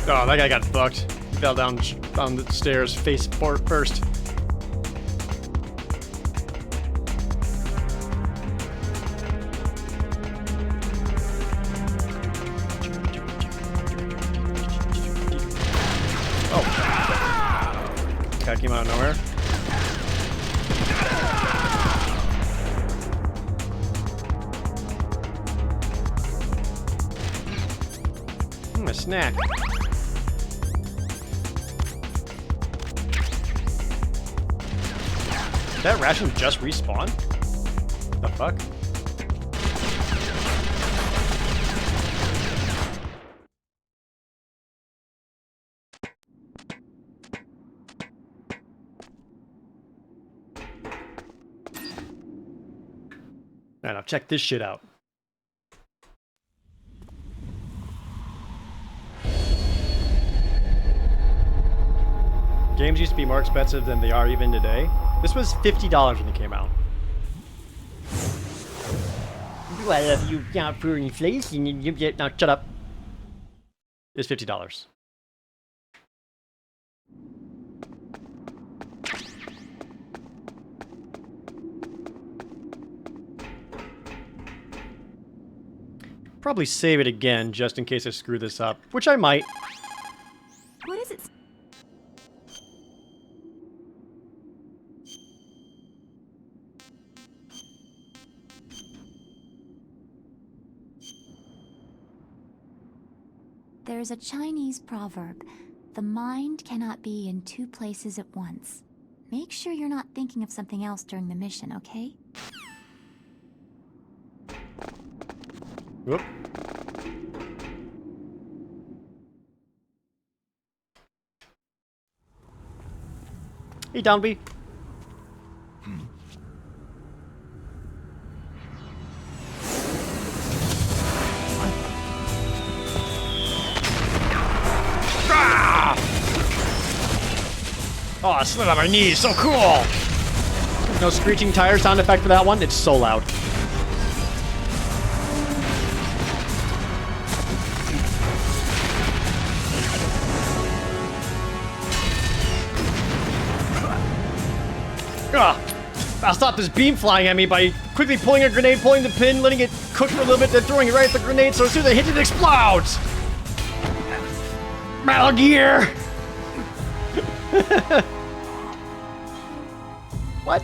Oh, that guy got fucked. He fell down the stairs face first. Oh. Guy came out of nowhere. A snack. Did that ration just respawn? The fuck? Alright, now check this shit out. Games used to be more expensive than they are even today. This was $50 when it came out. Well, you can't for inflation, you get now. Shut up. It's $50. Probably save it again just in case I screw this up, which I might. What is it? There's a Chinese proverb. The mind cannot be in two places at once. Make sure you're not thinking of something else during the mission, okay? Whoop. Hey, Downby. Oh, I slid on my knees. So cool. No screeching tire sound effect for that one. It's so loud. I'll stop this beam flying at me by quickly pulling a grenade, pulling the pin, letting it cook for a little bit, then throwing it right at the grenade so as soon as I hit it, it explodes! Metal Gear! What?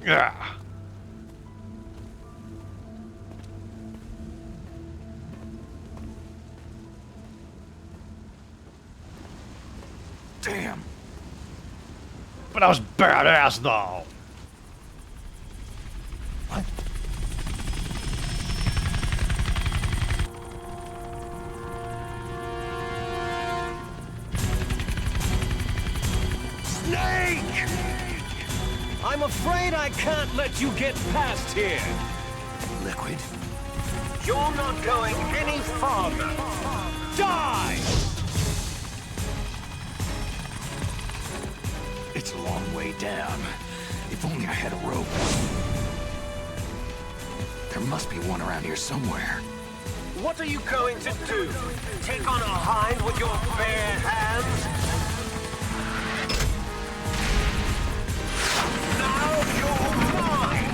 Yeah. Damn. But I was badass though. What? Snake! I'm afraid I can't let you get past here. Liquid? You're not going any farther. Die! It's a long way down. If only I had a rope. There must be one around here somewhere. What are you going to do? Take on a hind with your bare hands? Now you're mine!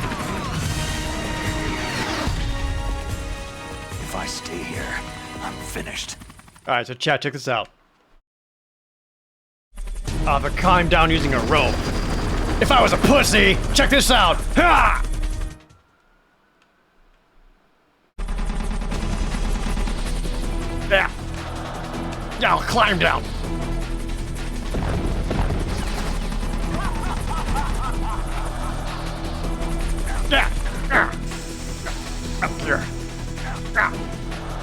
If I stay here, I'm finished. Alright, so chat, check this out. But climb down using a rope. If I was a pussy, check this out! Ha! Yeah. Yeah, I'll climb down. Yeah. Up here.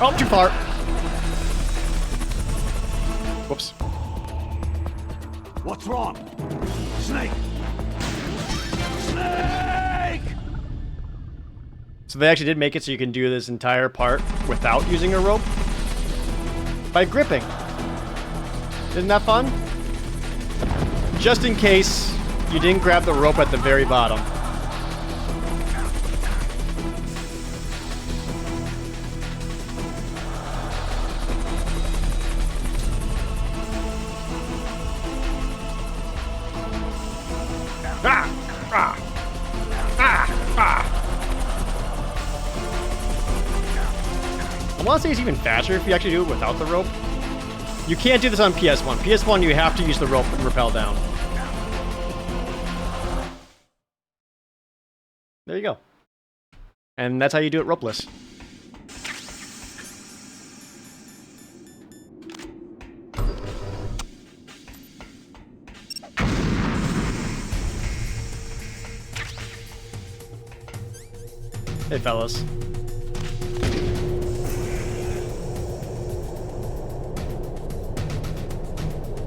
Oh, too far. Whoops. What's wrong? Snake! Snake! So they actually did make it so you can do this entire part without using a rope. By gripping. Isn't that fun? Just in case you didn't grab the rope at the very bottom. I want to say it's even faster if you actually do it without the rope. You can't do this on PS1. PS1, you have to use the rope and rappel down. There you go. And that's how you do it ropeless. Hey, fellas.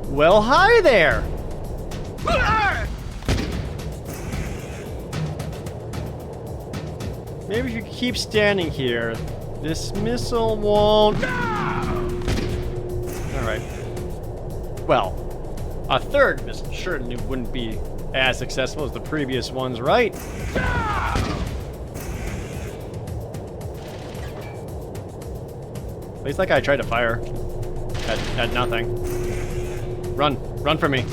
Well, hi there! Maybe if you keep standing here, this missile won't... Alright. Well, a third missile certainly wouldn't be as successful as the previous ones, right? At least that guy tried to fire. Had nothing. Run. Run from me.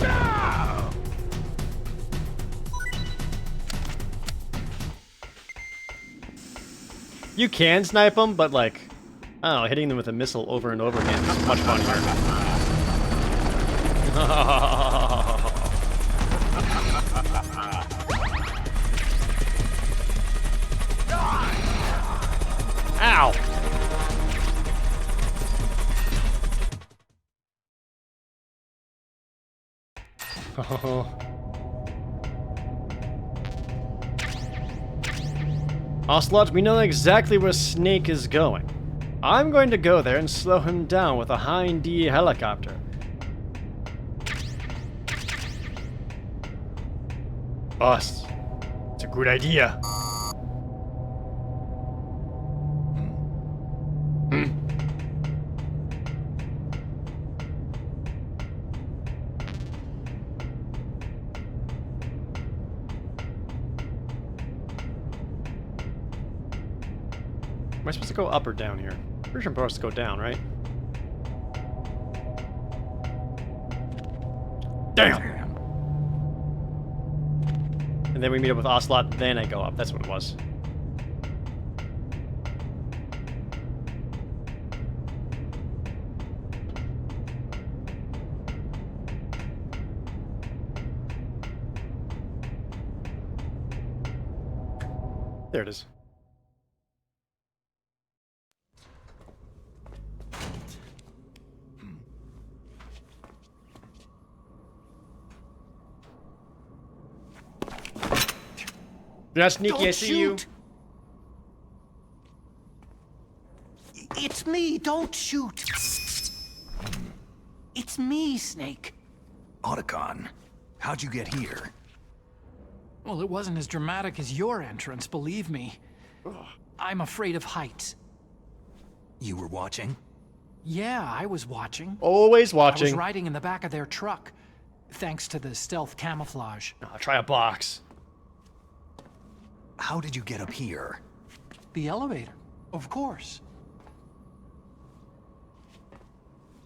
You can snipe them, but like, I don't know, hitting them with a missile over and over again is much funnier. Ow! Ocelot, we know exactly where Snake is going. I'm going to go there and slow him down with a Highlands helicopter. Boss, it's a good idea. Am I supposed to go up or down here? Pretty sure I'm supposed to go down, right? Damn! And then we meet up with Ocelot, then I go up. That's what it was. There it is. You're not sneaky, Don't I see you. shoot. It's me, don't shoot. It's me, Snake. Otacon, how'd you get here? Well, it wasn't as dramatic as your entrance, believe me. I'm afraid of heights. You were watching? Yeah, I was watching. Always I watching. was riding in the back of their truck, thanks to the stealth camouflage. Oh, try a box. How did you get up here? The elevator, of course.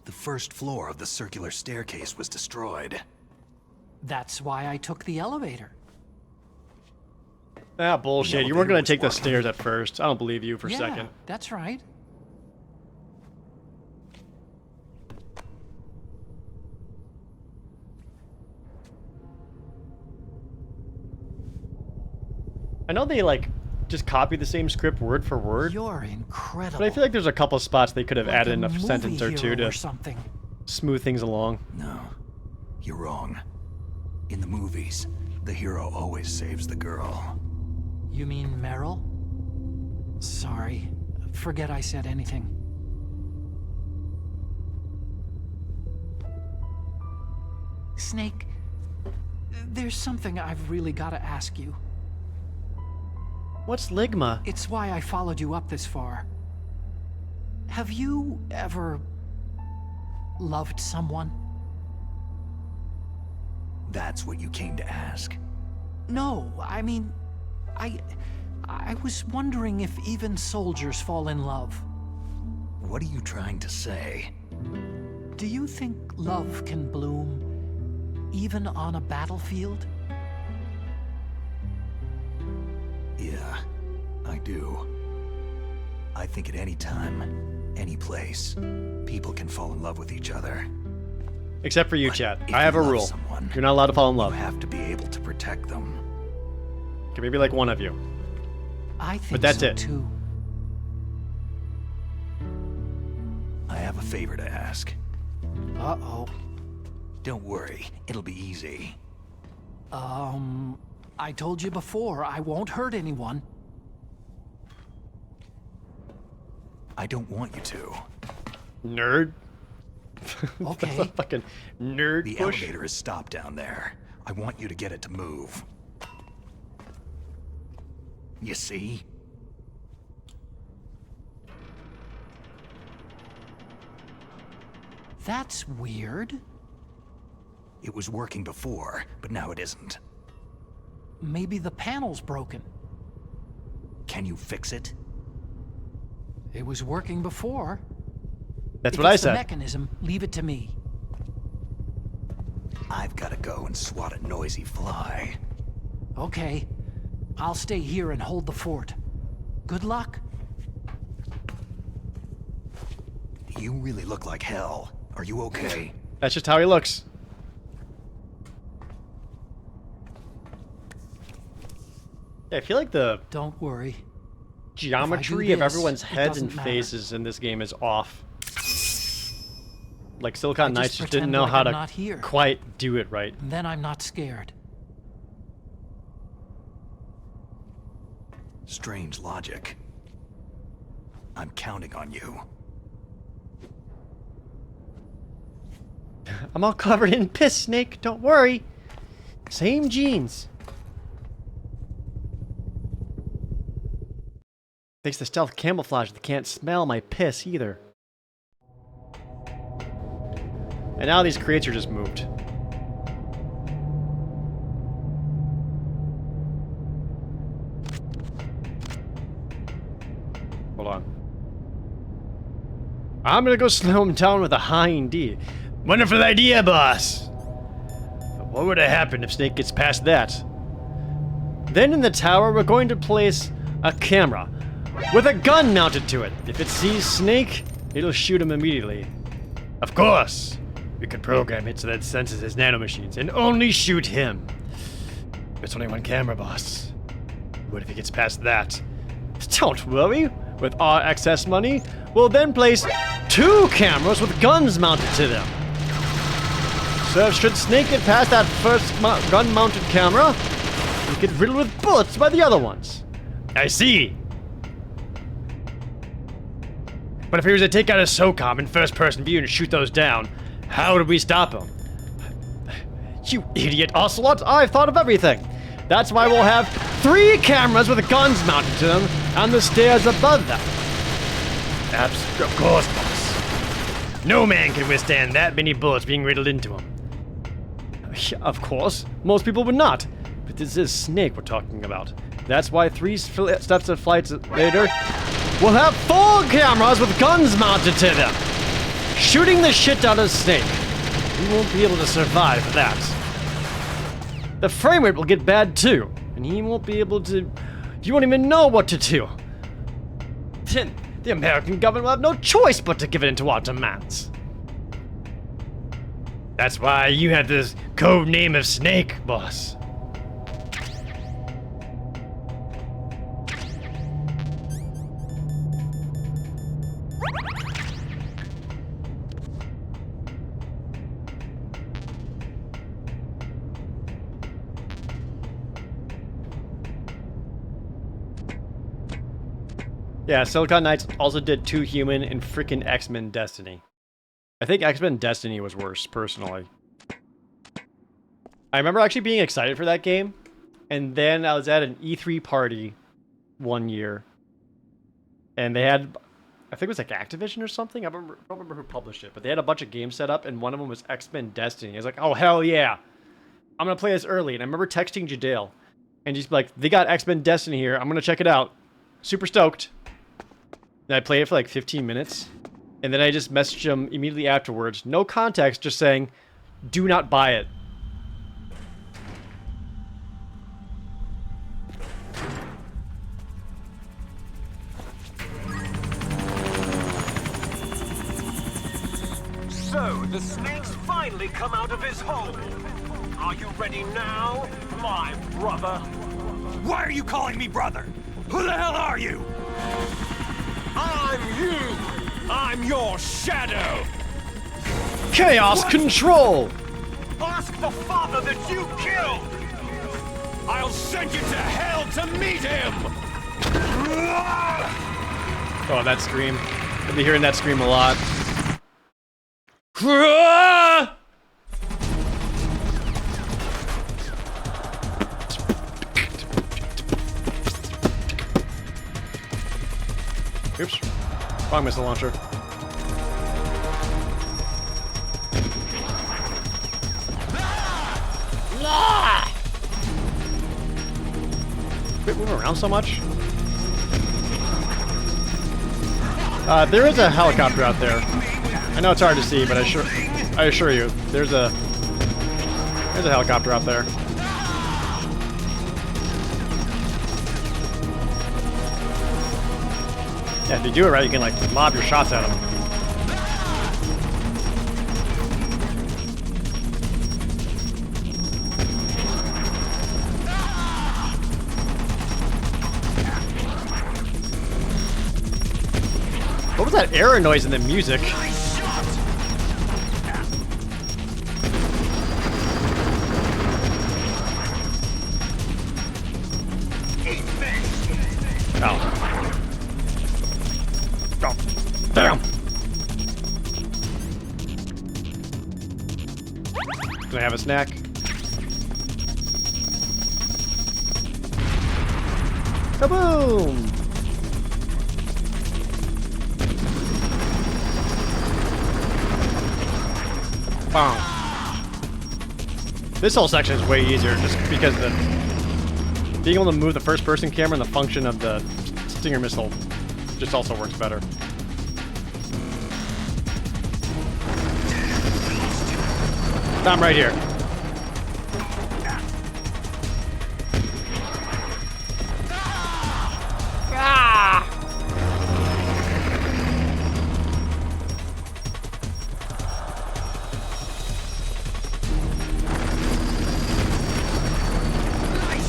The first floor of the circular staircase was destroyed. That's why I took the elevator. Ah, bullshit. You weren't going to take the stairs at first. I don't believe you for a second. That's right. I know they, like, just copy the same script word for word. You're incredible. But I feel like there's a couple spots they could have added in a sentence or two to something. smooth things along. No, you're wrong. In the movies, the hero always saves the girl. You mean Meryl? Sorry. Forget I said anything. Snake, there's something I've really got to ask you. What's Ligma? It's why I followed you up this far. Have you ever loved someone? That's what you came to ask? No, I mean, I was wondering if even soldiers fall in love. What are you trying to say? Do you think love can bloom even on a battlefield? Yeah, I do. I think at any time, any place, people can fall in love with each other. Except for you, Chad. If I have you a love rule. someone, You're not allowed to fall in love. You have to be able to protect them. Okay, maybe like one of you. I think But that's so it. too. I have a favor to ask. Uh-oh. Don't worry, it'll be easy. I told you before, I won't hurt anyone. I don't want you to. Nerd. Okay. That's a fucking nerd The push. elevator is stopped down there. I want you to get it to move. You see? That's weird. It was working before, but now it isn't. Maybe the panel's broken. Can you fix it? It was working before. That's If what I it's the said. mechanism, leave it to me. I've got to go and swat a noisy fly. Okay. I'll stay here and hold the fort. Good luck. You really look like hell. Are you okay? That's just how he looks. Yeah, I feel like the Don't worry. geometry of this, everyone's it heads doesn't and matter. faces in this game is off. Like Silicon I Knights just didn't pretend know like how I'm to not here. quite do it right. Then I'm not scared. Strange logic. I'm counting on you. I'm all covered in piss, Snake. Don't worry. Same genes. Thanks to stealth camouflage, they can't smell my piss either. And now these crates are just moved. Hold on. I'm gonna go slow him down with a hind D. Wonderful idea, boss! But what would have happened if Snake gets past that? Then in the tower, we're going to place a camera with a gun mounted to it. If it sees Snake, it'll shoot him immediately. Of course! We could program it so that it senses his nanomachines and only shoot him. It's only one camera, boss. What if he gets past that? Don't worry. With our excess money, we'll then place 2 cameras with guns mounted to them. So should Snake get past that first gun-mounted camera, he get riddled with bullets by the other ones. I see. But if he was to take out a SOCOM in first-person view and shoot those down, how would we stop him? You idiot, Ocelot! I've thought of everything. That's why we'll have 3 cameras with guns mounted to them on the stairs above them. Of course, boss. No man can withstand that many bullets being riddled into him. Of course, most people would not. But this is Snake we're talking about. That's why 3 steps of flights later, we'll have 4 cameras with guns mounted to them, shooting the shit out of Snake. He won't be able to survive that. The frame rate will get bad too, and he won't be able to... He won't even know what to do. Then the American government will have no choice but to give in to our demands. That's why you have this code name of Snake, boss. Yeah, Silicon Knights also did 2 Human and freaking X-Men Destiny. I think X-Men Destiny was worse, personally. I remember actually being excited for that game, and then I was at an E3 party one year, and they had, I think it was like Activision or something. I don't remember who published it, but they had a bunch of games set up, and one of them was X-Men Destiny. I was like, oh, hell yeah. I'm going to play this early. And I remember texting Jadale, and just be like, they got X-Men Destiny here. I'm going to check it out. Super stoked. And I played it for like 15 minutes, and then I just messaged him immediately afterwards. No context, just saying, do not buy it. So, the Snake's finally come out of his hole. Are you ready now, my brother? Why are you calling me brother? Who the hell are you? I'm you! I'm your shadow! Chaos Control! Ask the father that you killed! I'll send you to hell to meet him! Oh, that scream. I'll be hearing that scream a lot. Oops. Wrong missile launcher. Quit moving around so much. There is a helicopter out there. I know it's hard to see, but I assure you, there's a helicopter out there. Yeah, if you do it right, you can like lob your shots at them. What was that error noise in the music? Oh. Oh. Damn! Can I have a snack? Kaboom! Wow. This whole section is way easier just because being able to move the first person camera and the function of the Stinger missile just also works better. I'm right here.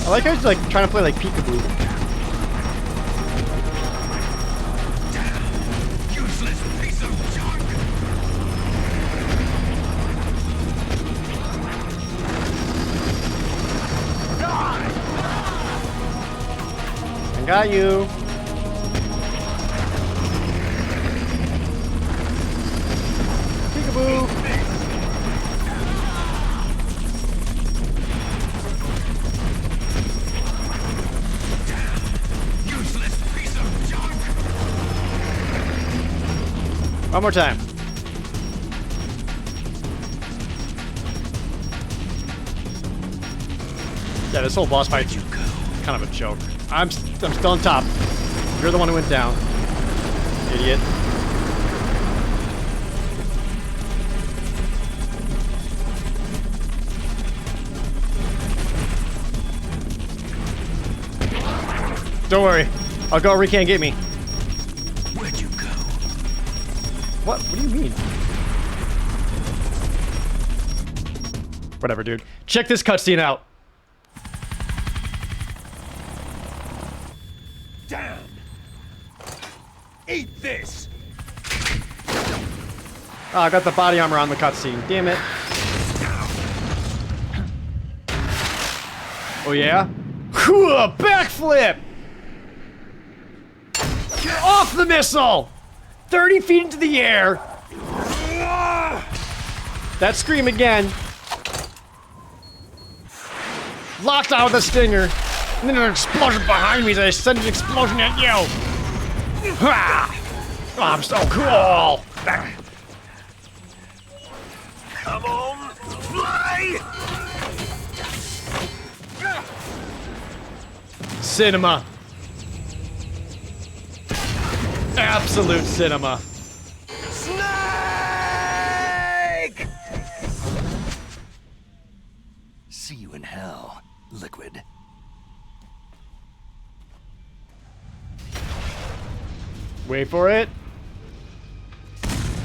I like how he's like trying to play like peekaboo. Useless piece of junk! I got you. Peekaboo. One more time. Yeah, this whole boss fight's kind of a joke. I'm still on top. You're the one who went down. Idiot. Don't worry. I'll go where he can't get me. Where'd you go? What? What do you mean? Whatever, dude. Check this cutscene out. Damn! Eat this! Oh, I got the body armor on the cutscene. Damn it. Oh, yeah? Backflip! Get off the missile! 30 feet into the air. That scream again. Locked out with a stinger. And then an explosion behind me as I send an explosion at you. Oh, I'm so cool. Come on, fly! Cinema. Absolute cinema. Snake! See you in hell, Liquid. Wait for it.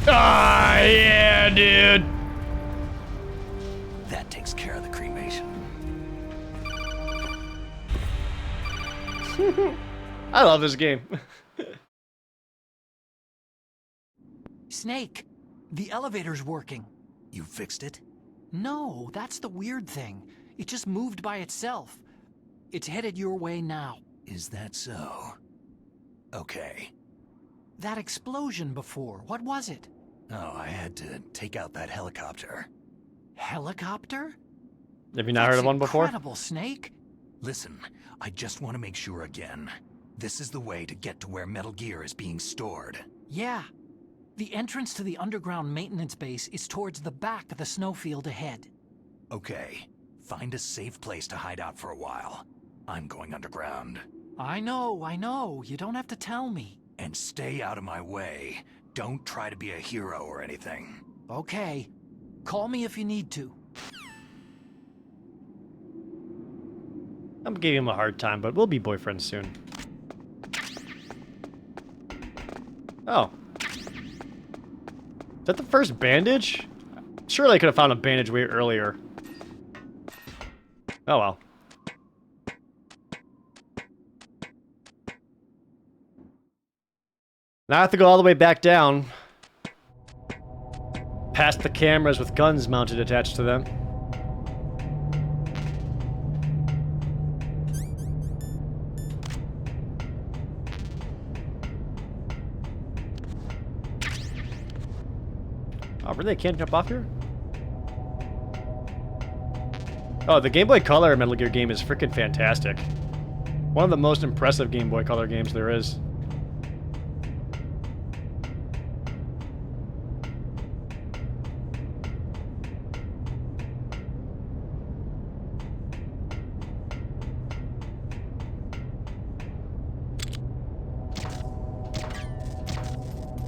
Ah, yeah, dude. That takes care of the cremation. I love this game. Snake, the elevator's working. You fixed it? No, that's the weird thing. It just moved by itself. It's headed your way now. Is that so? Okay. That explosion before, what was it? Oh, I had to take out that helicopter. Helicopter? Have you not heard of one before? Incredible, Snake. Listen, I just want to make sure again. This is the way to get to where Metal Gear is being stored. Yeah. The entrance to the underground maintenance base is towards the back of the snowfield ahead. Okay. Find a safe place to hide out for a while. I'm going underground. I know. You don't have to tell me. And stay out of my way. Don't try to be a hero or anything. Okay. Call me if you need to. I'm giving him a hard time, but we'll be boyfriends soon. Oh. Is that the first bandage? Surely I could have found a bandage way earlier. Oh well. Now I have to go all the way back down. Past the cameras with guns mounted attached to them. Oh, really? I can't jump off here? Oh, the Game Boy Color Metal Gear game is freaking fantastic. One of the most impressive Game Boy Color games there is.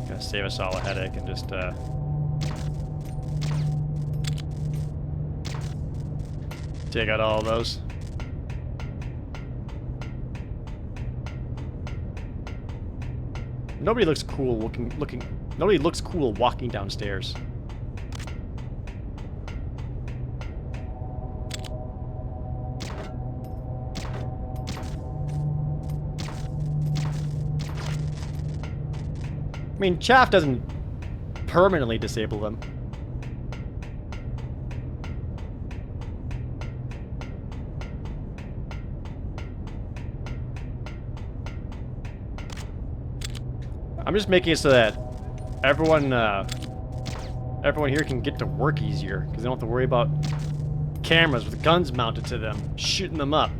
Gonna save us all a headache and just, take out all of those. Nobody looks cool looking. Nobody looks cool walking downstairs. I mean, chaff doesn't permanently disable them. I'm just making it so that everyone here can get to work easier, because they don't have to worry about cameras with guns mounted to them, shooting them up.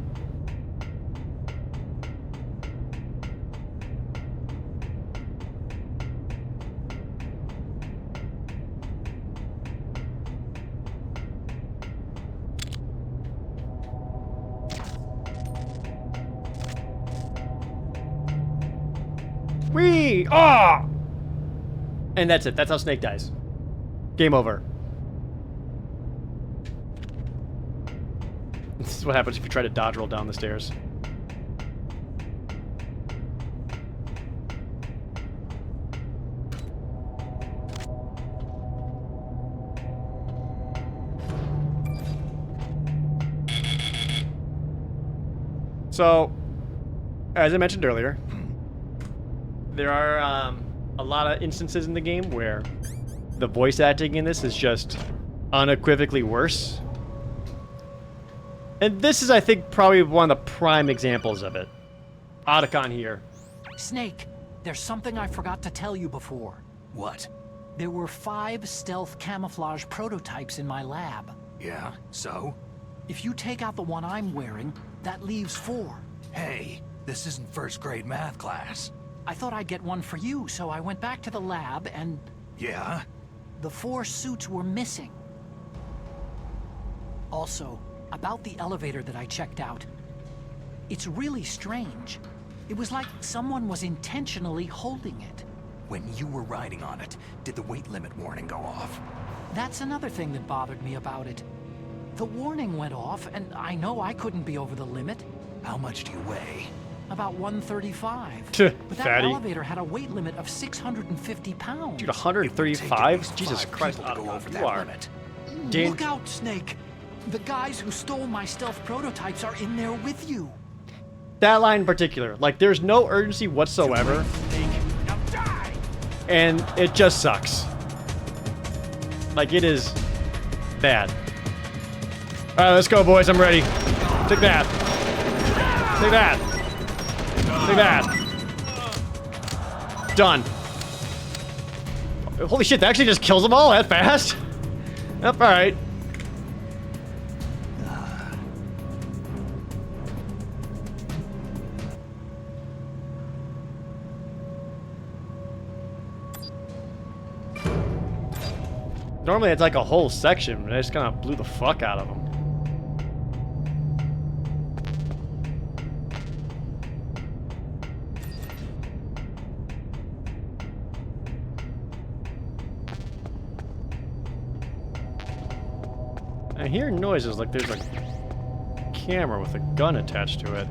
Whee! Ah! And that's it. That's how Snake dies. Game over. This is what happens if you try to dodge roll down the stairs. So, as I mentioned earlier, there are a lot of instances in the game where the voice acting in this is just unequivocally worse. And this is, I think, probably one of the prime examples of it. Otacon here. Snake, there's something I forgot to tell you before. What? There were 5 stealth camouflage prototypes in my lab. Yeah, so? If you take out the one I'm wearing, that leaves 4. Hey, this isn't first grade math class. I thought I'd get one for you, so I went back to the lab and... Yeah? The 4 suits were missing. Also, about the elevator that I checked out. It's really strange. It was like someone was intentionally holding it. When you were riding on it, did the weight limit warning go off? That's another thing that bothered me about it. The warning went off, and I know I couldn't be over the limit. How much do you weigh? About 135. But that Fatty. elevator had a weight limit of 650 pounds. Dude, 135? Jesus Christ, Otacon, you are... Look out, Snake! The guys who stole my stealth prototypes are in there with you. That line in particular, like, there's no urgency whatsoever. And it just sucks. Like, it is bad. Alright, let's go, boys. I'm ready. Take that. Take that. Take that. Done. Holy shit, that actually just kills them all that fast? Yep, alright. Normally it's like a whole section, but I just kind of blew the fuck out of them. I hear noises like there's a camera with a gun attached to it.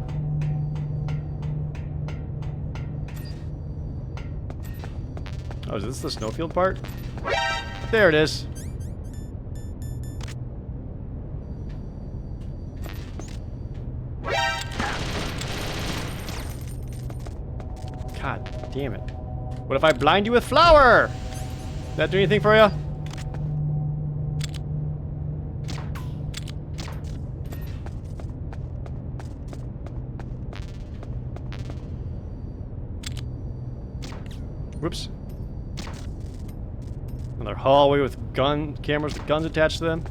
Oh, is this the snowfield part? There it is. God damn it. What if I blind you with flour? Does that do anything for you? Whoops. Another hallway with cameras with guns attached to them.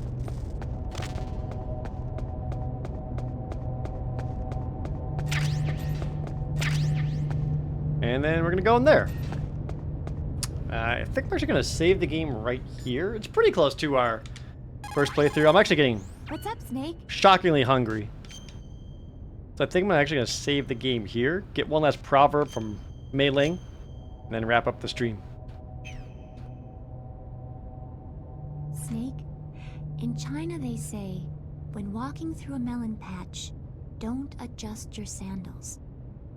And then we're gonna go in there. I think we're actually gonna save the game right here. It's pretty close to our first playthrough. I'm actually getting What's up, Snake? shockingly hungry. So I think I'm actually gonna save the game here, get one last proverb from Mei Ling, and then wrap up the stream. Snake, in China they say, when walking through a melon patch, don't adjust your sandals.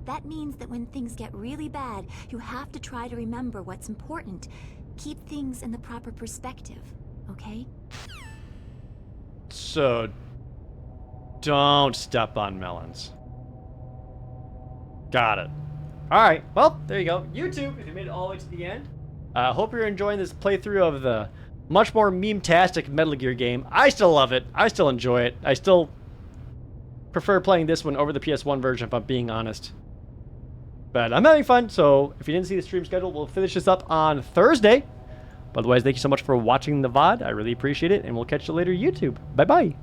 That means that when things get really bad, you have to try to remember what's important. Keep things in the proper perspective, okay? So, don't step on melons. Got it. Alright, well, there you go. YouTube, if you made it all the way to the end. Hope you're enjoying this playthrough of the much more meme-tastic Metal Gear game. I still love it. I still enjoy it. I still prefer playing this one over the PS1 version, if I'm being honest. But I'm having fun, so if you didn't see the stream schedule, we'll finish this up on Thursday. But otherwise, thank you so much for watching the VOD. I really appreciate it, and we'll catch you later, YouTube. Bye-bye.